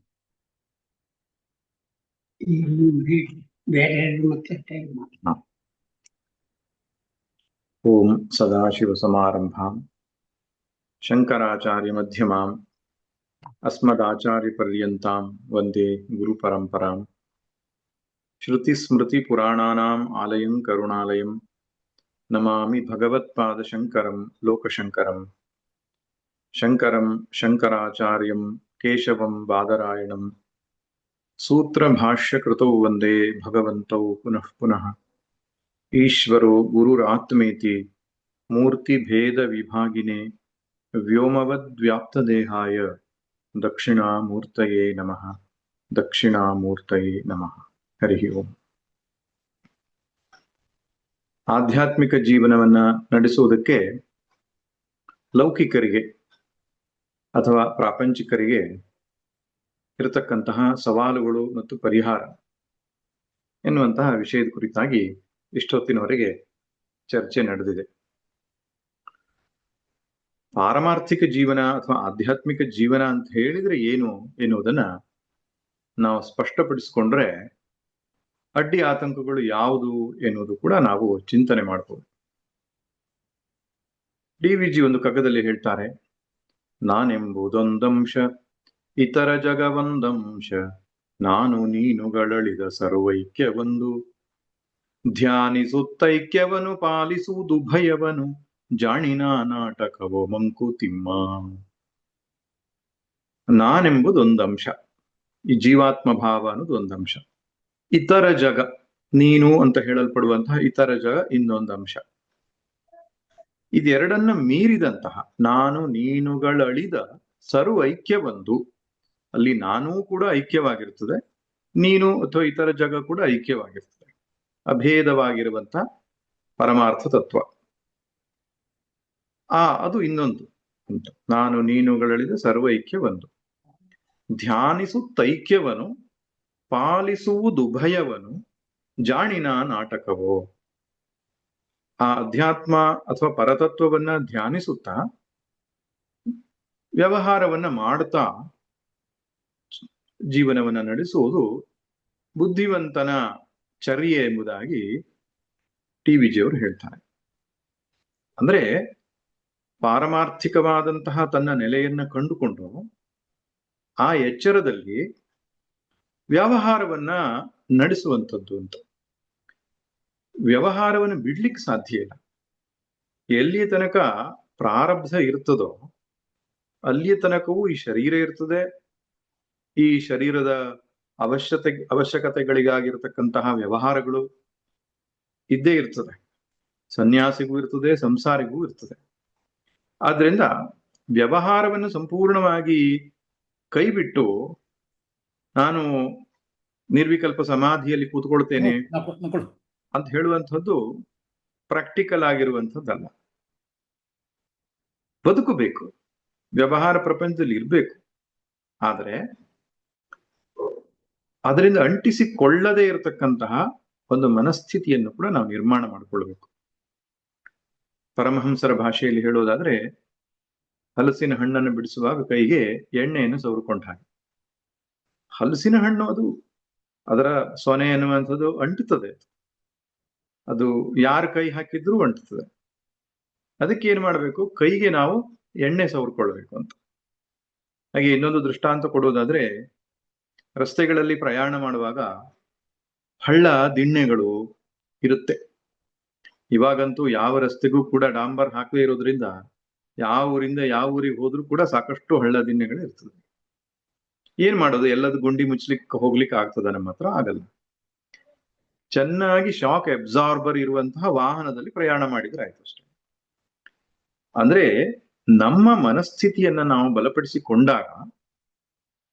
ಬೇರೆ ಮತ್ತೆ ಓಂ ಸದಾಶಿವ ಸಮಾರಂಭಾಂ ಶಂಕರಾಚಾರ್ಯ ಮಧ್ಯಮಾಂ ಅಸ್ಮದಾಚಾರ್ಯ ಪರ್ಯಂತಾಂ ವಂದೇ ಗುರು ಪರಂಪರಾಂ. ಶ್ರುತಿ ಸ್ಮೃತಿ ಪುರಾಣಾನಾಂ ಆಲಯಂ ಕರುಣಾಲಯಂ ನಮಾಮಿ ಭಗವತ್ಪಾದ ಶಂಕರಂ ಲೋಕಶಂಕರಂ. ಶಂಕರಂ ಶಂಕರಾಚಾರ್ಯಂ ಕೇಶವಂ ಬಾದರಾಯಣಂ ಸೂತ್ರ ಭಾಷ್ಯ ಕೃತೌ ವಂದೇ ಭಗವಂತೌ ಪುನಃ ಪುನಃ. ಈಶ್ವರೋ ಗುರುರಾತ್ಮೇತಿ ಮೂರ್ತಿ ಭೇದ ವಿಭಾಗಿನೇ ವ್ಯೋಮವದ್ವ್ಯಾಪ್ತದೇಹಾಯ ದಕ್ಷಿಣಾಮೂರ್ತಯೇ ನಮಃ. ದಕ್ಷಿಣಾಮೂರ್ತಯೇ ನಮಃ. ಹರಿ ಓಂ. ಆಧ್ಯಾತ್ಮಿಕ ಜೀವನವನ್ನ ನಡೆಸುವುದಕ್ಕೆ ಲೌಕಿಕರಿಗೆ ಅಥವಾ ಪ್ರಾಪಂಚಿಕರಿಗೆ ಇರತಕ್ಕಂತಹ ಸವಾಲುಗಳು ಮತ್ತು ಪರಿಹಾರ ಎನ್ನುವಂತಹ ವಿಷಯದ ಕುರಿತಾಗಿ ಇಷ್ಟೊತ್ತಿನವರೆಗೆ ಚರ್ಚೆ ನಡೆದಿದೆ. ಪಾರಮಾರ್ಥಿಕ ಜೀವನ ಅಥವಾ ಆಧ್ಯಾತ್ಮಿಕ ಜೀವನ ಅಂತ ಹೇಳಿದ್ರೆ ಏನು ಎನ್ನುವುದನ್ನ ನಾವು ಸ್ಪಷ್ಟಪಡಿಸಿಕೊಂಡ್ರೆ ಅಡ್ಡಿ ಆತಂಕಗಳು ಯಾವುದು ಎನ್ನುವುದು ಕೂಡ ನಾವು ಚಿಂತನೆ ಮಾಡಬಹುದು. DVG ಒಂದು ಕಗ್ಗದಲ್ಲಿ ಹೇಳ್ತಾರೆ, ನಾನೆಂಬುದೊಂದಂಶ ಇತರ ಜಗವೊಂದಂಶ, ನಾನು ನೀನುಗಳಳಿದ ಸರ್ವೈಕ್ಯವೊಂದು, ಧ್ಯಾನಿಸುತ್ತೈಕ್ಯವನು ಪಾಲಿಸುವುದು ಭಯವನು, ಜಾಣಿನ ನಾಟಕವೋ ಮಂಕುತಿಮ್ಮ. ನಾನೆಂಬುದೊಂದಂಶ, ಈ ಜೀವಾತ್ಮ ಭಾವ ಅನ್ನೋದು ಒಂದಂಶ. ಇತರ ಜಗ, ನೀನು ಅಂತ ಹೇಳಲ್ಪಡುವಂತಹ ಇತರ ಜಗ ಇನ್ನೊಂದು ಅಂಶ. ಇದೆರಡನ್ನ ಮೀರಿದಂತಹ ನಾನು ನೀನುಗಳಳಿದ ಸರ್ವೈಕ್ಯವೊಂದು, ಅಲ್ಲಿ ನಾನೂ ಕೂಡ ಐಕ್ಯವಾಗಿರ್ತದೆ, ನೀನು ಅಥವಾ ಇತರ ಜಗ ಕೂಡ ಐಕ್ಯವಾಗಿರ್ತದೆ. ಅಭೇದವಾಗಿರುವಂತ ಪರಮಾರ್ಥ ತತ್ವ ಅದು ಇನ್ನೊಂದು ಅಂತ. ನಾನು ನೀನುಗಳಳಿದ ಸರ್ವೈಕ್ಯವೊಂದು, ಧ್ಯಾನಿಸುತ್ತೈಕ್ಯವನು ಪಾಲಿಸುವುದುಭಯವನು, ಜಾಣಿನ ನಾಟಕವೋ. ಆ ಅಧ್ಯಾತ್ಮ ಅಥವಾ ಪರತತ್ವವನ್ನ ಧ್ಯಾನಿಸುತ್ತಾ ವ್ಯವಹಾರವನ್ನ ಮಾಡ್ತಾ ಜೀವನವನ್ನ ನಡೆಸುವುದು ಬುದ್ಧಿವಂತನ ಚರ್ಯೆ ಎಂಬುದಾಗಿ TVG ಅವರು ಹೇಳ್ತಾರೆ. ಅಂದ್ರೆ ಪಾರಮಾರ್ಥಿಕವಾದಂತಹ ತನ್ನ ನೆಲೆಯನ್ನ ಕಂಡುಕೊಂಡು ಆ ಎಚ್ಚರದಲ್ಲಿ ವ್ಯವಹಾರವನ್ನ ನಡೆಸುವಂಥದ್ದು ಅಂತ. ವ್ಯವಹಾರವನ್ನು ಬಿಡ್ಲಿಕ್ಕೆ ಸಾಧ್ಯ ಇಲ್ಲ. ಎಲ್ಲಿಯ ತನಕ ಪ್ರಾರಬ್ಧ ಇರ್ತದೋ ಅಲ್ಲಿಯ ತನಕವೂ ಈ ಶರೀರ ಇರ್ತದೆ. ಈ ಶರೀರದ ಅವಶ್ಯಕತೆಗಳಿಗಾಗಿರ್ತಕ್ಕಂತಹ ವ್ಯವಹಾರಗಳು ಇದ್ದೇ ಇರ್ತದೆ. ಸನ್ಯಾಸಿಗೂ ಇರ್ತದೆ, ಸಂಸಾರಿಗೂ ಇರ್ತದೆ. ಆದ್ರಿಂದ ವ್ಯವಹಾರವನ್ನು ಸಂಪೂರ್ಣವಾಗಿ ಕೈಬಿಟ್ಟು ನಾನು ನಿರ್ವಿಕಲ್ಪ ಸಮಾಧಿಯಲ್ಲಿ ಕೂತ್ಕೊಳ್ತೇನೆ ಅಂತ ಹೇಳುವಂಥದ್ದು ಪ್ರಾಕ್ಟಿಕಲ್ ಆಗಿರುವಂಥದ್ದಲ್ಲ. ಬದುಕಬೇಕು, ವ್ಯವಹಾರ ಪ್ರಪಂಚದಲ್ಲಿ ಇರ್ಬೇಕು, ಆದರೆ ಅದರಿಂದ ಅಂಟಿಸಿಕೊಳ್ಳದೇ ಇರತಕ್ಕಂತಹ ಒಂದು ಮನಸ್ಥಿತಿಯನ್ನು ಕೂಡ ನಾವು ನಿರ್ಮಾಣ ಮಾಡಿಕೊಳ್ಬೇಕು. ಪರಮಹಂಸರ ಭಾಷೆಯಲ್ಲಿ ಹೇಳೋದಾದ್ರೆ, ಹಲಸಿನ ಹಣ್ಣನ್ನು ಬಿಡಿಸುವಾಗ ಕೈಗೆ ಎಣ್ಣೆಯನ್ನು ಸವರಿಕೊಂಡ ಹಾಗೆ. ಹಲಸಿನ ಹಣ್ಣು ಅದು ಅದರ ಸೊನೆ ಎನ್ನುವಂಥದ್ದು ಅಂಟುತ್ತದೆ, ಅದು ಯಾರ ಕೈ ಹಾಕಿದ್ರೂ ಅಂಟುತ್ತದೆ. ಅದಕ್ಕೆ ಏನ್ ಮಾಡ್ಬೇಕು, ಕೈಗೆ ನಾವು ಎಣ್ಣೆ ಸವರ್ಕೊಳ್ಬೇಕು ಅಂತ. ಹಾಗೆ ಇನ್ನೊಂದು ದೃಷ್ಟಾಂತ ಕೊಡೋದಾದ್ರೆ, ರಸ್ತೆಗಳಲ್ಲಿ ಪ್ರಯಾಣ ಮಾಡುವಾಗ ಹಳ್ಳ ದಿಣ್ಣೆಗಳು ಇರುತ್ತೆ. ಇವಾಗಂತೂ ಯಾವ ರಸ್ತೆಗೂ ಕೂಡ ಡಾಂಬರ್ ಹಾಕದೇ ಇರೋದ್ರಿಂದ ಯಾವ ಊರಿಂದ ಯಾವ ಊರಿಗೆ ಹೋದ್ರೂ ಕೂಡ ಸಾಕಷ್ಟು ಹಳ್ಳ ದಿಣ್ಣೆಗಳು ಇರ್ತದೆ. ಏನ್ ಮಾಡೋದು, ಎಲ್ಲದು ಗುಂಡಿ ಮುಚ್ಲಿಕ್ಕೆ ಹೋಗ್ಲಿಕ್ಕೆ ಆಗ್ತದ? ನಮ್ಮ ಹತ್ರ ಆಗಲ್ಲ. ಚೆನ್ನಾಗಿ ಶಾಕ್ ಅಬ್ಸಾರ್ಬರ್ ಇರುವಂತಹ ವಾಹನದಲ್ಲಿ ಪ್ರಯಾಣ ಮಾಡಿದ್ರೆ ಆಯ್ತು ಅಷ್ಟೇ. ಅಂದ್ರೆ ನಮ್ಮ ಮನಸ್ಥಿತಿಯನ್ನ ನಾವು ಬಲಪಡಿಸಿಕೊಂಡಾಗ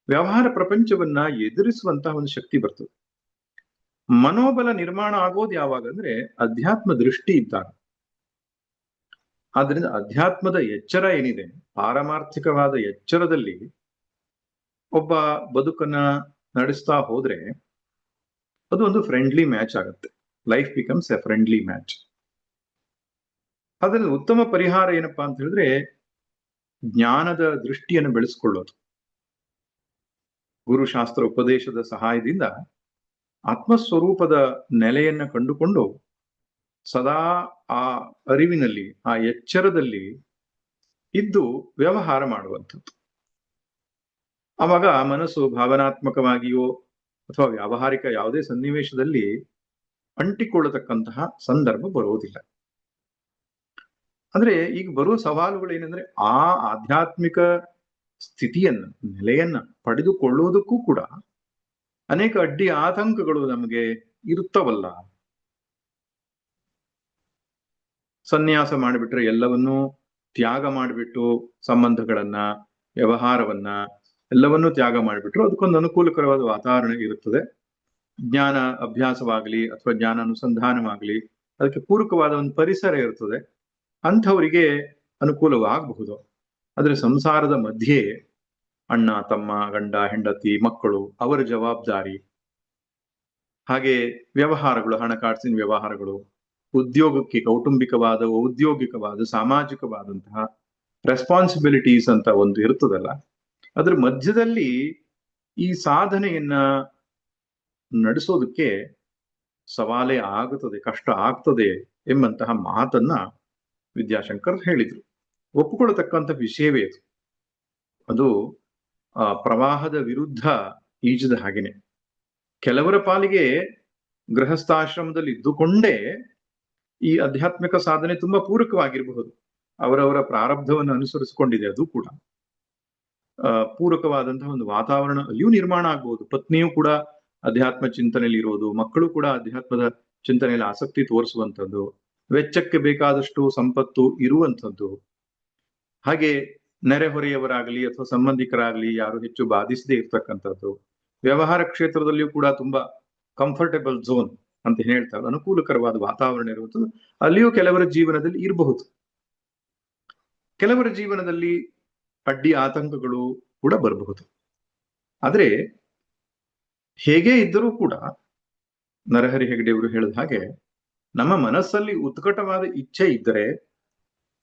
ವ್ಯವಹಾರ ಪ್ರಪಂಚವನ್ನ ಎದುರಿಸುವಂತಹ ಒಂದು ಶಕ್ತಿ ಬರ್ತದೆ. ಮನೋಬಲ ನಿರ್ಮಾಣ ಆಗೋದು ಯಾವಾಗ ಅಂದ್ರೆ ಅಧ್ಯಾತ್ಮ ದೃಷ್ಟಿ ಇದ್ದಾಗ. ಆದ್ರಿಂದ ಅಧ್ಯಾತ್ಮದ ಎಚ್ಚರ ಏನಿದೆ, ಪಾರಮಾರ್ಥಿಕವಾದ ಎಚ್ಚರದಲ್ಲಿ ಒಬ್ಬ ಬದುಕನ್ನ ನಡೆಸ್ತಾ ಹೋದ್ರೆ ಅದು ಒಂದು ಫ್ರೆಂಡ್ಲಿ ಮ್ಯಾಚ್ ಆಗುತ್ತೆ. Life becomes A friendly match. ಅದರಲ್ಲಿ ಉತ್ತಮ ಪರಿಹಾರ ಏನಪ್ಪಾ ಅಂತ ಹೇಳಿದ್ರೆ, ಜ್ಞಾನದ ದೃಷ್ಟಿಯನ್ನು ಬೆಳೆಸ್ಕೊಳ್ಳೋದು. ಗುರುಶಾಸ್ತ್ರ ಉಪದೇಶದ ಸಹಾಯದಿಂದ ಆತ್ಮಸ್ವರೂಪದ ನೆಲೆಯನ್ನ ಕಂಡುಕೊಂಡು ಸದಾ ಆ ಅರಿವಿನಲ್ಲಿ, ಆ ಎಚ್ಚರದಲ್ಲಿ ಇದ್ದು ವ್ಯವಹಾರ ಮಾಡುವಂಥದ್ದು. ಆವಾಗ ಮನಸ್ಸು ಭಾವನಾತ್ಮಕವಾಗಿಯೋ ಅಥವಾ ವ್ಯಾವಹಾರಿಕ ಯಾವುದೇ ಸನ್ನಿವೇಶದಲ್ಲಿ ಅಂಟಿಕೊಳ್ಳತಕ್ಕಂತಹ ಸಂದರ್ಭ ಬರುವುದಿಲ್ಲ. ಅಂದ್ರೆ ಈಗ ಬರುವ ಸವಾಲುಗಳು ಏನಂದ್ರೆ, ಆ ಆಧ್ಯಾತ್ಮಿಕ ಸ್ಥಿತಿಯನ್ನ, ನೆಲೆಯನ್ನ ಪಡೆದುಕೊಳ್ಳುವುದಕ್ಕೂ ಕೂಡ ಅನೇಕ ಅಡ್ಡಿ ಆತಂಕಗಳು ನಮಗೆ ಇರುತ್ತವಲ್ಲ. ಸನ್ಯಾಸ ಮಾಡಿಬಿಟ್ರೆ, ಎಲ್ಲವನ್ನೂ ತ್ಯಾಗ ಮಾಡಿಬಿಟ್ಟು, ಸಂಬಂಧಗಳನ್ನ, ವ್ಯವಹಾರವನ್ನ ಎಲ್ಲವನ್ನೂ ತ್ಯಾಗ ಮಾಡಿಬಿಟ್ರು ಅದಕ್ಕೊಂದು ಅನುಕೂಲಕರವಾದ ವಾತಾವರಣ ಇರುತ್ತದೆ. ಜ್ಞಾನ ಅಭ್ಯಾಸವಾಗಲಿ ಅಥವಾ ಜ್ಞಾನ ಅನುಸಂಧಾನವಾಗಲಿ ಅದಕ್ಕೆ ಪೂರಕವಾದ ಒಂದು ಪರಿಸರ ಇರ್ತದೆ. ಅಂಥವರಿಗೆ ಅನುಕೂಲವಾಗಬಹುದು. ಆದರೆ ಸಂಸಾರದ ಮಧ್ಯೆ ಅಣ್ಣ ತಮ್ಮ, ಗಂಡ ಹೆಂಡತಿ, ಮಕ್ಕಳು, ಅವರ ಜವಾಬ್ದಾರಿ, ಹಾಗೆ ವ್ಯವಹಾರಗಳು, ಹಣಕಾಸಿನ ವ್ಯವಹಾರಗಳು, ಉದ್ಯೋಗಕ್ಕೆ ಕೌಟುಂಬಿಕವಾದ, ಔದ್ಯೋಗಿಕವಾದ, ಸಾಮಾಜಿಕವಾದಂತಹ ರೆಸ್ಪಾನ್ಸಿಬಿಲಿಟೀಸ್ ಅಂತ ಒಂದು ಇರ್ತದಲ್ಲ, ಅದ್ರ ಮಧ್ಯದಲ್ಲಿ ಈ ಸಾಧನೆಯನ್ನ ನಡೆಸೋದಕ್ಕೆ ಸವಾಲೇ ಆಗುತ್ತದೆ, ಕಷ್ಟ ಆಗ್ತದೆ ಎಂಬಂತಹ ಮಾತನ್ನ ವಿದ್ಯಾಶಂಕರ್ ಹೇಳಿದ್ರು. ಒಪ್ಪಿಕೊಳ್ಳತಕ್ಕಂಥ ವಿಷಯವೇ ಅದು. ಅದು ಪ್ರವಾಹದ ವಿರುದ್ಧ ಈಜದ ಹಾಗೇನೆ. ಕೆಲವರ ಪಾಲಿಗೆ ಗೃಹಸ್ಥಾಶ್ರಮದಲ್ಲಿ ಇದ್ದುಕೊಂಡೇ ಈ ಆಧ್ಯಾತ್ಮಿಕ ಸಾಧನೆ ತುಂಬಾ ಪೂರಕವಾಗಿರಬಹುದು. ಅವರವರ ಪ್ರಾರಬ್ಧವನ್ನು ಅನುಸರಿಸಿಕೊಂಡಿದೆ, ಅದು ಕೂಡ ಪೂರಕವಾದಂತಹ ಒಂದು ವಾತಾವರಣ ಅಲ್ಲಿಯೂ ನಿರ್ಮಾಣ ಆಗ್ಬಹುದು. ಪತ್ನಿಯೂ ಕೂಡ ಅಧ್ಯಾತ್ಮ ಚಿಂತನೆಯಲ್ಲಿ ಇರೋದು, ಮಕ್ಕಳು ಕೂಡ ಅಧ್ಯಾತ್ಮದ ಚಿಂತನೆಯಲ್ಲಿ ಆಸಕ್ತಿ ತೋರಿಸುವಂಥದ್ದು, ವೆಚ್ಚಕ್ಕೆ ಬೇಕಾದಷ್ಟು ಸಂಪತ್ತು ಇರುವಂಥದ್ದು, ಹಾಗೆ ನೆರೆಹೊರೆಯವರಾಗಲಿ ಅಥವಾ ಸಂಬಂಧಿಕರಾಗಲಿ ಯಾರು ಹೆಚ್ಚು ಬಾಧಿಸದೇ ಇರ್ತಕ್ಕಂಥದ್ದು, ವ್ಯವಹಾರ ಕ್ಷೇತ್ರದಲ್ಲಿಯೂ ಕೂಡ ತುಂಬಾ ಕಂಫರ್ಟೇಬಲ್ ಝೋನ್ ಅಂತ ಹೇಳ್ತಾರೆ, ಅನುಕೂಲಕರವಾದ ವಾತಾವರಣ ಇರುವಂಥದ್ದು ಅಲ್ಲಿಯೂ ಕೆಲವರ ಜೀವನದಲ್ಲಿ ಇರಬಹುದು. ಕೆಲವರ ಜೀವನದಲ್ಲಿ ಅಡ್ಡಿ ಆತಂಕಗಳು ಕೂಡ ಬರಬಹುದು. ಆದ್ರೆ ಹೇಗೆ ಇದ್ದರೂ ಕೂಡ ನರಹರಿ ಹೆಗಡೆಯವರು ಹೇಳಿದ ಹಾಗೆ, ನಮ್ಮ ಮನಸ್ಸಲ್ಲಿ ಉತ್ಕಟವಾದ ಇಚ್ಛೆ ಇದ್ದರೆ,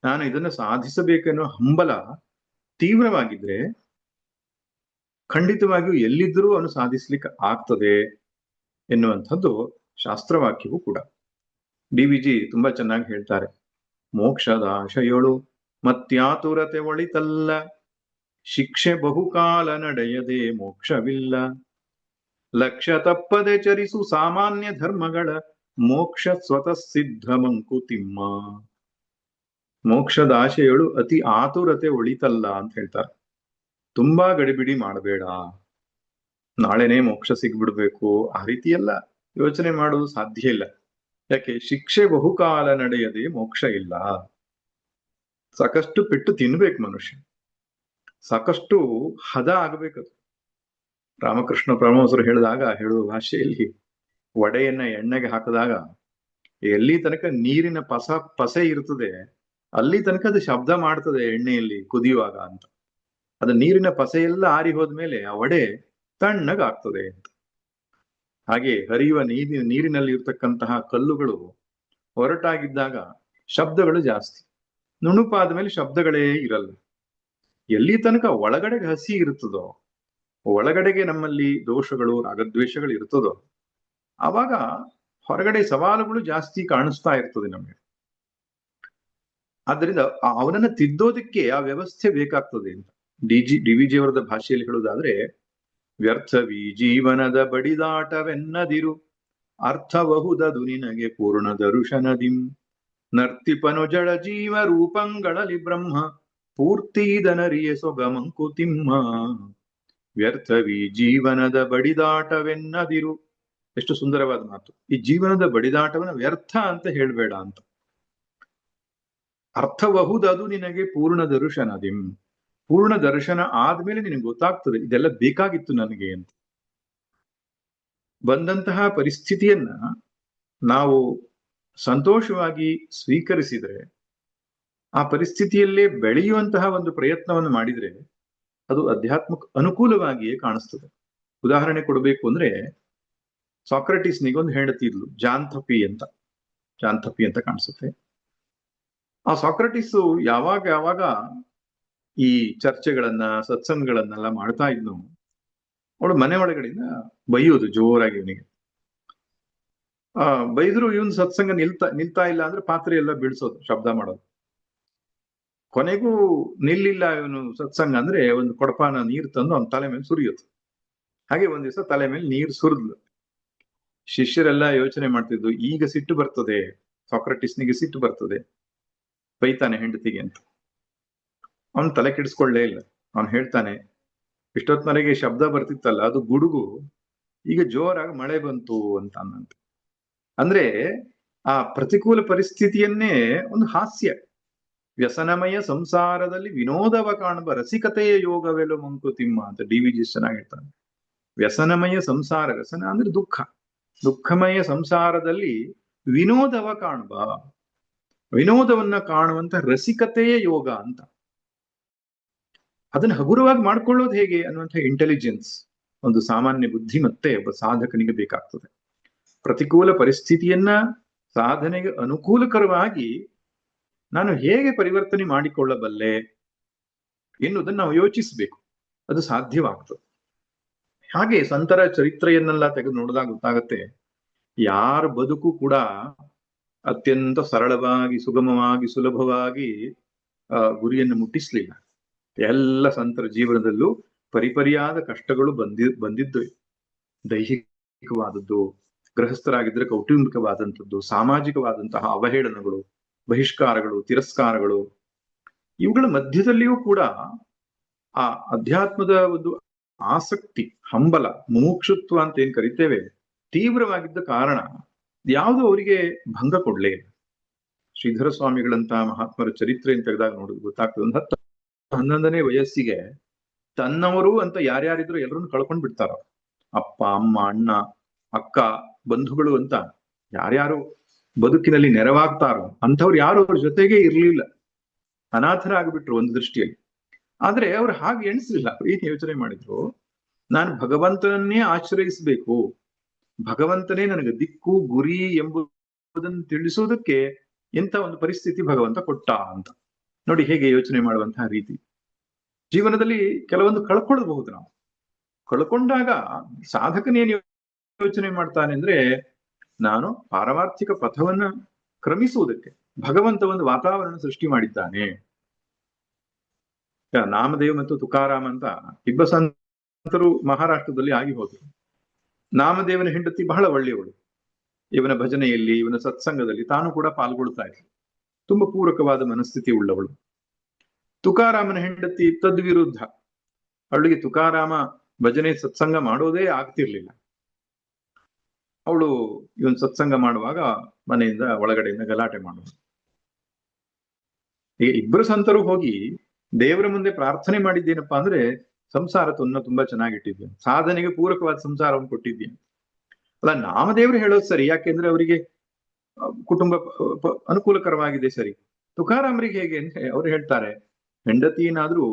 ನಾನು ಇದನ್ನು ಸಾಧಿಸಬೇಕೆನ್ನುವ ಹಂಬಲ ತೀವ್ರವಾಗಿದ್ರೆ ಖಂಡಿತವಾಗಿಯೂ ಎಲ್ಲಿದ್ದರೂ ಅವನು ಸಾಧಿಸ್ಲಿಕ್ಕೆ ಆಗ್ತದೆ ಎನ್ನುವಂಥದ್ದು ಶಾಸ್ತ್ರವಾಕ್ಯವೂ ಕೂಡ. DVG ತುಂಬಾ ಚೆನ್ನಾಗಿ ಹೇಳ್ತಾರೆ, ಮೋಕ್ಷದ ಆಶಯಳು ಮತ್ಯಾತುರತೆ ಒಳಿತಲ್ಲ, ಶಿಕ್ಷೆ ಬಹುಕಾಲ ನಡೆಯದೆ ಮೋಕ್ಷವಿಲ್ಲ, ಲಕ್ಷ್ಯ ತಪ್ಪದೆ ಚರಿಸು ಸಾಮಾನ್ಯ ಧರ್ಮಗಳ ಮೋಕ್ಷ ಸ್ವತಃ ಸಿದ್ಧ ಮಂಕುತಿಮ್ಮ. ಮೋಕ್ಷದ ಆಶೆಗಳು ಅತಿ ಆತುರತೆ ಒಳಿತಲ್ಲ ಅಂತ ಹೇಳ್ತಾರೆ. ತುಂಬಾ ಗಡಿಬಿಡಿ ಮಾಡಬೇಡ, ನಾಳೆನೇ ಮೋಕ್ಷ ಸಿಗ್ಬಿಡ್ಬೇಕು, ಆ ರೀತಿ ಎಲ್ಲ ಯೋಚನೆ ಮಾಡೋದು ಸಾಧ್ಯ ಇಲ್ಲ. ಯಾಕೆ? ಶಿಕ್ಷೆ ಬಹುಕಾಲ ನಡೆಯದೆ ಮೋಕ್ಷ ಇಲ್ಲ. ಸಾಕಷ್ಟು ಪೆಟ್ಟು ತಿನ್ಬೇಕು ಮನುಷ್ಯ, ಸಾಕಷ್ಟು ಹದ ಆಗ್ಬೇಕದು. ರಾಮಕೃಷ್ಣ ಪರಮಹಂಸರು ಹೇಳುವ ಭಾಷೆಯಲ್ಲಿ, ವಡೆಯನ್ನ ಎಣ್ಣೆಗೆ ಹಾಕಿದಾಗ ಎಲ್ಲಿ ತನಕ ನೀರಿನ ಪಸೆ ಇರ್ತದೆ ಅಲ್ಲಿ ತನಕ ಅದು ಶಬ್ದ ಮಾಡ್ತದೆ ಎಣ್ಣೆಯಲ್ಲಿ ಕುದಿಯುವಾಗ ಅಂತ. ಅದು ನೀರಿನ ಪಸೆಯೆಲ್ಲ ಆರಿ ಹೋದ್ಮೇಲೆ ಆ ವಡೆ ತಣ್ಣಗಾಗ್ತದೆ ಅಂತ. ಹಾಗೆ ಹರಿಯುವ ನೀರಿನಲ್ಲಿ ಇರ್ತಕ್ಕಂತಹ ಕಲ್ಲುಗಳು ಹೊರಟಾಗಿದ್ದಾಗ ಶಬ್ದಗಳು ಜಾಸ್ತಿ, ನುಣುಪಾದ ಮೇಲೆ ಶಬ್ದಗಳೇ ಇರಲ್ಲ. ಎಲ್ಲಿ ತನಕ ಒಳಗಡೆಗೆ ಹಸಿ ಇರ್ತದೋ, ಒಳಗಡೆಗೆ ನಮ್ಮಲ್ಲಿ ದೋಷಗಳು ರಾಗದ್ವೇಷಗಳು ಇರ್ತದೋ, ಆವಾಗ ಹೊರಗಡೆ ಸವಾಲುಗಳು ಜಾಸ್ತಿ ಕಾಣಿಸ್ತಾ ಇರ್ತದೆ ನಮಗೆ. ಆದ್ದರಿಂದ ಅವನನ್ನ ತಿದ್ದೋದಕ್ಕೆ ಆ ವ್ಯವಸ್ಥೆ ಬೇಕಾಗ್ತದೆ ಅಂತ ಡಿ ವಿ ಜಿ ಅವರದ ಭಾಷೆಯಲ್ಲಿ ಹೇಳುವುದಾದ್ರೆ, ವ್ಯರ್ಥವಿ ಜೀವನದ ಬಡಿದಾಟವೆನ್ನದಿರು, ಅರ್ಥಬಹುದದು ನಿನಗೆ ಪೂರ್ಣ ದರುಶನದಿಂ. ನರ್ತಿಪನು ಜಡ ಜೀವ ರೂಪಂಗಳಲ್ಲಿ ಬ್ರಹ್ಮ, ಪೂರ್ತಿದನರಿಯೆ ಸೊಗ ಮಂಕುತಿಮ್ಮ. ವ್ಯರ್ಥವಿ ಜೀವನದ ಬಡಿದಾಟವೆನ್ನದಿರು. ಎಷ್ಟು ಸುಂದರವಾದ ಮಾತು! ಈ ಜೀವನದ ಬಡಿದಾಟವನ್ನ ವ್ಯರ್ಥ ಅಂತ ಹೇಳ್ಬೇಡ ಅಂತ. ಅರ್ಥಬಹುದದು ನಿನಗೆ ಪೂರ್ಣ ದರುಶನದಿಂ. ಪೂರ್ಣ ದರ್ಶನ ಆದ್ಮೇಲೆ ನಿನಗೆ ಗೊತ್ತಾಗ್ತದೆ ಇದೆಲ್ಲ ಬೇಕಾಗಿತ್ತು ನನಗೆ ಅಂತ. ಬಂದಂತಹ ಪರಿಸ್ಥಿತಿಯನ್ನ ನಾವು ಸಂತೋಷವಾಗಿ ಸ್ವೀಕರಿಸಿದ್ರೆ, ಆ ಪರಿಸ್ಥಿತಿಯಲ್ಲೇ ಬೆಳೆಯುವಂತಹ ಒಂದು ಪ್ರಯತ್ನವನ್ನು ಮಾಡಿದ್ರೆ ಅದು ಅಧ್ಯಾತ್ಮಕ ಅನುಕೂಲವಾಗಿಯೇ ಕಾಣಿಸ್ತದೆ. ಉದಾಹರಣೆ ಕೊಡಬೇಕು ಅಂದ್ರೆ, ಸಾಕ್ರೆಟಿಸ್ನಿಗೆ ಒಂದು ಹೆಂಡತಿ ಇದ್ಲು, ಜಾಂಥಪಿ ಅಂತ ಕಾಣಿಸುತ್ತೆ. ಆ ಸಾಕ್ರೆಟಿಸ್ ಯಾವಾಗ ಈ ಚರ್ಚೆಗಳನ್ನ ಸತ್ಸಂಗಗಳನ್ನೆಲ್ಲ ಮಾಡ್ತಾ ಇದ್ನು, ಅವಳು ಮನೆ ಒಳಗಡೆಯಿಂದ ಬೈಯೋದು ಜೋರಾಗಿ ಇವನಿಗೆ. ಬೈದ್ರು ಇವನ್ ಸತ್ಸಂಗ ನಿಲ್ತಾ ಇಲ್ಲ ಅಂದ್ರೆ ಪಾತ್ರೆ ಎಲ್ಲ ಬೀಳ್ಸೋದು, ಶಬ್ದ ಮಾಡೋದು. ಕೊನೆಗೂ ನಿಲ್ಲಿಲ್ಲ ಇವನು ಸತ್ಸಂಗ ಅಂದ್ರೆ ಒಂದು ಕೊಡಪಾನ ನೀರು ತಂದು ಅವನ ತಲೆ ಮೇಲೆ ಸುರಿಯೋದು. ಹಾಗೆ ಒಂದ್ ದಿವಸ ತಲೆ ಮೇಲೆ ನೀರು ಸುರಿದ್ಲು. ಶಿಷ್ಯರೆಲ್ಲ ಯೋಚನೆ ಮಾಡ್ತಿದ್ದು, ಈಗ ಸಿಟ್ಟು ಬರ್ತದೆ, ಸಾಕ್ರೆಟಿಸ್ನಿಗೆ ಸಿಟ್ಟು ಬರ್ತದೆ, ಬೈತಾನೆ ಹೆಂಡತಿಗೆ ಅಂತ. ಅವನು ತಲೆ ಕೆಡಿಸ್ಕೊಳ್ಳೇ ಇಲ್ಲ. ಅವನು ಹೇಳ್ತಾನೆ, ಇಷ್ಟೊತ್ತಿನವರೆಗೆ ಶಬ್ದ ಬರ್ತಿತ್ತಲ್ಲ ಅದು ಗುಡುಗು, ಈಗ ಜೋರಾಗಿ ಮಳೆ ಬಂತು ಅಂತ ಅನ್ನಂತೆ. ಅಂದ್ರೆ ಆ ಪ್ರತಿಕೂಲ ಪರಿಸ್ಥಿತಿಯನ್ನೇ ಒಂದು ಹಾಸ್ಯ. ವ್ಯಸನಮಯ ಸಂಸಾರದಲ್ಲಿ ವಿನೋದವ ಕಾಣುವ ರಸಿಕತೆಯ ಯೋಗವೆಲ್ಲ ಮಂಕುತಿಮ್ಮ ಅಂತ ಡಿ ವಿ ಜಿ ಚೆನ್ನಾಗಿ ಹೇಳ್ತಾನೆ. ವ್ಯಸನಮಯ ಸಂಸಾರ, ವ್ಯಸನ ಅಂದ್ರೆ ದುಃಖ, ದುಃಖಮಯ ಸಂಸಾರದಲ್ಲಿ ವಿನೋದವ ಕಾಣುವ, ವಿನೋದವನ್ನ ಕಾಣುವಂತ ರಸಿಕತೆಯ ಯೋಗ ಅಂತ. ಅದನ್ನ ಹಗುರವಾಗಿ ಮಾಡ್ಕೊಳ್ಳೋದು ಹೇಗೆ ಅನ್ನುವಂಥ ಇಂಟೆಲಿಜೆನ್ಸ್, ಒಂದು ಸಾಮಾನ್ಯ ಬುದ್ಧಿ ಮತ್ತೆ ಒಬ್ಬ ಸಾಧಕನಿಗೆ ಬೇಕಾಗ್ತದೆ. ಪ್ರತಿಕೂಲ ಪರಿಸ್ಥಿತಿಯನ್ನ ಸಾಧನೆಗೆ ಅನುಕೂಲಕರವಾಗಿ ನಾನು ಹೇಗೆ ಪರಿವರ್ತನೆ ಮಾಡಿಕೊಳ್ಳಬಲ್ಲೆ ಎನ್ನುವುದನ್ನು ನಾವು ಯೋಚಿಸಬೇಕು. ಅದು ಸಾಧ್ಯವಾಗ್ತದೆ. ಹಾಗೆ ಸಂತರ ಚರಿತ್ರೆಯನ್ನೆಲ್ಲ ತೆಗೆದು ನೋಡಿದಾಗ ಗೊತ್ತಾಗತ್ತೆ, ಯಾರ ಬದುಕು ಕೂಡ ಅತ್ಯಂತ ಸರಳವಾಗಿ, ಸುಗಮವಾಗಿ, ಸುಲಭವಾಗಿ ಗುರಿಯನ್ನು ಮುಟ್ಟಿಸ್ಲಿಲ್ಲ. ಎಲ್ಲ ಸಂತರ ಜೀವನದಲ್ಲೂ ಪರಿಪರಿಯಾದ ಕಷ್ಟಗಳು ಬಂದಿದ್ದು, ದೈಹಿಕವಾದದ್ದು, ಗೃಹಸ್ಥರಾಗಿದ್ರೆ ಕೌಟುಂಬಿಕವಾದಂಥದ್ದು, ಸಾಮಾಜಿಕವಾದಂತಹ ಅವಹೇಳನಗಳು, ಬಹಿಷ್ಕಾರಗಳು, ತಿರಸ್ಕಾರಗಳು. ಇವುಗಳ ಮಧ್ಯದಲ್ಲಿಯೂ ಕೂಡ ಆ ಅಧ್ಯಾತ್ಮದ ಒಂದು ಆಸಕ್ತಿ, ಹಂಬಲ, ಮುಮುಕ್ಷುತ್ವ ಅಂತ ಏನ್ ಕರಿತೇವೆ, ತೀವ್ರವಾಗಿದ್ದ ಕಾರಣ ಯಾವುದು ಅವರಿಗೆ ಭಂಗ ಕೊಡ್ಲೇ ಇಲ್ಲ. ಶ್ರೀಧರ ಸ್ವಾಮಿಗಳಂತ ಮಹಾತ್ಮರ ಚರಿತ್ರೆಯನ್ನು ತೆಗೆದಾಗ ನೋಡೋದು ಗೊತ್ತಾಗ್ತದೆ. ಒಂದು 10-11ನೇ ವಯಸ್ಸಿಗೆ ತನ್ನವರು ಅಂತ ಯಾರ್ಯಾರಿದ್ರು ಎಲ್ಲರನ್ನು ಕಳ್ಕೊಂಡ್ ಬಿಡ್ತಾರ. ಅಪ್ಪ, ಅಮ್ಮ, ಅಣ್ಣ, ಅಕ್ಕ, ಬಂಧುಗಳು ಅಂತ ಯಾರ್ಯಾರು ಬದುಕಿನಲ್ಲಿ ನೆರವಾಗ್ತಾರೋ ಅಂಥವ್ರು ಯಾರು ಅವ್ರ ಜೊತೆಗೆ ಇರ್ಲಿಲ್ಲ. ಅನಾಥರಾಗ್ಬಿಟ್ರು ಒಂದು ದೃಷ್ಟಿಯಲ್ಲಿ. ಆದ್ರೆ ಅವ್ರು ಹಾಗೆ ಎಣಿಸ್ಲಿಲ್ಲ. ಏನ್ ಯೋಚನೆ ಮಾಡಿದ್ರು, ನಾನು ಭಗವಂತನನ್ನೇ ಆಶ್ರಯಿಸಬೇಕು, ಭಗವಂತನೇ ನನಗೆ ದಿಕ್ಕು ಗುರಿ ಎಂಬುದನ್ನು ತಿಳಿಸೋದಕ್ಕೆ ಎಂತ ಒಂದು ಪರಿಸ್ಥಿತಿ ಭಗವಂತ ಕೊಟ್ಟ ಅಂತ. ನೋಡಿ ಹೇಗೆ ಯೋಚನೆ ಮಾಡುವಂತಹ ರೀತಿ. ಜೀವನದಲ್ಲಿ ಕೆಲವೊಂದು ಕಳ್ಕೊಳ್ಬಹುದು. ನಾವು ಕಳ್ಕೊಂಡಾಗ ಸಾಧಕನೇನು ಯೋಚನೆ ಮಾಡ್ತಾನೆ ಅಂದ್ರೆ, ನಾನು ಪಾರಮಾರ್ಥಿಕ ಪಥವನ್ನ ಕ್ರಮಿಸುವುದಕ್ಕೆ ಭಗವಂತ ಒಂದು ವಾತಾವರಣ ಸೃಷ್ಟಿ ಮಾಡಿದ್ದಾನೆ. ನಾಮದೇವ್ ಮತ್ತು ತುಕಾರಾಮ್ ಅಂತ ಇಬ್ಬ ಸಂತರು ಮಹಾರಾಷ್ಟ್ರದಲ್ಲಿ ಆಗಿ ಹೋದ್ರು. ನಾಮದೇವನ ಹೆಂಡತಿ ಬಹಳ ಒಳ್ಳೆಯವಳು, ಇವನ ಭಜನೆಯಲ್ಲಿ, ಇವನ ಸತ್ಸಂಗದಲ್ಲಿ ತಾನು ಕೂಡ ಪಾಲ್ಗೊಳ್ತಾ ಇದ್ಲು. ತುಂಬಾ ಪೂರಕವಾದ ಮನಸ್ಥಿತಿ ಉಳ್ಳವಳು. ತುಕಾರಾಮನ ಹೆಂಡತಿ ತದ್ವಿರುದ್ಧ. ಅವಳಿಗೆ ತುಕಾರಾಮ ಭಜನೆ ಸತ್ಸಂಗ ಮಾಡೋದೇ ಆಗ್ತಿರ್ಲಿಲ್ಲ. ಅವಳು ಇವನ್ ಸತ್ಸಂಗ ಮಾಡುವಾಗ ಮನೆಯಿಂದ ಒಳಗಡೆಯಿಂದ ಗಲಾಟೆ ಮಾಡುವ. ಈಗ ಇಬ್ಬರು ಸಂತರು ಹೋಗಿ ದೇವರ ಮುಂದೆ ಪ್ರಾರ್ಥನೆ ಮಾಡಿದ್ದೇನಪ್ಪಾ ಅಂದ್ರೆ, ಸಂಸಾರ ತುಂಬಾ ಚೆನ್ನಾಗಿಟ್ಟಿದ್ದೆ, ಸಾಧನೆಗೆ ಪೂರಕವಾದ ಸಂಸಾರವನ್ನು ಕೊಟ್ಟಿದ್ದೇನೆ. ಅಲ್ಲ, ನಾಮದೇವರು ಹೇಳೋದು ಸರಿ, ಯಾಕೆಂದ್ರೆ ಅವರಿಗೆ ಕುಟುಂಬ ಅನುಕೂಲಕರವಾಗಿದೆ ಸರಿ. ತುಕಾರಾಮರಿಗೆ ಹೇಗೆ ಅಂದ್ರೆ ಅವ್ರು ಹೇಳ್ತಾರೆ, ಹೆಂಡತಿಯೇನಾದ್ರೂ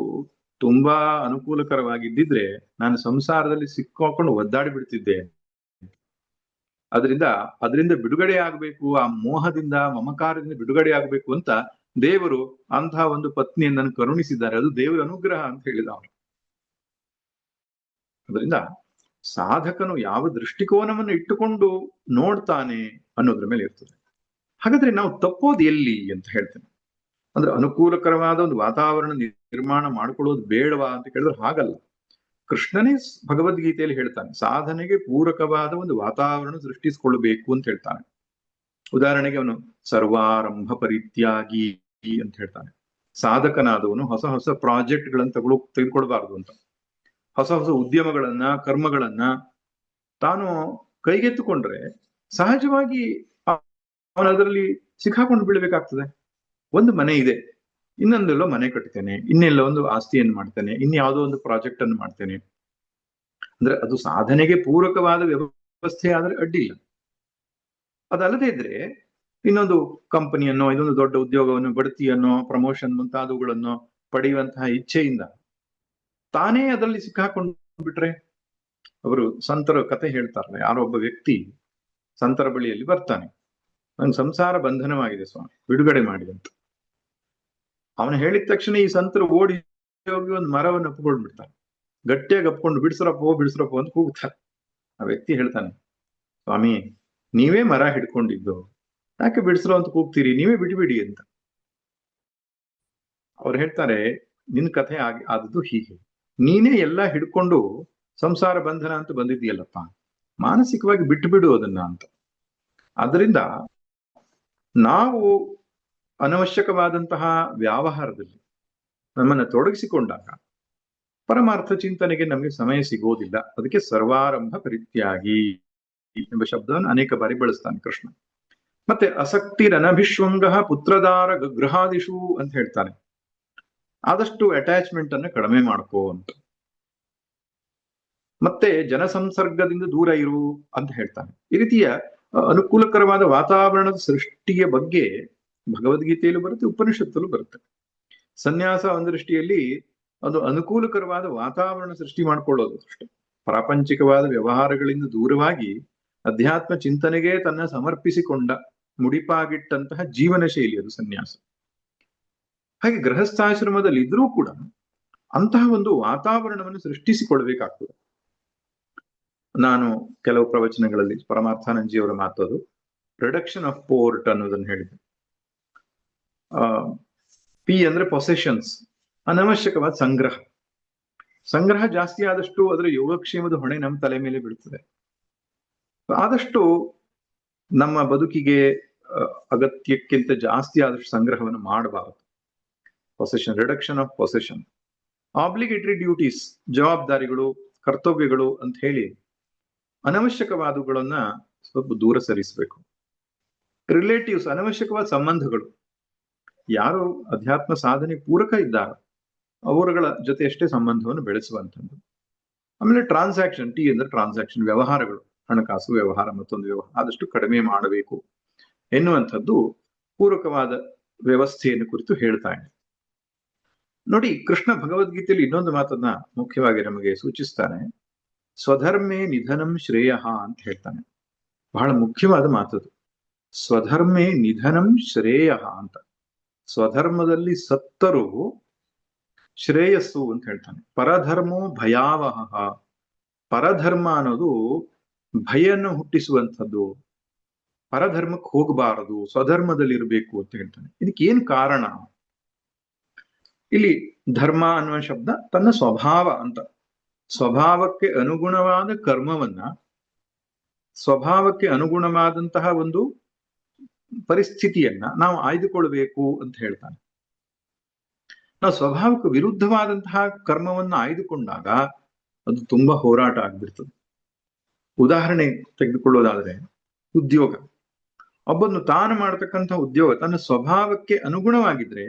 ತುಂಬಾ ಅನುಕೂಲಕರವಾಗಿದ್ದಿದ್ರೆ ನಾನು ಸಂಸಾರದಲ್ಲಿ ಸಿಕ್ಕಾಕೊಂಡು ಒದ್ದಾಡಿ ಬಿಡ್ತಿದ್ದೆ. ಅದರಿಂದ ಬಿಡುಗಡೆ ಆಗ್ಬೇಕು, ಆ ಮೋಹದಿಂದ ಮಮಕಾರದಿಂದ ಬಿಡುಗಡೆ ಆಗ್ಬೇಕು ಅಂತ ದೇವರು ಅಂತಹ ಒಂದು ಪತ್ನಿಯನ್ನು ಕರುಣಿಸಿದ್ದಾರೆ. ಅದು ದೇವರ ಅನುಗ್ರಹ ಅಂತ ಹೇಳಿದ ಅವನು. ಅದರಿಂದ ಸಾಧಕನು ಯಾವ ದೃಷ್ಟಿಕೋನವನ್ನು ಇಟ್ಟುಕೊಂಡು ನೋಡ್ತಾನೆ ಅನ್ನೋದ್ರ ಮೇಲೆ ಇರ್ತದೆ. ಹಾಗಾದ್ರೆ ನಾವು ತಪ್ಪೋದು ಎಲ್ಲಿ ಅಂತ ಹೇಳ್ತೇನೆ. ಅಂದ್ರೆ ಅನುಕೂಲಕರವಾದ ಒಂದು ವಾತಾವರಣ ನಿರ್ಮಾಣ ಮಾಡ್ಕೊಳ್ಳೋದು ಬೇಡವಾ ಅಂತ ಕೇಳಿದ್ರೆ ಹಾಗಲ್ಲ. ಕೃಷ್ಣನೇ ಭಗವದ್ಗೀತೆಯಲ್ಲಿ ಹೇಳ್ತಾನೆ, ಸಾಧನೆಗೆ ಪೂರಕವಾದ ಒಂದು ವಾತಾವರಣ ಸೃಷ್ಟಿಸಿಕೊಳ್ಳಬೇಕು ಅಂತ ಹೇಳ್ತಾನೆ. ಉದಾಹರಣೆಗೆ ಅವನು ಸರ್ವಾರಂಭ ಪರಿತ್ಯಾಗಿ ಅಂತ ಹೇಳ್ತಾನೆ. ಸಾಧಕನಾದವನು ಹೊಸ ಹೊಸ ಪ್ರಾಜೆಕ್ಟ್ಗಳನ್ನು ತೆಗೆದುಕೊಳ್ಬಾರ್ದು ಅಂತ. ಹೊಸ ಹೊಸ ಉದ್ಯಮಗಳನ್ನ, ಕರ್ಮಗಳನ್ನ ತಾನು ಕೈಗೆತ್ತುಕೊಂಡ್ರೆ ಸಹಜವಾಗಿ ಅವನು ಅದರಲ್ಲಿ ಸಿಕ್ಕಾಕೊಂಡು ಬೀಳ್ಬೇಕಾಗ್ತದೆ. ಒಂದು ಮನೆ ಇದೆ, ಇನ್ನೊಂದೆಲ್ಲೋ ಮನೆ ಕಟ್ತೇನೆ, ಇನ್ನೆಲ್ಲೋ ಒಂದು ಆಸ್ತಿಯನ್ನು ಮಾಡ್ತೇನೆ, ಇನ್ಯಾವುದೋ ಒಂದು ಪ್ರಾಜೆಕ್ಟ್ ಅನ್ನು ಮಾಡ್ತೇನೆ ಅಂದ್ರೆ ಅದು ಸಾಧನೆಗೆ ಪೂರಕವಾದ ವ್ಯವಸ್ಥೆ ಆದ್ರೆ ಅಡ್ಡಿಲ್ಲ. ಅದಲ್ಲದೆ ಇದ್ರೆ ಇನ್ನೊಂದು ಕಂಪನಿಯನ್ನೋ, ಇನ್ನೊಂದು ದೊಡ್ಡ ಉದ್ಯೋಗವನ್ನು, ಬಡ್ತಿಯನ್ನೋ, ಪ್ರಮೋಷನ್ ಮುಂತಾದವುಗಳನ್ನು ಪಡೆಯುವಂತಹ ಇಚ್ಛೆಯಿಂದ ತಾನೇ ಅದರಲ್ಲಿ ಸಿಕ್ಕಾಕೊಂಡು ಬಿಟ್ರೆ. ಅವರು ಸಂತರ ಕತೆ ಹೇಳ್ತಾರೆ. ಯಾರೋ ಒಬ್ಬ ವ್ಯಕ್ತಿ ಸಂತರ ಬಳಿಯಲ್ಲಿ ಬರ್ತಾನೆ, ನಂಗೆ ಸಂಸಾರ ಬಂಧನವಾಗಿದೆ ಸ್ವಾಮಿ, ಬಿಡುಗಡೆ ಮಾಡಿ ಅಂತ. ಅವನು ಹೇಳಿದ ತಕ್ಷಣ ಈ ಸಂತರು ಓಡಿ ಹೋಗಿ ಒಂದು ಮರವನ್ನು ಒಪ್ಪಿಕೊಂಡ್ಬಿಡ್ತಾನೆ. ಗಟ್ಟಿಯಾಗಿ ಅಪ್ಕೊಂಡು ಬಿಡಿಸ್ರಪ್ಪೋ ಅಂತ ಕೂಗ್ತಾರೆ. ಆ ವ್ಯಕ್ತಿ ಹೇಳ್ತಾನೆ, ಸ್ವಾಮಿ ನೀವೇ ಮರ ಹಿಡ್ಕೊಂಡಿದ್ದು, ಯಾಕೆ ಬಿಡಿಸ್ರೋ ಅಂತ ಕೂಗ್ತೀರಿ, ನೀವೇ ಬಿಟ್ಬಿಡಿ ಅಂತ. ಅವ್ರು ಹೇಳ್ತಾರೆ, ನಿನ್ ಕಥೆ ಆದದ್ದು ಹೀಗೆ, ನೀನೇ ಎಲ್ಲ ಹಿಡ್ಕೊಂಡು ಸಂಸಾರ ಬಂಧನ ಅಂತ ಬಂದಿದ್ದೀಯಲ್ಲಪ್ಪ, ಮಾನಸಿಕವಾಗಿ ಬಿಟ್ಟು ಬಿಡು ಅದನ್ನ ಅಂತ. ಅದರಿಂದ ನಾವು ಅನವಶ್ಯಕವಾದಂತಹ ವ್ಯವಹಾರದಲ್ಲಿ ನಮ್ಮನ್ನು ತೊಡಗಿಸಿಕೊಂಡಾಗ ಪರಮಾರ್ಥ ಚಿಂತನೆಗೆ ನಮಗೆ ಸಮಯ ಸಿಗೋದಿಲ್ಲ. ಅದಕ್ಕೆ ಸರ್ವಾರಂಭ ಪರಿತ್ಯಾಗಿ ಎಂಬ ಶಬ್ದವನ್ನು ಅನೇಕ ಬಾರಿ ಬಳಸ್ತಾನೆ ಕೃಷ್ಣ. ಮತ್ತೆ ಅಸಕ್ತಿರನಭಿಶ್ವಂಗ ಪುತ್ರದಾರ ಗೃಹಾದಿಷು ಅಂತ ಹೇಳ್ತಾನೆ. ಆದಷ್ಟು ಅಟ್ಯಾಚ್ಮೆಂಟ್ ಅನ್ನು ಕಡಿಮೆ ಮಾಡ್ಕೋ ಅಂತ. ಮತ್ತೆ ಜನಸಂಸರ್ಗದಿಂದ ದೂರ ಇರು ಅಂತ ಹೇಳ್ತಾನೆ. ಈ ರೀತಿಯ ಅನುಕೂಲಕರವಾದ ವಾತಾವರಣದ ಸೃಷ್ಟಿಯ ಬಗ್ಗೆ ಭಗವದ್ಗೀತೆಯಲ್ಲೂ ಬರುತ್ತೆ, ಉಪನಿಷತ್ತಲ್ಲೂ ಬರುತ್ತೆ. ಸನ್ಯಾಸ ಒಂದು ದೃಷ್ಟಿಯಲ್ಲಿ ಅದು ಅನುಕೂಲಕರವಾದ ವಾತಾವರಣ ಸೃಷ್ಟಿ ಮಾಡ್ಕೊಳ್ಳೋದು ಅಷ್ಟೆ. ಪ್ರಾಪಂಚಿಕವಾದ ವ್ಯವಹಾರಗಳಿಂದ ದೂರವಾಗಿ ಅಧ್ಯಾತ್ಮ ಚಿಂತನೆಗೆ ತನ್ನ ಸಮರ್ಪಿಸಿಕೊಂಡ ಮುಡಿಪಾಗಿಟ್ಟಂತಹ ಜೀವನ ಶೈಲಿ ಅದು ಸನ್ಯಾಸ. ಹಾಗೆ ಗೃಹಸ್ಥಾಶ್ರಮದಲ್ಲಿ ಇದ್ರೂ ಕೂಡ ಅಂತಹ ಒಂದು ವಾತಾವರಣವನ್ನು ಸೃಷ್ಟಿಸಿಕೊಳ್ಬೇಕಾಗ್ತದೆ. ನಾನು ಕೆಲವು ಪ್ರವಚನಗಳಲ್ಲಿ ಪರಮಾರ್ಥಾನಂದಜಿಯವರ ಮಾತದು ರಿಡಕ್ಷನ್ ಆಫ್ ಪೋರ್ಟ್ ಅನ್ನೋದನ್ನು ಹೇಳಿದೆ. ಪಿ ಅಂದ್ರೆ ಪೊಸೆಷನ್ಸ್, ಅನವಶ್ಯಕವಾದ ಸಂಗ್ರಹ ಜಾಸ್ತಿ ಆದಷ್ಟು ಅದರ ಯೋಗಕ್ಷೇಮದ ಹೊಣೆ ನಮ್ಮ ತಲೆ ಮೇಲೆ ಬೀಳ್ತದೆ. ಆದಷ್ಟು ನಮ್ಮ ಬದುಕಿಗೆ ಅಗತ್ಯಕ್ಕಿಂತ ಜಾಸ್ತಿ ಆದಷ್ಟು ಸಂಗ್ರಹವನ್ನು ಮಾಡಬಾರದು. Possession, reduction of possession. Obligatory duties, ಜವಾಬ್ದಾರಿಗಳು, ಕರ್ತವ್ಯಗಳು ಅಂತ ಹೇಳಿ ಅನವಶ್ಯಕವಾದವುಗಳನ್ನ ಸ್ವಲ್ಪ ದೂರ ಸರಿಸಬೇಕು. ರಿಲೇಟಿವ್ಸ್, ಅನವಶ್ಯಕವಾದ ಸಂಬಂಧಗಳು, ಯಾರು ಅಧ್ಯಾತ್ಮ ಸಾಧನೆ ಪೂರಕ ಇದ್ದಾರೆ ಅವರುಗಳ ಜೊತೆ ಅಷ್ಟೇ ಸಂಬಂಧವನ್ನು ಬೆಳೆಸುವಂಥದ್ದು. ಆಮೇಲೆ ಟ್ರಾನ್ಸಾಕ್ಷನ್, ಟಿ ಅಂದ್ರೆ ಟ್ರಾನ್ಸಾಕ್ಷನ್, ವ್ಯವಹಾರಗಳು, ಹಣಕಾಸು ವ್ಯವಹಾರ, ಮತ್ತೊಂದು ವ್ಯವಹಾರ ಆದಷ್ಟು ಕಡಿಮೆ ಮಾಡಬೇಕು ಎನ್ನುವಂಥದ್ದು ಪೂರಕವಾದ ವ್ಯವಸ್ಥೆಯನ್ನು ಕುರಿತು ಹೇಳ್ತಾ ಇದೆ. ನೋಡಿ, ಕೃಷ್ಣ ಭಗವದ್ಗೀತೆಯಲ್ಲಿ ಇನ್ನೊಂದು ಮಾತನ್ನ ಮುಖ್ಯವಾಗಿ ನಮಗೆ ಸೂಚಿಸ್ತಾನೆ. ಸ್ವಧರ್ಮೇ ನಿಧನಂ ಶ್ರೇಯ ಅಂತ ಹೇಳ್ತಾನೆ. ಬಹಳ ಮುಖ್ಯವಾದ ಮಾತದು. ಸ್ವಧರ್ಮೇ ನಿಧನಂ ಶ್ರೇಯ ಅಂತ. ಸ್ವಧರ್ಮದಲ್ಲಿ ಸತ್ತರೂ ಶ್ರೇಯಸ್ಸು ಅಂತ ಹೇಳ್ತಾನೆ. ಪರಧರ್ಮೋ ಭಯಾವಹ. ಪರಧರ್ಮ ಅನ್ನೋದು ಭಯನ್ನು ಹುಟ್ಟಿಸುವಂಥದ್ದು. ಪರಧರ್ಮಕ್ಕೆ ಹೋಗಬಾರದು, ಸ್ವಧರ್ಮದಲ್ಲಿ ಇರಬೇಕು ಅಂತ ಹೇಳ್ತಾನೆ. ಇದಕ್ಕೆ ಏನ್ ಕಾರಣ? ಇಲ್ಲಿ ಧರ್ಮ ಅನ್ನುವ ಶಬ್ದ ತನ್ನ ಸ್ವಭಾವ ಅಂತ, ಸ್ವಭಾವಕ್ಕೆ ಅನುಗುಣವಾದ ಕರ್ಮವನ್ನ ಸ್ವಭಾವಕ್ಕೆ ಅನುಗುಣವಾದಂತಹ ಒಂದು ಪರಿಸ್ಥಿತಿಯನ್ನ ನಾವು ಆಯ್ದುಕೊಳ್ಬೇಕು ಅಂತ ಹೇಳ್ತಾನೆ. ನಾವು ಸ್ವಭಾವಕ್ಕೆ ವಿರುದ್ಧವಾದಂತಹ ಕರ್ಮವನ್ನು ಆಯ್ದುಕೊಂಡಾಗ ಅದು ತುಂಬಾ ಹೋರಾಟ ಆಗ್ಬಿಡ್ತದೆ. ಉದಾಹರಣೆ ತೆಗೆದುಕೊಳ್ಳೋದಾದ್ರೆ ಉದ್ಯೋಗ. ಒಬ್ಬನು ತಾನು ಮಾಡತಕ್ಕಂಥ ಉದ್ಯೋಗ ತನ್ನ ಸ್ವಭಾವಕ್ಕೆ ಅನುಗುಣವಾಗಿದ್ರೆ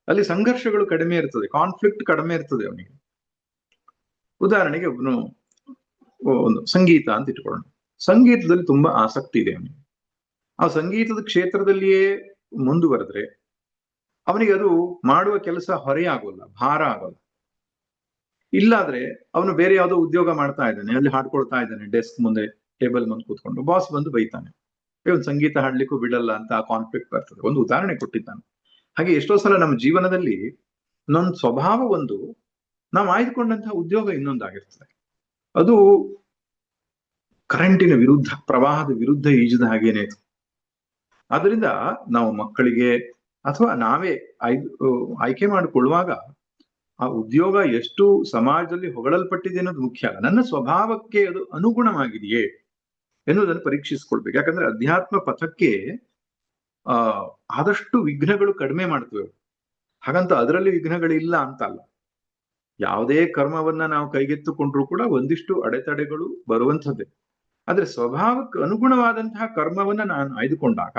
ಅಲ್ಲಿ ಸಂಘರ್ಷಗಳು ಕಡಿಮೆ ಇರ್ತದೆ, ಕಾನ್ಫ್ಲಿಕ್ಟ್ ಕಡಿಮೆ ಇರ್ತದೆ ಅವನಿಗೆ. ಉದಾಹರಣೆಗೆ ಒಬ್ಬನು ಒಂದು ಸಂಗೀತ ಅಂತ ಇಟ್ಕೊಳ್ಳೋಣ. ಸಂಗೀತದಲ್ಲಿ ತುಂಬಾ ಆಸಕ್ತಿ ಇದೆ ಅವನಿಗೆ. ಆ ಸಂಗೀತದ ಕ್ಷೇತ್ರದಲ್ಲಿಯೇ ಮುಂದುವರೆದ್ರೆ ಅವನಿಗೆ ಅದು ಮಾಡುವ ಕೆಲಸ ಹೊರೆಯಾಗೋಲ್ಲ, ಭಾರ ಆಗೋಲ್ಲ. ಇಲ್ಲಾದ್ರೆ ಅವನು ಬೇರೆ ಯಾವುದೋ ಉದ್ಯೋಗ ಮಾಡ್ತಾ ಇದ್ದಾನೆ, ಅಲ್ಲಿ ಹಾಡ್ಕೊಳ್ತಾ ಇದ್ದಾನೆ, ಡೆಸ್ಕ್ ಮುಂದೆ ಟೇಬಲ್ ಮುಂದೆ ಕೂತ್ಕೊಂಡು, ಬಾಸ್ ಬಂದು ಬೈತಾನೆ, ಒಂದು ಸಂಗೀತ ಹಾಡ್ಲಿಕ್ಕೂ ಬಿಡಲ್ಲ ಅಂತ ಆ ಕಾನ್ಫ್ಲಿಕ್ಟ್ ಬರ್ತದೆ. ಒಂದು ಉದಾಹರಣೆ ಕೊಟ್ಟಿದ್ದಾನೆ. ಹಾಗೆ ಎಷ್ಟೋ ಸಲ ನಮ್ಮ ಜೀವನದಲ್ಲಿ ನನ್ನ ಸ್ವಭಾವ ಒಂದು, ನಾವು ಆಯ್ದುಕೊಂಡಂತಹ ಉದ್ಯೋಗ ಇನ್ನೊಂದಾಗಿರ್ತದೆ. ಅದು ಕರೆಂಟಿನ ವಿರುದ್ಧ, ಪ್ರವಾಹದ ವಿರುದ್ಧ ಈಜದ ಹಾಗೇನೆ. ಆದ್ರಿಂದ ನಾವು ಮಕ್ಕಳಿಗೆ ಅಥವಾ ನಾವೇ ಆಯ್ಕೆ ಮಾಡಿಕೊಳ್ಳುವಾಗ ಆ ಉದ್ಯೋಗ ಎಷ್ಟು ಸಮಾಜದಲ್ಲಿ ಹೊಗಳಲ್ಪಟ್ಟಿದೆ ಅನ್ನೋದು ಮುಖ್ಯ ಅಲ್ಲ, ನನ್ನ ಸ್ವಭಾವಕ್ಕೆ ಅದು ಅನುಗುಣವಾಗಿದೆಯೇ ಎನ್ನುವುದನ್ನು ಪರೀಕ್ಷಿಸ್ಕೊಳ್ಬೇಕು. ಯಾಕಂದ್ರೆ ಅಧ್ಯಾತ್ಮ ಪಥಕ್ಕೆ ಆದಷ್ಟು ವಿಘ್ನಗಳು ಕಡಿಮೆ ಮಾಡ್ತೇವೆ. ಹಾಗಂತ ಅದರಲ್ಲಿ ವಿಘ್ನಗಳಿಲ್ಲ ಅಂತ ಅಲ್ಲ. ಯಾವುದೇ ಕರ್ಮವನ್ನ ನಾವು ಕೈಗೆತ್ತುಕೊಂಡ್ರೂ ಕೂಡ ಒಂದಿಷ್ಟು ಅಡೆತಡೆಗಳು ಬರುವಂಥದ್ದೇ. ಆದ್ರೆ ಸ್ವಭಾವಕ್ಕೆ ಅನುಗುಣವಾದಂತಹ ಕರ್ಮವನ್ನ ನಾನು ಆಯ್ದುಕೊಂಡಾಗ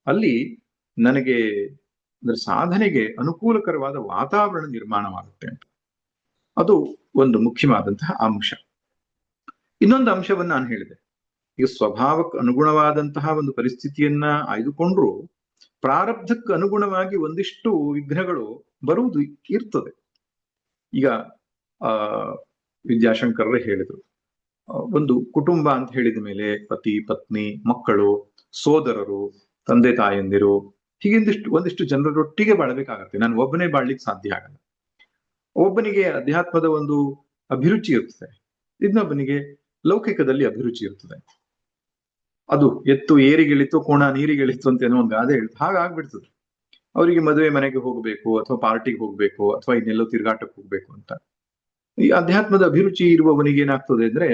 ಅಲ್ಲಿ ನನಗೆ ಅಂದ್ರೆ ಸಾಧನೆಗೆ ಅನುಕೂಲಕರವಾದ ವಾತಾವರಣ ನಿರ್ಮಾಣವಾಗುತ್ತೆ ಅಂತ. ಅದು ಒಂದು ಮುಖ್ಯವಾದಂತಹ ಅಂಶ. ಇನ್ನೊಂದು ಅಂಶವನ್ನ ನಾನು ಹೇಳಿದೆ, ಈಗ ಸ್ವಭಾವಕ್ಕೆ ಅನುಗುಣವಾದಂತಹ ಒಂದು ಪರಿಸ್ಥಿತಿಯನ್ನ ಆಯ್ದುಕೊಂಡ್ರು ಪ್ರಾರಬ್ಧಕ್ಕೆ ಅನುಗುಣವಾಗಿ ಒಂದಿಷ್ಟು ವಿಘ್ನಗಳು ಬರುವುದು ಇರ್ತದೆ. ಈಗ ವಿದ್ಯಾಶಂಕರರೇ ಹೇಳಿದ್ರು, ಒಂದು ಕುಟುಂಬ ಅಂತ ಹೇಳಿದ ಮೇಲೆ ಪತಿ ಪತ್ನಿ ಮಕ್ಕಳು ಸೋದರರು ತಂದೆ ತಾಯಂದಿರು ಹೀಗಿಂದಿಷ್ಟು ಒಂದಿಷ್ಟು ಜನರೊಟ್ಟಿಗೆ ಬಾಳ್ಬೇಕಾಗತ್ತೆ. ನಾನು ಒಬ್ಬನೇ ಬಾಳ್ಲಿಕ್ಕೆ ಸಾಧ್ಯ ಆಗಲ್ಲ. ಒಬ್ಬನಿಗೆ ಅಧ್ಯಾತ್ಮದ ಒಂದು ಅಭಿರುಚಿ ಇರ್ತದೆ, ಇನ್ನೊಬ್ಬನಿಗೆ ಲೌಕಿಕದಲ್ಲಿ ಅಭಿರುಚಿ ಇರ್ತದೆ. ಅದು ಎತ್ತು ಏರಿಗಿಳಿತು ಕೋಣ ನೀರಿಗಿಳಿತು ಅಂತ ಏನೋ ಒಂದು ಗಾದೆ ಹೇಳ್ತು, ಹಾಗಾಗ್ಬಿಡ್ತದೆ. ಅವರಿಗೆ ಮದುವೆ ಮನೆಗೆ ಹೋಗ್ಬೇಕು ಅಥವಾ ಪಾರ್ಟಿಗೆ ಹೋಗ್ಬೇಕು ಅಥವಾ ಇನ್ನೆಲ್ಲೋ ತಿರುಗಾಟಕ್ಕೆ ಹೋಗ್ಬೇಕು ಅಂತ. ಈ ಅಧ್ಯಾತ್ಮದ ಅಭಿರುಚಿ ಇರುವವನಿಗೆ ಏನಾಗ್ತದೆ ಅಂದ್ರೆ,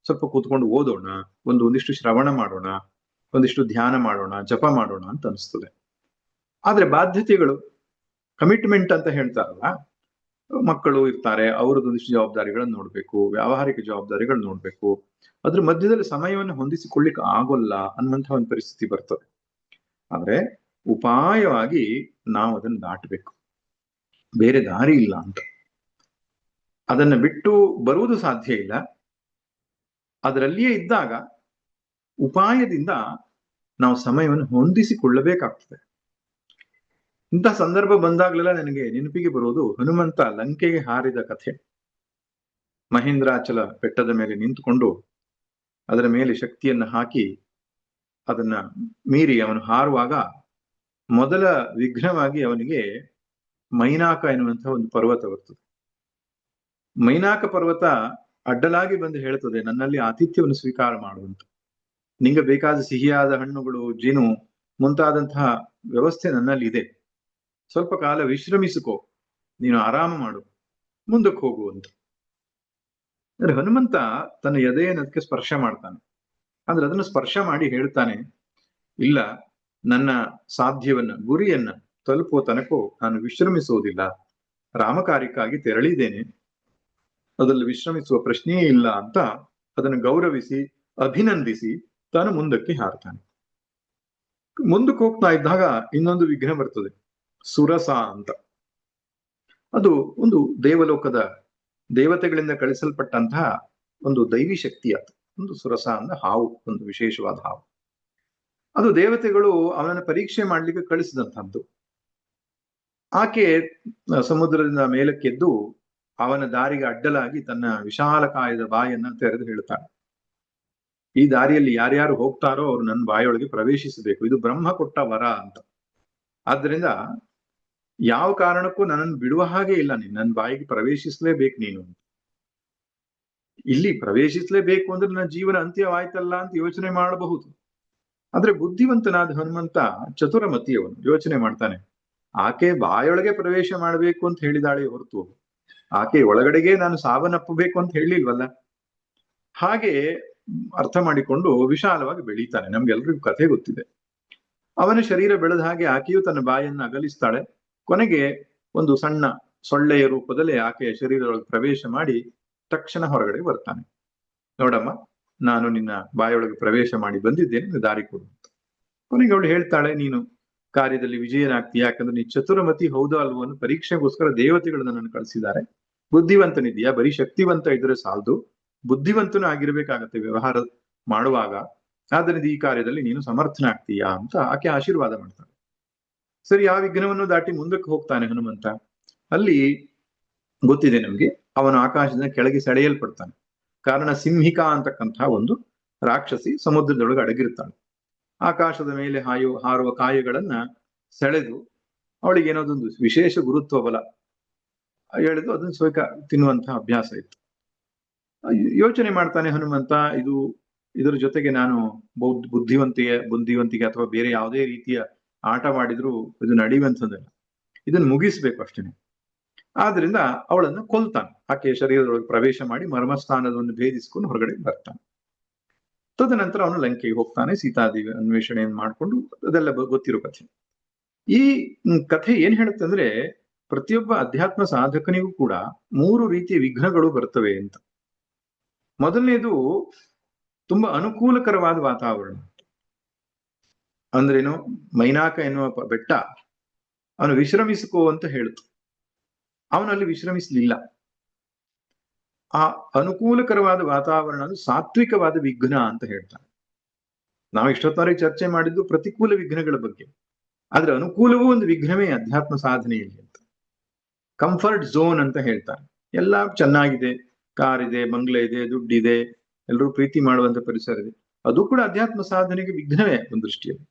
ಸ್ವಲ್ಪ ಕೂತ್ಕೊಂಡು ಓದೋಣ, ಒಂದಿಷ್ಟು ಶ್ರವಣ ಮಾಡೋಣ, ಒಂದಿಷ್ಟು ಧ್ಯಾನ ಮಾಡೋಣ, ಜಪ ಮಾಡೋಣ ಅಂತ ಅನಿಸ್ತದೆ. ಆದ್ರೆ ಬಾಧ್ಯತೆಗಳು, ಕಮಿಟ್ಮೆಂಟ್ ಅಂತ ಹೇಳ್ತಾರಲ್ಲ, ಮಕ್ಕಳು ಇರ್ತಾರೆ, ಅವರದೊಂದಿಷ್ಟು ಜವಾಬ್ದಾರಿಗಳನ್ನ ನೋಡ್ಬೇಕು, ವ್ಯಾವಹಾರಿಕ ಜವಾಬ್ದಾರಿಗಳು ನೋಡ್ಬೇಕು, ಅದ್ರ ಮಧ್ಯದಲ್ಲಿ ಸಮಯವನ್ನು ಹೊಂದಿಸಿಕೊಳ್ಳಿಕ್ಕೆ ಆಗೋಲ್ಲ ಅನ್ನುವಂತಹ ಒಂದು ಪರಿಸ್ಥಿತಿ ಬರ್ತದೆ. ಆದ್ರೆ ಉಪಾಯವಾಗಿ ನಾವು ಅದನ್ನು ದಾಟಬೇಕು, ಬೇರೆ ದಾರಿ ಇಲ್ಲ ಅಂತ. ಅದನ್ನ ಬಿಟ್ಟು ಬರುವುದು ಸಾಧ್ಯ ಇಲ್ಲ. ಅದರಲ್ಲಿಯೇ ಇದ್ದಾಗ ಉಪಾಯದಿಂದ ನಾವು ಸಮಯವನ್ನು ಹೊಂದಿಸಿಕೊಳ್ಳಬೇಕಾಗ್ತದೆ. ಇಂತಹ ಸಂದರ್ಭ ಬಂದಾಗ್ಲೆಲ್ಲ ನನಗೆ ನೆನಪಿಗೆ ಬರೋದು ಹನುಮಂತ ಲಂಕೆಗೆ ಹಾರಿದ ಕಥೆ. ಮಹೇಂದ್ರಾಚಲ ಬೆಟ್ಟದ ಮೇಲೆ ನಿಂತುಕೊಂಡು ಅದರ ಮೇಲೆ ಶಕ್ತಿಯನ್ನ ಹಾಕಿ ಅದನ್ನ ಮೀರಿ ಅವನು ಹಾರುವಾಗ ಮೊದಲ ವಿಘ್ನವಾಗಿ ಅವನಿಗೆ ಮೈನಾಕ ಎನ್ನುವಂತಹ ಒಂದು ಪರ್ವತ ಬರ್ತದೆ. ಮೈನಾಕ ಪರ್ವತ ಅಡ್ಡಲಾಗಿ ಬಂದು ಹೇಳ್ತದೆ, ನನ್ನಲ್ಲಿ ಆತಿಥ್ಯವನ್ನು ಸ್ವೀಕಾರ ಮಾಡುವಂತ, ನಿಂಗೆ ಬೇಕಾದ ಸಿಹಿಯಾದ ಹಣ್ಣುಗಳು, ಜೇನು ಮುಂತಾದಂತಹ ವ್ಯವಸ್ಥೆ ನನ್ನಲ್ಲಿ ಇದೆ, ಸ್ವಲ್ಪ ಕಾಲ ವಿಶ್ರಮಿಸಿಕೋ, ನೀನು ಆರಾಮ ಮಾಡು, ಮುಂದಕ್ಕೆ ಹೋಗುವಂತ. ಅಂದ್ರೆ ಹನುಮಂತ ತನ್ನ ಎದೆಯನ್ನು ಅದಕ್ಕೆ ಸ್ಪರ್ಶ ಮಾಡ್ತಾನೆ. ಅಂದ್ರೆ ಅದನ್ನು ಸ್ಪರ್ಶ ಮಾಡಿ ಹೇಳ್ತಾನೆ, ಇಲ್ಲ, ನನ್ನ ಸಾಧ್ಯವನ್ನ ಗುರಿಯನ್ನ ತಲುಪುವ ತನಕ ನಾನು ವಿಶ್ರಮಿಸುವುದಿಲ್ಲ, ರಾಮಕಾರ್ಯಕ್ಕಾಗಿ ತೆರಳಿದ್ದೇನೆ, ಅದರಲ್ಲಿ ವಿಶ್ರಮಿಸುವ ಪ್ರಶ್ನೆಯೇ ಇಲ್ಲ ಅಂತ ಅದನ್ನು ಗೌರವಿಸಿ ಅಭಿನಂದಿಸಿ ತಾನು ಮುಂದಕ್ಕೆ ಹಾರ್ತಾನೆ. ಮುಂದಕ್ಕೆ ಹೋಗ್ತಾ ಇದ್ದಾಗ ಇನ್ನೊಂದು ವಿಘ್ನ ಬರ್ತದೆ, ಸುರಸ ಅಂತ. ಅದು ಒಂದು ದೇವಲೋಕದ ದೇವತೆಗಳಿಂದ ಕಳಿಸಲ್ಪಟ್ಟಂತಹ ಒಂದು ದೈವಿ ಶಕ್ತಿ ಆತ. ಒಂದು ಸುರಸ ಅಂದ್ರೆ ಹಾವು, ಒಂದು ವಿಶೇಷವಾದ ಹಾವು. ಅದು ದೇವತೆಗಳು ಅವನನ್ನು ಪರೀಕ್ಷೆ ಮಾಡ್ಲಿಕ್ಕೆ ಕಳಿಸಿದಂಥದ್ದು. ಆಕೆ ಸಮುದ್ರದಿಂದ ಮೇಲಕ್ಕೆದ್ದು ಅವನ ದಾರಿಗೆ ಅಡ್ಡಲಾಗಿ ತನ್ನ ವಿಶಾಲ ಕಾಯದ ಬಾಯನ್ನ ತೆರೆದು ಹೇಳ್ತಾಳೆ, ಈ ದಾರಿಯಲ್ಲಿ ಯಾರ್ಯಾರು ಹೋಗ್ತಾರೋ ಅವ್ರು ನನ್ನ ಬಾಯೊಳಗೆ ಪ್ರವೇಶಿಸಬೇಕು, ಇದು ಬ್ರಹ್ಮ ಕೊಟ್ಟ ವರ ಅಂತ. ಆದ್ರಿಂದ ಯಾವ ಕಾರಣಕ್ಕೂ ನನ್ನನ್ನು ಬಿಡುವ ಹಾಗೆ ಇಲ್ಲ, ನನ್ನ ಬಾಯಿಗೆ ಪ್ರವೇಶಿಸಲೇಬೇಕು ನೀನು. ಇಲ್ಲಿ ಪ್ರವೇಶಿಸಲೇಬೇಕು ಅಂದ್ರೆ ನನ್ನ ಜೀವನ ಅಂತ್ಯವಾಯ್ತಲ್ಲ ಅಂತ ಯೋಚನೆ ಮಾಡಬಹುದು. ಆದ್ರೆ ಬುದ್ಧಿವಂತನಾದ ಹನುಮಂತ ಚತುರಮತಿಯವನು ಯೋಚನೆ ಮಾಡ್ತಾನೆ, ಆಕೆ ಬಾಯೊಳಗೆ ಪ್ರವೇಶ ಮಾಡಬೇಕು ಅಂತ ಹೇಳಿದಾಳೆ ಹೊರತು ಆಕೆ ಒಳಗಡೆಗೆ ನಾನು ಸಾವನ್ನಪ್ಪಬೇಕು ಅಂತ ಹೇಳಿಲ್ವಲ್ಲ. ಹಾಗೆ ಅರ್ಥ ಮಾಡಿಕೊಂಡು ವಿಶಾಲವಾಗಿ ಬೆಳೀತಾನೆ. ನಮ್ಗೆಲ್ರಿಗೂ ಕಥೆ ಗೊತ್ತಿದೆ. ಅವನ ಶರೀರ ಬೆಳೆದ ಹಾಗೆ ಆಕೆಯು ತನ್ನ ಬಾಯನ್ನು ಅಗಲಿಸ್ತಾಳೆ. ಕೊನೆಗೆ ಒಂದು ಸಣ್ಣ ಸೊಳ್ಳೆಯ ರೂಪದಲ್ಲಿ ಆಕೆಯ ಶರೀರದೊಳಗೆ ಪ್ರವೇಶ ಮಾಡಿ ತಕ್ಷಣ ಹೊರಗಡೆ ಬರ್ತಾನೆ. ನೋಡಮ್ಮ, ನಾನು ನಿನ್ನ ಬಾಯೊಳಗೆ ಪ್ರವೇಶ ಮಾಡಿ ಬಂದಿದ್ದೇನೆ, ದಾರಿ ಕೊಡು. ಕೊನೆಗೆ ಅವಳು ಹೇಳ್ತಾಳೆ, ನೀನು ಕಾರ್ಯದಲ್ಲಿ ವಿಜಯನಾಗ್ತೀಯ, ಯಾಕಂದ್ರೆ ನೀ ಚತುರಮತಿ ಹೌದೋ ಅಲ್ವೋ ಅನ್ನೋ ಪರೀಕ್ಷೆಗೋಸ್ಕರ ದೇವತೆಗಳು ನನ್ನನ್ನು ಕಳಿಸಿದ್ದಾರೆ. ಬುದ್ಧಿವಂತನಿದೆಯಾ, ಬರೀ ಶಕ್ತಿವಂತ ಇದ್ರೆ ಸಾಲದು, ಬುದ್ಧಿವಂತನೂ ಆಗಿರ್ಬೇಕಾಗತ್ತೆ ವ್ಯವಹಾರ ಮಾಡುವಾಗ. ಆದ್ದರಿಂದ ಈ ಕಾರ್ಯದಲ್ಲಿ ನೀನು ಸಮರ್ಥನಾಗ್ತೀಯಾ ಅಂತ ಆಕೆ ಆಶೀರ್ವಾದ ಮಾಡ್ತಾಳೆ. ಸರಿ, ಆ ವಿಘ್ನವನ್ನು ದಾಟಿ ಮುಂದಕ್ಕೆ ಹೋಗ್ತಾನೆ ಹನುಮಂತ. ಅಲ್ಲಿ ಗೊತ್ತಿದೆ ನಮ್ಗೆ, ಅವನು ಆಕಾಶದಿಂದ ಕೆಳಗೆ ಸೆಳೆಯಲ್ಪಡ್ತಾನೆ. ಕಾರಣ ಸಿಂಹಿಕಾ ಅಂತಕ್ಕಂತಹ ಒಂದು ರಾಕ್ಷಸಿ ಸಮುದ್ರದೊಳಗೆ ಅಡಗಿರ್ತಾಳೆ. ಆಕಾಶದ ಮೇಲೆ ಹಾರುವ ಕಾಯಗಳನ್ನ ಸೆಳೆದು ಅವಳಿಗೆ ಏನೋದೊಂದು ವಿಶೇಷ ಗುರುತ್ವ ಬಲ ಎಳೆದು ಅದನ್ನ ಸ್ವಯಂ ತಿನ್ನುವಂತಹ ಅಭ್ಯಾಸ ಇತ್ತು. ಯೋಚನೆ ಮಾಡ್ತಾನೆ ಹನುಮಂತ, ಇದರ ಜೊತೆಗೆ ನಾನು ಬುದ್ಧಿವಂತಿಗೆ ಅಥವಾ ಬೇರೆ ಯಾವುದೇ ರೀತಿಯ ಆಟ ಮಾಡಿದ್ರು ಇದು ನಡೆಯುವಂಥದ್ದಲ್ಲ, ಇದನ್ನು ಮುಗಿಸ್ಬೇಕು ಅಷ್ಟೇನೆ. ಆದ್ರಿಂದ ಅವಳನ್ನು ಕೊಲ್ತಾನೆ. ಆಕೆಯ ಶರೀರದೊಳಗೆ ಪ್ರವೇಶ ಮಾಡಿ ಮರ್ಮಸ್ಥಾನವನ್ನು ಭೇದಿಸ್ಕೊಂಡು ಹೊರಗಡೆ ಬರ್ತಾನೆ. ತದನಂತರ ಅವನು ಲಂಕೆಗೆ ಹೋಗ್ತಾನೆ, ಸೀತಾದೇವಿ ಅನ್ವೇಷಣೆಯನ್ನು ಮಾಡಿಕೊಂಡು, ಅದೆಲ್ಲ ಗೊತ್ತಿರೋ ಕಥೆ. ಈ ಕಥೆ ಏನ್ ಹೇಳುತ್ತೆ ಅಂದ್ರೆ, ಪ್ರತಿಯೊಬ್ಬ ಅಧ್ಯಾತ್ಮ ಸಾಧಕನಿಗೂ ಕೂಡ 3 ರೀತಿಯ ವಿಘ್ನಗಳು ಬರ್ತವೆ ಅಂತ. ಮೊದಲನೇದು ತುಂಬಾ ಅನುಕೂಲಕರವಾದ ವಾತಾವರಣ. ಅಂದ್ರೇನು, ಮೈನಾಕ ಎನ್ನುವ ಬೆಟ್ಟ ಅವನು ವಿಶ್ರಮಿಸಿಕೋ ಅಂತ ಹೇಳಿತು. ಅವನಲ್ಲಿ ವಿಶ್ರಮಿಸಲಿಲ್ಲ. ಆ ಅನುಕೂಲಕರವಾದ ವಾತಾವರಣ ಅದು ಸಾತ್ವಿಕವಾದ ವಿಘ್ನ ಅಂತ ಹೇಳ್ತಾನೆ. ನಾವು ಇಷ್ಟೊತ್ತವರೆಗೆ ಚರ್ಚೆ ಮಾಡಿದ್ದು ಪ್ರತಿಕೂಲ ವಿಘ್ನಗಳ ಬಗ್ಗೆ. ಆದ್ರೆ ಅನುಕೂಲವೂ ಒಂದು ವಿಘ್ನವೇ ಅಧ್ಯಾತ್ಮ ಸಾಧನೆಯಲ್ಲಿ ಅಂತ. ಕಂಫರ್ಟ್ ಝೋನ್ ಅಂತ ಹೇಳ್ತಾರೆ. ಎಲ್ಲ ಚೆನ್ನಾಗಿದೆ, ಕಾರ್ ಇದೆ, ಬಂಗ್ಲೆ ಇದೆ, ದುಡ್ಡಿದೆ, ಎಲ್ಲರೂ ಪ್ರೀತಿ ಮಾಡುವಂತ ಪರಿಸರ ಇದೆ, ಅದು ಕೂಡ ಅಧ್ಯಾತ್ಮ ಸಾಧನೆಗೆ ವಿಘ್ನವೇ ಒಂದು ದೃಷ್ಟಿಯಲ್ಲಿ.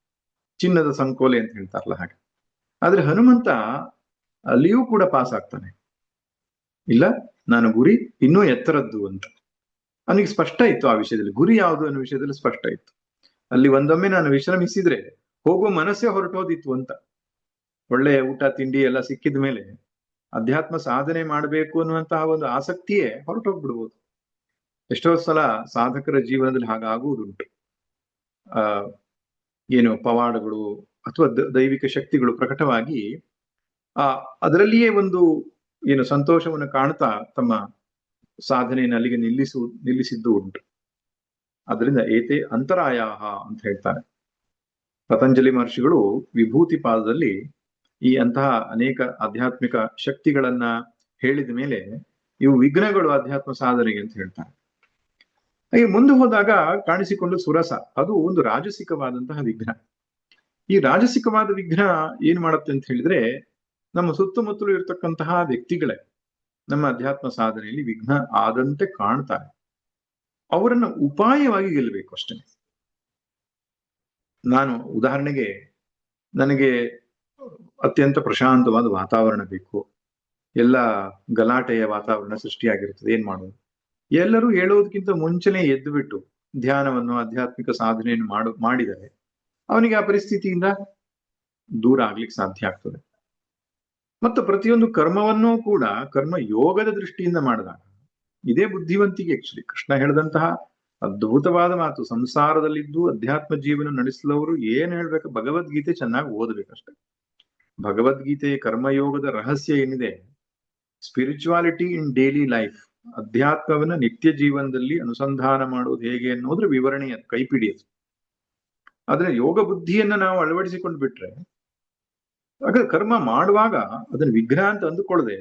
ಚಿನ್ನದ ಸಂಕೋಲೆ ಅಂತ ಹೇಳ್ತಾರಲ್ಲ ಹಾಗೆ. ಆದ್ರೆ ಹನುಮಂತ ಅಲ್ಲಿಯೂ ಕೂಡ ಪಾಸ್ ಆಗ್ತಾನೆ. ಇಲ್ಲ, ನಾನು ಗುರಿ ಇನ್ನೂ ಎತ್ತರದ್ದು ಅಂತ ಅವನಿಗೆ ಸ್ಪಷ್ಟ ಇತ್ತು. ಆ ವಿಷಯದಲ್ಲಿ ಗುರಿ ಯಾವುದು ಅನ್ನೋ ವಿಷಯದಲ್ಲಿ ಸ್ಪಷ್ಟ ಇತ್ತು. ಅಲ್ಲಿ ಒಂದೊಮ್ಮೆ ನಾನು ವಿಶ್ರಮಿಸಿದ್ರೆ ಹೋಗುವ ಮನಸ್ಸೇ ಹೊರಟೋದಿತ್ತು ಅಂತ. ಒಳ್ಳೆಯ ಊಟ ತಿಂಡಿ ಎಲ್ಲ ಸಿಕ್ಕಿದ ಮೇಲೆ ಅಧ್ಯಾತ್ಮ ಸಾಧನೆ ಮಾಡಬೇಕು ಅನ್ನುವಂತಹ ಒಂದು ಆಸಕ್ತಿಯೇ ಹೊರಟೋಗ್ಬಿಡ್ಬೋದು. ಎಷ್ಟೋ ಸಲ ಸಾಧಕರ ಜೀವನದಲ್ಲಿ ಹಾಗಾಗುವುದುಂಟು. ಏನು ಪವಾಡಗಳು ಅಥವಾ ದೈವಿಕ ಶಕ್ತಿಗಳು ಪ್ರಕಟವಾಗಿ ಅದರಲ್ಲಿಯೇ ಒಂದು ಏನು ಸಂತೋಷವನ್ನು ಕಾಣ್ತಾ ತಮ್ಮ ಸಾಧನೆಯನ್ನು ಅಲ್ಲಿಗೆ ನಿಲ್ಲಿಸಿದ್ದು ಉಂಟು. ಅದರಿಂದ ಏತೆ ಅಂತರಾಯಾಹ ಅಂತ ಹೇಳ್ತಾರೆ ಪತಂಜಲಿ ಮಹರ್ಷಿಗಳು ವಿಭೂತಿ ಪಾದದಲ್ಲಿ. ಈ ಅಂತಹ ಅನೇಕ ಆಧ್ಯಾತ್ಮಿಕ ಶಕ್ತಿಗಳನ್ನ ಹೇಳಿದ ಮೇಲೆ ಇವು ವಿಘ್ನಗಳು ಅಧ್ಯಾತ್ಮ ಸಾಧನೆಗೆ ಅಂತ ಹೇಳ್ತಾರೆ. ಹಾಗೆ ಮುಂದೆ ಹೋದಾಗ ಕಾಣಿಸಿಕೊಂಡು ಸುರಸ, ಅದು ಒಂದು ರಾಜಸಿಕವಾದಂತಹ ವಿಘ್ನ. ಈ ರಾಜಸಿಕವಾದ ವಿಘ್ನ ಏನ್ ಮಾಡುತ್ತೆ ಅಂತ ಹೇಳಿದ್ರೆ, ನಮ್ಮ ಸುತ್ತಮುತ್ತಲು ಇರತಕ್ಕಂತಹ ವ್ಯಕ್ತಿಗಳೇ ನಮ್ಮ ಅಧ್ಯಾತ್ಮ ಸಾಧನೆಯಲ್ಲಿ ವಿಘ್ನ ಆದಂತೆ ಕಾಣ್ತಾರೆ. ಅವರನ್ನ ಉಪಾಯವಾಗಿ ಗೆಲ್ಲಬೇಕು ಅಷ್ಟೇ. ನಾನು ಉದಾಹರಣೆಗೆ, ನನಗೆ ಅತ್ಯಂತ ಪ್ರಶಾಂತವಾದ ವಾತಾವರಣ ಬೇಕು, ಎಲ್ಲ ಗಲಾಟೆಯ ವಾತಾವರಣ ಸೃಷ್ಟಿಯಾಗಿರ್ತದೆ. ಏನ್ ಮಾಡೋದು? ಎಲ್ಲರೂ ಹೇಳೋದಕ್ಕಿಂತ ಮುಂಚೆನೆ ಎದ್ದು ಬಿಟ್ಟು ಧ್ಯಾನವನ್ನು ಆಧ್ಯಾತ್ಮಿಕ ಸಾಧನೆಯನ್ನು ಮಾಡಿದರೆ ಅವನಿಗೆ ಆ ಪರಿಸ್ಥಿತಿಯಿಂದ ದೂರ ಆಗ್ಲಿಕ್ಕೆ ಸಾಧ್ಯ ಆಗ್ತದೆ. ಮತ್ತು ಪ್ರತಿಯೊಂದು ಕರ್ಮವನ್ನೂ ಕೂಡ ಕರ್ಮ ಯೋಗದ ದೃಷ್ಟಿಯಿಂದ ಮಾಡಿದಾಗ ಇದೇ ಬುದ್ಧಿವಂತಿಕೆ. ಆಕ್ಚುಲಿ ಕೃಷ್ಣ ಹೇಳಿದಂತಹ ಅದ್ಭುತವಾದ ಮಾತು. ಸಂಸಾರದಲ್ಲಿದ್ದು ಅಧ್ಯಾತ್ಮ ಜೀವನ ನಡೆಸಲವರು ಏನ್ ಹೇಳ್ಬೇಕು, ಭಗವದ್ಗೀತೆ ಚೆನ್ನಾಗಿ ಓದಬೇಕಷ್ಟೆ. ಭಗವದ್ಗೀತೆ ಕರ್ಮಯೋಗದ ರಹಸ್ಯ ಏನಿದೆ, ಸ್ಪಿರಿಚುವಾಲಿಟಿ ಇನ್ ಡೈಲಿ ಲೈಫ್, ಅಧ್ಯಾತ್ಮವನ್ನ ನಿತ್ಯ ಜೀವನದಲ್ಲಿ ಅನುಸಂಧಾನ ಮಾಡೋದು ಹೇಗೆ ಅನ್ನೋದ್ರ ವಿವರಣೆ ಕೈಪಿಡಿ ಅದು. ಆದ್ರೆ ಯೋಗ ಬುದ್ಧಿಯನ್ನ ನಾವು ಅಳವಡಿಸಿಕೊಂಡು ಬಿಟ್ರೆ, ಆಗ ಕರ್ಮ ಮಾಡುವಾಗ ಅದನ್ನ ವಿಘ್ನ ಅಂತ ಅಂದುಕೊಳ್ಳದೆ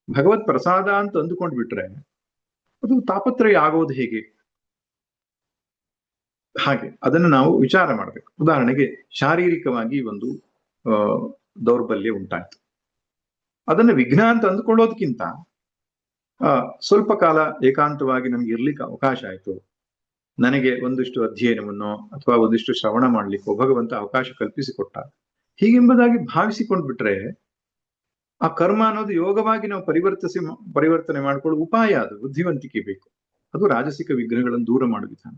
ಭಗವತ್ ಪ್ರಸಾದ ಅಂತ ಅಂದುಕೊಂಡು ಬಿಟ್ರೆ ಅದು ತಾಪತ್ರಯ ಆಗೋದು ಹೇಗೆ? ಹಾಗೆ ಅದನ್ನು ನಾವು ವಿಚಾರ ಮಾಡ್ಬೇಕು. ಉದಾಹರಣೆಗೆ ಶಾರೀರಿಕವಾಗಿ ಒಂದು ದೌರ್ಬಲ್ಯ ಉಂಟಾಯ್ತು, ಅದನ್ನ ವಿಘ್ನ ಅಂತ ಅಂದುಕೊಳ್ಳೋದಕ್ಕಿಂತ ಸ್ವಲ್ಪ ಕಾಲ ಏಕಾಂತವಾಗಿ ನಮ್ಗೆ ಇರ್ಲಿಕ್ಕೆ ಅವಕಾಶ ಆಯ್ತು, ನನಗೆ ಒಂದಿಷ್ಟು ಅಧ್ಯಯನವನ್ನು ಅಥವಾ ಒಂದಿಷ್ಟು ಶ್ರವಣ ಮಾಡ್ಲಿಕ್ಕೋ ಭಗವಂತ ಅವಕಾಶ ಕಲ್ಪಿಸಿಕೊಟ್ಟ, ಹೀಗೆಂಬುದಾಗಿ ಭಾವಿಸಿಕೊಂಡ್ ಬಿಟ್ರೆ ಆ ಕರ್ಮ ಅನ್ನೋದು ಯೋಗವಾಗಿ ನಾವು ಪರಿವರ್ತನೆ ಮಾಡ್ಕೊಳ್ಳೋ ಉಪಾಯ. ಅದು ಬುದ್ಧಿವಂತಿಕೆ ಬೇಕು. ಅದು ರಾಜಸಿಕ ವಿಘ್ನಗಳನ್ನು ದೂರ ಮಾಡೋ ವಿಧಾನ.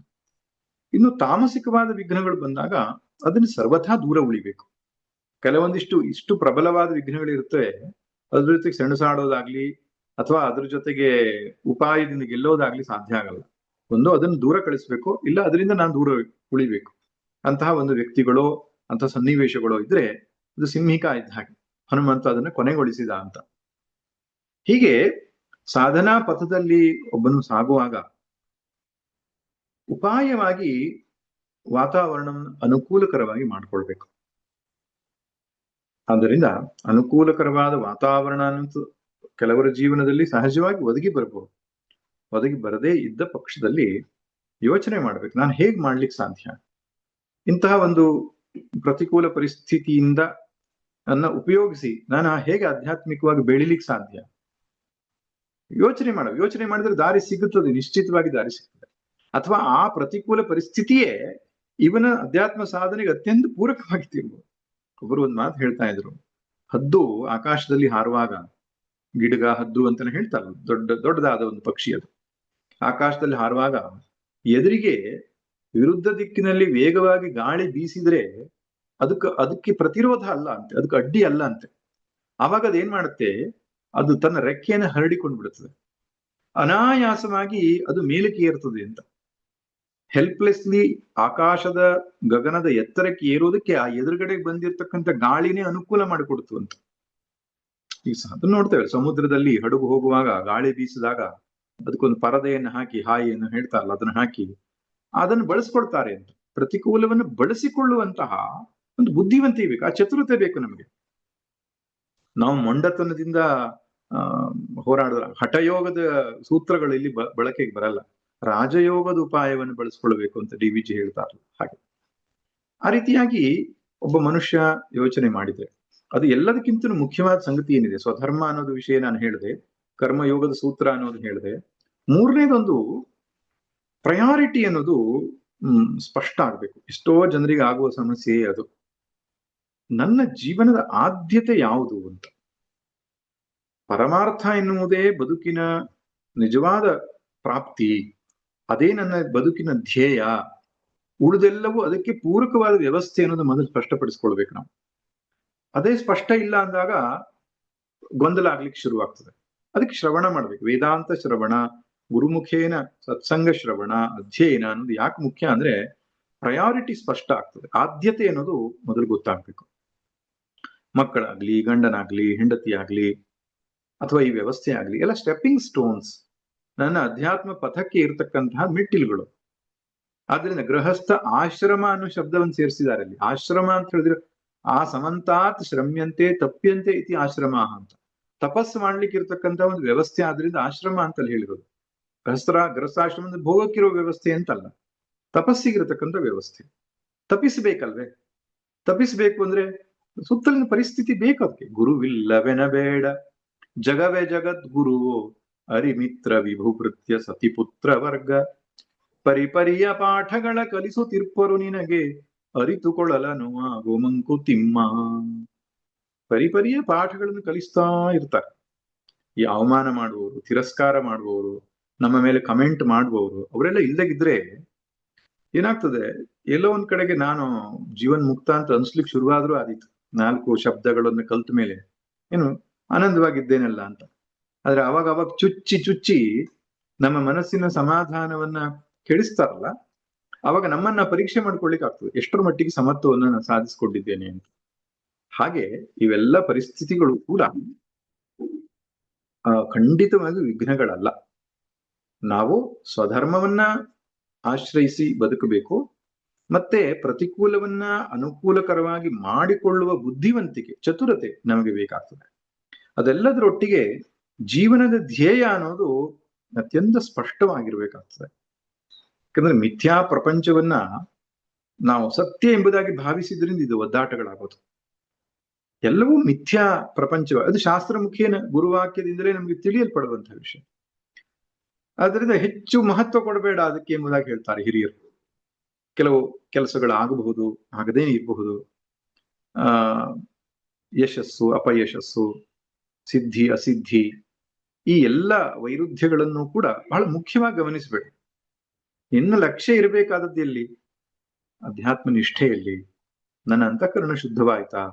ಇನ್ನು ತಾಮಸಿಕವಾದ ವಿಘ್ನಗಳು ಬಂದಾಗ ಅದನ್ನು ಸರ್ವಥಾ ದೂರ ಉಳಿಬೇಕು. ಕೆಲವೊಂದಿಷ್ಟು ಇಷ್ಟು ಪ್ರಬಲವಾದ ವಿಘ್ನಗಳು ಇರ್ತವೆ, ಅದ್ರ ಜೊತೆಗೆ ಸೆಣಸಾಡೋದಾಗ್ಲಿ ಅಥವಾ ಅದ್ರ ಜೊತೆಗೆ ಉಪಾಯದಿಂದ ಗೆಲ್ಲೋದಾಗ್ಲಿ ಸಾಧ್ಯ ಆಗಲ್ಲ. ಒಂದು ಅದನ್ನು ದೂರ ಕಳಿಸ್ಬೇಕು, ಇಲ್ಲ ಅದರಿಂದ ನಾನು ದೂರ ಉಳಿಬೇಕು. ಅಂತಹ ಒಂದು ವ್ಯಕ್ತಿಗಳೋ ಅಂತಹ ಸನ್ನಿವೇಶಗಳೋ ಇದ್ರೆ ಅದು ಸಿಂಹಿಕ ಇದ್ದ ಹಾಗೆ, ಹನುಮಂತ ಅದನ್ನ ಕೊನೆಗೊಳಿಸಿದ ಅಂತ. ಹೀಗೆ ಸಾಧನಾ ಪಥದಲ್ಲಿ ಒಬ್ಬನು ಸಾಗುವಾಗ ಉಪಾಯವಾಗಿ ವಾತಾವರಣ ಅನುಕೂಲಕರವಾಗಿ ಮಾಡ್ಕೊಳ್ಬೇಕು. ಆದ್ದರಿಂದ ಅನುಕೂಲಕರವಾದ ವಾತಾವರಣ ಅನ್ನೋದು ಕೆಲವರ ಜೀವನದಲ್ಲಿ ಸಹಜವಾಗಿ ಒದಗಿ ಬರಬಹುದು. ಒದಗಿ ಬರದೇ ಇದ್ದ ಪಕ್ಷದಲ್ಲಿ ಯೋಚನೆ ಮಾಡ್ಬೇಕು, ನಾನು ಹೇಗ್ ಮಾಡ್ಲಿಕ್ಕೆ ಸಾಧ್ಯ, ಇಂತಹ ಒಂದು ಪ್ರತಿಕೂಲ ಪರಿಸ್ಥಿತಿಯಿಂದ ನನ್ನ ಉಪಯೋಗಿಸಿ ನಾನು ಹೇಗೆ ಆಧ್ಯಾತ್ಮಿಕವಾಗಿ ಬೆಳಿಲಿಕ್ಕೆ ಸಾಧ್ಯ. ಯೋಚನೆ ಮಾಡಿದ್ರೆ ದಾರಿ ಸಿಗುತ್ತದೆ, ನಿಶ್ಚಿತವಾಗಿ ದಾರಿ ಸಿಗ್ತದೆ. ಅಥವಾ ಆ ಪ್ರತಿಕೂಲ ಪರಿಸ್ಥಿತಿಯೇ ಇವನ ಅಧ್ಯಾತ್ಮ ಸಾಧನೆಗೆ ಅತ್ಯಂತ ಪೂರಕವಾಗಿ ತೀರ್ಬೋದು. ಒಬ್ಬರು ಒಂದು ಮಾತು ಹೇಳ್ತಾ ಇದ್ರು, ಹದ್ದು ಆಕಾಶದಲ್ಲಿ ಹಾರುವಾಗ, ಗಿಡಗ ಹದ್ದು ಅಂತಾನೆ ಹೇಳ್ತಾರಲ್ಲ, ದೊಡ್ಡದಾದ ಒಂದು ಪಕ್ಷಿ ಅದು ಆಕಾಶದಲ್ಲಿ ಹಾರುವಾಗ ಎದುರಿಗೆ ವಿರುದ್ಧ ದಿಕ್ಕಿನಲ್ಲಿ ವೇಗವಾಗಿ ಗಾಳಿ ಬೀಸಿದ್ರೆ ಅದಕ್ಕೆ ಪ್ರತಿರೋಧ ಅಲ್ಲ ಅಂತೆ, ಅದಕ್ಕೆ ಅಡ್ಡಿ ಅಲ್ಲ ಅಂತೆ. ಆವಾಗ ಅದೇನ್ ಮಾಡುತ್ತೆ, ಅದು ತನ್ನ ರೆಕ್ಕೆಯನ್ನು ಹರಡಿಕೊಂಡು ಬಿಡುತ್ತದೆ, ಅನಾಯಾಸವಾಗಿ ಅದು ಮೇಲಕ್ಕೆ ಏರ್ತದೆ ಅಂತ. ಹೆಲ್ಪ್ಲೆಸ್ಲಿ ಆಕಾಶದ ಗಗನದ ಎತ್ತರಕ್ಕೆ ಏರೋದಕ್ಕೆ ಆ ಎದುರುಗಡೆ ಬಂದಿರತಕ್ಕಂಥ ಗಾಳಿನೇ ಅನುಕೂಲ ಮಾಡಿಕೊಡ್ತು ಅಂತ. ಈಗ ಅದನ್ನ ನೋಡ್ತೇವೆ, ಸಮುದ್ರದಲ್ಲಿ ಹಡಗು ಹೋಗುವಾಗ ಗಾಳಿ ಬೀಸಿದಾಗ ಅದಕ್ಕೊಂದು ಪರದೆಯನ್ನು ಹಾಕಿ, ಹಾಯಿಯನ್ನು ಹೇಳ್ತಾರಲ್ಲ, ಅದನ್ನ ಹಾಕಿ ಅದನ್ನು ಬಳಸ್ಕೊಳ್ತಾರೆ ಅಂತ. ಪ್ರತಿಕೂಲವನ್ನು ಬಳಸಿಕೊಳ್ಳುವಂತಹ ಒಂದು ಬುದ್ಧಿವಂತಿ ಬೇಕು, ಆ ಚತುರತೆ ಬೇಕು ನಮಗೆ. ನಾವು ಮೊಂಡತನದಿಂದ ಹೋರಾಡಿದ ಹಠಯೋಗದ ಸೂತ್ರಗಳು ಇಲ್ಲಿ ಬಳಕೆಗೆ ಬರಲ್ಲ, ರಾಜಯೋಗದ ಉಪಾಯವನ್ನು ಬಳಸ್ಕೊಳ್ಬೇಕು ಅಂತ DVG ಹೇಳ್ತಾರಲ್ಲ ಹಾಗೆ. ಆ ರೀತಿಯಾಗಿ ಒಬ್ಬ ಮನುಷ್ಯ ಯೋಚನೆ ಮಾಡಿದ್ರೆ, ಅದು ಎಲ್ಲದಕ್ಕಿಂತ ಮುಖ್ಯವಾದ ಸಂಗತಿ ಏನಿದೆ, ಸ್ವಧರ್ಮ ಅನ್ನೋದು ವಿಷಯ ನಾನು ಹೇಳಿದೆ, ಕರ್ಮಯೋಗದ ಸೂತ್ರ ಅನ್ನೋದು ಹೇಳಿದೆ. ಮೂರನೇದೊಂದು ಪ್ರಯಾರಿಟಿ ಅನ್ನೋದು ಸ್ಪಷ್ಟ ಆಗ್ಬೇಕು. ಎಷ್ಟೋ ಜನರಿಗೆ ಆಗುವ ಸಮಸ್ಯೆ ಅದು, ನನ್ನ ಜೀವನದ ಆದ್ಯತೆ ಯಾವುದು ಅಂತ. ಪರಮಾರ್ಥ ಎನ್ನುವುದೇ ಬದುಕಿನ ನಿಜವಾದ ಪ್ರಾಪ್ತಿ, ಅದೇ ನನ್ನ ಬದುಕಿನ ಧ್ಯೇಯ, ಉಳಿದೆಲ್ಲವೂ ಅದಕ್ಕೆ ಪೂರಕವಾದ ವ್ಯವಸ್ಥೆ ಅನ್ನೋದು ಮೊದಲು ಸ್ಪಷ್ಟಪಡಿಸ್ಕೊಳ್ಬೇಕು ನಾವು. ಅದೇ ಸ್ಪಷ್ಟ ಇಲ್ಲ ಅಂದಾಗ ಗೊಂದಲ ಆಗ್ಲಿಕ್ಕೆ ಶುರುವಾಗ್ತದೆ. ಅದಕ್ಕೆ ಶ್ರವಣ ಮಾಡ್ಬೇಕು, ವೇದಾಂತ ಶ್ರವಣ, ಗುರುಮುಖೇನ ಸತ್ಸಂಗ ಶ್ರವಣ, ಅಧ್ಯಯನ ಅನ್ನೋದು ಯಾಕೆ ಮುಖ್ಯ ಅಂದ್ರೆ ಪ್ರಯಾರಿಟಿ ಸ್ಪಷ್ಟ ಆಗ್ತದೆ, ಆದ್ಯತೆ ಅನ್ನೋದು ಮೊದಲು ಗೊತ್ತಾಗ್ಬೇಕು. ಮಕ್ಕಳಾಗ್ಲಿ, ಗಂಡನಾಗ್ಲಿ, ಹೆಂಡತಿ ಆಗ್ಲಿ, ಅಥವಾ ಈ ವ್ಯವಸ್ಥೆ ಆಗ್ಲಿ, ಎಲ್ಲ ಸ್ಟೆಪ್ಪಿಂಗ್ ಸ್ಟೋನ್ಸ್, ನನ್ನ ಅಧ್ಯಾತ್ಮ ಪಥಕ್ಕೆ ಇರತಕ್ಕಂತಹ ಮೆಟ್ಟಿಲುಗಳು. ಆದ್ರಿಂದ ಗೃಹಸ್ಥ ಆಶ್ರಮ ಅನ್ನೋ ಶಬ್ದವನ್ನು ಸೇರಿಸಿದ್ದಾರೆ ಅಲ್ಲಿ. ಆಶ್ರಮ ಅಂತ ಹೇಳಿದ್ರೆ ಆ ಸಮಂತಾತ್ ಶ್ರಮ್ಯಂತೆ ತಪ್ಯಂತೆ ಇತಿ ಆಶ್ರಮ ಅಂತ, ತಪಸ್ಸು ಮಾಡ್ಲಿಕ್ಕೆ ಇರ್ತಕ್ಕಂಥ ಒಂದು ವ್ಯವಸ್ಥೆ, ಆದ್ರಿಂದ ಆಶ್ರಮ ಅಂತಲ್ಲಿ ಹೇಳಿರೋದು. ಗೃಹಸ್ಥಾಶ್ರಮದ ಭೋಗಕ್ಕಿರೋ ವ್ಯವಸ್ಥೆ ಅಂತಲ್ಲ, ತಪಸ್ಸಿಗಿರತಕ್ಕಂಥ ವ್ಯವಸ್ಥೆ. ತಪ್ಪಿಸ್ಬೇಕಲ್ವೇ? ತಪ್ಪಿಸ್ಬೇಕು ಅಂದ್ರೆ ಸುತ್ತಲಿನ ಪರಿಸ್ಥಿತಿ ಬೇಕು ಅದಕ್ಕೆ. ಗುರುವಿಲ್ಲವೆನಬೇಡ ಜಗವೇ ಜಗದ್ಗುರುವೋ, ಅರಿಮಿತ್ರ ವಿಭುಭೃತ್ಯ ಸತಿಪುತ್ರ ವರ್ಗ, ಪರಿಪರಿಯ ಪಾಠಗಳ ಕಲಿಸುತ್ತಿರ್ಪರು ನಿನಗೆ, ಅರಿತುಕೊಳ್ಳಲನು ಆಗೋ ಮಂಕುತಿಮ್ಮ. ಪರಿಪರಿಯ ಪಾಠಗಳನ್ನು ಕಲಿಸ್ತಾ ಇರ್ತಾರೆ. ಈ ಅವಮಾನ ಮಾಡುವವರು, ತಿರಸ್ಕಾರ ಮಾಡುವವರು, ನಮ್ಮ ಮೇಲೆ ಕಮೆಂಟ್ ಮಾಡುವವರು, ಅವರೆಲ್ಲ ಇಲ್ಲದಿದ್ರೆ ಏನಾಗ್ತದೆ, ಎಲ್ಲೋ ಒಂದ್ ಕಡೆಗೆ ನಾನು ಜೀವನ್ ಮುಕ್ತ ಅಂತ ಅನ್ಸ್ಲಿಕ್ಕೆ ಶುರುವಾದ್ರೂ ಆದೀತು. 4 ಶಬ್ದಗಳನ್ನು ಕಲ್ತ ಮೇಲೆ ಏನು ಆನಂದವಾಗಿದ್ದೇನಲ್ಲ ಅಂತ. ಆದ್ರೆ ಅವಾಗ ಚುಚ್ಚಿ ನಮ್ಮ ಮನಸ್ಸಿನ ಸಮಾಧಾನವನ್ನ ಕೆಡಿಸ್ತಾರಲ್ಲ, ಅವಾಗ ನಮ್ಮನ್ನ ಪರೀಕ್ಷೆ ಮಾಡ್ಕೊಳ್ಲಿಕ್ಕೆ ಆಗ್ತದೆ, ಎಷ್ಟರ ಮಟ್ಟಿಗೆ ಸಮತ್ವವನ್ನು ನಾನು ಸಾಧಿಸ್ಕೊಂಡಿದ್ದೇನೆ ಅಂತ. ಹಾಗೆ ಇವೆಲ್ಲ ಪರಿಸ್ಥಿತಿಗಳು ಕೂಡ ಖಂಡಿತವಾಗಿ ವಿಘ್ನಗಳಲ್ಲ. ನಾವು ಸ್ವಧರ್ಮವನ್ನ ಆಶ್ರಯಿಸಿ ಬದುಕಬೇಕು, ಮತ್ತೆ ಪ್ರತಿಕೂಲವನ್ನ ಅನುಕೂಲಕರವಾಗಿ ಮಾಡಿಕೊಳ್ಳುವ ಬುದ್ಧಿವಂತಿಕೆ, ಚತುರತೆ ನಮಗೆ ಬೇಕಾಗ್ತದೆ. ಅದೆಲ್ಲದರೊಟ್ಟಿಗೆ ಜೀವನದ ಧ್ಯೇಯ ಅನ್ನೋದು ಅತ್ಯಂತ ಸ್ಪಷ್ಟವಾಗಿರ್ಬೇಕಾಗ್ತದೆ. ಯಾಕಂದ್ರೆ ಮಿಥ್ಯಾ ಪ್ರಪಂಚವನ್ನ ನಾವು ಸತ್ಯ ಎಂಬುದಾಗಿ ಭಾವಿಸಿದ್ರಿಂದ ಇದು ಒದ್ದಾಟಗಳಾಗೋದು. ಎಲ್ಲವೂ ಮಿಥ್ಯಾ ಪ್ರಪಂಚ, ಅದು ಶಾಸ್ತ್ರ ಮುಖೇನ ಗುರುವಾಕ್ಯದಿಂದಲೇ ನಮಗೆ ತಿಳಿಯಲ್ಪಡುವಂತಹ ವಿಷಯ. ಆದ್ರಿಂದ ಹೆಚ್ಚು ಮಹತ್ವ ಕೊಡಬೇಡ ಅದಕ್ಕೆ ಎಂಬುದಾಗಿ ಹೇಳ್ತಾರೆ ಹಿರಿಯರು. ಕೆಲವು ಕೆಲಸಗಳಾಗಬಹುದು, ಆಗದೇ ಇರಬಹುದು, ಯಶಸ್ಸು ಅಪಯಶಸ್ಸು, ಸಿದ್ಧಿ ಅಸಿದ್ಧಿ, ಈ ಎಲ್ಲ ವೈರುಧ್ಯಗಳನ್ನು ಕೂಡ ಬಹಳ ಮುಖ್ಯವಾಗಿ ಗಮನಿಸಬೇಡಿ. ನಿನ್ನ ಲಕ್ಷ್ಯ ಇರಬೇಕಾದದ್ದು ಎಲ್ಲಿ? ಅಧ್ಯಾತ್ಮ ನಿಷ್ಠೆಯಲ್ಲಿ. ನನ್ನ ಅಂತಃಕರಣ ಶುದ್ಧವಾಯ್ತಾ?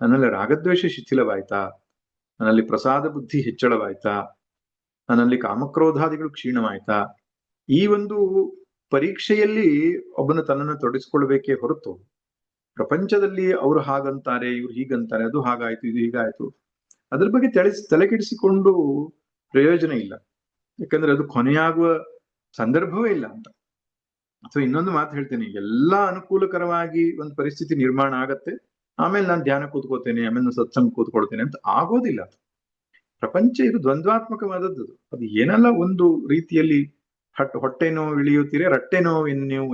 ನನ್ನಲ್ಲಿ ರಾಗದ್ವೇಷ ಶಿಥಿಲವಾಯ್ತಾ? ನನ್ನಲ್ಲಿ ಪ್ರಸಾದ ಬುದ್ಧಿ ಹೆಚ್ಚಳವಾಯ್ತಾ? ನನ್ನಲ್ಲಿ ಕಾಮಕ್ರೋಧಾದಿಗಳು ಕ್ಷೀಣವಾಯ್ತಾ? ಈ ಒಂದು ಪರೀಕ್ಷೆಯಲ್ಲಿ ಒಬ್ಬನು ತನ್ನನ್ನು ತೊಡಗಿಸ್ಕೊಳ್ಬೇಕೇ ಹೊರತು ಪ್ರಪಂಚದಲ್ಲಿ ಅವರು ಹಾಗಂತಾರೆ, ಇವ್ರು ಹೀಗಂತಾರೆ, ಅದು ಹಾಗಾಯ್ತು, ಇದು ಹೀಗಾಯ್ತು, ಅದ್ರ ಬಗ್ಗೆ ತಲೆಕೆಡಿಸಿಕೊಂಡು ಪ್ರಯೋಜನ ಇಲ್ಲ. ಯಾಕಂದ್ರೆ ಅದು ಕೊನೆಯಾಗುವ ಸಂದರ್ಭವೇ ಇಲ್ಲ ಅಂತ. ಅಥವಾ ಇನ್ನೊಂದು ಮಾತು ಹೇಳ್ತೇನೆ, ಎಲ್ಲಾ ಅನುಕೂಲಕರವಾಗಿ ಒಂದು ಪರಿಸ್ಥಿತಿ ನಿರ್ಮಾಣ ಆಗತ್ತೆ, ಆಮೇಲೆ ನಾನು ಧ್ಯಾನ ಕೂತ್ಕೋತೇನೆ, ಆಮೇಲೆ ನಾನು ಸತ್ಸಂಗ ಕೂತ್ಕೊಳ್ತೇನೆ ಅಂತ ಆಗೋದಿಲ್ಲ. ಪ್ರಪಂಚ ಇದು ದ್ವಂದ್ವಾತ್ಮಕವಾದದ್ದು. ಅದು ಏನೆಲ್ಲ ಒಂದು ರೀತಿಯಲ್ಲಿ ಹೊಟ್ಟೆ ನೋವು ಇಳಿಯುತ್ತೀರೆ, ರಟ್ಟೆ ನೋವು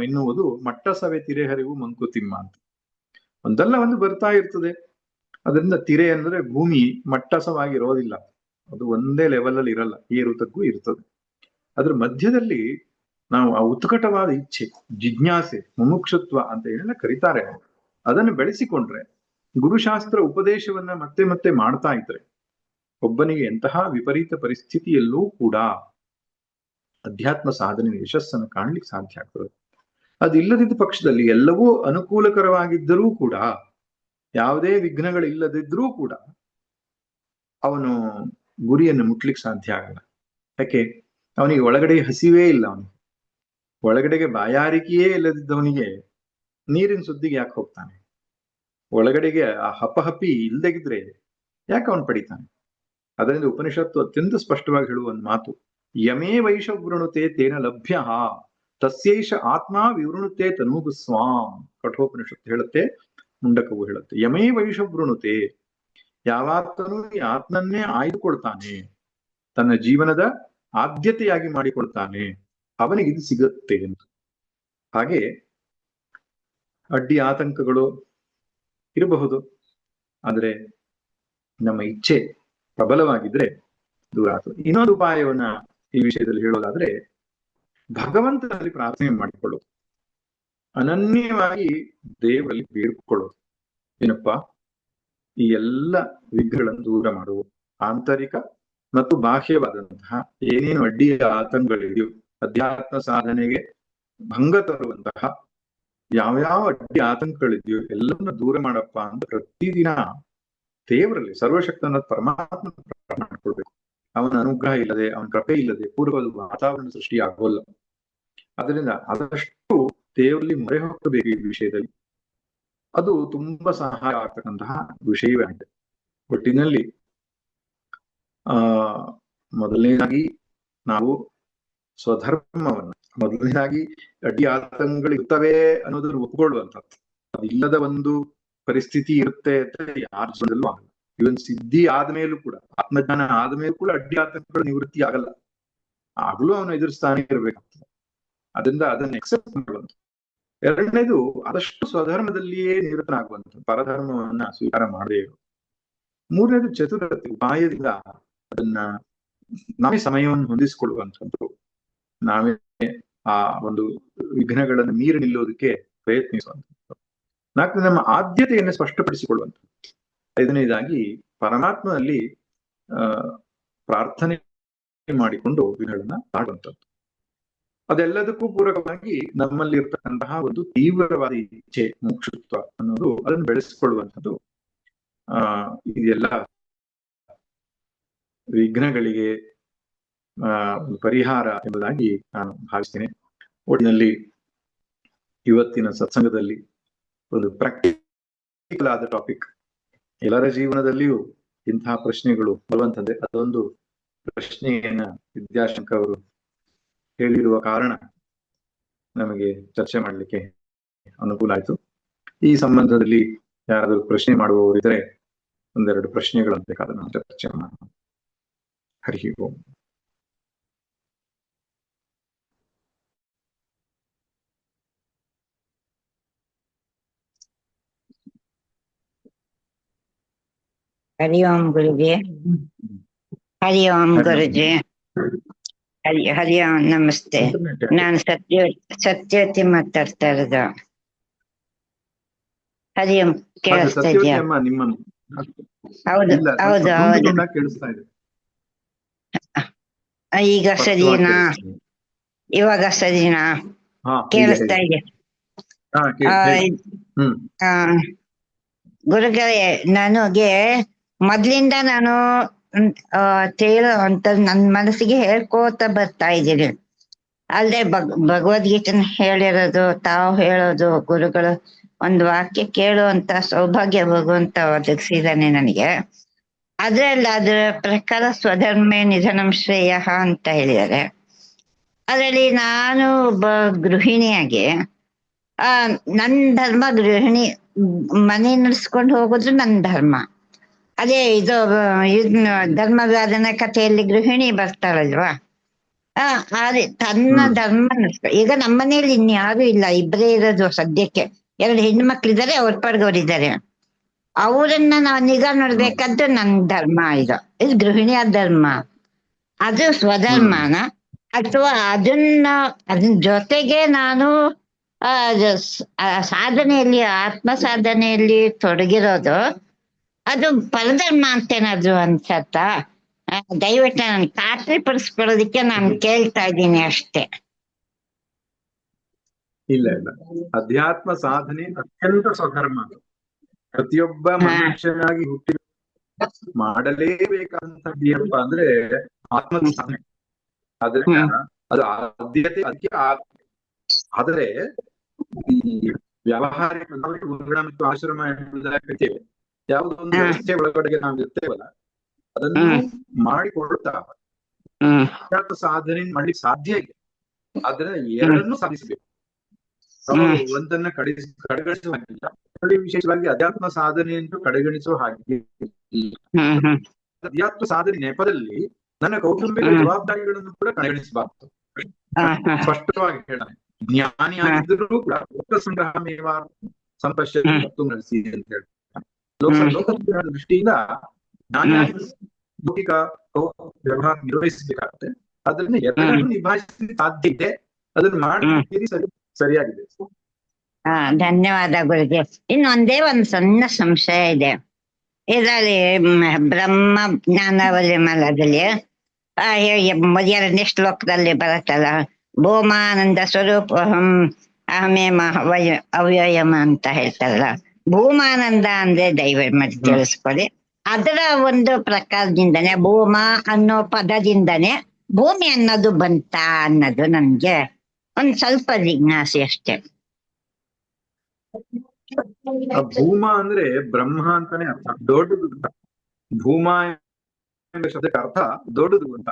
ಎನ್ನುವುದು ಮಟ್ಟ ಸವೆ ತಿರೆ ಹರಿವು ಮಂಕುತಿಮ್ಮ ಅಂತ. ಒಂದಲ್ಲ ಒಂದು ಬರ್ತಾ ಇರ್ತದೆ. ಅದರಿಂದ ತಿರೆ ಅಂದ್ರೆ ಭೂಮಿ ಮಟ್ಟಸವಾಗಿರೋದಿಲ್ಲ, ಅದು ಒಂದೇ ಲೆವೆಲ್ ಅಲ್ಲಿ ಇರಲ್ಲ, ಏರುತಕ್ಕೂ ಇರ್ತದೆ. ಅದ್ರ ಮಧ್ಯದಲ್ಲಿ ನಾವು ಆ ಉತ್ಕಟವಾದ ಇಚ್ಛೆ, ಜಿಜ್ಞಾಸೆ, ಮುಮುಕ್ಷತ್ವ ಅಂತ ಏನೆಲ್ಲ ಕರೀತಾರೆ, ಅದನ್ನು ಬೆಳೆಸಿಕೊಂಡ್ರೆ, ಗುರುಶಾಸ್ತ್ರ ಉಪದೇಶವನ್ನ ಮತ್ತೆ ಮತ್ತೆ ಮಾಡ್ತಾ ಇದ್ರೆ, ಒಬ್ಬನಿಗೆ ಎಂತಹ ವಿಪರೀತ ಪರಿಸ್ಥಿತಿಯಲ್ಲೂ ಕೂಡ ಅಧ್ಯಾತ್ಮ ಸಾಧನೆ ಯಶಸ್ಸನ್ನು ಕಾಣ್ಲಿಕ್ಕೆ ಸಾಧ್ಯ ಆಗ್ತದೆ. ಅದಿಲ್ಲದಿದ್ದ ಪಕ್ಷದಲ್ಲಿ ಎಲ್ಲವೂ ಅನುಕೂಲಕರವಾಗಿದ್ದರೂ ಕೂಡ, ಯಾವುದೇ ವಿಘ್ನಗಳಿಲ್ಲದಿದ್ರೂ ಕೂಡ ಅವನು ಗುರಿಯನ್ನು ಮುಟ್ಲಿಕ್ಕೆ ಸಾಧ್ಯ ಆಗಲ್ಲ. ಯಾಕೆ? ಅವನಿಗೆ ಒಳಗಡೆ ಹಸಿವೇ ಇಲ್ಲ. ಅವನಿಗೆ ಒಳಗಡೆಗೆ ಬಾಯಾರಿಕೆಯೇ ಇಲ್ಲದಿದ್ದವನಿಗೆ ನೀರಿನ ಸುದ್ದಿಗೆ ಯಾಕೆ ಹೋಗ್ತಾನೆ? ಒಳಗಡೆಗೆ ಆ ಹಪ್ಪಹಪ್ಪಿ ಇಲ್ದಗಿದ್ರೆ ಯಾಕೆ ಅವನು ಪಡಿತಾನೆ? ಅದರಿಂದ ಉಪನಿಷತ್ತು ಅತ್ಯಂತ ಸ್ಪಷ್ಟವಾಗಿ ಹೇಳುವ ಒಂದು ಮಾತು, ಯಮೇ ವೈಷ ವೃಣುತೆ ತೇನ ಲಭ್ಯ ತಸ್ಯೈಷ ಆತ್ಮ ವಿವೃಣುತೆ ತನೂಗು ಸ್ವಾಂ. ಕಠೋಪನಿಷತ್ತು ಹೇಳುತ್ತೆ, ಮುಂಡಕವು ಹೇಳುತ್ತೆ, ಯಮೇ ವೈಷ ವೃಣುತೆ, ಯಾವಾತನು ಈ ಆತ್ಮನ್ನೇ ಆಯ್ದುಕೊಳ್ತಾನೆ, ತನ್ನ ಜೀವನದ ಆದ್ಯತೆಯಾಗಿ ಮಾಡಿಕೊಳ್ತಾನೆ, ಅವನಿಗೆ ಇದು ಸಿಗುತ್ತೆ ಅಂತ. ಹಾಗೆ ಅಡ್ಡಿ ಆತಂಕಗಳು ಇರಬಹುದು, ಆದರೆ ನಮ್ಮ ಇಚ್ಛೆ ಪ್ರಬಲವಾಗಿದ್ರೆ ದೂರ ಆಗ್ತದೆ. ಇನ್ನೊಂದು ಉಪಾಯವನ್ನ ಈ ವಿಷಯದಲ್ಲಿ ಹೇಳೋದಾದ್ರೆ, ಭಗವಂತನಲ್ಲಿ ಪ್ರಾರ್ಥನೆ ಮಾಡಿಕೊಳ್ಳೋದು, ಅನನ್ಯವಾಗಿ ದೇವರಲ್ಲಿ ಬೇಡ್ಕೊಳ್ಳೋದು. ಏನಪ್ಪಾ, ಈ ಎಲ್ಲ ವಿಘ್ನಗಳನ್ನು ದೂರ ಮಾಡುವ, ಆಂತರಿಕ ಮತ್ತು ಬಾಹ್ಯವಾದಂತಹ ಏನೇನು ಅಡ್ಡಿ ಆತಂಕಗಳಿದೆಯೋ, ಅಧ್ಯಾತ್ಮ ಸಾಧನೆಗೆ ಭಂಗ ತರುವಂತಹ ಯಾವ್ಯಾವ ಅಡ್ಡಿ ಆತಂಕಗಳಿದೆಯೋ ಎಲ್ಲವನ್ನ ದೂರ ಮಾಡಪ್ಪ ಅಂತ ಪ್ರತಿದಿನ ದೇವರಲ್ಲಿ, ಸರ್ವಶಕ್ತನ ಪರಮಾತ್ಮ ಮಾಡ್ಕೊಳ್ಬೇಕು. ಅವನ ಅನುಗ್ರಹ ಇಲ್ಲದೆ, ಅವನ ಕೃಪೆ ಇಲ್ಲದೆ ಪೂರ್ವದ ವಾತಾವರಣ ಸೃಷ್ಟಿ ಆಗೋಲ್ಲ. ಅದರಿಂದ ಆದಷ್ಟು ದೇವರಲ್ಲಿ ಮೊರೆ ಹೋಗಬೇಕು ಈ ವಿಷಯದಲ್ಲಿ. ಅದು ತುಂಬಾ ಸಹಾಯ ಆಗ್ತಕ್ಕಂತಹ ವಿಷಯವೇ ಆಗಿದೆ. ಒಟ್ಟಿನಲ್ಲಿ ಮೊದಲನೇದಾಗಿ ನಾವು ಸ್ವಧರ್ಮವನ್ನ, ಮೊದಲನೇದಾಗಿ ಅಡ್ಡಿ ಆತಂಕಗಳಿರ್ತವೆ ಅನ್ನೋದನ್ನು ಒಪ್ಪಿಕೊಳ್ಳುವಂಥದ್ದು. ಅದಿಲ್ಲದ ಒಂದು ಪರಿಸ್ಥಿತಿ ಇರುತ್ತೆ ಅಂತ ಯಾರ ಜೀವನದಲ್ಲೂ ಆಗಲ್ಲ. ಇವನ್ ಸಿದ್ಧಿ ಆದ್ಮೇಲೂ ಕೂಡ, ಆತ್ಮಜ್ಞಾನ ಆದ್ಮೇಲೂ ಕೂಡ ಅಡ್ಡಿ ಆತಂಕಗಳು ನಿವೃತ್ತಿ ಆಗಲ್ಲ. ಆಗ್ಲೂ ಅವನು ಎದುರಿಸ್ತಾನೆ ಇರ್ಬೇಕಾಗ್ತದೆ. ಅದರಿಂದ ಅದನ್ನ ಎಕ್ಸೆಪ್ಟ್ ಮಾಡುವಂಥ. ಎರಡನೇದು, ಆದಷ್ಟು ಸ್ವಧರ್ಮದಲ್ಲಿಯೇ ನಿರತನಾಗುವಂಥದ್ದು, ಪರಧರ್ಮವನ್ನ ಸ್ವೀಕಾರ ಮಾಡದೇ ಇರು. ಮೂರನೇದು, ಚತುರತೆ, ಉಪಾಯದಿಂದ ಅದನ್ನ ನಾವೇ ಸಮಯವನ್ನು ಹೊಂದಿಸಿಕೊಳ್ಳುವಂಥದ್ದು, ನಾವೇ ಆ ಒಂದು ವಿಘ್ನಗಳನ್ನು ಮೀರಿ ನಿಲ್ಲೋದಕ್ಕೆ ಪ್ರಯತ್ನಿಸುವಂಥದ್ದು. ನಾಲ್ಕು, ನಮ್ಮ ಆದ್ಯತೆಯನ್ನು ಸ್ಪಷ್ಟಪಡಿಸಿಕೊಳ್ಳುವಂಥದ್ದು. ಐದನೇದಾಗಿ, ಪರಮಾತ್ಮನಲ್ಲಿ ಪ್ರಾರ್ಥನೆ ಮಾಡಿಕೊಂಡು ವಿಘ್ನಗಳನ್ನ ದಾಟುವಂಥದ್ದು. ಅದೆಲ್ಲದಕ್ಕೂ ಪೂರಕವಾಗಿ ನಮ್ಮಲ್ಲಿ ಇರ್ತಕ್ಕಂತಹ ಒಂದು ತೀವ್ರವಾದ ಇಚ್ಛೆ, ಮುಕ್ಷುತ್ವ ಅನ್ನೋದು, ಅದನ್ನು ಬೆಳೆಸಿಕೊಳ್ಳುವಂಥದ್ದು. ಇದೆಲ್ಲ ವಿಘ್ನಗಳಿಗೆ ಒಂದು ಪರಿಹಾರ ಎಂಬುದಾಗಿ ನಾನು ಭಾವಿಸ್ತೇನೆ. ಒಟ್ಟಿನಲ್ಲಿ ಇವತ್ತಿನ ಸತ್ಸಂಗದಲ್ಲಿ ಒಂದು ಪ್ರಾಕ್ಟಿಕಲ್ ಆದ ಟಾಪಿಕ್, ಎಲ್ಲರ ಜೀವನದಲ್ಲಿಯೂ ಇಂತಹ ಪ್ರಶ್ನೆಗಳು ಬರುವಂಥದ್ದೇ. ಅದೊಂದು ಪ್ರಶ್ನೆಯನ್ನ ವಿದ್ಯಾಶಂಕರ್ ಅವರು ಹೇಳಿರುವ ಕಾರಣ ನಮಗೆ ಚರ್ಚೆ ಮಾಡಲಿಕ್ಕೆ ಅನುಕೂಲ ಆಯ್ತು. ಈ ಸಂಬಂಧದಲ್ಲಿ ಯಾರಾದರೂ ಪ್ರಶ್ನೆ ಮಾಡುವವರಿದ್ದರೆ ಒಂದೆರಡು ಪ್ರಶ್ನೆಗಳನ್ನು ಬೇಕಾದ ನಾವು ಚರ್ಚೆ ಮಾಡೋಣ. ಹರಿ ಓಂ. ಹರಿ ಓಂ ಗುರುಜಿ. ಹರಿ ಓಂ ಗುರುಜಿ. ಹರಿ ಓಂ. ನಮಸ್ತೆ. ನಾನು ಸತ್ಯವತಿ ಮಾತಾಡ್ತಾ ಇರೋದು. ಹರಿ ಓಂ. ಕೇಳಿಸ್ತಾ ಇದೆಯಾ? ಹೌದು ಹೌದು ಹೌದು. ಈಗ ಸರಿನಾ? ಇವಾಗ ಸರಿನಾ? ಕೇಳಿಸ್ತಾ ಇದೆ. ಗುರುಗಳೇ, ನನಗೆ ಮೊದ್ಲಿಂದ ನಾನು ಅಂತ ನನ್ ಮನಸ್ಸಿಗೆ ಹೇಳ್ಕೋತ ಬರ್ತಾ ಇದ್ದೀನಿ. ಅಲ್ಲದೆ ಭಗವದ್ಗೀತೆನ ಹೇಳಿರೋದು, ತಾವು ಹೇಳೋದು, ಗುರುಗಳು ಒಂದು ವಾಕ್ಯ ಕೇಳುವಂತ ಸೌಭಾಗ್ಯ ಭಗವಂತ ಒದಗಿಸಿದಾನೆ ನನಗೆ. ಅದ್ರಲ್ಲಿ ಅದ್ರ ಪ್ರಕಾರ ಸ್ವಧರ್ಮೇ ನಿಧನಂ ಶ್ರೇಯ ಅಂತ ಹೇಳಿದ್ದಾರೆ. ಅದರಲ್ಲಿ ನಾನು ಒಬ್ಬ ಗೃಹಿಣಿಯಾಗಿ ನನ್ ಧರ್ಮ ಗೃಹಿಣಿ ಮನೆ ನಡೆಸ್ಕೊಂಡು ಹೋಗೋದು ನನ್ನ ಧರ್ಮ. ಅದೇ ಇದು ಧರ್ಮಗಾದನ ಕಥೆಯಲ್ಲಿ ಗೃಹಿಣಿ ಬರ್ತಾಳಲ್ವಾ, ಅದೇ ತನ್ನ ಧರ್ಮ ಈಗ ನಮ್ಮನೇಲಿ ಇನ್ಯಾರು ಇಲ್ಲ, ಇಬ್ಬರೇ ಇರೋದು ಸದ್ಯಕ್ಕೆ. 2 ಹೆಣ್ಣು ಮಕ್ಳಿದ್ದಾರೆ, ಅವ್ರ ಪಾಡ್ಗವ್ರಿದ್ದಾರೆ. ಅವರನ್ನ ನಾವು ನಿಗಾ ನೋಡ್ಬೇಕಾದ್ದು ನನ್ನ ಧರ್ಮ. ಇದು ಗೃಹಿಣಿಯ ಧರ್ಮ. ಅದು ಸ್ವಧರ್ಮನ ಅಥವಾ ಅದನ್ನ ಜೊತೆಗೆ ನಾನು ಸಾಧನೆಯಲ್ಲಿ, ಆತ್ಮ ಸಾಧನೆಯಲ್ಲಿ ತೊಡಗಿರೋದು ಅದು ಪರಧರ್ಮ ಅಂತೇನಾದ್ರು ಅನ್ಸತ್ತ? ದಯವಿಟ್ಟು ನಾನು ಖಾತ್ರಿ ಪಡಿಸ್ಕೊಳ್ಳೋದಿಕ್ಕೆ ನಾನು ಕೇಳ್ತಾ ಇದ್ದೀನಿ ಅಷ್ಟೇ. ಇಲ್ಲ ಇಲ್ಲ, ಅಧ್ಯಾತ್ಮ ಸಾಧನೆ ಅತ್ಯಂತ ಸ್ವಧರ್ಮ. ಪ್ರತಿಯೊಬ್ಬ ಮನುಷ್ಯನಾಗಿ ಹುಟ್ಟಿ ಮಾಡಲೇಬೇಕಾದಂತದ್ದು ಏನಪ್ಪ ಅಂದ್ರೆ ಆತ್ಮ ಸಾಧನೆ. ಆದ್ರಿಂದ ಅದು ಆದ್ಯತೆ ಅದಕ್ಕೆ. ಆದರೆ ಈ ವ್ಯಾವಹಾರಿಕ ಗುಣ ಮತ್ತು ಆಶ್ರಮ ಎಂಬುದಾಗಿರ್ತೇವೆ, ಯಾವುದೋ ಒಂದು ವ್ಯವಸ್ಥೆ ಒಳಗಡೆಗೆ ನಾವು ಇರ್ತೇವಲ್ಲ, ಅದನ್ನು ಮಾಡಿಕೊಡ್ತಾ ಅಧ್ಯಾತ್ಮ ಸಾಧನೆ ಮಾಡ್ಲಿಕ್ಕೆ ಸಾಧ್ಯ ಇದೆ. ಆದ್ರೆ ಎರಡನ್ನೂ ಸಾಧಿಸಬೇಕು. ಒಂದನ್ನ ಕಡೆಗಣಿಸುವ ಹಾಗಿಲ್ಲ, ವಿಶೇಷವಾಗಿ ಅಧ್ಯಾತ್ಮ ಸಾಧನೆಯನ್ನು ಕಡೆಗಣಿಸುವ ಹಾಗೆ. ಅಧ್ಯಾತ್ಮ ಸಾಧನೆ ನೆಪದಲ್ಲಿ ನನ್ನ ಕೌಟುಂಬಿಕ ಜವಾಬ್ದಾರಿಗಳನ್ನು ಕೂಡ ಕಡೆಗಣಿಸಬಾರದು. ಸ್ಪಷ್ಟವಾಗಿ ಹೇಳಾನೆ, ಜ್ಞಾನಿಯಾಗಿದ್ದರೂ ಕೂಡ ಲೋಕ ಸಂಗ್ರಹಮೇವ ಸಂಪಶ್ಯ ನಡೆಸಿ ಅಂತ ಹೇಳಿ. ಲೋಕ ದೃಷ್ಟಿಯಿಂದ ಜ್ಞಾನಿಯಾಗಿ ಲೌಕಿಕ ವ್ಯವಹಾರ ನಿರ್ವಹಿಸಬೇಕಾಗುತ್ತೆ. ಅದನ್ನ ಎರಡನ್ನೂ ನಿಭಾಯಿಸಲಿಕ್ಕೆ ಸಾಧ್ಯ ಇದೆ. ಅದನ್ನು ಮಾಡಿ ಸರಿಯಾಗಿದೆ. ಧನ್ಯವಾದ ಗುರುಜಿ. ಇನ್ನೊಂದೇ ಒಂದು ಸಣ್ಣ ಸಂಶಯ ಇದೆ. ಇದರಲ್ಲಿ ಬ್ರಹ್ಮ ಜ್ಞಾನಾವಲಿ ಮಲದಲ್ಲಿ 2ನೇ ಶ್ಲೋಕದಲ್ಲಿ ಬರುತ್ತಲ್ಲ, ಭೂಮಾನಂದ ಸ್ವರೂಪ ಅಹಮೇಮ ಅವ್ಯಯಮ ಅಂತ ಹೇಳ್ತಾರಲ್ಲ. ಭೂಮಾನಂದ ಅಂದ್ರೆ ದಯವಿಟ್ಟು ತಿಳಿಸ್ಕೊಳ್ಳಿ. ಅದರ ಒಂದು ಪ್ರಕಾರದಿಂದನೇ, ಭೂಮ ಅನ್ನೋ ಪದದಿಂದನೇ ಭೂಮಿ ಅನ್ನೋದು ಬಂತ ಅನ್ನೋದು ನನ್ಗೆ ಒಂದ್ ಸ್ವಲ್ಪ ಜಿಜ್ಞಾಸೆ ಅಷ್ಟೇ. ಭೂಮ ಅಂದ್ರೆ ಬ್ರಹ್ಮ ಅಂತಾನೆ ಅರ್ಥ, ದೊಡ್ಡದು ಅಂತ. ಭೂಮ ಎಂಬ ಶಬ್ದಕ್ಕೆ ಅರ್ಥ ದೊಡ್ಡದು ಅಂತ.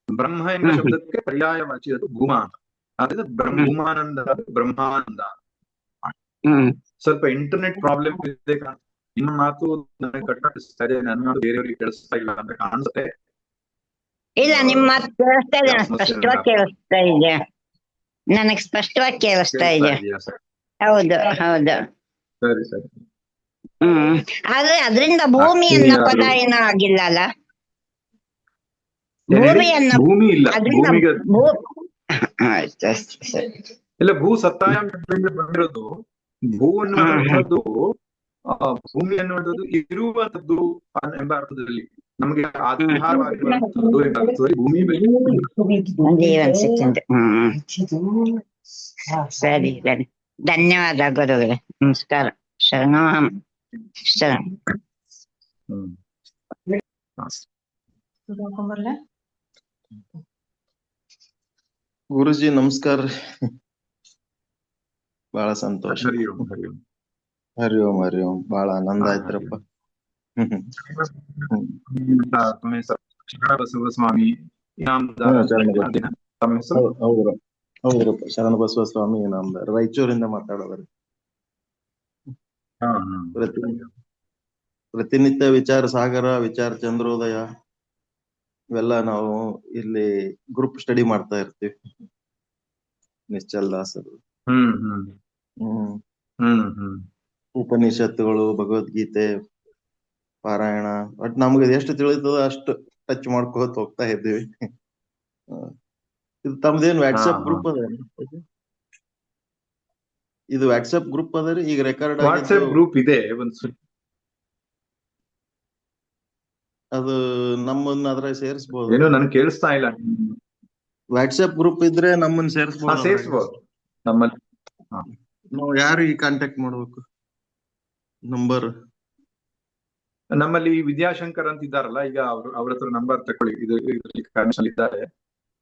ಬ್ರಹ್ಮ ಎಂಬ ಶಬ್ದಕ್ಕೆ ಪರ್ಯಾಯವಾಚಿ ಅದು ಭೂಮ ಅಂತ. ಆದ್ರಿಂದ ಭೂಮಾನಂದ ಬ್ರಹ್ಮಾನಂದ. ಸ್ವಲ್ಪ ಇಂಟರ್ನೆಟ್ ಪ್ರಾಬ್ಲಮ್ ಇದೆ. ನಿಮ್ಮ ಮಾತು ನನಗೆ ಕಟ್ಟಾಗಿಸ್ತಾ ಇದೆ, ನನ್ನ ಮಾತು ಬೇರೆಯವರಿಗೆ ಕೇಳಿಸ್ತಾ ಇಲ್ಲ ಅಂತ ಕಾಣಿಸುತ್ತೆ. ಇಲ್ಲ, ನಿಮ್ಮ ಮಾತು ಕೇಳಿಸ್ತಾ ಇದೆ, ಸ್ಪಷ್ಟವಾಗಿ ಕೇಳಿಸ್ತಾ ಇದೆ, ನನಗ್ ಸ್ಪಷ್ಟವಾಗಿ ಕೇಳಿಸ್ತಾ ಇದೆ. ಹೌದು ಹೌದು. ಸರಿ ಸರಿ. ಆದ್ರೆ ಅದರಿಂದ ಭೂಮಿ ಅನ್ನೋ ಪದ ಏನೋ ಆಗಿಲ್ಲ ಅಲ್ಲ. ಭೂಮಿ ಅನ್ನೋ ಭೂಮಿ ಇಲ್ಲ, ಭೂಮಿಗೆ ಇಲ್ಲ, ಭೂ ಸತ್ತಾಯ ಬಂದಿರೋದು. ಭೂ ಅನ್ನುವಂಥದ್ದು, ಭೂಮಿ ಅನ್ನುವಂಥದ್ದು ಇರುವಂತದ್ದು ಎಂಬ ಅರ್ಥದಲ್ಲಿ ನಮಗೆ ಆಧಾರವಾಗಿರುವಂತದ್ದು ಎಂಬ ಅರ್ಥದಲ್ಲಿ ಭೂಮಿ. ಸರಿ ಸರಿ, ಧನ್ಯವಾದ ಗುರುಗಳೇ. ನಮಸ್ಕಾರ. ಶರಣಂ ಶರಣ. ಗುರುಜಿ ನಮಸ್ಕಾರ. ಬಹಳ ಸಂತೋಷ. ಹರಿ ಓಂ ಹರಿ ಓಂ. ಬಹಳ ಆನಂದ ಆಯ್ತ್ರಪ್ಪ. ಬಸವಸ್ವಾಮಿ ಹೌದ್ರಪ್ಪ, ಶರಣ ಬಸವಸ್ವಾಮಿ ಇನಾಮದಾರ್, ರಾಯಚೂರಿಂದ ಮಾತಾಡೋದ್ರಿ. ಪ್ರತಿನಿತ್ಯ ವಿಚಾರ ಸಾಗರ, ವಿಚಾರ ಚಂದ್ರೋದಯ ಇವೆಲ್ಲ ನಾವು ಇಲ್ಲಿ ಗ್ರೂಪ್ ಸ್ಟಡಿ ಮಾಡ್ತಾ ಇರ್ತೀವಿ. ನಿಶ್ಚಲ್ ದಾಸರು, ಉಪನಿಷತ್ತುಗಳು, ಭಗವದ್ಗೀತೆ ಪಾರಾಯಣ, ಬಟ್ ನಮ್ಗೆ ಎಷ್ಟು ತಿಳಿತದ ಅಷ್ಟು ಟಚ್ ಮಾಡ್ಕೋತ ಹೋಗ್ತಾ ಇದ್ದೀವಿ. ಇದು ತಮ್ದೇನ್ ವಾಟ್ಸ್ಆಪ್ ಗ್ರೂಪ್ ಅದ? ಇದು ವಾಟ್ಸ್ಆಪ್ ಗ್ರೂಪ್ ಅದ ರೀ? ಈಗ ರೆಕಾರ್ಡ್ ವಾಟ್ಸ್ಆಪ್ ಗ್ರೂಪ್ ಇದೆ. ಅದು ನಮ್ಮನ್ನ ಅದ್ರಾಗ ಸೇರಿಸಬಹುದು. ಏನೋ ನನ್ಗೆ ಕೇಳಿಸ್ತಾ ಇಲ್ಲ. ವಾಟ್ಸ್ಆಪ್ ಗ್ರೂಪ್ ಇದ್ರೆ ನಮ್ಮನ್ನ ಸೇರಿಸಬಹುದು. ನಮ್ಮಲ್ಲಿ ನಾವು ಯಾರಿಗೆ ಕಾಂಟ್ಯಾಕ್ಟ್ ಮಾಡ್ಬೇಕು? ನಂಬರ್ ನಮ್ಮಲ್ಲಿ ವಿದ್ಯಾಶಂಕರ್ ಅಂತ ಇದ್ದಾರಲ್ಲ, ಈಗ ಅವ್ರ ಹತ್ರ ನಂಬರ್ ತಕೊಳ್ಳಿ. ಇದರಲ್ಲಿ ಇದ್ದಾರೆ.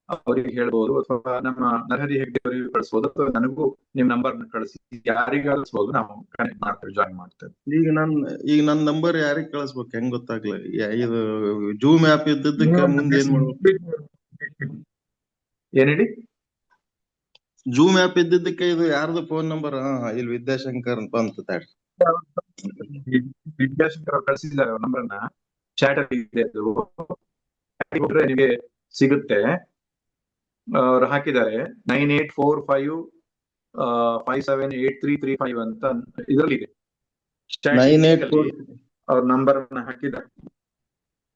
ಅವರಿಗೆ ಹೇಳ್ಬೋದು, ಅಥವಾ ನಮ್ಮ ನರಹರಿ ಹೆಗ್ಡೆ ಅವರಿಗೆ ಕಳಿಸ್ಬೋದು, ಅಥವಾ ನನಗೂ ನಿಮ್ ನಂಬರ್ ಕಳಿಸಿ, ಯಾರಿಗಾದ್ರು ಕಳಿಸ್ಬೋದು, ನಾವು ಕನೆಕ್ಟ್ ಮಾಡ್ತೇವೆ, ಜಾಯಿನ್ ಮಾಡ್ತೇವೆ. ಈಗ ನನ್ ನಂಬರ್ ಯಾರಿಗ್ ಕಳಿಸ್ಬೇಕು ಹೆಂಗ್ ಗೊತ್ತಾಗ್ಲಿ? ಇದು ಜೂಮ್ ಆಪ್ ಇದ್ದದಕ್ಕೆ ಮುಂದೆ ಏನ್ ಮಾಡ್ಬೇಕು? ಏನ್ ಹೇಳಿ? ಜೂಮ್ ಆಪ್ ಇದ್ದಿದ್ದಕ್ಕೆ ಇದು ಯಾರ್ದು ಫೋನ್ ನಂಬರ್? ಇಲ್ಲಿ ವಿದ್ಯಾಶಂಕರ್ ಅಂತ ಬಂತು ತಾಡ್ರಿ. ವಿದ್ಯಾಶಂಕರ್ ಅವ್ರು ಕಳಿಸಿದ್ದಾರೆ ಅವ್ರ ನಂಬರ್ನ, ಚಾಟ್ ಅಲ್ಲಿ ಇದೆ ಅದು, ಬಿಟ್ರೆ ನಿಮಗೆ ಸಿಗುತ್ತೆ. ಅವ್ರು ಹಾಕಿದ್ದಾರೆ 9845578335 ಅಂತ ಇದರಲ್ಲಿ ಇದೆ. 984 ಅವ್ರ ನಂಬರ್ ಹಾಕಿದ್ದಾರೆ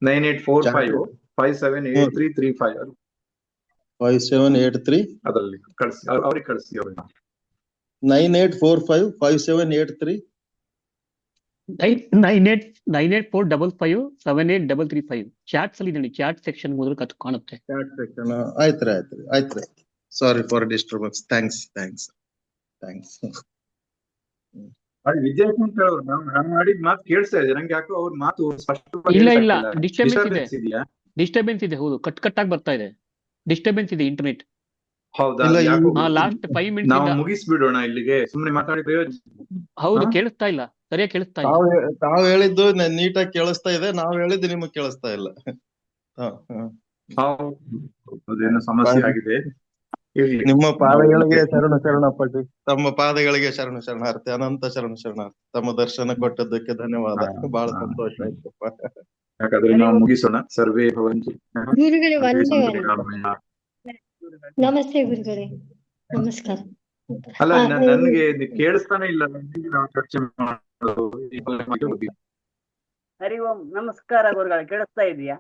9845578335 5783 ಅದರಲ್ಲಿ ಕಳಿಸಿ, ಅವ್ರಿಗೆ ಕಳಿಸಿ. ಅವ್ರನ್ನ 98455783 9845578335 ಚಾಟ್ಸ್ ಅಲ್ಲಿ ನೋಡಿ, ಚಾಟ್ ಸೆಕ್ಷನ್ ಹೋದ್ರೆ ಕಾಣುತ್ತೆ. Chat section. ಆಯ್ತ್ರಿ. Sorry for disturbance. Thanks. Vidyashankar ಅವರು ನಾನು ಮಾಡಿದ ಮಾತು ಕೇಳಿಸ್ತಾ ಇದೆ ನಂಗೆ, ಯಾಕೋ ಅವ್ರ ಮಾತು ಸ್ಪಷ್ಟವಾಗಿ ಇಲ್ಲ ಡಿಸ್ಟರ್ಬೆನ್ಸ್ ಇದೆಯಾ? ಡಿಸ್ಟರ್ಬೆನ್ಸ್ ಇದೆ, ಹೌದು, ಕಟ್ ಆಗಿ ಬರ್ತಾ ಇದೆ, ಡಿಸ್ಟರ್ಬೆನ್ಸ್ ಇದೆ ಇಂಟರ್ನೆಟ್. ಹೌದಾ? ಲಾಸ್ಟ್ 5 ಮಿನಿಟ್ಸ್ ನಾವು ಮುಗಿಸ್ಬಿಡೋಣ ಇಲ್ಲಿಗೆ, ಸುಮ್ಮನೆ ಮಾತಾಡಿ ಪ್ರಯೋಜನ. ಹೌದು, ಕೇಳಿಸ್ತಾ ಇಲ್ಲ, ಸರಿಯಾಗಿ ಕೇಳಿಸ್ತಾ ಇಲ್ಲ. ತಾವ್ ಹೇಳಿದ್ದು ನೀಟಾಗಿ ಕೇಳಿಸ್ತಾ ಇದೆ, ನಾವ್ ಹೇಳಿದ್ದು ನಿಮಗ್ ಕೇಳಿಸ್ತಾ ಇಲ್ಲ. ಏನೋ ಸಮಸ್ಯೆ ಆಗಿದೆ. ನಿಮ್ಮ ಪಾದಗಳಿಗೆ ಶರಣಾರ್ಥಿ. ತಮ್ಮ ಪಾದಗಳಿಗೆ ಶರಣಾರ್ಥಿ. ಅನಂತ ಶರಣಾರ್ಥಿ. ತಮ್ಮ ದರ್ಶನ ಕೊಟ್ಟದ್ದಕ್ಕೆ ಧನ್ಯವಾದ. ಬಹಳ ಸಂತೋಷ ಆಯ್ತಪ್ಪ. ಯಾಕಂದ್ರೆ ನಾವು ಮುಗಿಸೋಣ. ಸರ್ವೇ ಭವಂತು. ಗುರುಗಳೇ ನಮಸ್ತೆ ಗುರುಗಳೇ, ನಮಸ್ಕಾರ. ಅಲ್ಲ, ನನ್ಗೆ ಕೇಳಿಸ್ತಾನೆ ಇಲ್ಲ. ನಾವು ಚರ್ಚೆ ಮಾಡೋದು ಹರಿ ಓಂ. ನಮಸ್ಕಾರ ಗುರುಗಳೇ, ಕೇಳಿಸ್ತಾ ಇದೆಯಾ?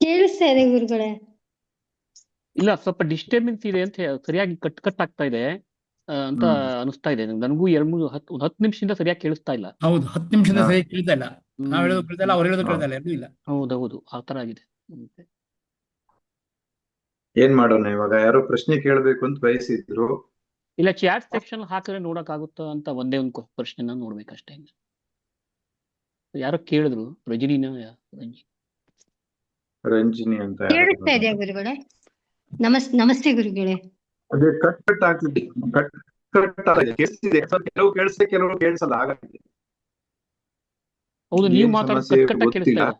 ಕೇಳಿಸ್ತಾ ಇದೆ ಗುರುಗಳೇ. ಇಲ್ಲ, ಸ್ವಲ್ಪ ಡಿಸ್ಟರ್ಬೆನ್ಸ್ ಇದೆ ಅಂತ, ಸರಿಯಾಗಿ ಕಟ್ ಆಗ್ತಾ ಇದೆ ಅಂತ ಅನಿಸ್ತಾ ಇದೆ ನನಗೂ. 10 ನಿಮಿಷದಿಂದ ಸರಿಯಾಗಿ ಕೇಳಿಸ್ತಾ ಇಲ್ಲ. ಹೌದು, 10 ನಿಮಿಷದಿಂದ ಸರಿಯಾಗಿ ಕೇಳ್ತಾ ಇಲ್ಲ. ನಾವ್ ಹೇಳೋದು ಕೇಳ್ತಾ ಇಲ್ಲ, ಅವ್ರು ಹೇಳೋದು ಕೇಳ್ತಾ ಇಲ್ಲ, ಎರಡೂ ಇಲ್ಲ. ಹೌದೌದು, ಆತರ ಆಗಿದೆ. ಏನ್ ಮಾಡೋಣ ಇವಾಗ? ಯಾರೋ ಪ್ರಶ್ನೆ ಕೇಳಬೇಕು ಅಂತ ಬಯಸಿದ್ರು. ಇಲ್ಲ, ಚಾಟ್ ಸೆಕ್ಷನ್ ಹಾಕಿದ್ರೆ ನೋಡಕ್ ಆಗುತ್ತಾ ಅಂತ ಒಂದೇ ಒಂದು ಪ್ರಶ್ನೆನ ನೋಡ್ಬೇಕಷ್ಟೇ. ಯಾರೋ ಕೇಳಿದ್ರು, ರಂಜಿನಿ ಅಂತ. ಕೇಳಿಸ್ತಾ ಇದೆಯಾ ಗುರುಗಳೇ? ನಮಸ್ತೆ ಗುರುಗಳೇ. ಅದೇ ಕಟ್ ಆಗ್ತಿದೆ, ಕೇಳಿಸ್ತಿದೆ. ಕೆಲವು ಕೇಳಿಸ್ತೇ, ಕೆಲವು ಕೇಳಿಸಲ್ಲ, ಹಾಗಾಗಿದೆ. ಹೌದು, ನೀವು ಮಾತಾಡೋದು ಕಟ್ ಕೇಳಿಸ್ತಾ ಇದೆ.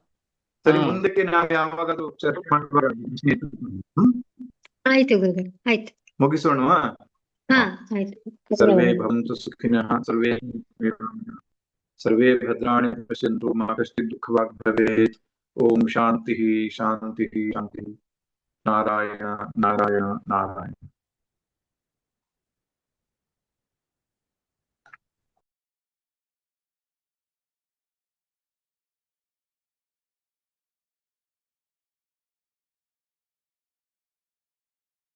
ಸರಿ, ಮುಂದಕ್ಕೆ ನಾವು ಯಾವಾಗಲೂ ಚರ್ಚೆ ಮಾಡುವ. ಆಯ್ತು ಗುರುಗಳೇ, ಆಯ್ತು, ಮುಗಿಸೋಣ. ಆಯ್ತು. ಸರ್ವೇ ಭವಂತು ಸುಖಿನಃ, ಸರ್ವೇ ಭದ್ರಾಣಿ ಪಶ್ಯಂತು, ಮಾ ಕಶ್ಚಿತ್ ದುಃಖವಾಗ್ ಭವೇತ್. ಓಂ ಶಾಂತಿ ಶಾಂತಿ ಶಾಂತಿ. ನಾರಾಯಣ ನಾರಾಯಣ ನಾರಾಯಣ.